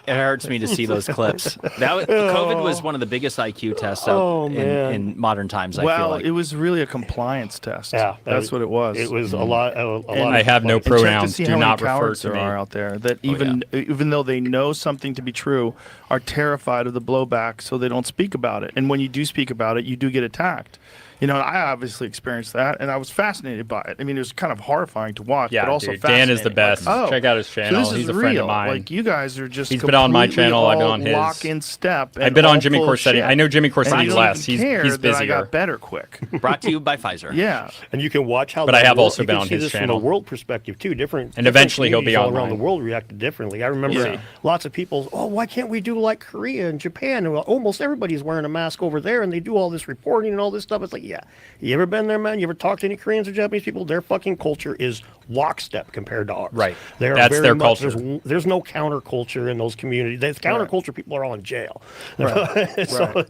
It hurts me to see those clips. COVID was one of the biggest IQ tests out in modern times. I feel like It was really a compliance test. Yeah, that's what it was. It was a lot. And I have no check to pronouns. see Do how many not refer cowards to there me. are out there that even though they know something to be true, are terrified of the blowback, so they don't speak about it. And when you do speak about it, you do get attacked. You know, I obviously experienced that, and I was fascinated by it. I mean, it was kind of horrifying to watch, Yeah, but also dude, Dan is the fascinating. best. Check out his channel. So this He's is a friend real. of mine. Like, you guys are just He's been on my completely channel. I've been all on his. lock in step. I've and been on all Jimmy full of Corsetti. shit. I know Jimmy And Corsetti you don't less. even care He's that I busier. got better quick. brought to you by Pfizer. Yeah, and you can watch how. But that I have world- also you been can on see his this channel. from a world perspective too. Different. And eventually he'll be communities all around online. the world reacted differently. I remember Yeah. lots of people. Why can't we do like Korea and Japan? And almost everybody's wearing a mask over there, and they do all this reporting and all this stuff. It's like Yeah. You ever been there, man? You ever talked to any Koreans or Japanese people? Their fucking culture is lockstep compared to ours. Right. They are That's very their much, culture. There's no counterculture in those communities. There's counterculture people are all in jail. Right. So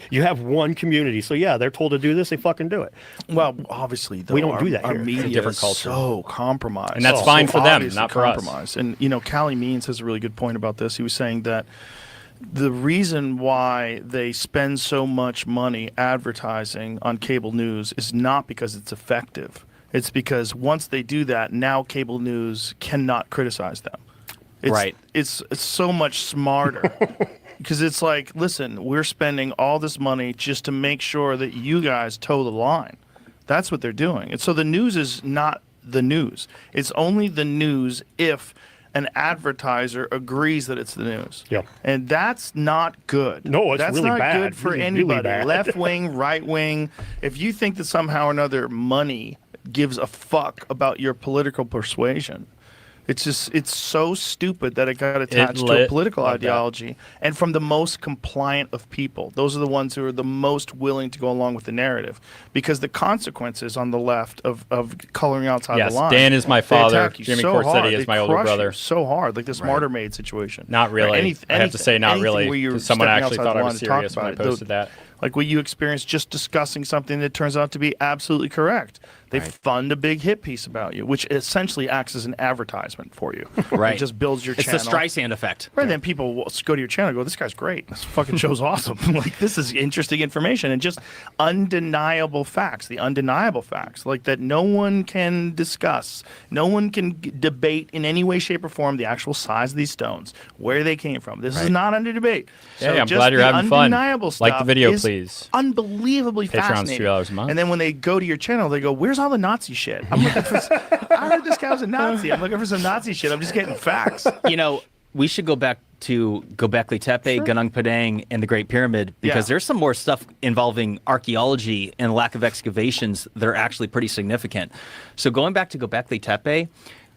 you have one community. So yeah, they're told to do this, they fucking do it. Well, obviously, though, we don't do that our here. media It's a different is culture. so compromised. And that's fine for them, not for us. us. And, you know, Callie Means has a really good point about this. He was saying that the reason why they spend so much money advertising on cable news is not because it's effective. It's because once they do that, now cable news cannot criticize them. It's so much smarter. Because it's like, listen, we're spending all this money just to make sure that you guys toe the line. That's what they're doing. And so the news is not the news. It's only the news if an advertiser agrees that it's the news. Yeah. And that's not good. No, it's that's really not bad. good for Really, really anybody. bad. Left wing, right wing. If you think that somehow or another money gives a fuck about your political persuasion, it's so stupid that it got attached to a political ideology, and from the most compliant of people. Those are the ones who are the most willing to go along with the narrative, because the consequences on the left of coloring outside the line. Dan is my they father. attack you Jimmy so Corsetti hard. is They my older crush you brother. so hard, like this Martyr Maid situation. Not really. I have to say not really, where you're because someone stepping actually outside thought the I line was to talk serious when I about it. posted that. Like what you experienced just discussing something that turns out to be absolutely correct. They fund a big hit piece about you, which essentially acts as an advertisement for you. Right. It just builds your It's channel. the Streisand effect. Right, then people will go to your channel and go, this guy's great. This fucking show's awesome. Like, this is interesting information and just undeniable facts. The undeniable facts, like that no one can discuss. No one can debate in any way, shape, or form the actual size of these stones, where they came from. This is not under debate. Yeah, So I'm just glad you're the having fun. undeniable Like the stuff video, is please. Unbelievably Patreon's fascinating. $2 a month. And then when they go to your channel, they go, where's all the Nazi shit? I'm looking for, I heard this guy was a Nazi. I'm looking for some Nazi shit. I'm just getting facts. You know, we should go back to Göbekli Tepe, Gunung Padang, and the Great Pyramid, because there's some more stuff involving archaeology and lack of excavations that are actually pretty significant. So going back to Göbekli Tepe,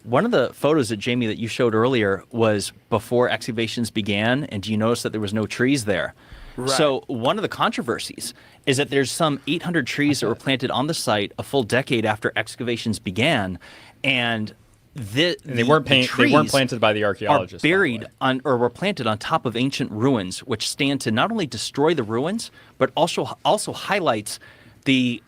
one of the photos that Jamie that you showed earlier was before excavations began, and do you notice that there was no trees there? Right. So one of the controversies is that there's some 800 trees that were planted on the site a full decade after excavations began, and they weren't planted by the archaeologists. Are buried on, or were planted on top of ancient ruins, which stand to not only destroy the ruins, but also highlights that they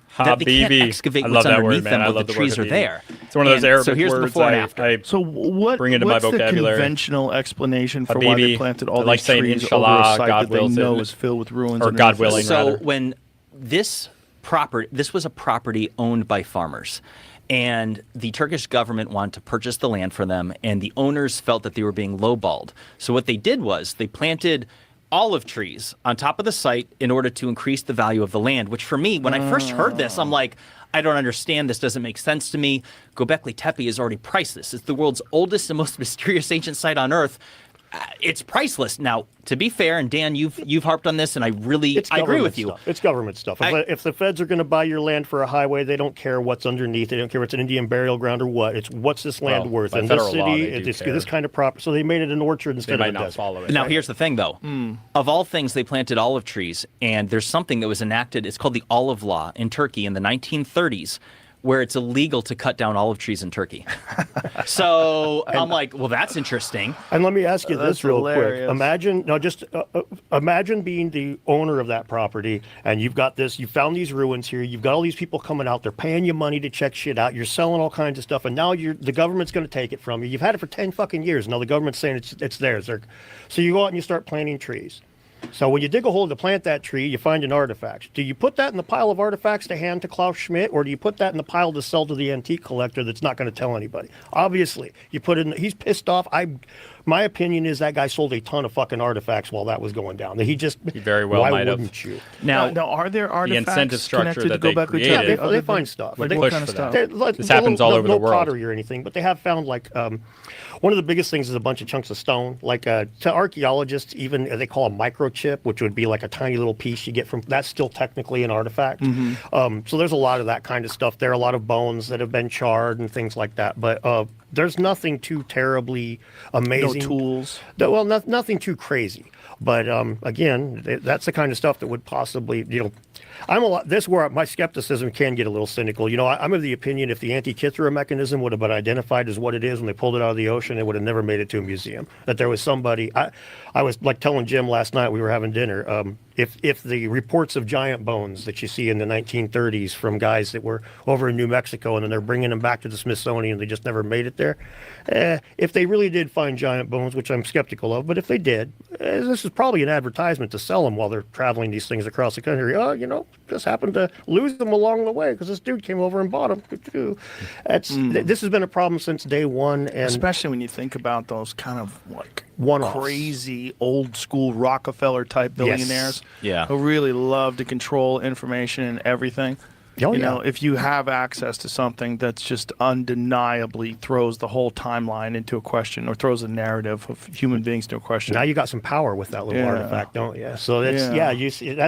can't excavate what's underneath them, but the trees are there. It's one of those Arabic so here's words the before and after. So what? Bring into my what's vocabulary. The conventional explanation for Habibi, why they planted all I like these saying trees inshallah, over a site God that they wills know it. is filled with ruins? Or underneath God it? willing, So rather. when this was a property owned by farmers, and the Turkish government wanted to purchase the land for them, and the owners felt that they were being lowballed. So what they did was they planted olive trees on top of the site in order to increase the value of the land, which for me, when I first heard this, I'm like, I don't understand. This doesn't make sense to me. Göbekli Tepe is already priceless. It's the world's oldest and most mysterious ancient site on Earth. It's priceless. Now, to be fair, and Dan, you've harped on this, and I agree with you. Stuff. It's government stuff. If the feds are going to buy your land for a highway, they don't care what's underneath. They don't care if it's an Indian burial ground or what. It's what's this land worth. In this city, it's this kind of property. So they made it an orchard instead of a desert. Follow it. Now, here's the thing, though. Of all things, they planted olive trees, and there's something that was enacted. It's called the Olive Law in Turkey in the 1930s, where it's illegal to cut down olive trees in Turkey. So I'm like, well, that's interesting. And let me ask you this real hilarious. quick. Imagine being the owner of that property, and you found these ruins here. You've got all these people coming out. They're paying you money to check shit out. You're selling all kinds of stuff, and now the government's going to take it from you. You've had it for 10 fucking years. Now the government's saying it's theirs. So you go out and you start planting trees. So when you dig a hole to plant that tree, you find an artifact. Do you put that in the pile of artifacts to hand to Klaus Schmidt, or do you put that in the pile to sell to the antique collector that's not going to tell anybody? Obviously, you put it in. He's pissed off. My opinion is that guy sold a ton of fucking artifacts while that was going down. He very well why might have. wouldn't you? Now, are there artifacts the incentive structure that they connected to created? Göbekli Tepe? They find stuff. Like They push kind of for stuff? that. This happens all over the world. No pottery or anything, but they have found one of the biggest things is a bunch of chunks of stone. Like to archaeologists, even they call a microchip, which would be like a tiny little piece you get from. That's still technically an artifact. So there's a lot of that kind of stuff there. A lot of bones that have been charred and things like that. But there's nothing too terribly amazing. No tools. Well, nothing too crazy. But again, that's the kind of stuff that would possibly, this is where my skepticism can get a little cynical. I'm of the opinion if the Antikythera mechanism would have been identified as what it is when they pulled it out of the ocean, it would have never made it to a museum. That there was somebody, I was like telling Jim last night, we were having dinner, if the reports of giant bones that you see in the 1930s from guys that were over in New Mexico and then they're bringing them back to the Smithsonian, they just never made it there. If they really did find giant bones, which I'm skeptical of, but if they did, this is probably an advertisement to sell them while they're traveling these things across the country. Just happened to lose them along the way because this dude came over and bought them. This has been a problem since day one. And especially when you think about those kind of like one-offs. Crazy old school Rockefeller type billionaires who really love to control information and everything. If you have access to something that's just undeniably throws the whole timeline into a question or throws a narrative of human beings into a question. Now you got some power with that little artifact, don't you? So you see,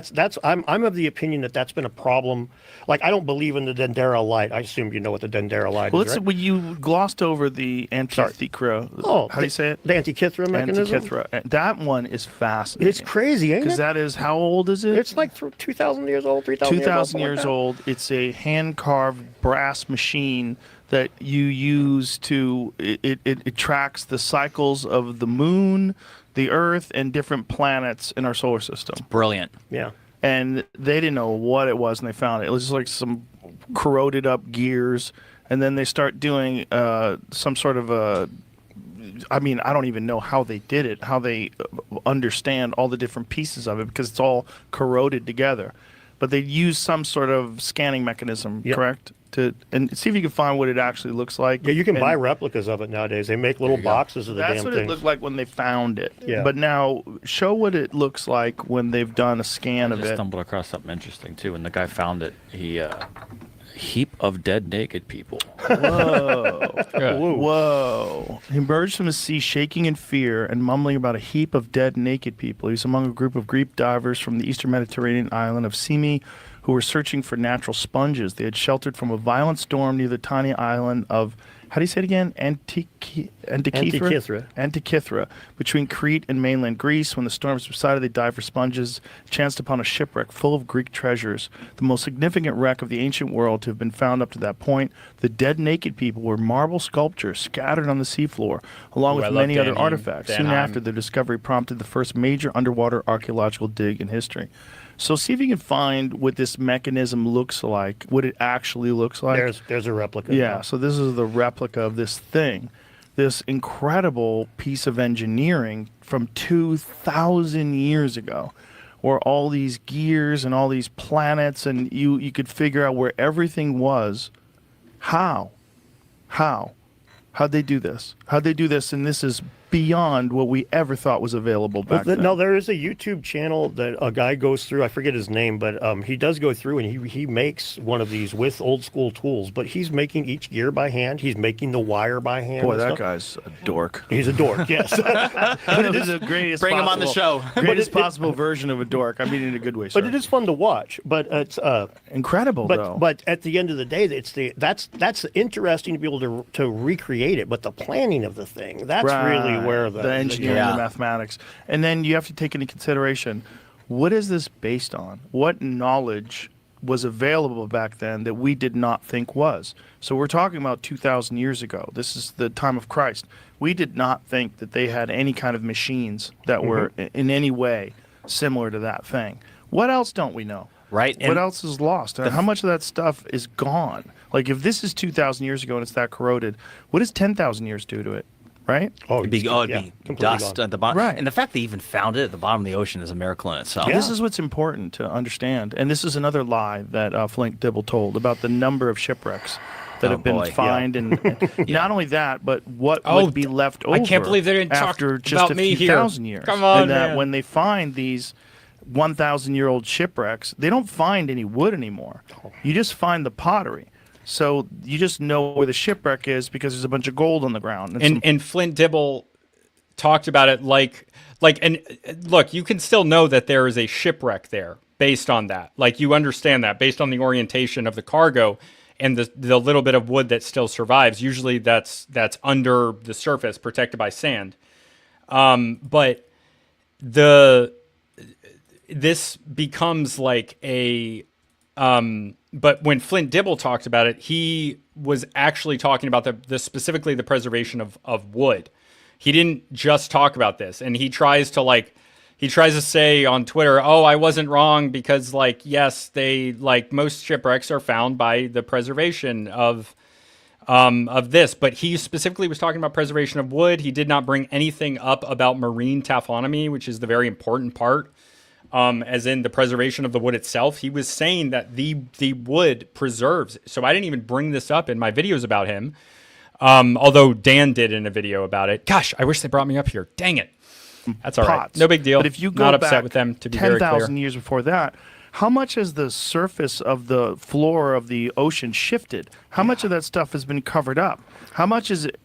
I'm of the opinion that that's been a problem. Like, I don't believe in the Dendera light. I assume you know what the Dendera light is, right? Well, you glossed over the Antikythera. Oh, how do you say it? The Antikythera mechanism? Antikythera. That one is fascinating. It's crazy, ain't it? Because that is, how old is it? It's like 2,000 years old, 3,000 years old. 2,000 years old. It's a hand-carved brass machine that you use to, it tracks the cycles of the moon, the Earth, and different planets in our solar system. Brilliant. Yeah. And they didn't know what it was when they found it. It was just like some corroded up gears. And then they start doing some sort of I don't even know how they did it, how they understand all the different pieces of it because it's all corroded together. But they use some sort of scanning mechanism, correct? And see if you can find what it actually looks like. Yeah, you can buy replicas of it nowadays. They make little boxes of the damn thing. That's what it looked like when they found it. Yeah. But now, show what it looks like when they've done a scan of it. I stumbled across something interesting, too. When the guy found it, he... heap of dead naked people. Whoa. Whoa. He emerged from the sea shaking in fear and mumbling about a heap of dead naked people. He was among a group of Greek divers from the eastern Mediterranean island of Simi who were searching for natural sponges. They had sheltered from a violent storm near the tiny island of, how do you say it again? Antikythera, between Crete and mainland Greece. When the storm subsided, they dived for sponges, chanced upon a shipwreck full of Greek treasures, the most significant wreck of the ancient world to have been found up to that point. The dead naked people were marble sculptures scattered on the seafloor, along with many other artifacts. Soon after, the discovery prompted the first major underwater archaeological dig in history. So see if you can find what this mechanism looks like, what it actually looks like. There's a replica. Yeah, so this is the replica of this thing, this incredible piece of engineering from 2,000 years ago, where all these gears and all these planets, and you could figure out where everything was. How'd they do this? How'd they do this? And this is beyond what we ever thought was available back then. No, there is a YouTube channel that a guy goes through. I forget his name, but he does go through and he makes one of these with old school tools. But he's making each gear by hand. He's making the wire by hand. Boy, that guy's a dork. He's a dork, yes. But it is the greatest. Bring him on the show. Greatest possible version of a dork. I mean, in a good way. Sir. But it is fun to watch. But it's incredible, though. But at the end of the day, that's interesting to be able to recreate it. But the planning of the thing—that's really where the engineering, the mathematics, and then you have to take into consideration what is this based on? What knowledge was available back then that we did not think was? So we're talking about 2,000 years ago. This is the time of Christ. We did not think that they had any kind of machines that were in any way similar to that thing. What else don't we know? Right. What else is lost? How much of that stuff is gone? Like, if this is 2,000 years ago and it's that corroded, what does 10,000 years do to it? Right? It'd be dust at the bottom. Right. And the fact they even found it at the bottom of the ocean is a miracle in itself. This is what's important to understand. And this is another lie that Flint Dibble told about the number of shipwrecks that have been found. And not only that, but what would be left over I can't believe they didn't after talk just about a me few here. thousand years. Come on, and that man. when they find these 1,000-year-old shipwrecks, they don't find any wood anymore. You just find the pottery. So you just know where the shipwreck is because there's a bunch of gold on the ground. And Flint Dibble talked about it and look, you can still know that there is a shipwreck there based on that. Like, you understand that based on the orientation of the cargo. and the little bit of wood that still survives, usually that's under the surface, protected by sand. But this becomes like a but when Flint Dibble talked about it, he was actually talking about the specifically the preservation of wood. He didn't just talk about this, and he tries to say on Twitter, "Oh, I wasn't wrong because yes, they most shipwrecks are found by the preservation of this." But he specifically was talking about preservation of wood. He did not bring anything up about marine taphonomy, which is the very important part, as in the preservation of the wood itself. He was saying that the wood preserves. So I didn't even bring this up in my videos about him. Although Dan did in a video about it. Gosh, I wish they brought me up here. Dang it. That's all right. No big deal. But if you go not back upset with them, to be very clear. 10,000 years before that, how much has the surface of the floor of the ocean shifted? How much of that stuff has been covered up? How much is it?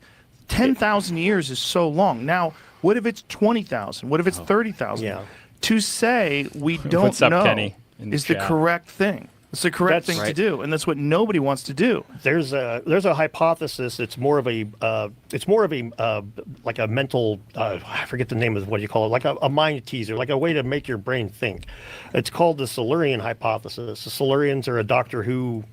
10,000 years is so long. Now, what if it's 20,000? What if it's 30,000? Yeah. To say we don't What's up, know Kenny, is the correct thing. It's the correct thing to do, and that's what nobody wants to do. There's a hypothesis. It's more of a like a mental I forget the name of what you call it, like a mind teaser, like a way to make your brain think. It's called the Silurian hypothesis. The Silurians are a Doctor Who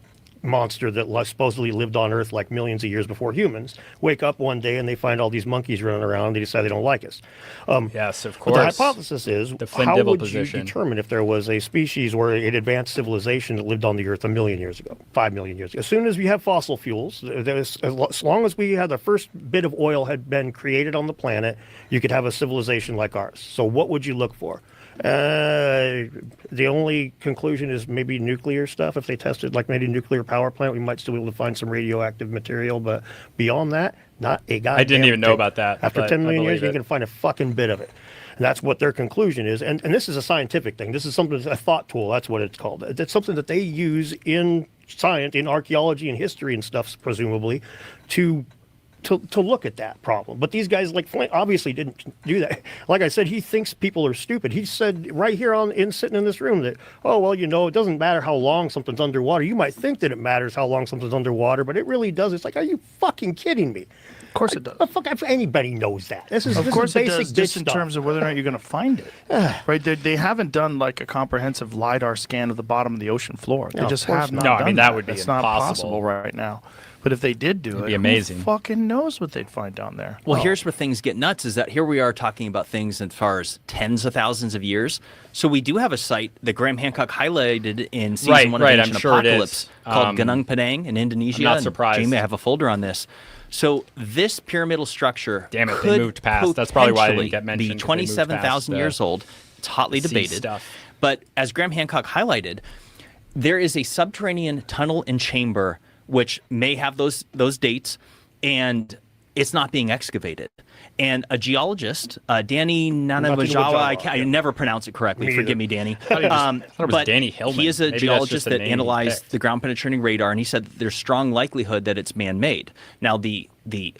monster that supposedly lived on Earth like millions of years before humans. Wake up one day and they find all these monkeys running around. They decide they don't like us. Yes, of But course. the hypothesis is, The Flint how Dibble would position. you determine if there was a species or an advanced civilization that lived on the Earth 1 million years ago, 5 million years ago? As soon as we have fossil fuels, as long as we had the first bit of oil had been created on the planet, you could have a civilization like ours. So what would you look for? The only conclusion is maybe nuclear stuff. If they tested like maybe a nuclear power plant, we might still be able to find some radioactive material. But beyond that, not a goddamn I didn't even know thing. about that. After but 10 I million years, believe you it. can find a fucking bit of it. And that's what their conclusion is. And this is a scientific thing. This is something, a thought tool. That's what it's called. It's something that they use in science, in archaeology and history and stuff, presumably, to look at that problem. But these guys like Flint obviously didn't do that. Like I said, he thinks people are stupid. He said right here sitting in this room that, oh, well, it doesn't matter how long something's underwater. You might think that it matters how long something's underwater, but it really does. It's like, are you fucking kidding me? Of course it does. Fuck, if anybody knows that. This is Of course it basic does, just in stuff. terms of whether or not you're going to find it. Right? They haven't done like a comprehensive LiDAR scan of the bottom of the ocean floor. They No, just of course have not not. No, I done mean, that would be It's not impossible. possible right now. But if they did do it, be amazing. who fucking knows what they'd find down there? Well, here's where things get nuts, is that here we are talking about things as far as tens of thousands of years. So we do have a site that Graham Hancock highlighted in season 1 of right, Ancient I'm sure it Apocalypse is. called Gunung Padang in Indonesia. I'm not and surprised. Jamie, I have a folder on this. So this pyramidal structure Damn it, they could moved past. That's probably why I didn't potentially get mentioned, be 'cause they moved past 27,000 the- years old. It's hotly the sea debated. stuff. But as Graham Hancock highlighted, there is a subterranean tunnel and chamber which may have those dates, and it's not being excavated. And a geologist, Danny Nanavajawa, I never pronounce it correctly. Me Forgive either. me, Danny. I thought it was but Danny Hillman. he is a Maybe that's geologist just a that name he analyzed picked. the ground penetrating radar, and he said that there's strong likelihood that it's man-made. Now, the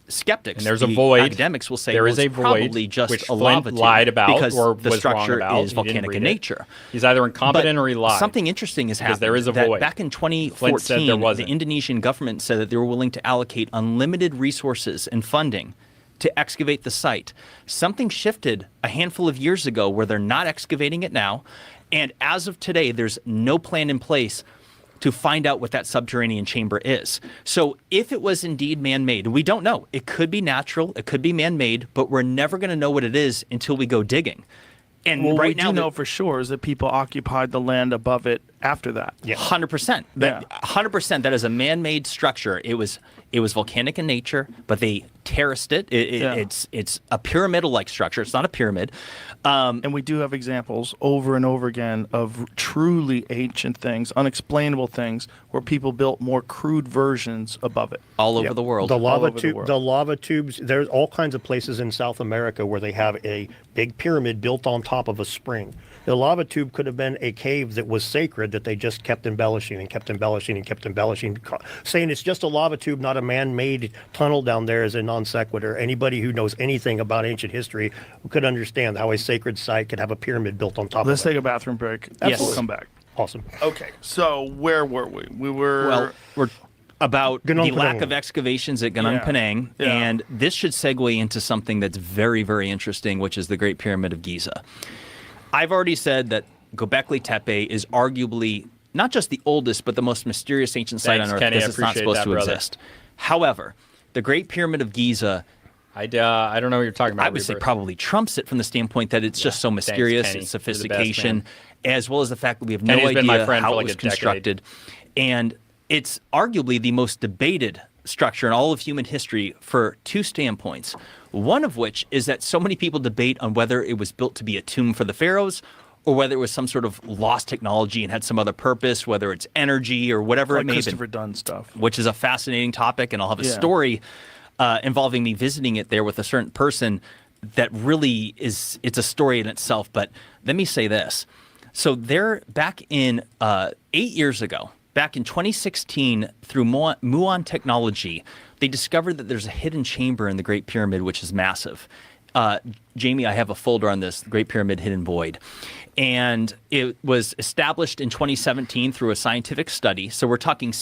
skeptics, And there's a the void. academics will say There well, is a it's void, probably just which a Flint lava tube lied about because or the was wrong structure about. is He didn't volcanic read in it. nature. He's either incompetent But or he lied. something interesting is Because happening. there is a that void. Back in Flint said 2014, there the wasn't. Indonesian government said that they were willing to allocate unlimited resources and funding to excavate the site. Something shifted a handful of years ago where they're not excavating it now. And as of today, there's no plan in place to find out what that subterranean chamber is. So if it was indeed man-made, we don't know. It could be natural, it could be man-made, but we're never going to know what it is until we go digging. And well, right we now, do know for sure is that people occupied the land above it after that. Yeah, 100%. 100%. That is a man-made structure. It was volcanic in nature, but they terraced it. It's a pyramidal-like structure. It's not a pyramid. And we do have examples over and over again of truly ancient things, unexplainable things, where people built more crude versions above it. All over the world. The All lava over the tube, world. the lava tubes. There's all kinds of places in South America where they have a big pyramid built on top of a spring. The lava tube could have been a cave that was sacred that they just kept embellishing and kept embellishing and kept embellishing. Saying it's just a lava tube, not a man-made tunnel down there, is a non sequitur. Anybody who knows anything about ancient history could understand how a sacred site could have a pyramid built on top Let's of it. take a bathroom break. Yes. We'll come back. Awesome. Okay, so where were we? We were... Well, we're about the Gunung lack Padang. of excavations at Gunung Yeah. Padang, Yeah. and this should segue into something that's very, very interesting, which is the Great Pyramid of Giza. I've already said that Göbekli Tepe is arguably not just the oldest, but the most mysterious ancient site Thanks, on Earth Kenny. because I it's not appreciate supposed that, to brother. exist. However, the Great Pyramid of Giza, I don't know what you're talking about. I would say Rebirth. probably trumps it from the standpoint that it's just so Thanks, mysterious, Kenny. its You're the best, sophistication, as well as the fact that we have Kenny's no been my idea friend how for it like was a decade. constructed. And it's arguably the most debated structure in all of human history for two standpoints. One of which is that so many people debate on whether it was built to be a tomb for the pharaohs or whether it was some sort of lost technology and had some other purpose, whether it's energy or whatever Like it may Christopher be. Dunn stuff. Which is a fascinating topic, and I'll have a Yeah. story involving me visiting it there with a certain person that really is, it's a story in itself. But let me say this. So there, back in 8 years ago, back in 2016, through Muon technology, they discovered that there's a hidden chamber in the Great Pyramid, which is massive. Jamie, I have a folder on this, Great Pyramid Hidden Void. And it was established in 2017 through a scientific study. So we're talking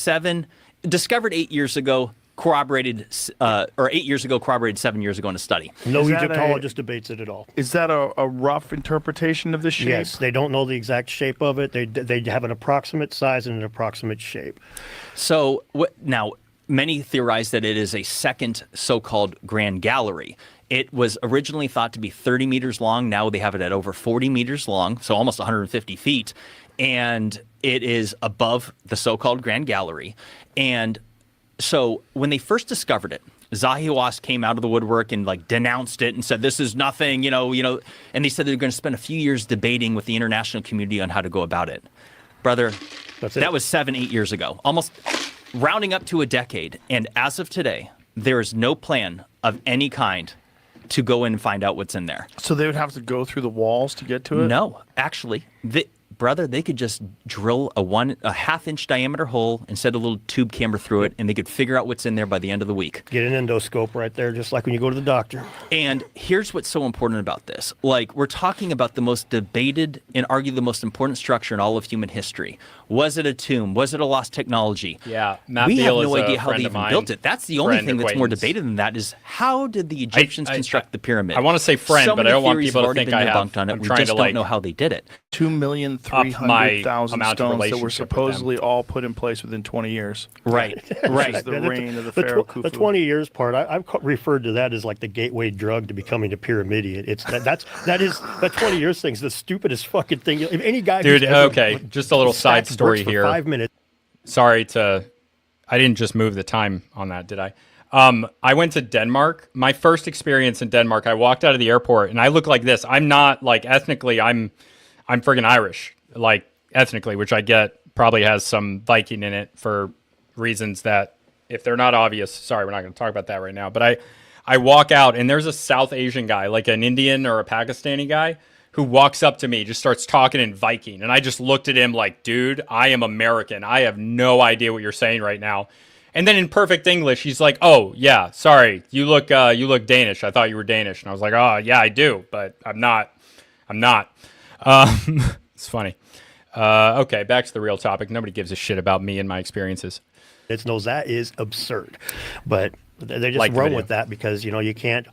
discovered 8 years ago, corroborated, or 8 years ago, corroborated 7 years ago in a study. No Is that Egyptologist debates it at all. Is that a rough interpretation of the shape? Yes, they don't know the exact shape of it. They have an approximate size and an approximate shape. So now, many theorize that it is a second so-called Grand Gallery. It was originally thought to be 30 meters long. Now they have it at over 40 meters long, so almost 150 feet. And it is above the so-called Grand Gallery. And so when they first discovered it, Zahi Hawass came out of the woodwork and like denounced it and said, this is nothing, you know, and they said they're going to spend a few years debating with the international community on how to go about it. Brother, that was 7-8 years ago, almost rounding up to a decade. And as of today, there is no plan of any kind to go in and find out what's in there. So they would have to go through the walls to get to it? No, actually, brother, they could just drill a half-inch diameter hole and set a little tube camera through it, and they could figure out what's in there by the end of the week. Get an endoscope right there, just like when you go to the doctor. And here's what's so important about this. Like, we're talking about the most debated and arguably the most important structure in all of human history. Was it a tomb? Was it a lost technology? Yeah, Matt we have Beal no is a idea how friend they of even mine, built it. That's the only friend, thing that's more acquaintance. debated than that is how did the Egyptians construct the pyramid? I want to say friend, so but I many don't want theories people have to already think been I have. debunked on it. I'm We trying just to, don't like, know how they did it. 2,300,000 amount of stones that were relationship with them. supposedly all put in place within 20 years. Right, right. Which is the reign of the Pharaoh Khufu. The 20 years part, I've referred to that as like the gateway drug to becoming a pyramidian. It's that 20 years thing's the stupidest fucking thing. If any guy, Dude, who's ever okay, just a little side stacked story bricks for here. 5 minutes. Sorry I didn't just move the time on that, did I? I went to Denmark. My first experience in Denmark, I walked out of the airport and I look like this. I'm not like ethnically, I'm friggin' Irish, like ethnically, which I get probably has some Viking in it for reasons that if they're not obvious, sorry, we're not going to talk about that right now. But I walk out and there's a South Asian guy, like an Indian or a Pakistani guy, who walks up to me, just starts talking in Viking. And I just looked at him like, dude, I am American. I have no idea what you're saying right now. And then in perfect English, he's like, oh, yeah, sorry, you look Danish. I thought you were Danish. And I was like, oh, yeah, I do, but I'm not. It's funny. Okay, back to the real topic. Nobody gives a shit about me and my experiences. It knows that is absurd, but they just Like the run video. with that because you can't.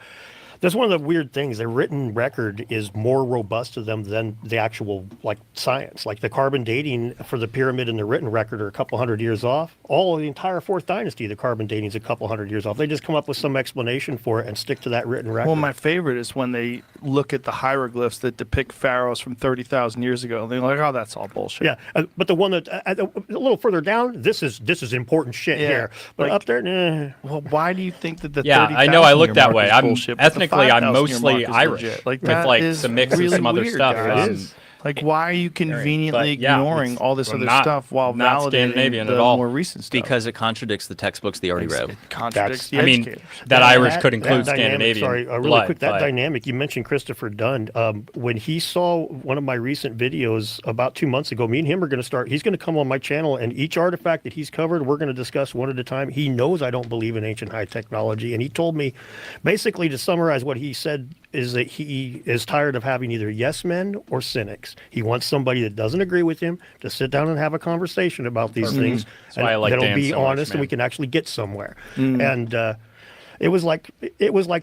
That's one of the weird things. The written record is more robust to them than the actual science. Like the carbon dating for the pyramid and the written record are a couple hundred years off. All of the entire Fourth Dynasty, the carbon dating is a couple hundred years off. They just come up with some explanation for it and stick to that written record. Well, my favorite is when they look at the hieroglyphs that depict pharaohs from 30,000 years ago. They're like, oh, that's all bullshit. Yeah, but the one that a little further down, this is important shit here. But up there, nah. Well, why do you think that the Yeah, 30,000 I know I look year that mark way. is I'm bullshit, but the ethnically, I'm 5,000 year mostly mark is Irish, legit. Like, with that like is some mix of really some other weird, stuff. guys. Like, why are you conveniently But, yeah, ignoring it's- all this I'm other not- stuff while not validating Scandinavian the at all. more recent stuff? Because it contradicts the textbooks they already wrote. It contradicts the I mean, educators. that Irish could That include dynamic, Scandinavian. sorry, really blood, quick, that but- dynamic, you mentioned Christopher Dunn. When he saw one of my recent videos about 2 months ago, me and him are going to start, he's going to come on my channel, and each artifact that he's covered, we're going to discuss one at a time. He knows I don't believe in ancient high technology, and he told me, basically to summarize what he said is that he is tired of having either yes men or cynics. He wants somebody that doesn't agree with him to sit down and have a conversation about these things, and why I like that'll Dan be so much, honest, and man. we can actually get somewhere. And it was like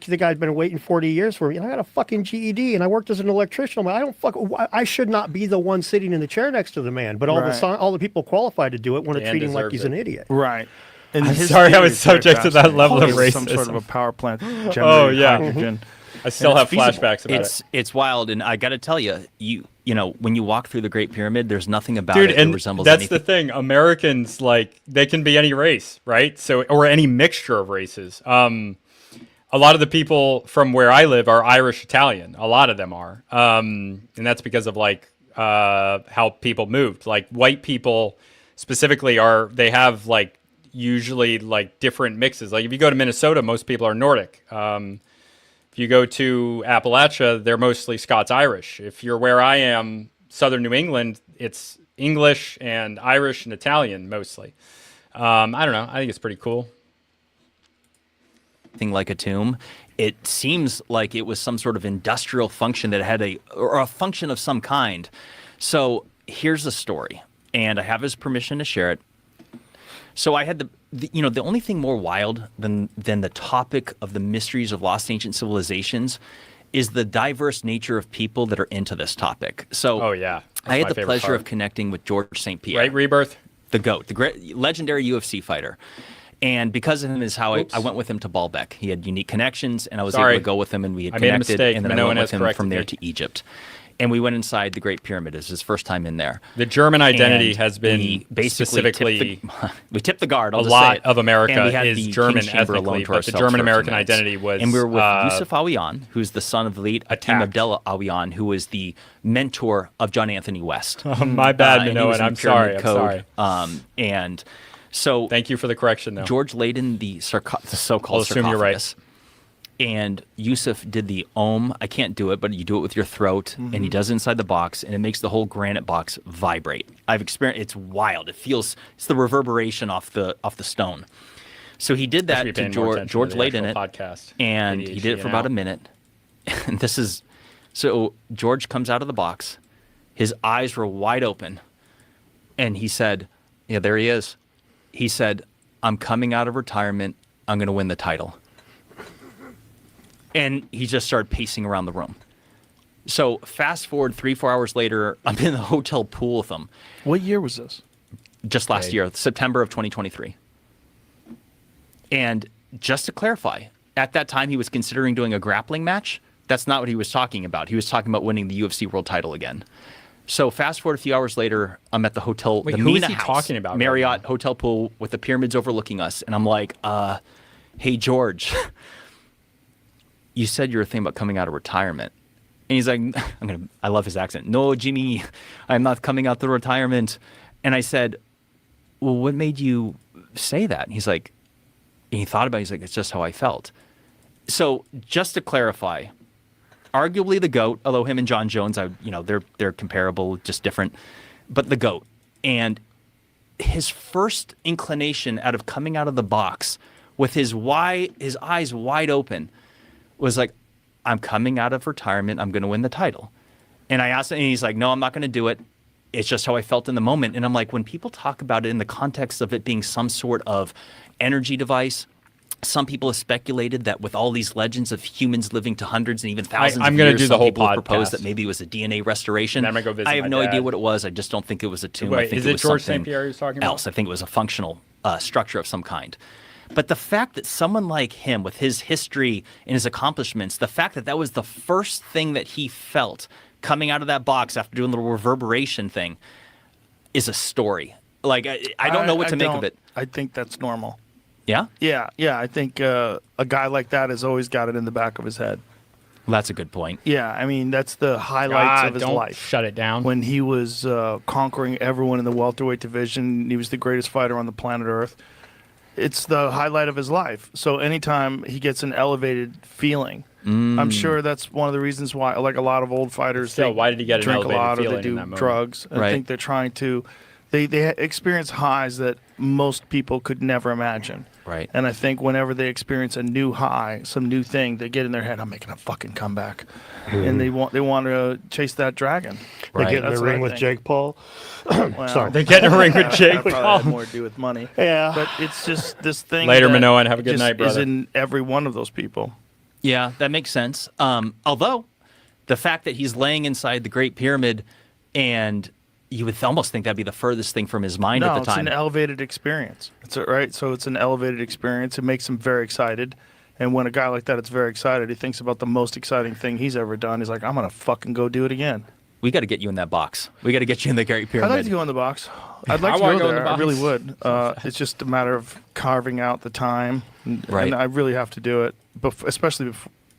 the guy's been waiting 40 years for me. And I got a fucking GED, and I worked as an electrician. I'm like, I should not be the one sitting in the chair next to the man, but all the people qualified to do it want to Dan treat him like deserves he's it. an idiot. Right. And I'm his sorry I theory was is very subject to that fascinating. level of It was some sort racism. of a power plant Oh, generating yeah. hydrogen. I still And have it's feasible. flashbacks about it. It's wild, and I got to tell you, you know, when you walk through the Great Pyramid, there's nothing about Dude, it that and resembles that's anything. the thing. Americans, like, they can be any race, right? So, or any mixture of races. A lot of the people from where I live are Irish Italian. A lot of them are, and that's because of like how people moved. Like white people specifically they have like usually like different mixes. Like if you go to Minnesota, most people are Nordic. If you go to Appalachia, they're mostly Scots-Irish. If you're where I am, Southern New England, it's English and Irish and Italian mostly. I don't know. I think it's pretty cool. Thing like a tomb, it seems like it was some sort of industrial function that had or a function of some kind. So here's the story, and I have his permission to share it. So I had the only thing more wild than the topic of the mysteries of lost ancient civilizations is the diverse nature of people that are into this topic. So Oh yeah, I had my the favorite pleasure part. of connecting with George St. Pierre, Right, Rebirth. the GOAT, the great legendary UFC fighter. And because of him is how I went with him to Baalbek. He had unique connections, and I was Sorry. able to go with him, and we had I made a connected. mistake. And then I Minoan went has with him corrected from there me. to Egypt. And we went inside the Great Pyramid. It was his first time in there. The German identity And has been we basically specifically we tipped the guard. I'll a just lot say it. of America And we had is the German King's Chamber ethnically, alone to but the ourselves for a German few American minutes. identity was, And we were with Yusuf Awiyan, who's the son of the late Akim attacked. Abdullah Awiyan, who was the mentor of John Anthony West. Oh, my bad, and he was Minoan. in I'm sorry. Pyramid I'm Code. And so thank you for the correction, though. George laid in the so-called I'll assume you're right. sarcophagus. And Yusuf did the Om. I can't do it, but you do it with your throat, and he does it inside the box, and it makes the whole granite box vibrate. I've experienced. It's wild. It's the reverberation off the stone. So he did I that should be to paying more attention George the laid in it, actual podcast. and he did it for about a minute. And this is so George comes out of the box. His eyes were wide open, and he said, "Yeah, there he is." He said, "I'm coming out of retirement. I'm going to win the title." And he just started pacing around the room. So fast forward 3-4 hours later, I'm in the hotel pool with him. What year was this? Just last year, September of 2023. And just to clarify, at that time he was considering doing a grappling match. That's not what he was talking about. He was talking about winning the UFC world title again. So fast forward a few hours later, I'm at the hotel, Wait, the who is Mina he House, talking about right Marriott hotel pool with the pyramids overlooking us. And I'm like, hey, George, you said you were thinking about coming out of retirement. And he's like, I love his accent. No, Jimmy, I'm not coming out of retirement. And I said, well, what made you say that? And he's like, and he thought about it. He's like, it's just how I felt. So just to clarify, arguably the GOAT, although him and John Jones, they're comparable, just different, but the GOAT. And his first inclination out of coming out of the box with his eyes wide open was like, I'm coming out of retirement. I'm going to win the title. And I asked him, and he's like, no, I'm not going to do it. It's just how I felt in the moment. And I'm like, when people talk about it in the context of it being some sort of energy device, some people have speculated that with all these legends of humans living to hundreds and even thousands I'm of gonna years, do the some whole people have proposed podcast. that maybe it was a DNA restoration. And I'm gonna go visit I have my no dad. idea what it was. I just don't think it was a tomb. I Wait, think is it it was George something St. Pierre he was talking about? else. I think it was a functional structure of some kind. But the fact that someone like him, with his history and his accomplishments, the fact that that was the first thing that he felt coming out of that box after doing the reverberation thing is a story. Like, I don't know what to make of it. I think that's normal. Yeah? Yeah. I think a guy like that has always got it in the back of his head. Well, that's a good point. Yeah, I mean, that's the highlights of his don't life. shut it down. When he was conquering everyone in the welterweight division, he was the greatest fighter on the planet Earth. It's the highlight of his life. So anytime he gets an elevated feeling, I'm sure that's one of the reasons why, like a lot of old fighters, Still, they why did he get an drink a elevated lot or feeling they in do that moment? drugs. I Right. think they're trying to, they experience highs that most people could never imagine. Right. And I think whenever they experience a new high, some new thing, they get in their head, I'm making a fucking comeback. And they want to chase that dragon. They Right. get in the ring with Jake Paul. Well, Sorry. They get in a ring with Jake that probably Paul. had more to do with money. Yeah. But it's just this thing. Later, that Minoan. Have a good just night, brother. Is in every one of those people. Yeah, that makes sense. Although the fact that he's laying inside the Great Pyramid, and you would almost think that'd be the furthest thing from his mind No, at the it's time. an elevated experience. Right. So it's an elevated experience. It makes him very excited. And when a guy like that is very excited, he thinks about the most exciting thing he's ever done. He's like, I'm gonna fucking go do it again. We got to get you in that box. We got to get you in the Great I'd Pyramid. like to go in the box. I'd like I to wanna go go in there. the I really box. would. It's just a matter of carving out the time. Right. And I really have to do it. Especially,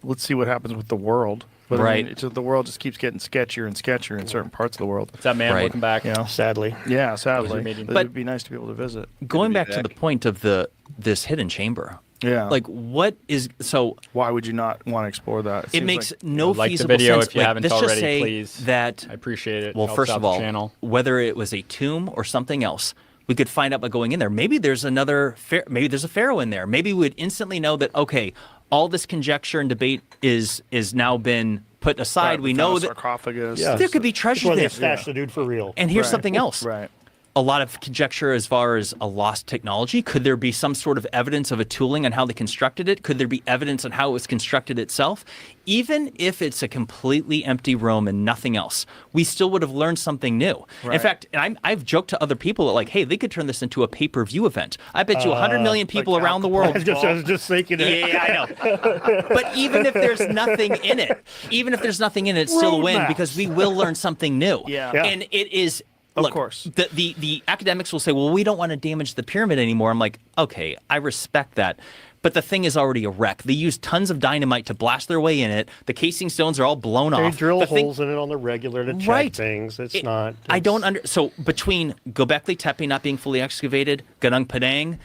let's see what happens with the world. But Right. I mean, the world just keeps getting sketchier and sketchier in certain parts of the world. Is that man Right. looking back? You know? Sadly. Yeah, sadly. meeting? But But- it'd be nice to be able to visit. Going back to the point of this hidden chamber. Yeah. Like, what is so? Why would you not want to explore that? It seems makes like- no Like the feasible video sense. if you Like, haven't let's just already, say please. that. I appreciate it. Well, Helps first out of the all, channel. whether it was a tomb or something else, we could find out by going in there. Maybe there's another. Maybe there's a pharaoh in there. Maybe we would instantly know that. Okay, all this conjecture and debate is now been put aside. Right, we found know a that sarcophagus. Yeah. there could be That's treasure why they there. stashed the dude for real. And here's Right. something else. Right. A lot of conjecture as far as a lost technology. Could there be some sort of evidence of a tooling on how they constructed it? Could there be evidence on how it was constructed itself? Even if it's a completely empty room and nothing else, we still would have learned something new. In Right. fact, I've joked to other people that, like, hey, they could turn this into a pay-per-view event. I bet you 100 million people like around the world. I was just thinking it. Yeah, I know. But even if there's nothing in it, it's still a win Roadmaps. because we will learn something new. Yeah. Yeah. And it is. Of Look, course. the academics will say, well, we don't want to damage the pyramid anymore. I'm like, okay, I respect that. But the thing is already a wreck. They used tons of dynamite to blast their way in it. The casing stones are all blown They off. drill The thing- holes in it on the regular to check Right. things. It's It- not. I don't So between Göbekli Tepe not being fully excavated, Gunung Padang,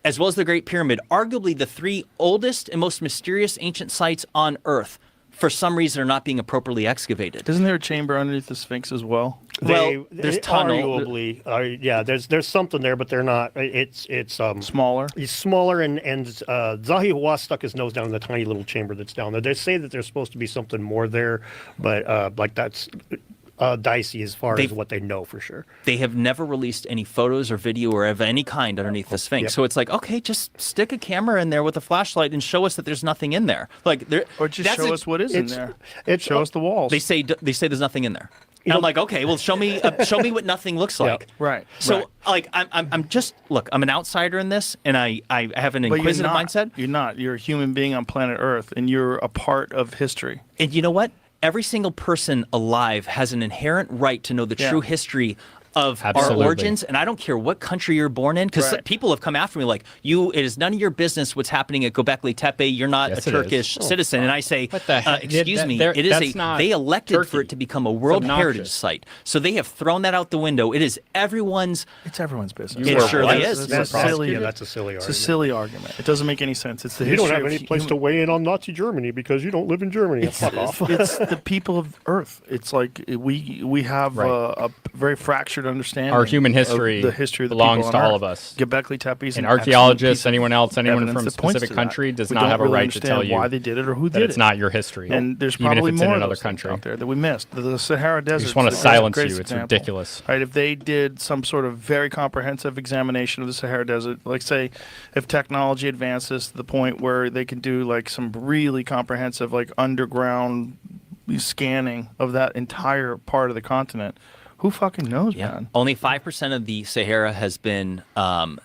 as well as the Great Pyramid, arguably the three oldest and most mysterious ancient sites on Earth, for some reason are not being appropriately excavated. Isn't there a chamber underneath the Sphinx as well? Well, there's tunnel. Arguably, yeah. There's something there, but they're not. It's Smaller? He's smaller, and Zahi Hawass stuck his nose down in the tiny little chamber that's down there. They say that there's supposed to be something more there, but like that's dicey as far as what they know for sure. They have never released any photos or video or of any kind underneath the Sphinx. Yep. So it's like, okay, just stick a camera in there with a flashlight and show us that there's nothing in there. Like, Or just show us what is in there. Show us the walls. They say there's nothing in there. And know- I'm like, okay, well, show me what nothing looks like. Right. So, right. like, I'm just look. I'm an outsider in this, and I have an But inquisitive you're not. mindset. You're not. You're a human being on planet Earth, and you're a part of history. And you know what? Every single person alive has an inherent right to know the Yeah. true history of Absolutely. our origins, and I don't care what country you're born in, because Right. people have come after me like, it is none of your business what's happening at Göbekli Tepe. You're not Yes, a it is. Turkish citizen. And I say, What the heck? excuse That- me, there- it is that's not they elected for Turkey. it to become a World It's Heritage obnoxious. Site. So they have thrown that out the window. It is everyone's. It's everyone's business. It surely is. That's a silly. Yeah, that's a silly It's a argument. silly argument. It doesn't make any sense. It's the You history don't have of any place to human- weigh in on Nazi Germany because you don't live in Germany. Fuck off. It's the people of Earth. It's like we have Right. a very fractured understanding. Our human of history the history of the belongs people to on all Earth. of us. Göbekli Tepe is And an excellent archaeologists, piece of anyone else, anyone evidence from a that points specific to that. country does We not don't have a really right to tell understand you why they did it or who that did it's it. not your history. And there's even if probably it's in more another of those things country. out there that we missed. The Sahara Desert. just wanna is a silence great you. It's example. ridiculous. Right? If they did some sort of very comprehensive examination of the Sahara Desert, like say, if technology advances to the point where they can do like some really comprehensive, like underground scanning of that entire part of the continent. Who fucking knows, man? Only 5% of the Sahara has been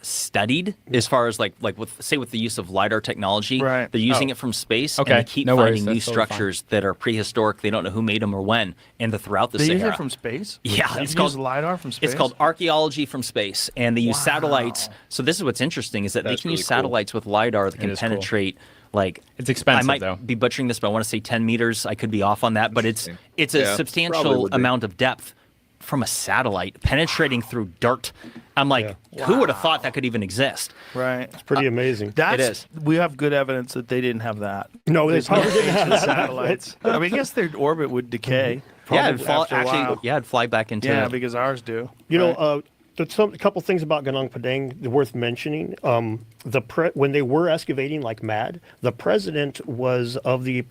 studied as far as like with the use of LiDAR technology. Right. They're using Oh. it from space, Okay, and they keep no worries, finding new that's totally fine. structures that are prehistoric. They don't know who made them or when, and they're throughout the They Sahara. use it from space? Yeah, They it's use called LiDAR from space? It's called archaeology from space, and they use satellites. So this is what's interesting is that That's they can really use cool. satellites with LiDAR that can is cool. penetrate. Like It's expensive, I might though. be butchering this, but I want to say 10 meters. I could be off on that, but it's a Yeah, probably substantial would be. amount of depth from a satellite penetrating through dirt. I'm like, who would have thought that could even exist? Right. It's pretty amazing. That's, is. We have good evidence that they didn't have that. No, they There's no probably didn't have ancient that. satellites. I mean, I guess their orbit would decay. Yeah, probably it'd fall, after a while. it'd fly back into. Yeah, because ours do. You Right. know, a couple things about Ganong Padang worth mentioning. When they were excavating like mad, the president was of the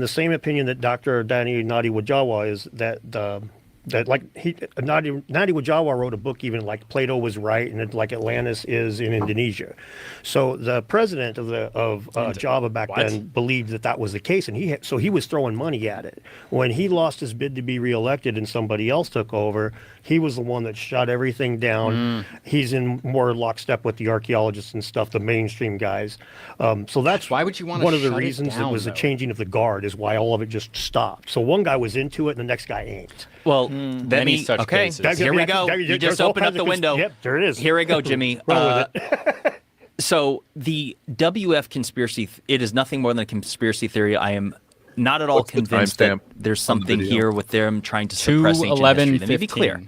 same opinion that Dr. Dani Nadi Wajawa is, that Nadi Wajawa wrote a book even like Plato was right and like Atlantis is in Indonesia. So the president of Java back then believed that was the case, and he was throwing money at it. When he lost his bid to be reelected and somebody else took over, he was the one that shut everything down. He's in more lockstep with the archaeologists and stuff, the mainstream guys. So that's why would you want one of the reasons it was a changing of the guard, is why all of it just stopped. So one guy was into it and the next guy ain't. Well, many such cases. Here we go. You just opened up the window. Yep, there it is. Here we go, Jimmy. So the WF conspiracy, it is nothing more than a conspiracy theory. I am not at all convinced that there's something here with them trying to suppress ancient history. Let me be clear.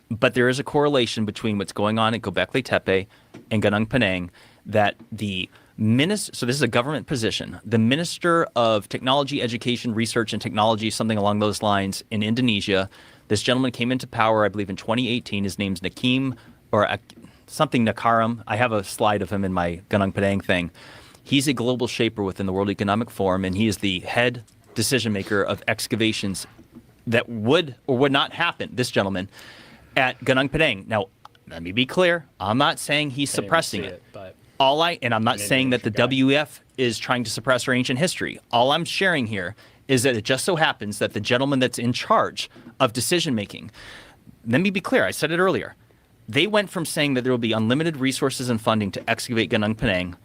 But there is a correlation between what's going on at Göbekli Tepe and Ganong Padang, that the minister, so this is a government position, the Minister of Technology, Education, Research, and Technology, something along those lines, in Indonesia. This gentleman came into power, I believe, in 2018. His name's Nakim, or something Nakaram. I have a slide of him in my Ganong Padang thing. He's a global shaper within the World Economic Forum, and he is the head decision maker of excavations that would or would not happen, this gentleman, at Ganong Padang. Now, let me be clear. I'm not saying he's suppressing it. And I'm not saying that the WF is trying to suppress our ancient history. All I'm sharing here is that it just so happens that the gentleman that's in charge of decision making, let me be clear, I said it earlier, they went from saying that there will be unlimited resources and funding to excavate Ganong Padang.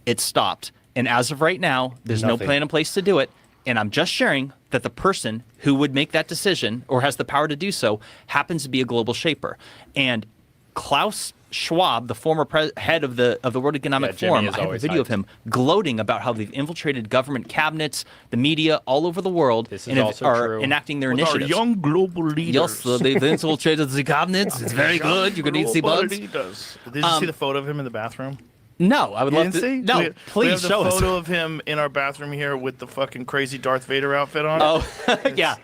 It stopped. And as of right now, there's no plan in place to do it. And I'm just sharing that the person who would make that decision or has the power to do so happens to be a global shaper. And Klaus Schwab, the former head of the World Economic Forum, I have a video of him gloating about how they've infiltrated government cabinets, the media, all over the world, and are enacting their initiatives. Our young global leaders. Yes, they've infiltrated the cabinets. It's very good. You're going to see bugs. Did you see the photo of him in the bathroom? No, I would love to. See? No, please show us. We have the photo of him in our bathroom here with the fucking crazy Darth Vader outfit on. Oh, yeah.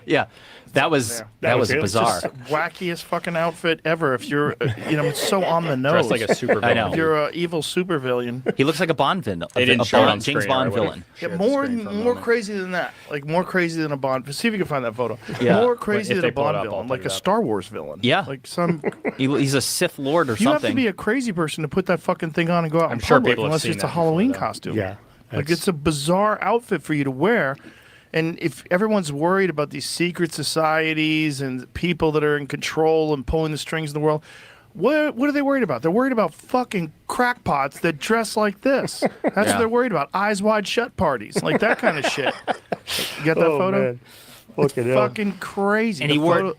That was bizarre. Just wackiest fucking outfit ever. If you're, it's so on the nose. Dressed like a super villain. I know. If you're an evil super villain. He looks like a Bond villain. They didn't show it on James screen. Bond villain. Yeah, more crazy than that. Like more crazy than a Bond. See if you can find that photo. Yeah. More crazy than a Bond up, villain, like a Star Wars villain. Yeah. Like some. He's a Sith Lord or You something. have to be a crazy person to put that fucking thing on and go out in sure public, people have unless seen it's a that Halloween before, though. costume. Yeah. Like it's a bizarre outfit for you to wear. And if everyone's worried about these secret societies and people that are in control and pulling the strings in the world, what are they worried about? They're worried about fucking crackpots that dress like this. That's what they're worried about. Eyes wide shut parties, like that kind of shit. You got that photo? Man. It's fucking crazy. And he wore.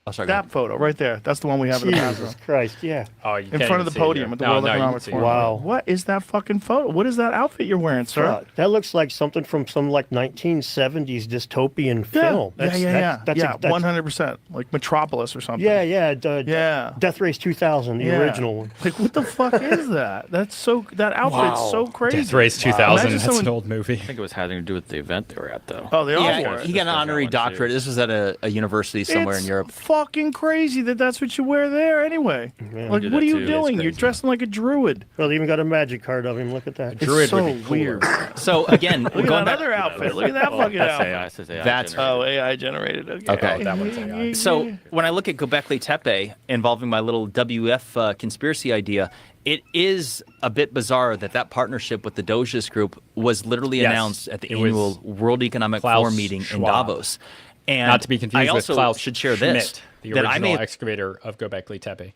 Oh, sorry. That photo right there. That's the one we have in the bathroom. Jesus Christ, yeah. Oh, you In front of the podium at the World Economic Forum. Wow. What is that fucking photo? What is that outfit you're wearing, sir? That looks like something from some like 1970s dystopian film. Yeah, 100%. Like Metropolis or something. Yeah. Yeah. Death Race 2000, the original one. Like, what the fuck is that? That outfit's so crazy. Death Race 2000. Imagine That's an old movie. I think it was having to do with the event they were at, though. Oh, they all Yeah, wore it. he got an honorary doctorate. This was at a university somewhere in Europe. Fucking crazy that's what you wear there anyway. Yeah. Like, what are you doing? You're dressing like a druid. Well, they even got a magic card of him. Look at that. It's so weird. So again, Look at that other outfit. Look at that fucking outfit. That's AI generated. Okay. Oh, that one's AI. So when I look at Göbekli Tepe involving my little WF conspiracy idea, it is a bit bizarre that partnership with the Doges group was literally announced at the annual World Economic Forum meeting in Davos. And not to be confused I also with Klaus should share Schmidt, this. the that original excavator of Göbekli Tepe.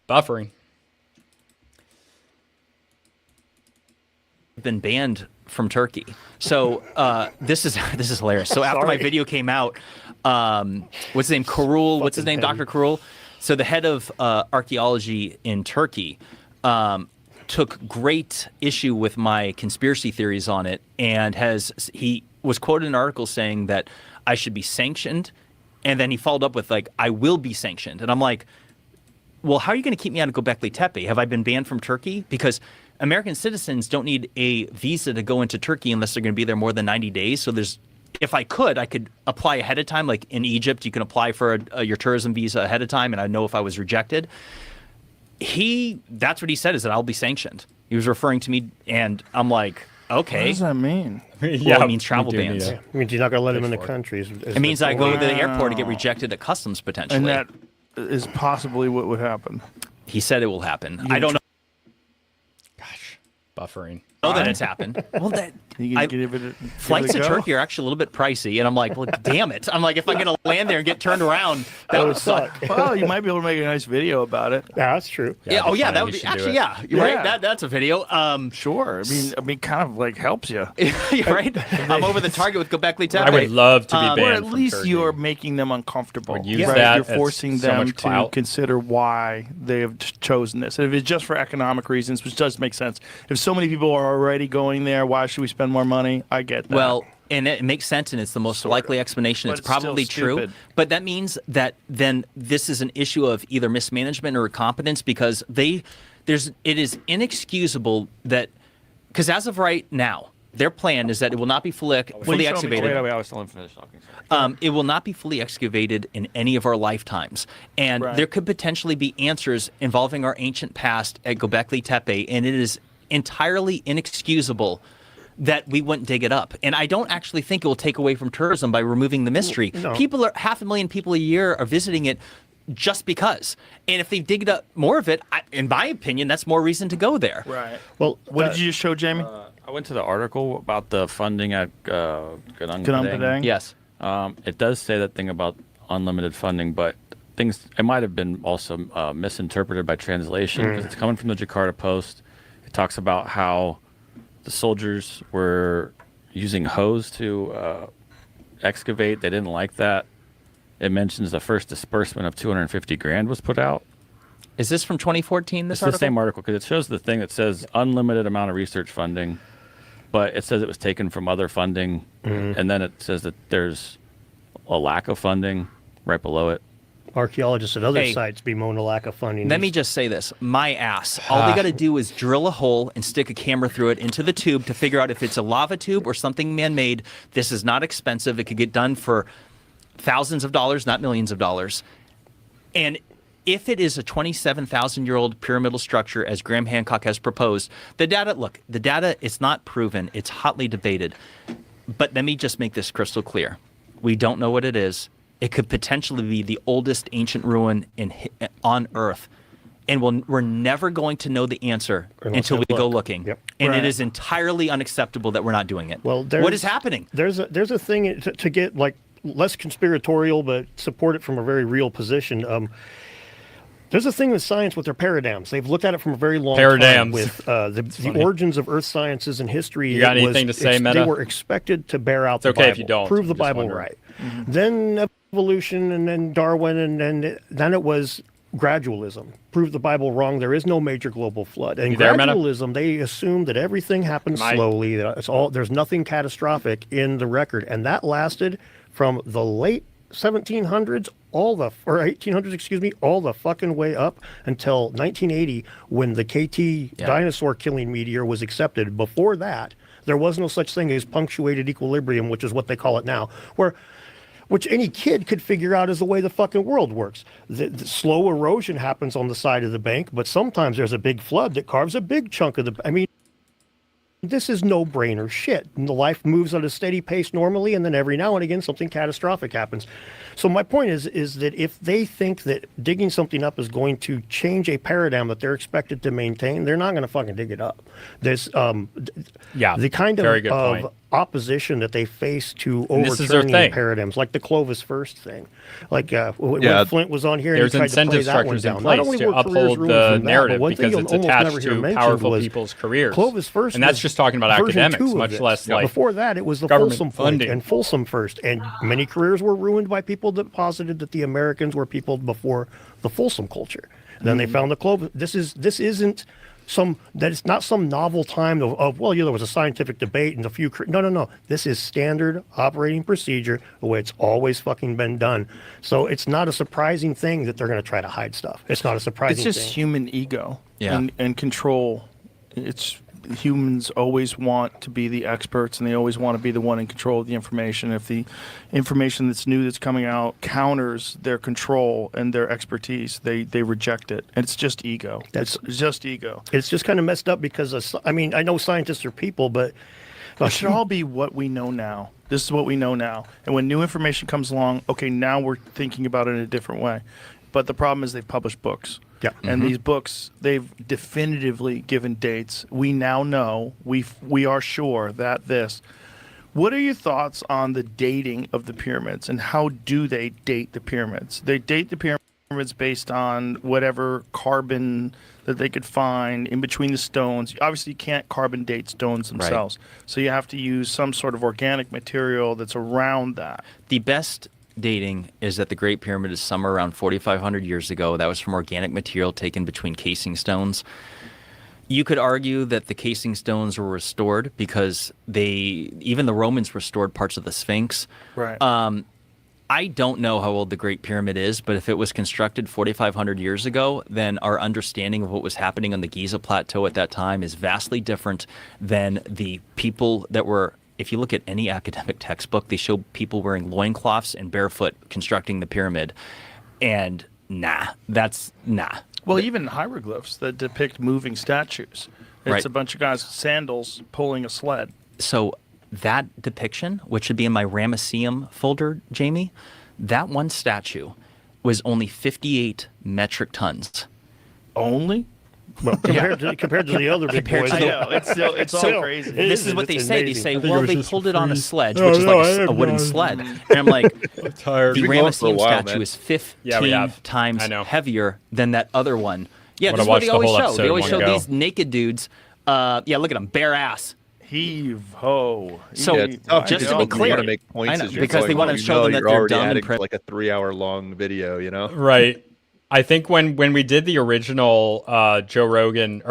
Buffering. Been banned from Turkey. So this is hilarious. So after my video came out, what's his name? Kurul. What's his name? Dr. Kurul. So the head of archaeology in Turkey took great issue with my conspiracy theories on it, and he was quoted in an article saying that I should be sanctioned, and then he followed up with like, I will be sanctioned. And I'm like, well, how are you going to keep me out of Göbekli Tepe? Have I been banned from Turkey? Because American citizens don't need a visa to go into Turkey unless they're going to be there more than 90 days. So if I could apply ahead of time. Like in Egypt, you can apply for your tourism visa ahead of time, and I know if I was rejected. That's what he said, is that I'll be sanctioned. He was referring to me, and I'm like, okay. What does that mean? Well, it means travel bans. It means you're not going to let him in the country. It means I go to the airport and get rejected at customs potentially. And that is possibly what would happen. He said it will happen. I don't know. Buffering. Know that it's happened. Well, that flights it a to go? Turkey are actually a little bit pricey, and I'm like, well, damn it! I'm like, if I'm gonna land there and get turned around, that would suck. Well, you might be able to make a nice video about it. Yeah, that's true. Yeah. Oh, yeah. That would be actually. Yeah. You're right. That's a video. Sure. I mean, kind of like helps you. You're right. I'm over the target with Göbekli Tepe. I would love to be banned. Or at from least Turkey. you're making them uncomfortable. Would use that You're as forcing so them much to clout. consider why they have chosen this. And if it's just for economic reasons, which does make sense. If so many people are already going there, why should we spend more money? I get that. Well, and it makes sense, and it's the most likely explanation. But It's it's still probably true. stupid. But that means that then this is an issue of either mismanagement or incompetence, because it is inexcusable that, because as of right now, their plan is that it will not be fully excavated. Wait, I was still finished talking. It will not be fully excavated in any of our lifetimes. And there could potentially be answers involving our ancient past at Göbekli Tepe, and it is entirely inexcusable that we wouldn't dig it up. And I don't actually think it will take away from tourism by removing the mystery. No. 500,000 people a year are visiting it just because. And if they dig up more of it, in my opinion, that's more reason to go there. Right. Well, what did you just show, Jamie? I went to the article about the funding at Gadang Padang? Yes. It does say that thing about unlimited funding, but it might have been also misinterpreted by translation, because it's coming from the Jakarta Post. It talks about how the soldiers were using hose to excavate. They didn't like that. It mentions the first disbursement of 250 grand was put out. Is this from 2014, this It's article? the same article, because it shows the thing that says unlimited amount of research funding, but it says it was taken from other funding, and then it says that there's a lack of funding right below it. Archaeologists at other sites bemoan a lack of funding. Let me just say this. My ass. All they got to do is drill a hole and stick a camera through it into the tube to figure out if it's a lava tube or something man-made. This is not expensive. It could get done for thousands of dollars, not millions of dollars. And if it is a 27,000-year-old pyramidal structure, as Graham Hancock has proposed, the data, it's not proven. It's hotly debated. But let me just make this crystal clear. We don't know what it is. It could potentially be the oldest ancient ruin on Earth. And we're never going to know the answer until we go looking. Yep. And it is entirely unacceptable that we're not doing it. Well, what is happening? There's a thing to get like less conspiratorial, but support it from a very real position. There's a thing with science with their paradigms. They've looked at it from a very long time with the origins of earth sciences and history. You got anything to say, Meta? They were expected to bear out the okay Bible, if you don't. prove the Just Bible wondering. right. Then evolution, and then Darwin, and then it was gradualism. Prove the Bible wrong. There is no major global flood. And You there, Meta? gradualism, they assume that everything happens slowly. That there's nothing catastrophic in the record, and that lasted from the late 1700s or 1800s, all the fucking way up until 1980, when the KT dinosaur killing meteor was accepted. Before that, there was no such thing as punctuated equilibrium, which is what they call it now, which any kid could figure out is the way the fucking world works. The slow erosion happens on the side of the bank, but sometimes there's a big flood that carves a big chunk of this is no-brainer shit. And the life moves at a steady pace normally, and then every now and again something catastrophic happens. So my point is that if they think that digging something up is going to change a paradigm that they're expected to maintain, they're not going to fucking dig it up. There's the kind very good of point. opposition that they face to And this is their overturning thing. paradigms, like the Clovis first thing. Like when Flint was on here, and There's he tried to play incentive that one structures in down. place Not only to were careers uphold ruined the from that, narrative but one thing because you'll it's almost attached never hear to mentioned powerful was people's careers. Clovis first, And that's was just talking about version academics, 2 of much this. less like before that, it was the government Folsom funding. and Folsom first, and many careers were ruined by people that posited that the Americans were people before the Folsom culture. And then they found the Clovis. This isn't it's not some novel time of there was a scientific debate and a few. No. This is standard operating procedure, the way it's always fucking been done. So it's not a surprising thing that they're going to try to hide stuff. It's not a surprising thing. It's just human ego Yeah. and control. It's humans always want to be the experts, and they always want to be the one in control of the information. If the information that's new that's coming out counters their control and their expertise, they reject it. And it's just ego. It's just ego. It's just kind of messed up because, I know scientists are people, but... It should all be what we know now. This is what we know now. And when new information comes along, okay, now we're thinking about it in a different way. But the problem is they've published books. Yeah. And these books, they've definitively given dates. We now know, we are sure that this. What are your thoughts on the dating of the pyramids, and how do they date the pyramids? They date the pyramids based on whatever carbon that they could find in between the stones. Obviously, you can't carbon date stones themselves. Right. So you have to use some sort of organic material that's around that. The best dating is that the Great Pyramid is somewhere around 4,500 years ago. That was from organic material taken between casing stones. You could argue that the casing stones were restored because even the Romans restored parts of the Sphinx. Right. I don't know how old the Great Pyramid is, but if it was constructed 4,500 years ago, then our understanding of what was happening on the Giza Plateau at that time is vastly different than the people that were. If you look at any academic textbook, they show people wearing loincloths and barefoot constructing the pyramid. And that's nah. Well, even hieroglyphs that depict moving statues. It's Right. a bunch of guys with sandals pulling a sled. So that depiction, which should be in my Ramesseum folder, Jamie, that one statue was only 58 metric tons. Only? Well, compared to the other big boys. I know, it's all crazy. This is what they say. They say, well, they pulled it on a sledge, Oh, which is like a wooden sled. And I'm like, the Ramesseum statue is 15 times heavier than that other one. Yeah, this is what they always show. They always show these naked dudes. Look at them, bare ass. Heave ho. So just to be clear, to make points because they want to show them that they're dumb and like a 3-hour long video, you know? Right. I think when we did the original Joe Rogan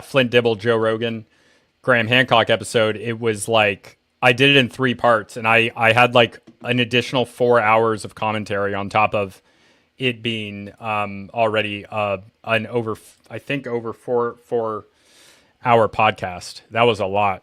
Flint Dibble Joe Rogan Graham Hancock episode, it was like I did it in 3 parts, and I had like an additional 4 hours of commentary on top of it being already an over 4 hour podcast. That was a lot.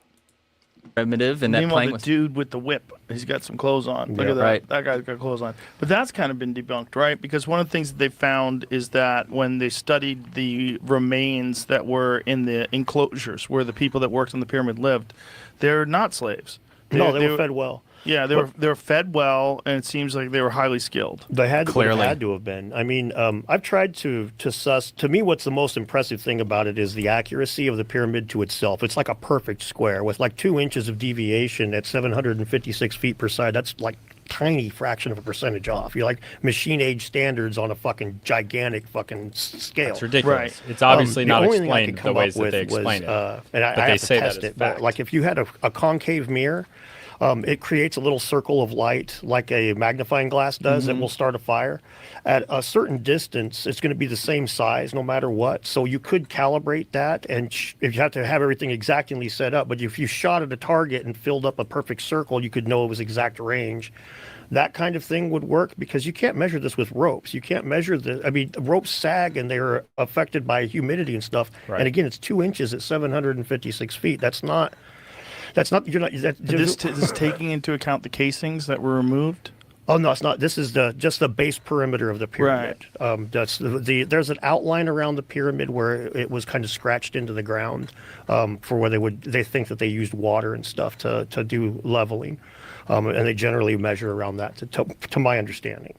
Primitive and that Meanwhile, playing the with dude with the whip, he's got some clothes on. Look at that. Right. That guy's got clothes on. But that's kind of been debunked, right? Because one of the things that they found is that when they studied the remains that were in the enclosures where the people that worked on the pyramid lived, they're not slaves. They were fed well. Yeah, they were fed well, and it seems like they were highly skilled. They had to have been. I mean, I've tried to suss. To me, what's the most impressive thing about it is the accuracy of the pyramid to itself. It's like a perfect square with like 2 inches of deviation at 756 feet per side. That's like tiny fraction of a percentage off. You're like machine age standards on a fucking gigantic fucking scale. It's ridiculous. Right. It's obviously not the only thing I explained could the come ways up that with they explain was, it. And I But they have to say that test as it. But fact. like if you had a concave mirror, it creates a little circle of light like a magnifying glass does that will start a fire. At a certain distance, it's going to be the same size no matter what. So you could calibrate that, and if you have to have everything exactingly set up, but if you shot at a target and filled up a perfect circle, you could know it was exact range. That kind of thing would work because you can't measure this with ropes. You can't measure ropes sag and they're affected by humidity and stuff. Right. And again, it's 2 inches at 756 feet. That's not. This is taking into account the casings that were removed. Oh no, it's not. This is just the base perimeter of the pyramid. Right. That's there's an outline around the pyramid where it was kind of scratched into the ground for where they think that they used water and stuff to do leveling, and they generally measure around that to my understanding.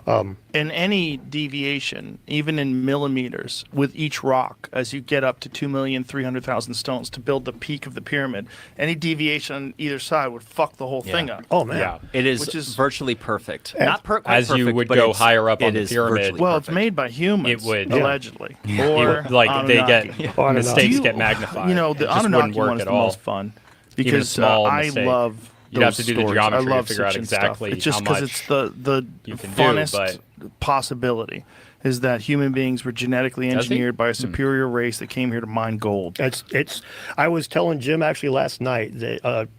And any deviation, even in millimeters, with each rock, as you get up to 2,300,000 stones to build the peak of the pyramid, any deviation on either side would fuck the whole thing up. Oh man, yeah. It is virtually perfect. Not quite as perfect, you would but go higher up on the is pyramid. Well, it's made by humans, It would allegedly, Yeah. or they get Anunnaki. mistakes get magnified. You know, the It just Anunnaki wouldn't work one is at the all. most fun Even a because small I mistake. love. You'd have to those do the stories. geometry I love to figure out such exactly stuff. It's just how because much it's the you can funnest do, possibility is that human beings were genetically engineered by a superior race that came here to mine gold. I was telling Jim actually last night that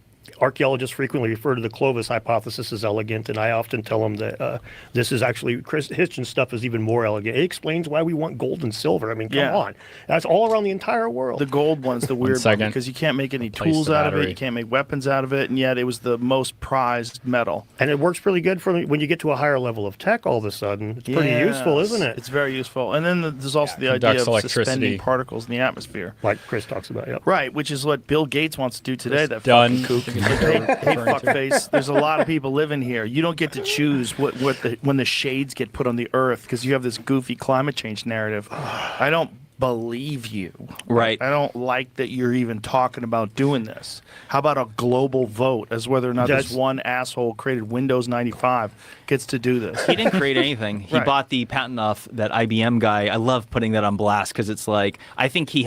archaeologists frequently refer to the Clovis hypothesis as elegant, and I often tell them that this is actually, Chris Hitchens' stuff is even more elegant. It explains why we want gold and silver. I mean, come on. That's all around the entire world. The gold one's the weird one because you can't make any tools out of it, you can't make weapons out of it, and yet it was the most prized metal. And it works pretty good for when you get to a higher level of tech all of a sudden. It's pretty useful, isn't it? It's very useful. And then there's also the idea of suspending particles in the atmosphere. Like Chris talks about, Right, which is what Bill Gates wants to do today. It's that done. fucking kook. Hey, fuckface, there's a lot of people living here. You don't get to choose when the shades get put on the earth because you have this goofy climate change narrative. I don't believe you. Right. I don't like that you're even talking about doing this. How about a global vote as whether or not this one asshole created Windows 95 gets to do this? He didn't create anything. He bought the patent off that IBM guy. I love putting that on blast because it's like, I think he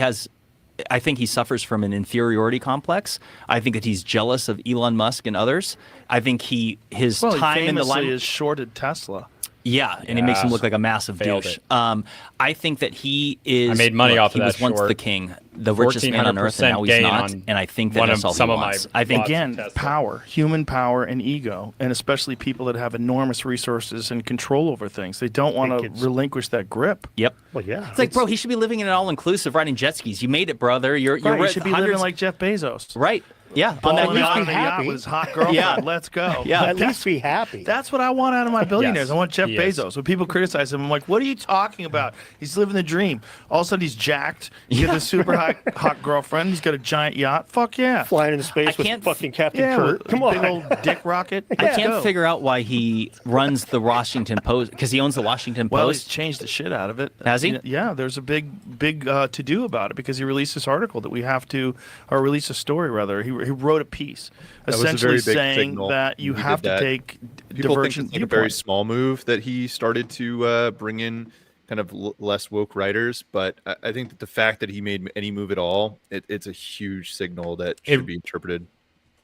suffers from an inferiority complex. I think that he's jealous of Elon Musk and others. I think his time in the line is shorted Tesla. Yeah, and it makes him look like a massive douche. I think that he is. I made money off of He that was once short. the king, the richest man on earth, and now he's not. And I think that that's all he wants. I think again, power, human power, and ego, and especially people that have enormous resources and control over things. They don't want to relinquish that grip. Yep. Well, yeah. It's like, bro, he should be living in an all-inclusive, riding jet skis. You made it, brother. You're You should be living like Jeff Bezos. Right. Yeah, on at least be the happy. yacht with his hot girlfriend. Yeah. Let's go. Yeah, at least be happy. That's what I want out of my billionaires. Yes, I want Jeff he is. Bezos. When people criticize him, I'm like, what are you talking about? He's living the dream. All of a sudden, he's jacked. He's got this super hot girlfriend. He's got a giant yacht. Fuck yeah. Flying into space with fucking Captain Kirk. Come on. Big old dick rocket. I can't figure out why he runs the Washington Post, because he owns the Washington Well, he's Post. changed the shit out of it. Has he? Yeah, there's a big to-do about it because he released this article that we have to, or released a story rather. He wrote a piece essentially very big saying signal that you when he have did to that. take People think divergent it's like a very viewpoints. small move that he started to bring in kind of less woke writers, but I think that the fact that he made any move at all, it's a huge signal that should be interpreted.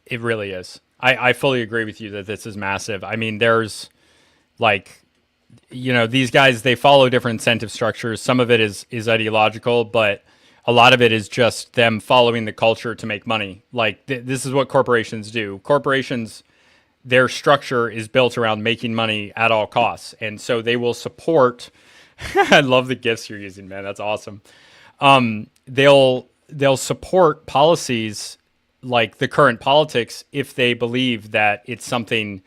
It really is. I fully agree with you that this is massive. I mean, there's like, these guys, they follow different incentive structures. Some of it is ideological, but a lot of it is just them following the culture to make money. Like this is what corporations do. Corporations, their structure is built around making money at all costs. And so they will support, I love the gifts you're using, man. That's awesome. They'll support policies like the current politics if they believe that it's something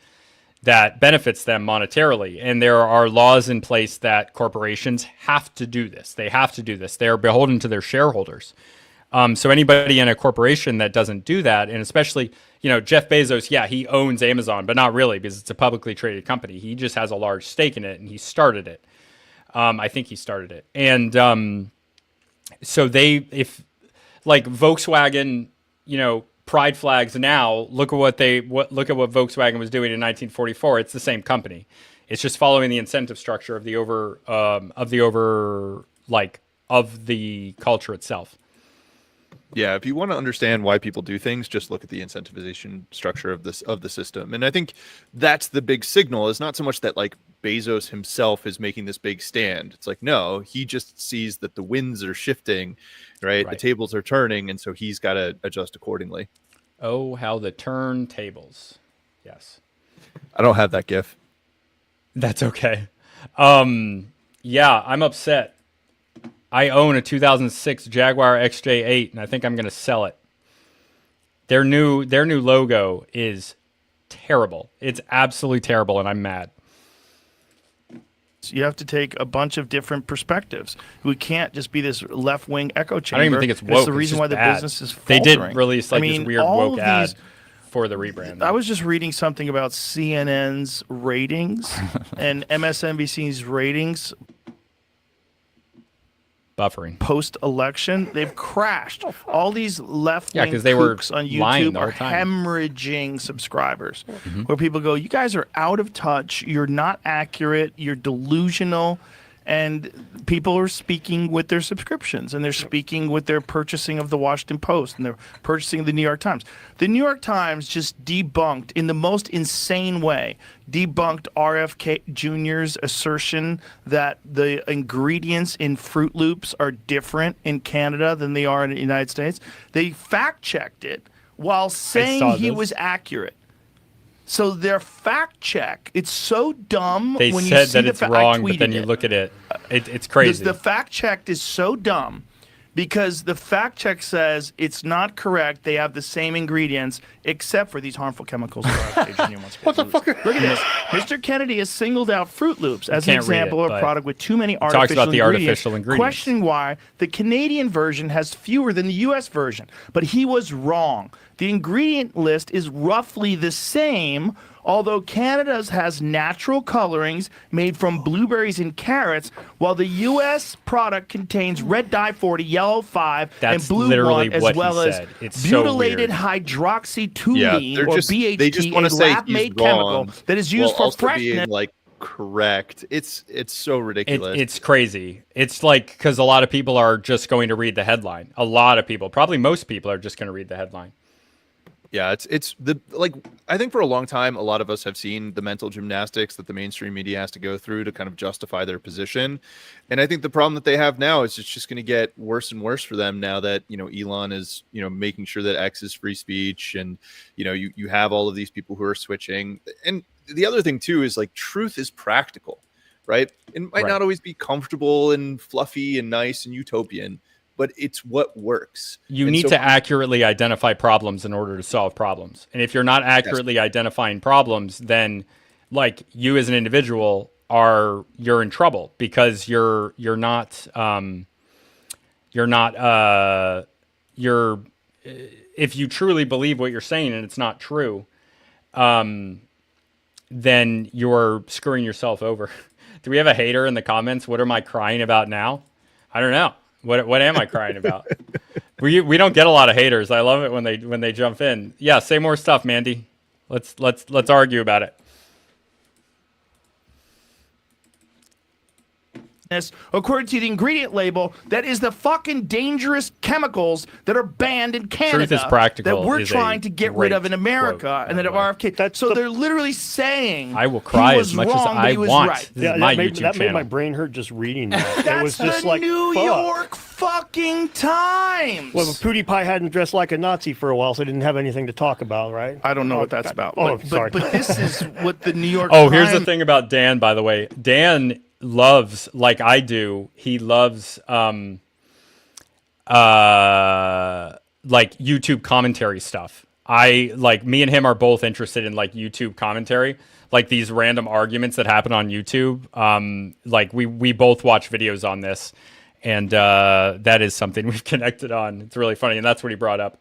that benefits them monetarily. And there are laws in place that corporations have to do this. They have to do this. They are beholden to their shareholders. So anybody in a corporation that doesn't do that, and especially, Jeff Bezos, yeah, he owns Amazon, but not really because it's a publicly traded company. He just has a large stake in it and he started it. I think he started it. And so if like Volkswagen, pride flags now, look at what Volkswagen was doing in 1944. It's the same company. It's just following the incentive structure of the culture itself. Yeah, if you want to understand why people do things, just look at the incentivization structure of the system. And I think that's the big signal, is not so much that like Bezos himself is making this big stand. It's like, no, he just sees that the winds are shifting, right? The tables are turning, and so he's got to adjust accordingly. Oh, how the turntables. Yes. I don't have that GIF. That's okay. Yeah, I'm upset. I own a 2006 Jaguar XJ8, and I think I'm going to sell it. Their new logo is terrible. It's absolutely terrible, and I'm mad. You have to take a bunch of different perspectives. We can't just be this left-wing echo chamber. I don't even think it's woke. It's the reason why the business is faltering. They did release this weird all woke of ad these, for the rebrand. I was just reading something about CNN's ratings and MSNBC's ratings. Buffering. Post-election, they've crashed. All these left-wing because they were kooks on lying YouTube the are whole time. hemorrhaging subscribers. Where people go, you guys are out of touch. You're not accurate. You're delusional. And people are speaking with their subscriptions, and they're speaking with their purchasing of the Washington Post, and they're purchasing the New York Times. The New York Times just debunked, in the most insane way, debunked RFK Jr.'s assertion that the ingredients in Fruit Loops are different in Canada than they are in the United States. They fact-checked it while saying saw he this. was accurate. So their fact check, it's so dumb. They when you said see that the it's wrong, but then you look at it. It's crazy. The fact check is so dumb because the fact check says it's not correct. They have the same ingredients except for these harmful chemicals. What the fuck? Look at this. Mr. Kennedy has singled out Fruit Loops as an can't read example it, of a but product with too many talks artificial about the ingredients, artificial ingredients. questioning why the Canadian version has fewer than the U.S. version. But he was wrong. The ingredient list is roughly the same, although Canada's has natural colorings made from blueberries and carrots, while the U.S. product contains red dye 40, yellow 5, That's and blue literally 1, as what he well as said. It's so butylated weird. hydroxytoluene, they're or just, BHT, they just want a to say he's lab-made chemical wrong that is used while for also freshness. being like correct. It's so ridiculous. It's crazy. It's like because a lot of people are just going to read the headline. A lot of people, probably most people, are just going to read the headline. Yeah, it's the like I think for a long time a lot of us have seen the mental gymnastics that the mainstream media has to go through to kind of justify their position. And I think the problem that they have now is it's just going to get worse and worse for them now that, Elon is, making sure that X is free speech, and you have all of these people who are switching. And the other thing too is like truth is practical, right? It might not always be comfortable and fluffy and nice and utopian, but it's what works. You need to accurately identify problems in order to solve problems. And if you're not accurately identifying problems, then like you as an individual you're in trouble because you're if you truly believe what you're saying and it's not true, then you're screwing yourself over. Do we have a hater in the comments? What am I crying about now? I don't know. What am I crying about? We don't get a lot of haters. I love it when they jump in. Yeah, say more stuff, Mandy. Let's argue about it. According to the ingredient label, that is the fucking dangerous chemicals that are banned in Canada Truth is practical that we're is trying a to get rid of in great America quote, and that have RFK. So they're literally saying I will cry he as was much as wrong, but I he was want. right. This is my YouTube that made channel. my brain hurt just reading that. That's it was just the like New fuck. York fucking Times. Well, PewDiePie hadn't dressed like a Nazi for a while, so he didn't have anything to talk about, right? I don't know what that's about. Oh, but, sorry. But this is what the New York Oh, Times... here's the thing about Dan, by the way. Dan loves, like I do, he loves like YouTube commentary stuff. Me and him are both interested in like YouTube commentary, like these random arguments that happen on YouTube. Like we both watch videos on this, and that is something we've connected on. It's really funny, and that's what he brought up.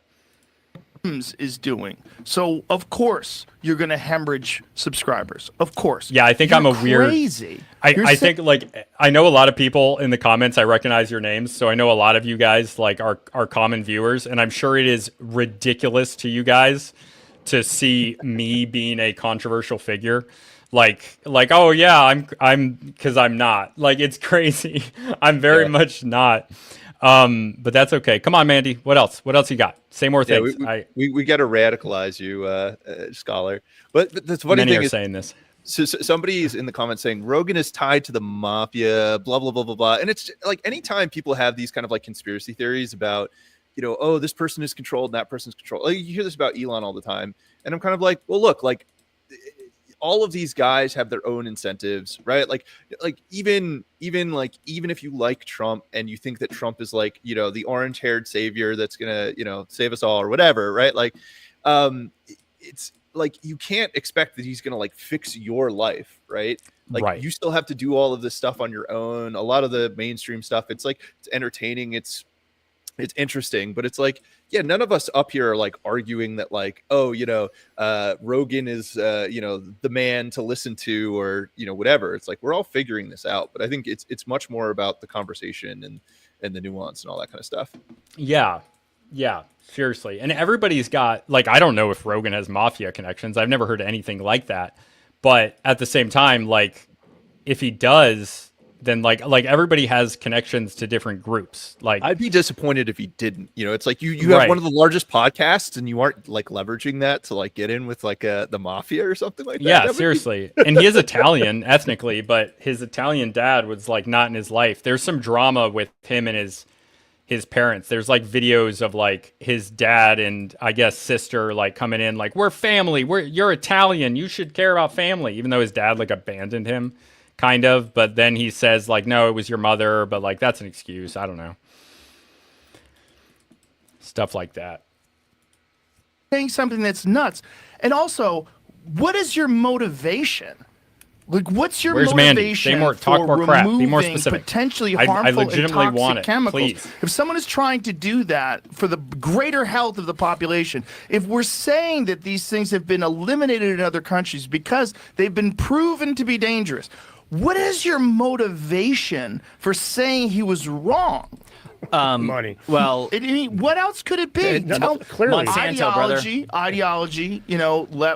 Is doing. So of course you're gonna hemorrhage subscribers. Of course. Yeah, I think I'm a weird. Crazy. I think like I know a lot of people in the comments. I recognize your names, so I know a lot of you guys like are common viewers, and I'm sure it is ridiculous to you guys to see me being a controversial figure. Like oh yeah, I'm because I'm not. Like it's crazy. I'm very much not. But that's okay. Come on, Mandy. What else? What else you got? Say more things. We got to radicalize you, scholar. But the funny Many thing are is saying this. So somebody's in the comments saying Rogan is tied to the mafia, blah blah blah blah blah. And it's like anytime people have these kind of like conspiracy theories about, oh, this person is controlled, and that person's controlled. Like, you hear this about Elon all the time, and I'm kind of like, well, look, like all of these guys have their own incentives, right? Like even if you like Trump and you think that Trump is like, the orange-haired savior that's gonna, save us all or whatever, right? Like, it's like you can't expect that he's gonna like fix your life, right? Like you still have to do all of this stuff on your own. A lot of the mainstream stuff, it's like it's entertaining, it's interesting, but it's like, yeah, none of us up here are like arguing that like, oh, Rogan is, the man to listen to, or, whatever. It's like, we're all figuring this out, but I think it's much more about the conversation and the nuance and all that kind of stuff. Yeah. Yeah, seriously. And everybody's got, like, I don't know if Rogan has mafia connections. I've never heard anything like that. But at the same time, like, if he does, then like everybody has connections to different groups. Like, I'd be disappointed if he didn't. It's like you have one of the largest podcasts and you aren't like leveraging that to like get in with like the mafia or something like that. Yeah, seriously. And he is Italian ethnically, but his Italian dad was like not in his life. There's some drama with him and his parents. There's like videos of like his dad and I guess sister like coming in like, we're family. You're Italian. You should care about family, even though his dad like abandoned him kind of. But then he says like, no, it was your mother. But like, that's an excuse. I don't know. Stuff like that. Saying something that's nuts. And also, what is your motivation? Like, what's your Where's Mandy? motivation Say more, for talk more crap. Be more removing specific. potentially I harmful legitimately and toxic want it. chemicals? Please. If someone is trying to do that for the greater health of the population, if we're saying that these things have been eliminated in other countries because they've been proven to be dangerous, what is your motivation for saying he was wrong? Money. Well, I mean, what else could it be? Clearly. Monsanto, ideology,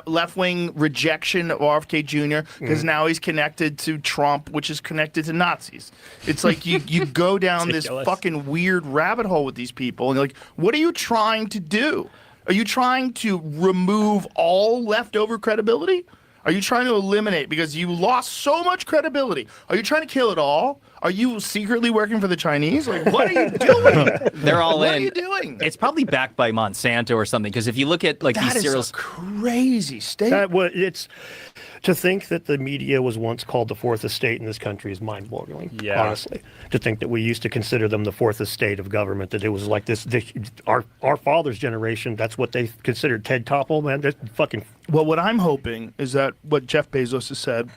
left-wing rejection of RFK Jr. because now he's connected to Trump, which is connected to Nazis. It's like you go down this fucking weird rabbit hole with these people, and you're like, what are you trying to do? Are you trying to remove all leftover credibility? Are you trying to eliminate because you lost so much credibility? Are you trying to kill it all? Are you secretly working for the Chinese? Like, what are you doing? They're all what in. What are you doing? It's probably backed by Monsanto or something. Because if you look at like That these is cereals, a crazy statement. It's to think that the media was once called the fourth estate in this country is mind-boggling. Yeah. Honestly, to think that we used to consider them the fourth estate of government, that it was like this our father's generation. That's what they considered. Ted Koppel, man, that's fucking. Well, what I'm hoping is that what Jeff Bezos has said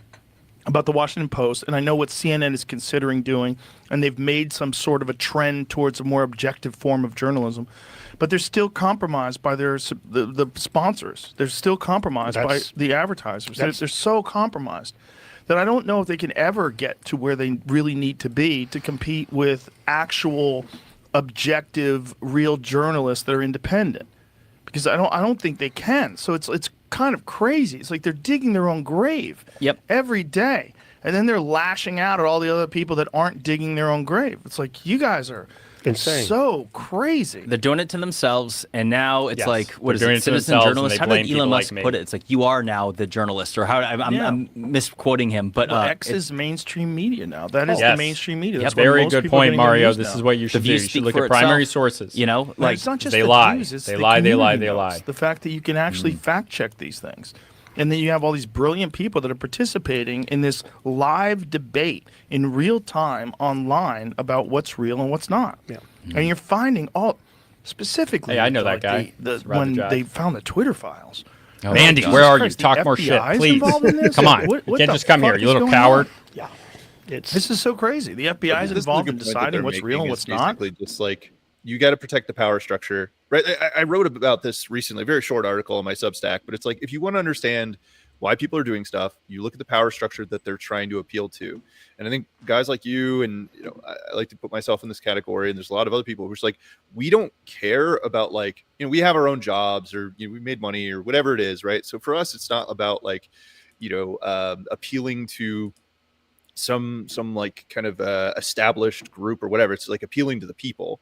about the Washington Post, and I know what CNN is considering doing, and they've made some sort of a trend towards a more objective form of journalism, but they're still compromised by the sponsors. They're still compromised by the advertisers. They're so compromised that I don't know if they can ever get to where they really need to be to compete with actual objective, real journalists that are independent. Because I don't think they can. So it's kind of crazy. It's like they're digging their own grave every day. And then they're lashing out at all the other people that aren't digging their own grave. It's like, you guys are insane. So crazy. They're doing it to themselves, and now it's like, what is They're doing it, it to citizen themselves, journalist? and How they did blame Elon people Musk like put me. it? It's like, you are now the journalist, or how I'm misquoting him, but Well, X is mainstream media now. That is Yes. the mainstream media. Yep. That's what Very most good people are point, getting their Mario. news This now. is what you should do. You views should look speak at for primary itself. sources. You know, No, like it's not just they the lie. views, it's They the lie, they lie, community they notes. lie. The fact that you can actually fact check these things. And then you have all these brilliant people that are participating in this live debate in real time online about what's real and what's not. Yeah. And you're finding all specifically. Hey, I know like that guy. the It's rather when jive. they found the Twitter files. Oh, Mandy, Jesus where are Christ, you? Talk the more shit, FBI is please. involved in this? Come on. What You can't the just come here, fuck you is little going coward. on? Yeah. This is so crazy. The FBI is This a involved good in point that deciding they're what's real and making. what's It's not. basically just like, you got to protect the power structure, right? I wrote about this recently, a very short article on my Substack, but it's like, if you want to understand why people are doing stuff, you look at the power structure that they're trying to appeal to. And I think guys like you, and I like to put myself in this category, and there's a lot of other people who's like, we don't care about, like, we have our own jobs, or we made money, or whatever it is, right? So for us, it's not about like, appealing to some like kind of established group or whatever. It's like appealing to the people,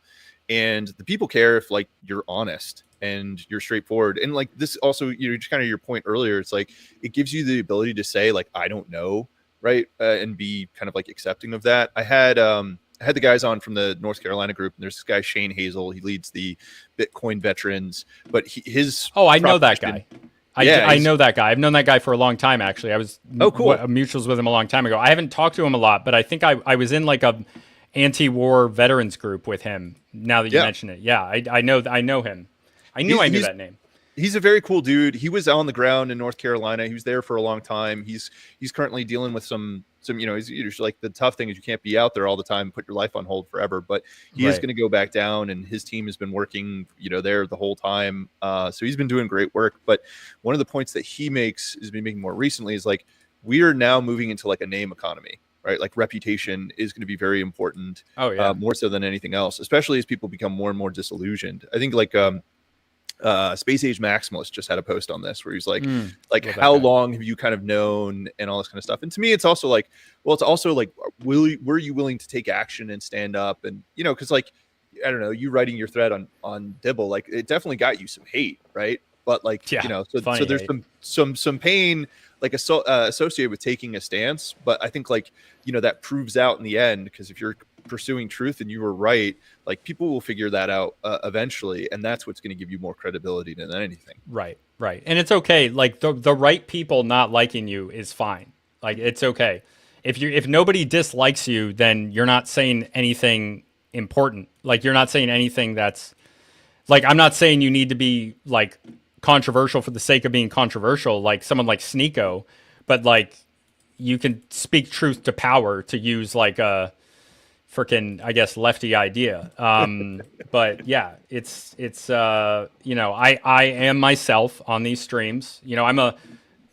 and the people care if like you're honest and you're straightforward. And like this also, just kind of your point earlier, it's like it gives you the ability to say like, I don't know, right? And be kind of like accepting of that. I had the guys on from the North Carolina group, and there's this guy Shane Hazel. He leads the Bitcoin veterans, but his I know that guy. Yeah, I know that guy. I've known that guy for a long time, actually. I was cool. mutuals with him a long time ago. I haven't talked to him a lot, but I think I was in like a anti-war veterans group with him. Now that you mention it, yeah, I know him. I knew that name. He's a very cool dude. He was on the ground in North Carolina. He was there for a long time. He's currently dealing with some he's usually like, the tough thing is you can't be out there all the time, put your life on hold forever, but he is going to go back down, and his team has been working, there the whole time. So he's been doing great work. But one of the points that he has been making more recently is like, we are now moving into like a name economy, right? Like reputation is going to be very important. Oh yeah. More so than anything else, especially as people become more and more disillusioned. I think like, Space Age Maximalist just had a post on this where he's like how long have you kind of known and all this kind of stuff. And to me, it's also like, well, it's also like, were you willing to take action and stand up? And because like, I don't know, you writing your thread on Dibble, like it definitely got you some hate, right? But like, so there's some pain like associated with taking a stance. But I think like, that proves out in the end, because if you're pursuing truth and you were right, like people will figure that out eventually, and that's what's going to give you more credibility than anything. Right. And it's okay. Like the right people not liking you is fine. Like it's okay. If nobody dislikes you, then you're not saying anything important. Like you're not saying anything that's like, I'm not saying you need to be like controversial for the sake of being controversial, like someone like Sneeko, but like you can speak truth to power, to use like a freaking, I guess, lefty idea. But yeah, it's you know, I am myself on these streams. You know,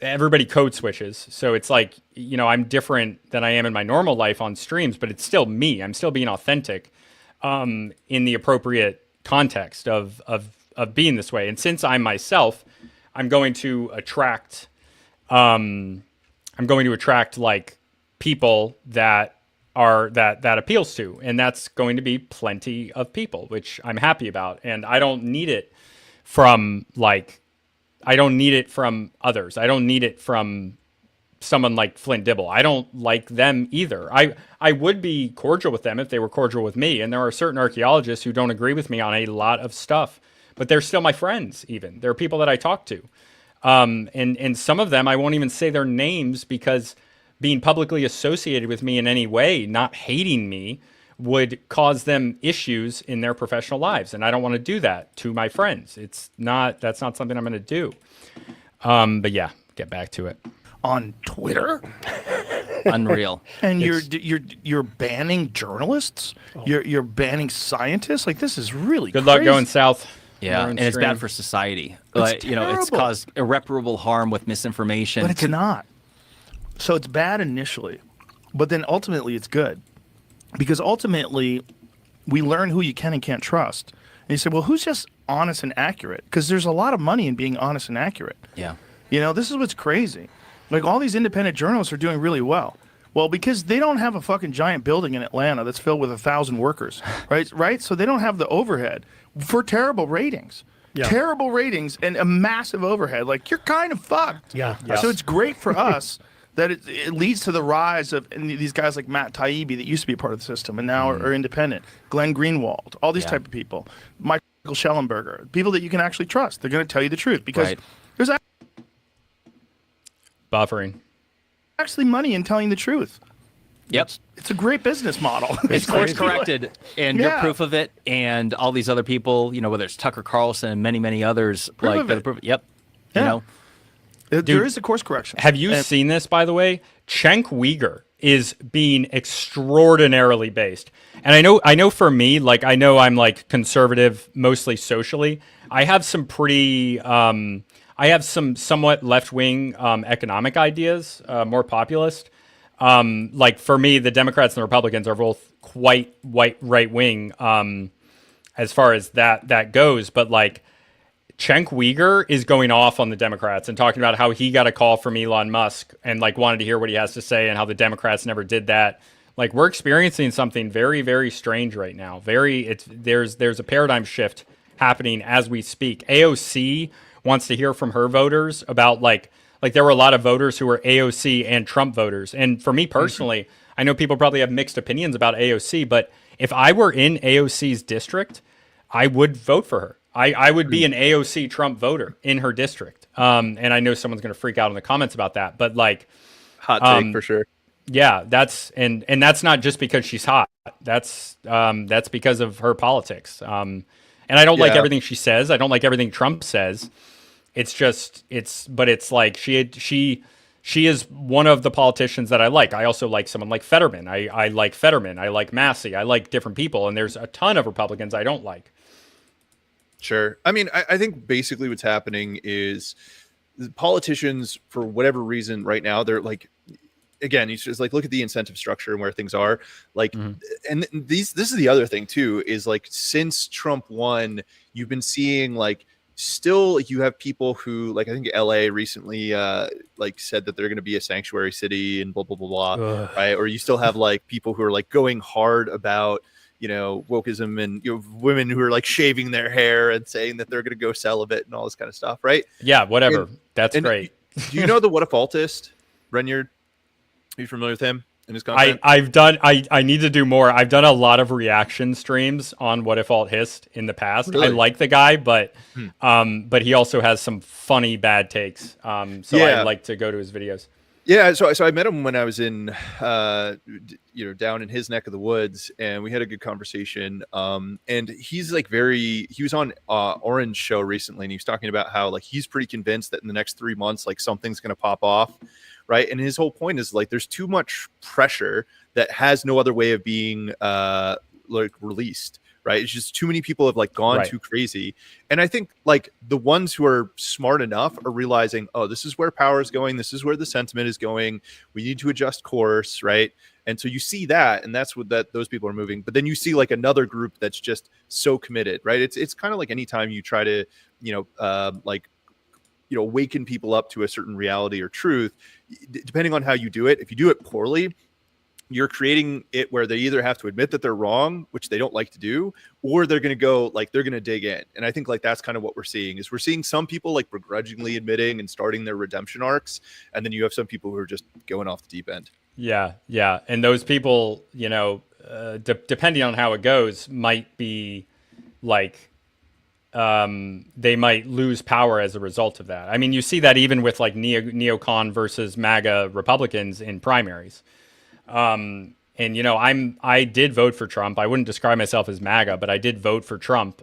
everybody code switches. So it's like, you know, I'm different than I am in my normal life on streams, but it's still me. I'm still being authentic in the appropriate context of being this way. And since I'm myself, I'm going to attract like people that appeals to, and that's going to be plenty of people, which I'm happy about. And I don't need it from others. I don't need it from someone like Flint Dibble. I don't like them either. I would be cordial with them if they were cordial with me. And there are certain archaeologists who don't agree with me on a lot of stuff, but they're still my friends. Even they're people that I talk to. And some of them, I won't even say their names, because being publicly associated with me in any way, not hating me, would cause them issues in their professional lives. And I don't want to do that to my friends. That's not something I'm going to do. But yeah, get back to it. On Twitter? Unreal. And you're banning journalists? You're banning scientists? Like, this is really good luck going south. Yeah, and it's bad for society. It's you know, it's caused irreparable harm with misinformation. But it's not. So it's bad initially, but then ultimately it's good. Because ultimately, we learn who you can and can't trust. And you say, well, who's just honest and accurate? Because there's a lot of money in being honest and accurate. Yeah. You know, this is what's crazy. Like, all these independent journalists are doing really well. Well, because they don't have a fucking giant building in Atlanta that's filled with 1,000 workers, right? So they don't have the overhead for terrible ratings. Yeah. Terrible ratings and a massive overhead. Like, you're kind of fucked. Yeah. So it's great for us that it leads to the rise of these guys like Matt Taibbi that used to be a part of the system and now are independent. Glenn Greenwald, all these type of people. Michael Schellenberger, people that you can actually trust. They're going to tell you the truth because there's buffering. Actually money in telling the truth. Yep. It's a great business model. It's course corrected, and you're proof of it. And all these other people, you know, whether it's Tucker Carlson and many, many others, Proof that approve. Yep. Yeah. You know, there is a course correction. Have you seen this, by the way? Cenk Uygur is being extraordinarily based. And I know for me, like, I know I'm like conservative, mostly socially. I have some somewhat left-wing economic ideas, more populist. Like for me, the Democrats and the Republicans are both quite right-wing as far as that goes. But like Cenk Uygur is going off on the Democrats and talking about how he got a call from Elon Musk and like wanted to hear what he has to say and how the Democrats never did that. Like, we're experiencing something very, very strange right now. There's a paradigm shift happening as we speak. AOC wants to hear from her voters about like there were a lot of voters who were AOC and Trump voters. And for me personally, I know people probably have mixed opinions about AOC, but if I were in AOC's district, I would vote for her. I would be an AOC Trump voter in her district. And I know someone's going to freak out in the comments about that, but like, hot take for sure. Yeah, that's not just because she's hot. That's because of her politics. And I don't like everything she says. I don't like everything Trump says. But it's like she is one of the politicians that I like. I also like someone like Fetterman. I like Fetterman. I like Massey. I like different people. And there's a ton of Republicans I don't like. Sure. I mean, I think basically what's happening is the politicians, for whatever reason right now, they're like, again, you just like look at the incentive structure and where things are like, and this is the other thing too, is like, since Trump won, you've been seeing like, still you have people who like, I think LA recently like said that they're going to be a sanctuary city and blah, blah, blah, blah. Right. Or you still have like people who are like going hard about, you know, wokeism, and you know, women who are like shaving their hair and saying that they're going to go celibate and all this kind of stuff. Right. Yeah. Whatever. That's great. Do you know the What a Faultist? Renyard? Are you familiar with him? in his content? I need to do more. I've done a lot of reaction streams on What If Alt Hist in the past. Really? I like the guy, but he also has some funny bad takes. So I like to go to his videos. Yeah, so I met him when I was in, down in his neck of the woods, and we had a good conversation. And he's like he was on Orange Show recently, and he was talking about how like he's pretty convinced that in the next 3 months, like something's going to pop off, right? And his whole point is like there's too much pressure that has no other way of being like released. Right. It's just too many people have like gone too crazy. And I think like the ones who are smart enough are realizing, oh, this is where power is going. This is where the sentiment is going. We need to adjust course. Right. And so you see that, and that's what those people are moving. But then you see like another group that's just so committed. Right. It's kind of like anytime you try to, waken people up to a certain reality or truth, depending on how you do it. If you do it poorly, you're creating it where they either have to admit that they're wrong, which they don't like to do, or they're going to go like they're going to dig in. And I think like that's kind of what we're seeing some people like begrudgingly admitting and starting their redemption arcs, and then you have some people who are just going off the deep end. Yeah, and those people, depending on how it goes, might be like they might lose power as a result of that. I mean, you see that even with like neocon versus MAGA Republicans in primaries. I did vote for Trump. I wouldn't describe myself as MAGA, but I did vote for Trump,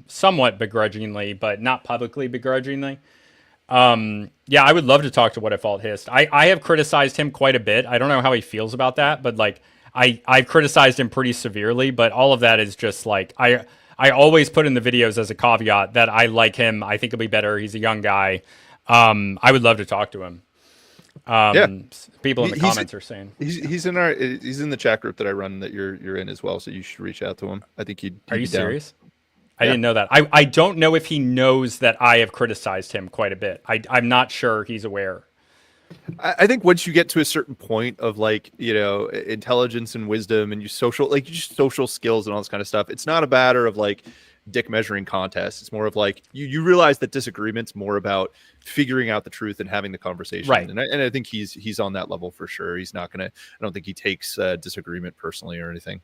somewhat begrudgingly, but not publicly begrudgingly. I would love to talk to What If Alt Hist. I have criticized him quite a bit. I don't know how he feels about that, but like I've criticized him pretty severely, but all of that is just like, I always put in the videos as a caveat that I like him. I think he'll be better. He's a young guy. I would love to talk to him. People in the comments are saying he's in the chat group that I run that you're in as well, so you should reach out to him. I think he'd Are you be down. serious? I didn't know that. I don't know if he knows that I have criticized him quite a bit. I'm not sure he's aware. I think once you get to a certain point of like, intelligence and wisdom and just social skills and all this kind of stuff, it's not a matter of like dick measuring contest. It's more of like you realize that disagreement's more about figuring out the truth and having the conversation. Right. And I think he's on that level for sure. He's not gonna. I don't think he takes disagreement personally or anything.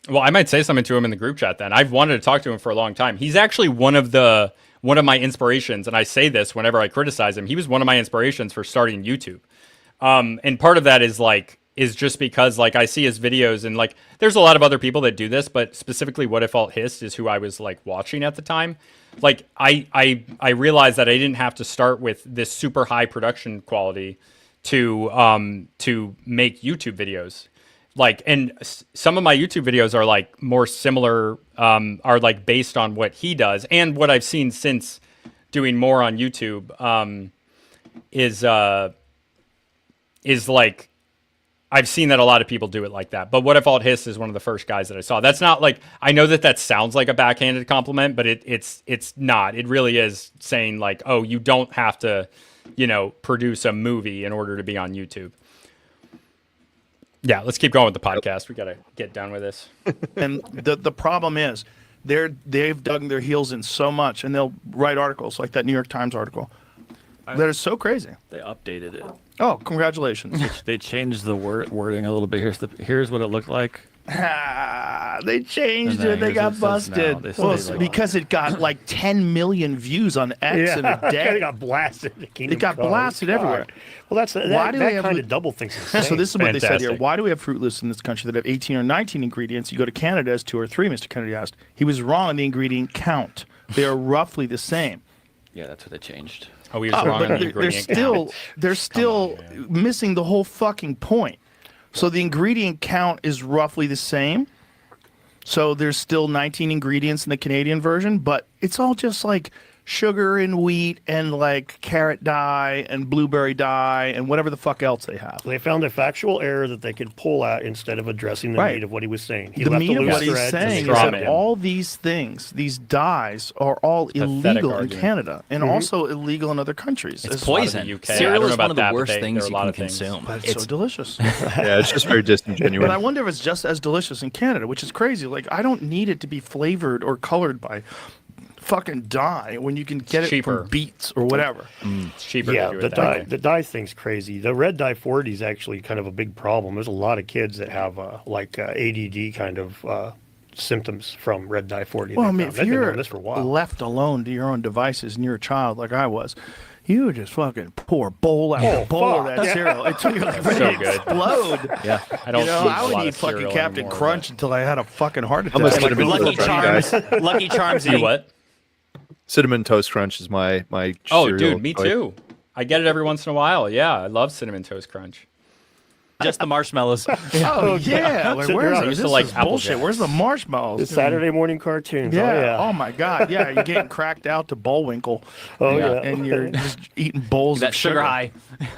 Well, I might say something to him in the group chat then. I've wanted to talk to him for a long time. He's actually one of my inspirations, and I say this whenever I criticize him. He was one of my inspirations for starting YouTube. And part of that is just because like I see his videos and like there's a lot of other people that do this, but specifically What If Alt Hist is who I was like watching at the time. Like I realized that I didn't have to start with this super high production quality to make YouTube videos. Like, and some of my YouTube videos are like more similar, are like based on what he does, and what I've seen since doing more on YouTube is like I've seen that a lot of people do it like that. But What If Alt Hist is one of the first guys that I saw. That's not like, I know that sounds like a backhanded compliment, but it's not. It really is saying like, oh, you don't have to, produce a movie in order to be on YouTube. Yeah, let's keep going with the podcast. We got to get done with this. And the problem is they've dug their heels in so much, and they'll write articles like that New York Times article that is so crazy. They updated it. Oh, congratulations. They changed the wording a little bit. Here's what it looked like. They changed it. They got busted. Because it got like 10 million views on X in a day. It got blasted. It got blasted everywhere. Well, that kind of double things. So this is what they said here. Why do we have Fruit Loops in this country that have 18 or 19 ingredients? You go to Canada, as 2 or 3, Mr. Kennedy asked. He was wrong on the ingredient count. They are roughly the same. Yeah, that's what they changed. Oh, he was wrong on the ingredient count. They're still missing the whole fucking point. So the ingredient count is roughly the same. So there's still 19 ingredients in the Canadian version, but it's all just like sugar and wheat and like carrot dye and blueberry dye and whatever the fuck else they have. They found a factual error that they could pull out instead of addressing the meat of what he was saying. The meat of what he's saying is that all these things, these dyes, are all illegal in Canada and also illegal in other countries. It's poison. Cereal is one of the worst things you can consume. But it's so delicious. Yeah, it's just very disingenuous. But I wonder if it's just as delicious in Canada, which is crazy. Like, I don't need it to be flavored or colored by fucking dye when you can get it cheaper. from beets or whatever. It's cheaper Yeah, to do the it that dye, way. the dye thing's crazy. The red dye 40 is actually kind of a big problem. There's a lot of kids that have ADD kind of symptoms from red dye 40. Well, I mean, if They've been you're doing this for a while. left alone to your own devices and you're a child like I was, you would just fucking pour bowl after bowl of that cereal until you're like ready So to good. explode. Yeah, I don't. You know, eat I a would lot eat of fucking cereal Captain anymore, Crunch until I had a fucking heart attack. I'm a Like cinnamon Lucky toast crunch Charms. guy. Lucky Charms. You what? Cinnamon toast crunch is my Oh, cereal dude, me choice. too. I get it every once in a while. Yeah, I love cinnamon toast crunch. Just the marshmallows. Oh yeah, like, Sitting where's around. this? Just like Is Apple bullshit. Jacks. Where's the marshmallows? The Saturday morning cartoons. Yeah. Oh, yeah. Oh my God. Yeah, you're getting cracked out to Bullwinkle. Oh, Yeah, yeah. And you're just eating bowls That of sugar high.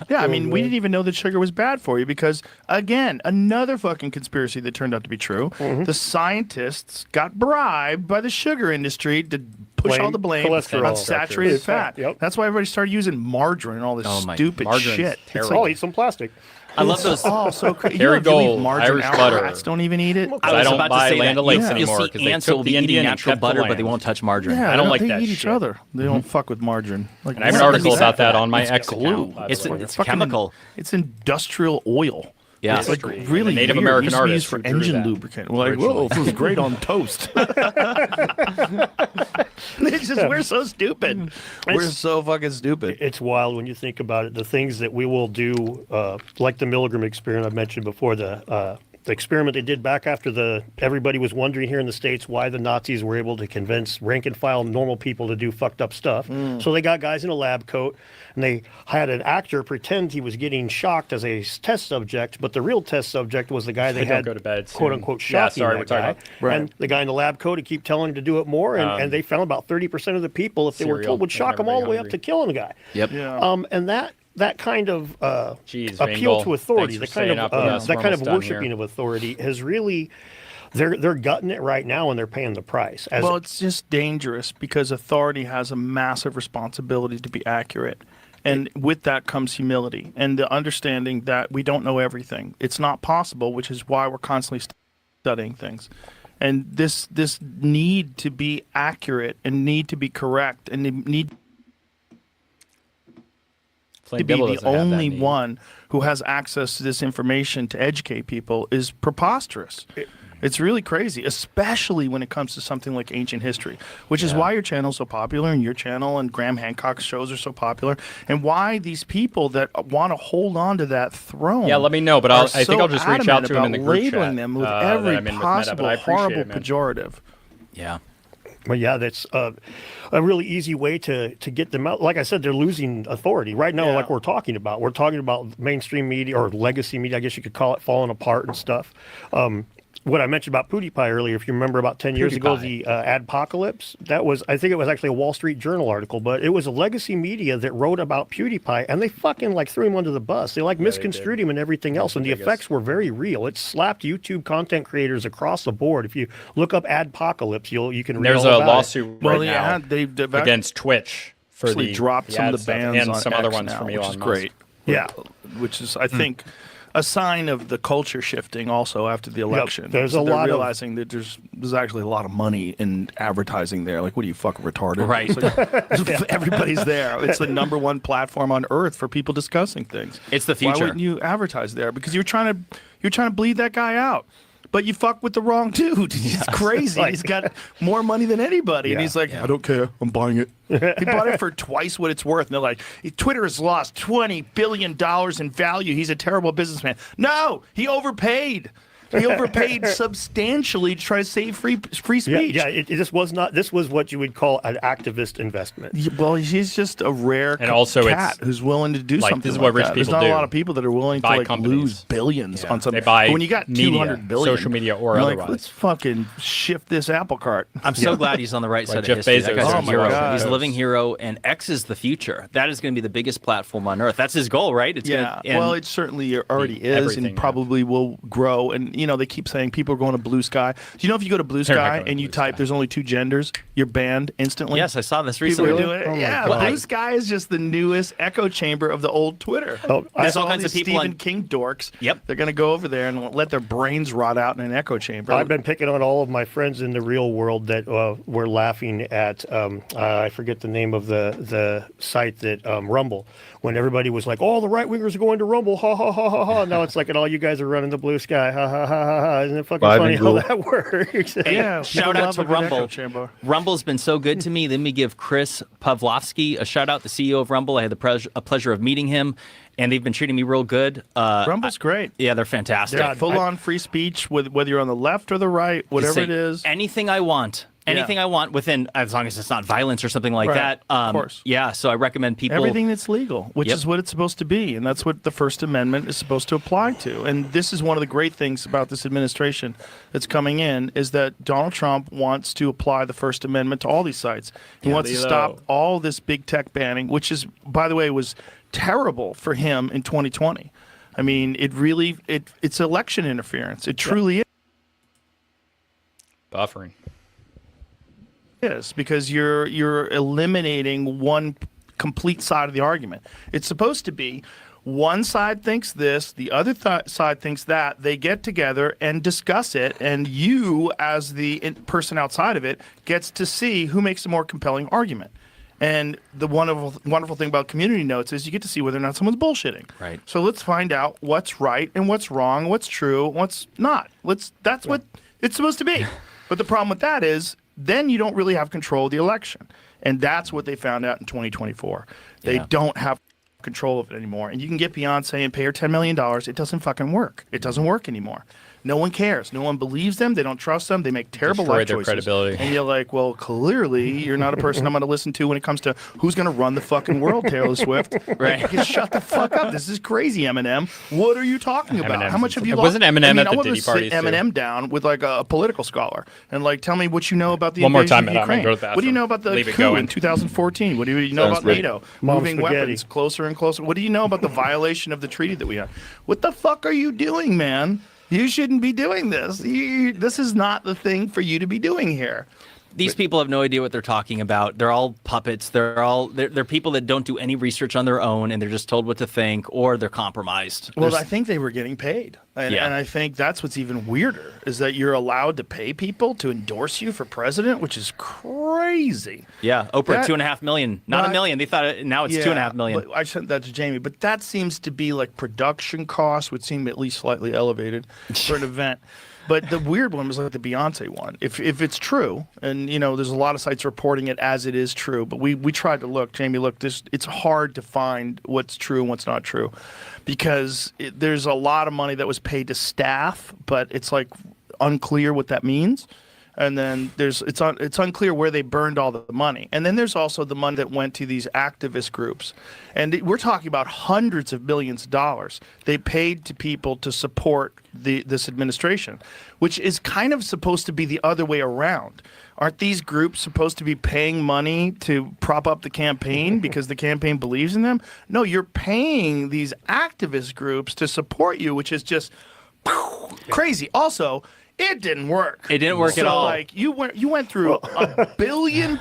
Yeah, I mean, we didn't even know that sugar was bad for you because, again, another fucking conspiracy that turned out to be true. The scientists got bribed by the sugar industry to push all the blame cholesterol. on saturated fat. Yep. That's why everybody started using margarine and all this Oh my- stupid margarine's shit. terrible. Oh, eat some plastic. I love those. Oh, so crazy. Kerrygold, margarine Irish out. butter. Rats don't even eat it. I was don't about to buy say Land that. O'Lakes You'll anymore see because they ants took will the be eating Indian and natural kept the butter, but they land. won't touch margarine. Yeah, I don't like they that eat each shit. other. They don't fuck with margarine. Like, And I have an what article is about that that? on my It's ex glue. account. by the It's way. it's Fucking- chemical. It's industrial oil. Yeah. It's like History. And really the Native weird. American It used to be artists used for who drew engine that lubricant. We're like, originally. whoa, this is great on toast. It's just, we're so stupid. We're so fucking stupid. It's wild when you think about it. The things that we will do, like the Milgram experiment I've mentioned before, the experiment they did back after everybody was wondering here in the States why the Nazis were able to convince rank and file normal people to do fucked up stuff. So they got guys in a lab coat and they had an actor pretend he was getting shocked as a test subject, but the real test subject was the guy they Don't had go to bed quote soon. unquote Yeah, shocking sorry, that we're talking guy. about- Right. And the guy in the lab coat would keep telling him to do it more, and they found about 30% of the people, if they were Cereal, told, would make shock them all the way up everybody to killing the guy. Yep. Yeah. And that kind of Jeez, appeal Vingle, to authority, thanks the for kind staying of up with us. that We're kind of almost done worshiping here. of authority has really they're gutting it right now and they're paying the price. Well, it's just dangerous because authority has a massive responsibility to be accurate. And with that comes humility and the understanding that we don't know everything. It's not possible, which is why we're constantly studying things. And this need to be accurate and need to be correct and need Flint to be Dibble the doesn't have that only need. one who has access to this information to educate people is preposterous. It's really crazy, especially when it comes to something like ancient history, which is why your channel's so popular and your channel and Graham Hancock's shows are so popular, and why these people that want to hold on to that throne. Yeah, let me know, but are I think so I'll just reach out adamant to him in the about group labeling chat, them with that every I'm in with Meta, but possible I appreciate horrible it, man. pejorative. Yeah. Well, yeah, that's a really easy way to get them out. Like I said, they're losing authority right now. Yeah. Like we're talking about mainstream media or legacy media, I guess you could call it, falling apart and stuff. What I mentioned about PewDiePie earlier, if you remember about 10 years ago, the Adpocalypse, I think it was actually a Wall Street Journal article, but it was a legacy media that wrote about PewDiePie, and they fucking threw him under the bus. They misconstrued him and everything else, and the effects were very real. It slapped YouTube content creators across the board. If you look up Adpocalypse, you can read There's all a about lawsuit right yeah, now they've against Twitch for actually the dropped some ad of the stuff, bans and on some X other ones now, from which Elon is Musk. great. Yeah. Which is, I think, a sign of the culture shifting also after the election. there's So a they're lot of- realizing that there's actually a lot of money in advertising there. Like, what are you, fucking retarded? Right. It's like, everybody's there. It's the number one platform on earth for people discussing things. It's the Why future. wouldn't you advertise there? Because you're trying to bleed that guy out. But you fuck with the wrong dude. He's crazy. He's got more money than anybody. And he's like, I don't care. I'm buying it. He bought it for twice what it's worth. And they're like, Twitter has lost $20 billion in value. He's a terrible businessman. No, he overpaid. He overpaid substantially to try to save free speech. Yeah, this was not. This was what you would call an activist investment. Well, he's just a rare And also cat it's who's willing to do like, something this is like what rich that. There's people not do. a lot of people that are willing Buy to like companies. lose billions on something. They buy But when you got media, 200 billion, social media or you're otherwise. like, let's fucking shift this apple cart. I'm so glad he's on the right Like side Jeff of history. That Bezos. guy's Oh a my hero. God. He's a living hero, and X is the future. That is going to be the biggest platform on earth. That's his goal, right? It's Yeah, gonna, well, it certainly already is, everything, and probably will grow. And you know, they keep saying people are going to Blue Sky. Do you know if you go to Blue They're not Sky going to and you Blue type Sky. there's only 2 genders, you're banned instantly? Yes, I saw this People recently. are doing it. Oh my Yeah, God. Blue Sky is just the newest echo chamber of the old Twitter. Oh, There's all All kinds of these people Stephen on- King dorks. Yep. They're going to go over there and let their brains rot out in an echo chamber. I've been picking on all of my friends in the real world that were laughing at, I forget the name of the site that, Rumble, when everybody was like, oh, the right wingers are going to Rumble, ha ha ha ha ha. Now it's like, and all you guys are running the Blue Sky, ha ha ha ha ha. Isn't it fucking funny how that works? Yeah, Shout out to Rumble. Chamber. Rumble's been so good to me. Let me give Chris Pavlovsky a shout out, the CEO of Rumble. I had the pleasure of meeting him, and they've been treating me real good. Rumble's great. Yeah, they're fantastic. Yeah, full on free speech, whether you're on the left or the right, whatever Say it is. anything I want. Anything I want within, as long as it's not violence or something like Right, that. of course. Yeah, so I recommend people. Everything that's legal, which Yep. is what it's supposed to be. And that's what the First Amendment is supposed to apply to. And this is one of the great things about this administration that's coming in is that Donald Trump wants to apply the First Amendment to all these sites. He wants to stop all this big tech banning, which is, by the way, was terrible for him in 2020. I mean, it's election interference. It truly Buffering. is, because you're eliminating one complete side of the argument. It's supposed to be one side thinks this, the other side thinks that. They get together and discuss it, and you, as the person outside of it, gets to see who makes a more compelling argument. And the wonderful thing about community notes is you get to see whether or not someone's bullshitting. Right. So let's find out what's right and what's wrong, what's true, what's not. That's what it's supposed to be. But the problem with that is then you don't really have control of the election. And that's what they found out in 2024. They don't have control of it anymore. And you can get Beyonce and pay her $10 million. It doesn't fucking work. It doesn't work anymore. No one cares. No one believes them. They don't trust them. They make terrible Destroy life their choices. credibility. And you're like, well, clearly you're not a person I'm going to listen to when it comes to who's going to run the fucking world, Taylor Swift. Right. Like, shut the fuck up. This is crazy, Eminem. What are you talking about? Eminem's How much have you Wasn't lost? Eminem I mean, at the I want Diddy to sit parties, too? Eminem down with like a political scholar and like tell me what you know about the One more invasion time, of and I'm gonna Ukraine. go to the What do you know bathroom. about the Leave it coup going. in 2014? What do you know Sounds about great. NATO Mom moving spaghetti. weapons closer and closer? What do you know about the violation of the treaty that we have? What the fuck are you doing, man? You shouldn't be doing this. This is not the thing for you to be doing here. These people have no idea what they're talking about. They're all puppets. They're people that don't do any research on their own, and they're just told what to think, or they're compromised. Well, I think they were getting paid. And I think that's what's even weirder, is that you're allowed to pay people to endorse you for president, which is crazy. Yeah, Oprah, That- $2.5 million. Not But- $1 million. They thought now it's $2.5 million. But I sent that to Jamie, but that seems to be like production costs would seem at least slightly elevated for an event. But the weird one was like the Beyonce one. If it's true, and you know, there's a lot of sites reporting it as it is true, but we tried to look, Jamie, look, it's hard to find what's true and what's not true, because there's a lot of money that was paid to staff, but it's like unclear what that means. And then it's unclear where they burned all the money. And then there's also the money that went to these activist groups. And we're talking about hundreds of millions of dollars they paid to people to support this administration, which is kind of supposed to be the other way around. Aren't these groups supposed to be paying money to prop up the campaign because the campaign believes in them? No, you're paying these activist groups to support you, which is just crazy. Also, it didn't work. It didn't work at all. Like you went through $1 billion+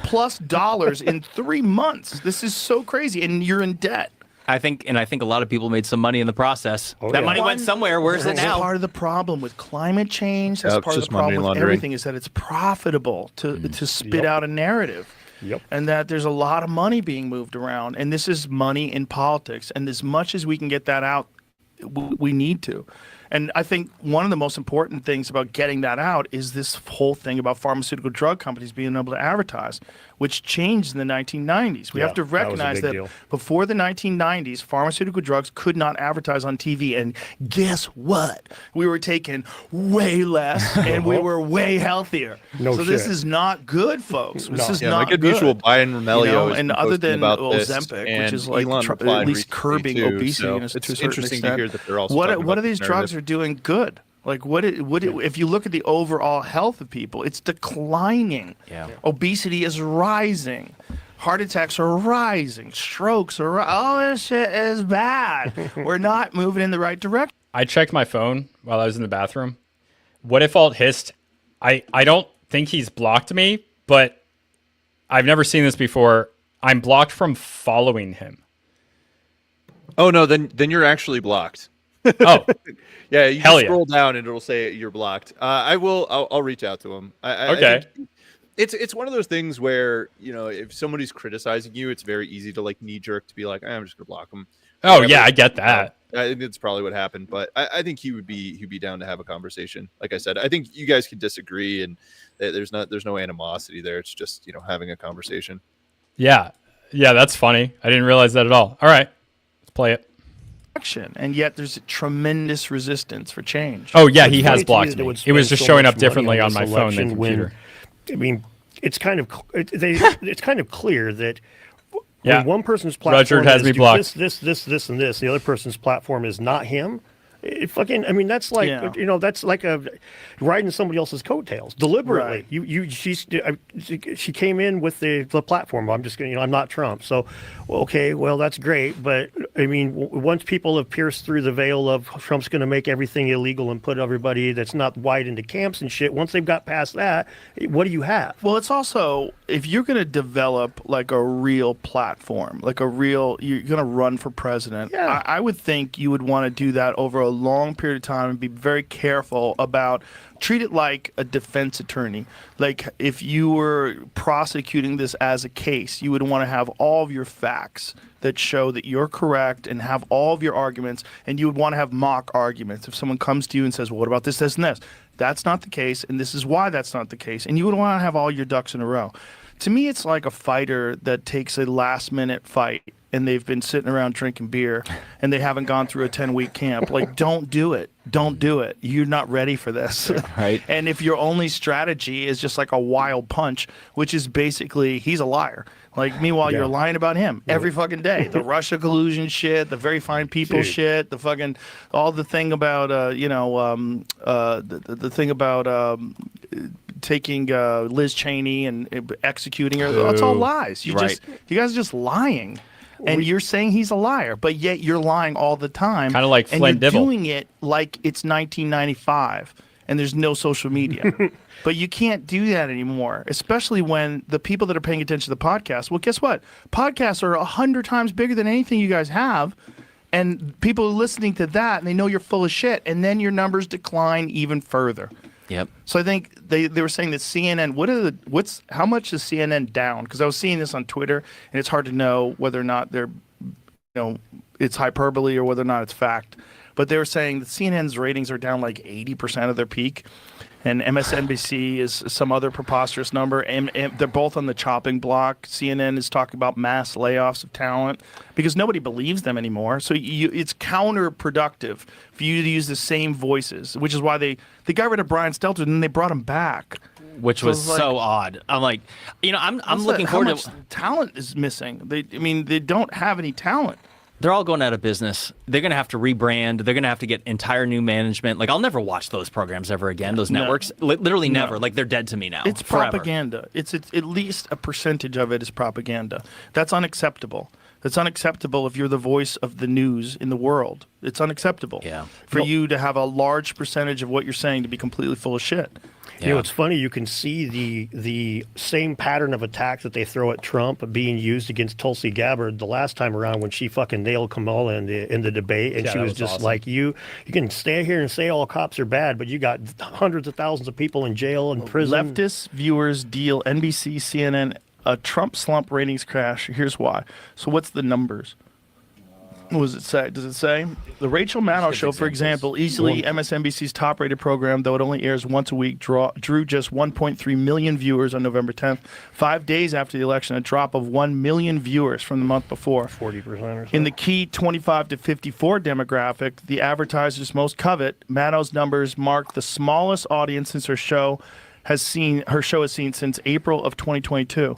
in 3 months. This is so crazy, and you're in debt. I think a lot of people made some money in the process. Oh, that yeah. money went somewhere. Where's it That's now? part of the problem with climate change. That's Yeah, it's part of just the problem money with laundering. everything, is that it's profitable to spit out a narrative. Yep. And that there's a lot of money being moved around, and this is money in politics. And as much as we can get that out, we need to. And I think one of the most important things about getting that out is this whole thing about pharmaceutical drug companies being able to advertise, which changed in the 1990s. We Yeah, have to that was a recognize big that deal. before the 1990s, pharmaceutical drugs could not advertise on TV. And guess what? We were taking way less and we were way healthier. No so this shit. is not good, folks. This is Yeah, not my good good. mutual Brian Romelio You know, has and been other posting than about this, Ozempic, which and is like Elon at replied least recently, curbing too, obesity so to a it's certain interesting to extent. hear that they're also what talking are about these this drugs narrative. are doing good? Like if you look at the overall health of people, it's declining. Yeah. Obesity is rising. Heart attacks are rising. Strokes are all this shit is bad. We're not moving in the right direction. I checked my phone while I was in the bathroom, what if alt hist? I don't think he's blocked me, but I've never seen this before. I'm blocked from following him. Oh no, then you're actually blocked. Oh, yeah, you hell just yeah. scroll down and it'll say you're blocked. I'll reach out to him. Okay. I think it's one of those things where, you know, if somebody's criticizing you, it's very easy to like knee jerk to be like, I'm just gonna block them. Oh yeah, I get that. It's probably what happened, but I think he'd be down to have a conversation. Like I said, I think you guys can disagree, and there's no animosity there. It's just, you know, having a conversation. Yeah, that's funny. I didn't realize that at all. All right, let's play it. And yet there's tremendous resistance for change. Oh yeah, he has blocked me. It was just showing up differently on my phone than computer. I mean, it's kind of clear that when one person's platform has me blocked. this, and this, the other person's platform is not him. I mean, that's like you know, that's like riding somebody else's coattails deliberately. Right. She came in with the platform. I'm just gonna, you know, I'm not Trump, so okay, well that's great, but I mean, once people have pierced through the veil of Trump's going to make everything illegal and put everybody that's not white into camps and shit, once they've got past that, what do you have? Well, it's also, if you're going to develop like a real platform, like you're going to run for president, I would think you would want to do that over a long period of time and be very careful about, treat it like a defense attorney. Like if you were prosecuting this as a case, you would want to have all of your facts that show that you're correct and have all of your arguments, and you would want to have mock arguments. If someone comes to you and says, well, what about this, this, and this? That's not the case, and this is why that's not the case. And you would want to have all your ducks in a row. To me, it's like a fighter that takes a last-minute fight, and they've been sitting around drinking beer, and they haven't gone through a 10-week camp. Like, don't do it. Don't do it. You're not ready for this. Right. And if your only strategy is just like a wild punch, which is basically, he's a liar. Like, meanwhile, you're lying about him every fucking day. The Russia collusion shit, the very fine people shit, the fucking, all the thing about, the thing about taking Liz Cheney and executing her. That's all lies. You guys are just lying. And you're saying he's a liar, but yet you're lying all the time. Kind of like Flint and you're Dibble. doing it like it's 1995 and there's no social media. But you can't do that anymore, especially when the people that are paying attention to the podcast, well, guess what? Podcasts are 100 times bigger than anything you guys have. And people are listening to that, and they know you're full of shit. And then your numbers decline even further. Yep. So I think they were saying that CNN, how much is CNN down? Because I was seeing this on Twitter, and it's hard to know whether or not it's hyperbole or whether or not it's fact. But they were saying that CNN's ratings are down like 80% of their peak, and MSNBC is some other preposterous number. And they're both on the chopping block. CNN is talking about mass layoffs of talent because nobody believes them anymore. So it's counterproductive for you to use the same voices, which is why they got rid of Brian Stelter and then they brought him back. Which was so odd. I'm like, I'm looking forward to. Talent is missing. They don't have any talent. They're all going out of business. They're going to have to rebrand. They're going to have to get entire new management. Like, I'll never watch those programs ever again, those networks. Literally never. Like, they're dead to me now. It's forever. propaganda. It's at least a percentage of it is propaganda. That's unacceptable. That's unacceptable if you're the voice of the news in the world. It's unacceptable for you to have a large percentage of what you're saying to be completely full of shit. You know, it's funny. You can see the same pattern of attack that they throw at Trump being used against Tulsi Gabbard the last time around when she fucking nailed Kamala in the debate, and she was just awesome. Like, you can stand here and say all cops are bad, but you got hundreds of thousands of people in jail and prison. Leftist viewers deal NBC, CNN, a Trump slump ratings crash. Here's why. So what's the numbers? What does it say? Does it say? The Rachel Maddow Show, for example, easily MSNBC's top-rated program, though it only airs once a week, drew just 1.3 million viewers on November 10th. 5 days after the election, a drop of 1 million viewers from the month before. 40% or so. In the key 25 to 54 demographic, the advertisers most covet, Maddow's numbers mark the smallest audience since her show has seen since April of 2022.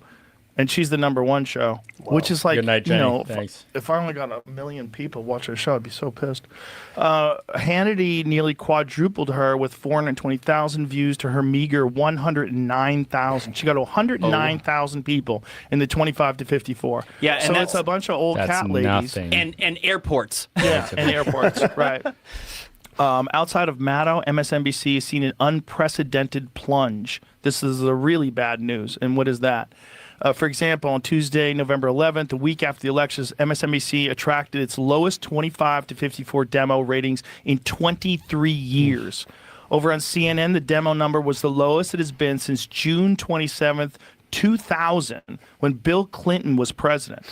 And she's the #1 show, which is like, Good night, Jenny. Thanks. If I only got 1 million people watching her show, I'd be so pissed. Hannity nearly quadrupled her with 420,000 views to her meager 109,000. She got 109,000 people in the 25 to 54. Yeah, and so that's a bunch of old cat ladies. Nothing. And airports. Yeah, and airports, right. Outside of Maddow, MSNBC has seen an unprecedented plunge. This is the really bad news. And what is that? For example, on Tuesday, November 11th, a week after the elections, MSNBC attracted its lowest 25 to 54 demo ratings in 23 years. Over on CNN, the demo number was the lowest it has been since June 27th, 2000, when Bill Clinton was president.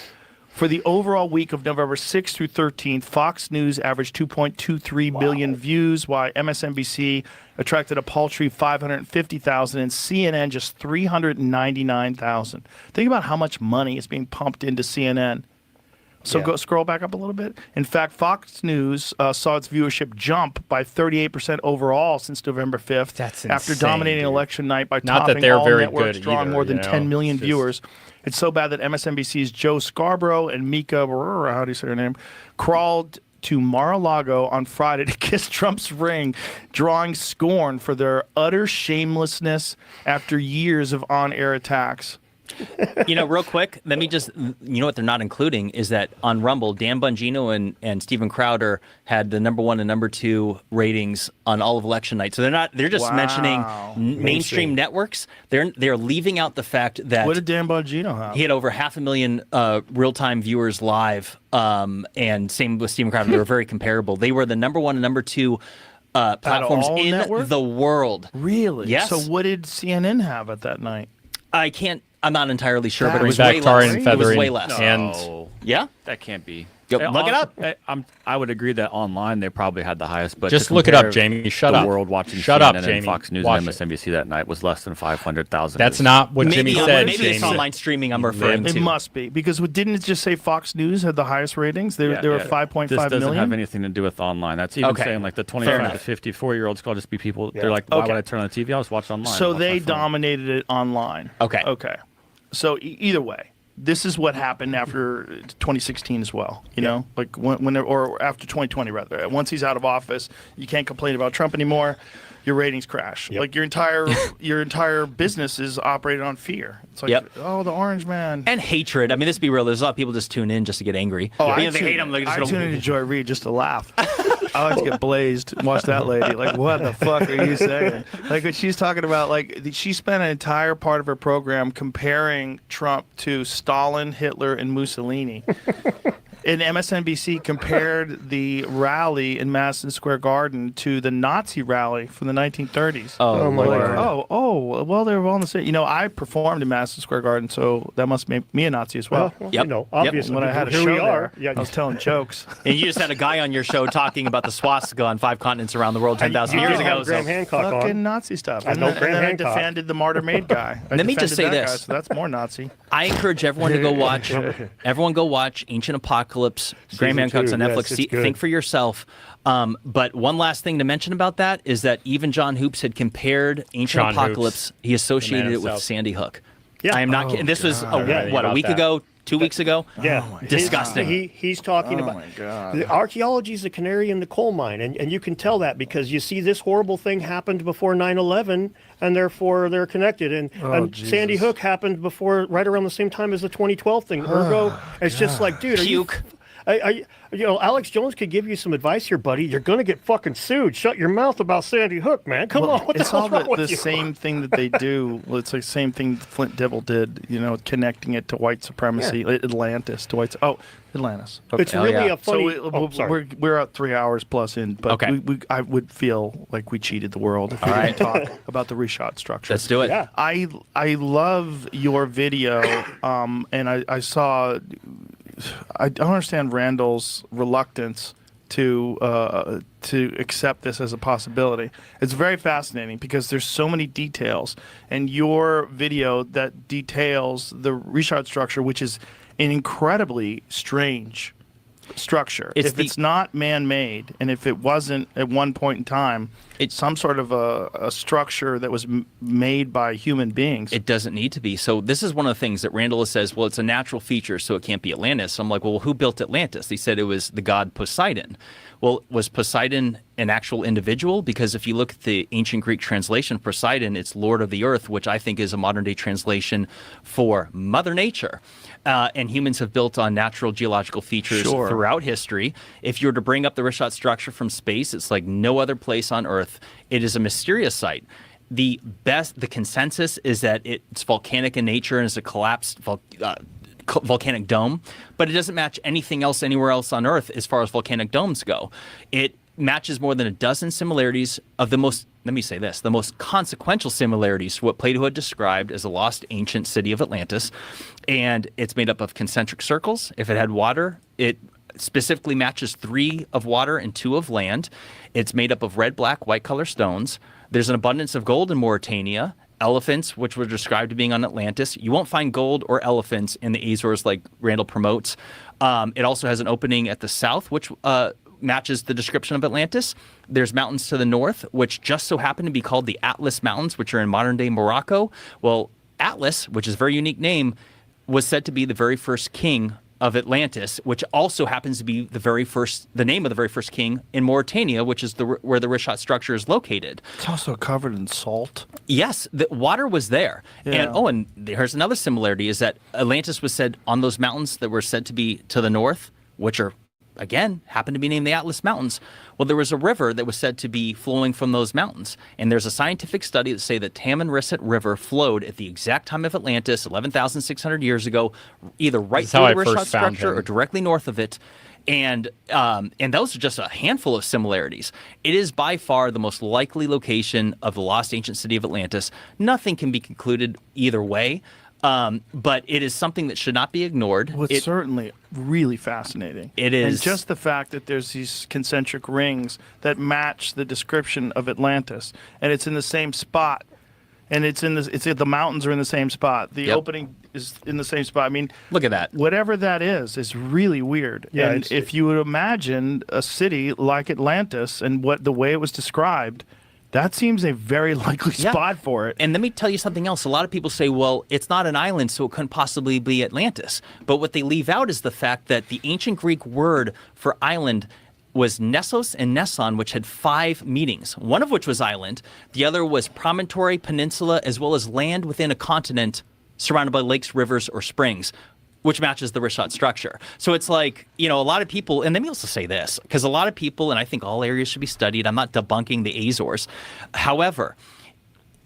For the overall week of November 6th through 13th, Fox News averaged 2.23 million views, while MSNBC attracted a paltry 550,000 and CNN just 399,000. Think about how much money is being pumped into CNN. So go scroll back up a little bit. In fact, Fox News saw its viewership jump by 38% overall since November 5th. That's after insane, dominating dude. election night by Not that topping they're all very networks, good drawing either, more than you know? 10 million It's just- viewers. It's so bad that MSNBC's Joe Scarborough and Mika, how do you say her name, crawled to Mar-a-Lago on Friday to kiss Trump's ring, drawing scorn for their utter shamelessness after years of on-air attacks. Real quick, let me just, what they're not including is that on Rumble, Dan Bongino and Steven Crowder had the number 1 and number 2 ratings on all of election night. So they're just mentioning mainstream networks. They're leaving out the fact that. What did Dan Bongino have? He had over 500,000 real-time viewers live, and same with Steven Crowder. They were very comparable. They were the number 1 and number 2 platforms in network? the world. Really? Yes. So what did CNN have at that night? I'm not entirely sure, but it was back way tar less. and It was feathering way less. and Yeah? That can't be. Look it up. I would agree that online they probably had the highest, but Just to look it up, compare Jamie. Shut the up. world watching Shut CNN up, and Jamie. Fox News Watch and it. MSNBC that night was less than 500,000. That's not what Maybe, Jimmy said. maybe it's Jamie. online streaming I'm referring It to. must be, because didn't it just say Fox News had the highest ratings? They were 5.5 This doesn't million? have anything to do with online. That's even Okay. saying like the 25 to 54-year-olds could all just be people. They're like, why would I turn on the TV? I'll just watch it online. So Watch they my phone. dominated it online. Okay. So either way, this is what happened after 2016 as well. You know, like or after 2020 rather. Once he's out of office, you can't complain about Trump anymore. Your ratings crash. Like your entire business is operated on fear. It's like, oh, the orange man. And hatred. I mean, let's be real. There's a lot of people just tune in just to get angry. Oh, They hate him. I tune into Joy Reid just to laugh. I like to get blazed. Watch that lady. Like, what the fuck are you saying? Like, when she's talking about, like, she spent an entire part of her program comparing Trump to Stalin, Hitler, and Mussolini. And MSNBC compared the rally in Madison Square Garden to the Nazi rally from the 1930s. Oh, my God. Well, they were all in the same. You know, I performed in Madison Square Garden, so that must make me a Nazi as well. Yep. Obviously. When I had a Here show we are. there, I was telling jokes. And you just had a guy on your show talking about the swastika on 5 continents around the world 10,000 You years did ago. have Graham Hancock Fucking on. Nazi stuff. I And know then, Graham and then I Hancock. defended the Martyr Maid guy. Let me just say defended that this. guy, so that's more Nazi. I encourage everyone to go watch. Everyone go watch Ancient Apocalypse. Graham Hancock's on Netflix. Yes, it's good. Think for yourself. But one last thing to mention about that is that even John Hoops had compared Ancient John Apocalypse. Hoops, He associated the man it with himself. Sandy Hook. Yeah. I am not kidding. This was a week ago, 2 weeks ago. Yeah, Disgusting. He's talking about the archaeology is the canary in the coal mine, and you can tell that because you see this horrible thing happened before 9/11, and therefore they're connected. And Sandy Hook happened right around the same time as the 2012 thing. Ergo, it's just like, dude, Puke. Alex Jones could give you some advice here, buddy. You're gonna get fucking sued. Shut your mouth about Sandy Hook, man. Come on, what the It's all hell's wrong with the you? same thing that they do. Well, it's the same thing Flint Dibble did, you know, connecting it to white supremacy, Atlantis to white. Atlantis. It's really a funny. We're at 3 hours plus in, but Okay. I would feel like we cheated the world if we didn't talk about the reshot structure. Let's do it. Yeah. I love your video, and I saw. I don't understand Randall's reluctance to accept this as a possibility. It's very fascinating because there's so many details, and your video that details the reshot structure, which is an incredibly strange structure. It's not man-made, and if it wasn't at one point in time, it's some sort of a structure that was made by human beings. It doesn't need to be. So this is one of the things that Randall says, well, it's a natural feature, so it can't be Atlantis. So I'm like, well, who built Atlantis? He said it was the god Poseidon. Well, was Poseidon an actual individual, because if you look at the ancient Greek translation of Poseidon, it's Lord of the Earth, which I think is a modern day translation for Mother Nature. And humans have built on natural geological features throughout history. If you were to bring up the Richat structure from space, it's like no other place on Earth. It is a mysterious site. The consensus is that it's volcanic in nature and is a collapsed volcanic dome, but it doesn't match anything else anywhere else on Earth as far as volcanic domes go. It matches more than a dozen similarities of the most consequential similarities to what Plato had described as the lost ancient city of Atlantis. And it's made up of concentric circles. If it had water, it specifically matches 3 of water and 2 of land. It's made up of red, black, white color stones. There's an abundance of gold in Mauritania. Elephants, which were described to being on Atlantis. You won't find gold or elephants in the Azores like Randall promotes. It also has an opening at the south, which matches the description of Atlantis. There's mountains to the north, which just so happen to be called the Atlas Mountains, which are in modern-day Morocco. Well, Atlas, which is a very unique name, was said to be the very first king of Atlantis, which also happens to be the name of the very first king in Mauritania, which is where the Richat structure is located. It's also covered in salt. Yes, the water was there. Yeah. And here's another similarity, is that Atlantis was said on those mountains that were said to be to the north, which are, again, happened to be named the Atlas Mountains. Well, there was a river that was said to be flowing from those mountains. And there's a scientific study that say that Tamanrasset River flowed at the exact time of Atlantis, 11,600 years ago, either right through the Richat structure or directly north of it. And those are just a handful of similarities. It is by far the most likely location of the lost ancient city of Atlantis. Nothing can be concluded either way. But it is something that should not be ignored. Well, it's certainly really fascinating. It is. And just the fact that there's these concentric rings that match the description of Atlantis, and it's in the same spot, and the mountains are in the same spot. The opening is in the same spot. I mean, look at that. Whatever that is really weird. Yeah, and if you would imagine a city like Atlantis and the way it was described, that seems a very likely spot for it. And let me tell you something else. A lot of people say, well, it's not an island, so it couldn't possibly be Atlantis. But what they leave out is the fact that the ancient Greek word for island was Nessos and Nesson, which had 5 meanings, one of which was island. The other was promontory, peninsula, as well as land within a continent surrounded by lakes, rivers, or springs, which matches the Richat structure. So it's like, a lot of people, and let me also say this, because a lot of people, and I think all areas should be studied, I'm not debunking the Azores. However,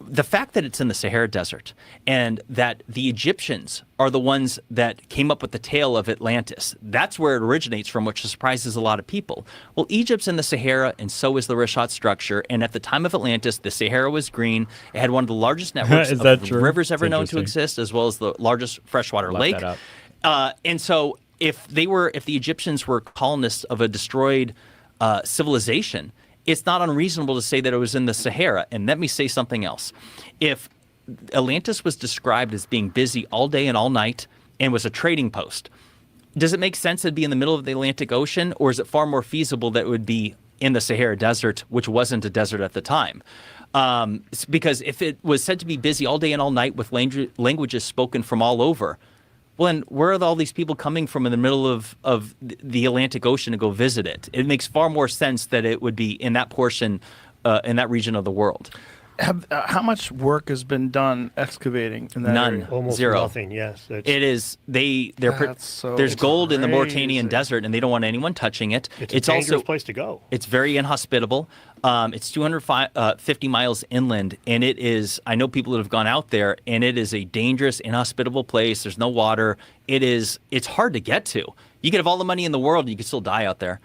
the fact that it's in the Sahara Desert and that the Egyptians are the ones that came up with the tale of Atlantis, that's where it originates from, which surprises a lot of people. Well, Egypt's in the Sahara, and so is the Richat structure. And at the time of Atlantis, the Sahara was green. It had one of the largest networks of rivers ever known to exist, as well as the largest freshwater lake. And so if the Egyptians were colonists of a destroyed civilization, it's not unreasonable to say that it was in the Sahara. And let me say something else. If Atlantis was described as being busy all day and all night and was a trading post, does it make sense it'd be in the middle of the Atlantic Ocean, or is it far more feasible that it would be in the Sahara Desert, which wasn't a desert at the time? Because if it was said to be busy all day and all night with languages spoken from all over, well, then where are all these people coming from in the middle of the Atlantic Ocean to go visit it? It makes far more sense that it would be in that portion, in that region of the world. How much work has been done excavating in that area? Almost zero. Nothing. Yes, It is. There's gold in the Mauritanian desert, and they don't want anyone touching it. It's a dangerous place to go. It's very inhospitable. It's 250 miles inland, and it is. I know people that have gone out there, and it is a dangerous, inhospitable place. There's no water. It's hard to get to. You could have all the money in the world, and you could still die out there.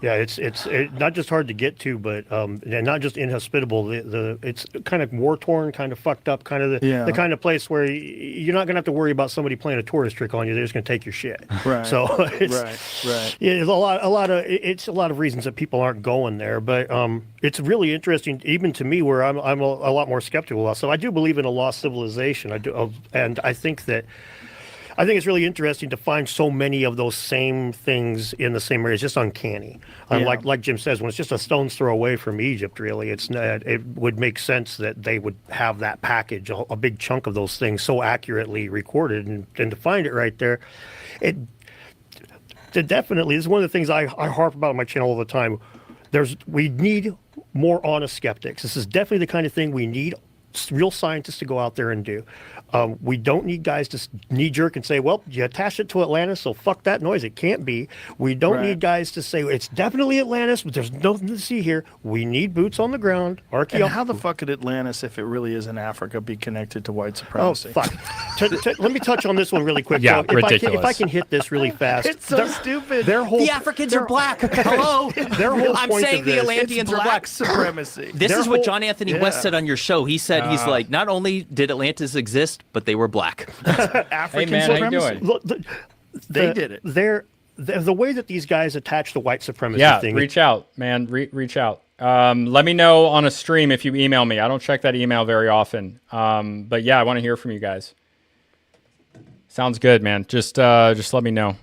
Yeah, it's not just hard to get to, but not just inhospitable. It's kind of war torn, kind of fucked up, kind of the kind of place where you're not gonna have to worry about somebody playing a tourist trick on you. They're just gonna take your shit. Right. So right. Yeah, there's a lot of reasons that people aren't going there, but it's really interesting, even to me, where I'm a lot more skeptical. So I do believe in a lost civilization. I do, and I think it's really interesting to find so many of those same things in the same area. It's just uncanny. Like Jim says, when it's just a stone's throw away from Egypt, really, it would make sense that they would have that package, a big chunk of those things so accurately recorded, and to find it right there, it definitely is one of the things I harp about on my channel all the time. we need more honest skeptics. This is definitely the kind of thing we need real scientists to go out there and do. We don't need guys to knee jerk and say, well, you attached it to Atlantis, so fuck that noise. It can't be. We don't need guys to say it's definitely Atlantis, but there's nothing to see here. We need boots on the ground. And how the fuck could Atlantis, if it really is in Africa, be connected to white supremacy? Oh, fuck. Let me touch on this one really quick. Yeah, so ridiculous. If I can hit this really fast. It's so stupid. The Africans are black. Hello. I'm saying the Atlanteans are black. Supremacy. This is what John Anthony West said on your show. He said, he's like, not only did Atlantis exist, but they were black. African Hey, man, how you supremacy. doing? Look, They did it. The way that these guys attach the white supremacy Yeah, thing. reach out, man. Reach out. Let me know on a stream if you email me. I don't check that email very often. But yeah, I want to hear from you guys. Sounds good, man. Just let me know.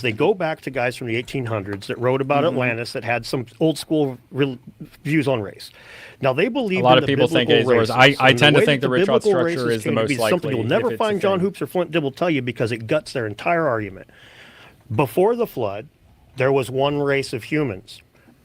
They go back to guys from the 1800s that wrote about Atlantis that had some old school views on race. Now they believe A lot in of the people think biblical Azores. races, I and tend to way think that the ritual biblical structure races is the came to most be something likely you'll if never it's a find John thing. Hoops or Flint Dibble tell you because it guts their entire argument. Before the flood, there was one race of humans.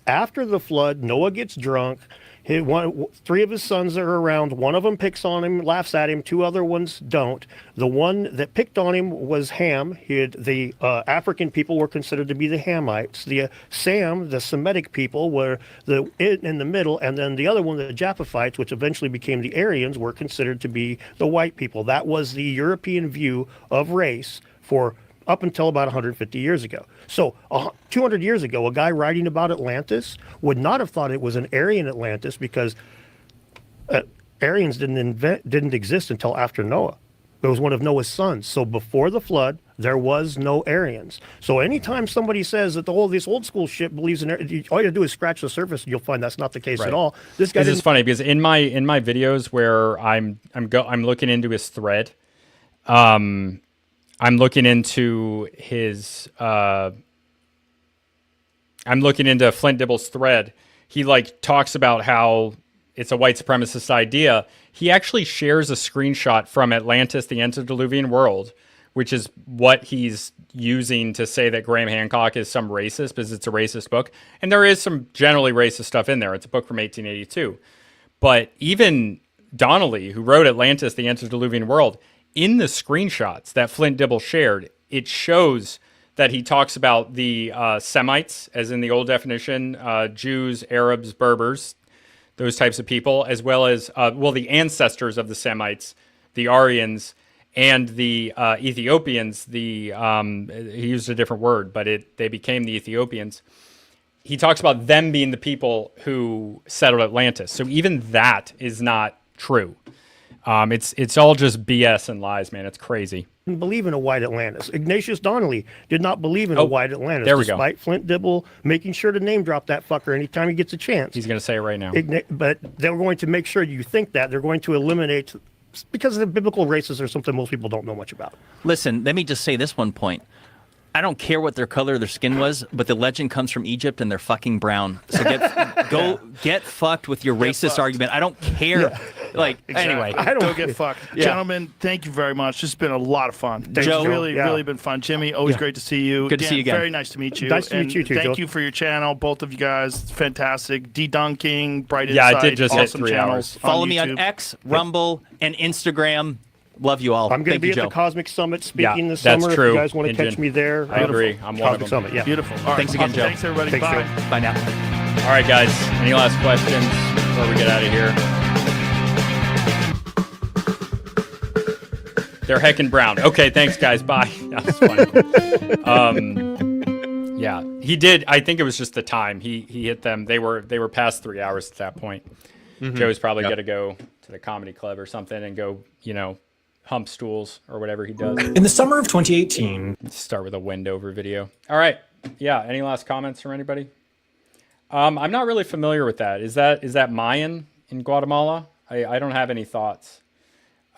After the flood, Noah gets drunk. Three of his sons are around. One of them picks on him, laughs at him. Two other ones don't. The one that picked on him was Ham. The African people were considered to be the Hamites. The Sam, the Semitic people, were in the middle. And then the other one, the Japhethites, which eventually became the Aryans, were considered to be the white people. That was the European view of race for up until about 150 years ago. So 200 years ago, a guy writing about Atlantis would not have thought it was an Aryan Atlantis because Aryans didn't exist until after Noah. It was one of Noah's sons. So before the flood, there was no Aryans. So anytime somebody says that this old school shit believes in all you have to do is scratch the surface and you'll find that's not the case at all. This guy is funny because in my videos where I'm looking into his thread, I'm looking into Flint Dibble's thread. He talks about how it's a white supremacist idea. He actually shares a screenshot from Atlantis, the Antediluvian World, which is what he's using to say that Graham Hancock is some racist because it's a racist book. And there is some generally racist stuff in there. It's a book from 1882. But even Donnelly, who wrote Atlantis, the Antediluvian World, in the screenshots that Flint Dibble shared, it shows that he talks about the Semites, as in the old definition, Jews, Arabs, Berbers, those types of people, as well as, the ancestors of the Semites, the Aryans, and the Ethiopians. He used a different word, but they became the Ethiopians. He talks about them being the people who settled Atlantis. So even that is not true. It's all just BS and lies, man. It's crazy. Didn't believe in a white Atlantis. Ignatius Donnelly did not believe in a white Atlantis. There we go. Despite Flint Dibble making sure to name drop that fucker anytime he gets a chance. He's going to say it right now. But they're going to make sure you think that. They're going to eliminate, because the biblical races are something most people don't know much about. Listen, let me just say this one point. I don't care what their color of their skin was, but the legend comes from Egypt and they're fucking brown. So get fucked with your racist argument. I don't care. Yeah. Anyway. Go get fucked. Yeah. Gentlemen, thank you very much. This has been a lot of fun. Joe, Really been fun. Jimmy, always great to see you. Good to see you again. Very nice to meet you. Nice to meet you too, Thank Joe. you for your channel, both of you guys. Fantastic. Dedunking, Bright Yeah, Insight. I did just hit awesome 3 channels hours. Follow me YouTube. on X, Rumble, and Instagram. Love you all. I'm going to Thank be you, at Joe. the Cosmic Summit speaking this that's summer. true, If you guys want to Injun. catch me there, I agree. I'm one of Cosmic them. Summit, yeah. Beautiful. All right. Thanks again, Joe. Thanks, everybody. Thanks, Bye. Joe. Bye now. All right, guys. Any last questions before we get out of here? They're heckin' brown. Okay, thanks, guys. Bye. That was funny. Yeah, he did. I think it was just the time he hit them. They were past 3 hours at that point. Joe's probably got to go to the comedy club or something and go, hump stools or whatever he does. In the summer of 2018. Let's start with a Wendover video. All right. Yeah. Any last comments from anybody? I'm not really familiar with that. Is that Mayan in Guatemala? I don't have any thoughts.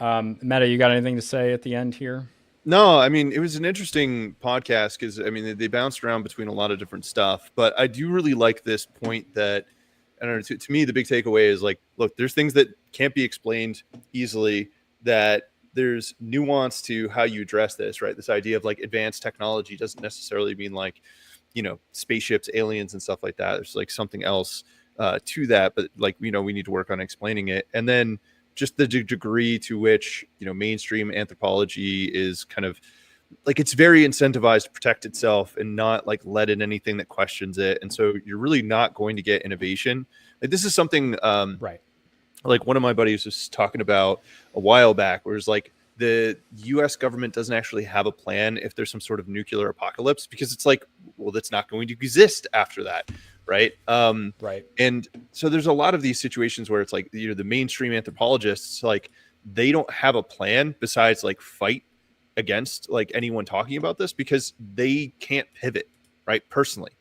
Meta, you got anything to say at the end here? No, I mean, it was an interesting podcast because, I mean, they bounced around between a lot of different stuff. But I do really like this point that, I don't know, to me, the big takeaway is look, there's things that can't be explained easily, that there's nuance to how you address this, right? This idea of advanced technology doesn't necessarily mean spaceships, aliens, and stuff like that. There's like something else to that, but like we need to work on explaining it. And then just the degree to which mainstream anthropology is kind of like, it's very incentivized to protect itself and not like let in anything that questions it. And so you're really not going to get innovation. Like, this is something right, like one of my buddies was talking about a while back, where it's like the US government doesn't actually have a plan if there's some sort of nuclear apocalypse, because it's like, well, that's not going to exist after that. Right. Right. And so there's a lot of these situations where it's like, the mainstream anthropologists, like, they don't have a plan besides like fight against like anyone talking about this, because they can't pivot, right, personally.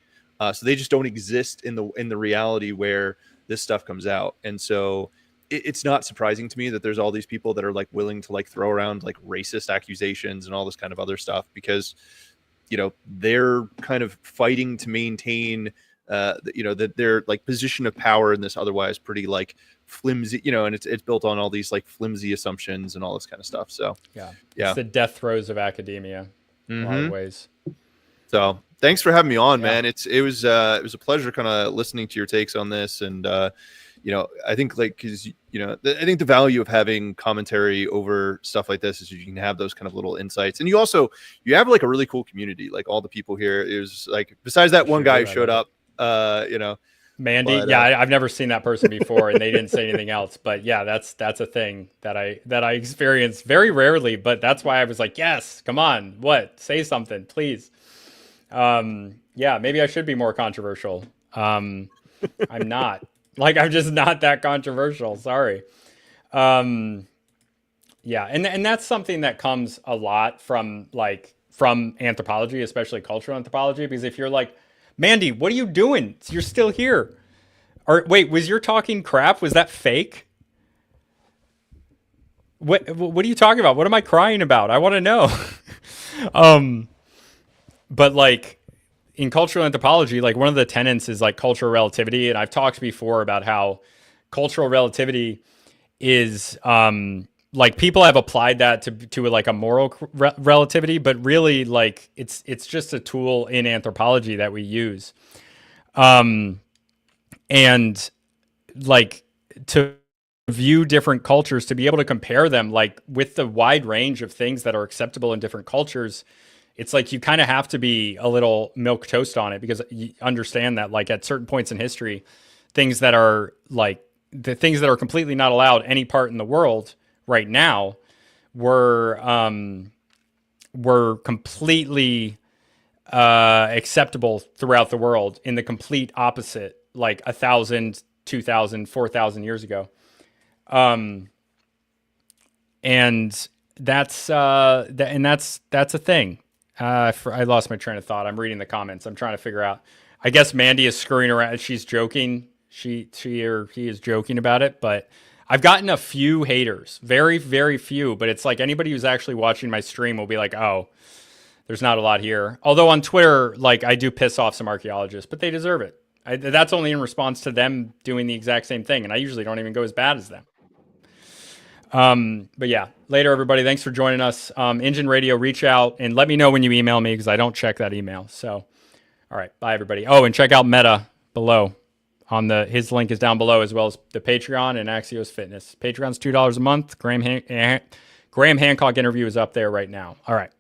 So they just don't exist in the reality where this stuff comes out. And so it's not surprising to me that there's all these people that are like willing to like throw around like racist accusations and all this kind of other stuff, because they're kind of fighting to maintain that their like position of power in this otherwise pretty like flimsy, and it's built on all these like flimsy assumptions and all this kind of stuff. So yeah, it's the death throes of academia in a lot of ways. So thanks for having me on, man. It was a pleasure kind of listening to your takes on this. And I think like, because I think the value of having commentary over stuff like this is you can have those kind of little insights. And you have like a really cool community. Like, all the people here, it was like, besides that one guy who showed up, Mandy. But, I've never seen that person before, and they didn't say anything else. But yeah, that's a thing that I experience very rarely. But that's why I was like, yes, come on, say something, please. Maybe I should be more controversial. I'm not. Like, I'm just not that controversial. Sorry. And that's something that comes a lot from anthropology, especially cultural anthropology, because if you're like, Mandy, what are you doing? You're still here. Or wait, was your talking crap? Was that fake? What are you talking about? What am I crying about? I want to know. But like, in cultural anthropology, like, one of the tenets is like cultural relativity. And I've talked before about how cultural relativity is, like, people have applied that to like a moral relativity, but really, like, it's just a tool in anthropology that we use. And like, to view different cultures, to be able to compare them, like, with the wide range of things that are acceptable in different cultures, it's like you kind of have to be a little milk toast on it, because you understand that, like, at certain points in history, things that are like the things that are completely not allowed any part in the world right now were completely acceptable throughout the world in the complete opposite, like 1,000, 2,000, 4,000 years ago. And that's a thing. I lost my train of thought. I'm reading the comments. I'm trying to figure out. I guess Mandy is screwing around. She's joking. She or he is joking about it, but I've gotten a few haters, very, very few, but it's like anybody who's actually watching my stream will be like, oh, there's not a lot here. Although on Twitter, like, I do piss off some archaeologists, but they deserve it. That's only in response to them doing the exact same thing, and I usually don't even go as bad as them. But yeah, later, everybody. Thanks for joining us. Engine Radio, reach out and let me know when you email me, because I don't check that email. So, all right, bye, everybody. Oh, and check out Meta below. His link is down below, as well as the Patreon and Axios Fitness. Patreon's $2 a month. Graham Hancock interview is up there right now. All right.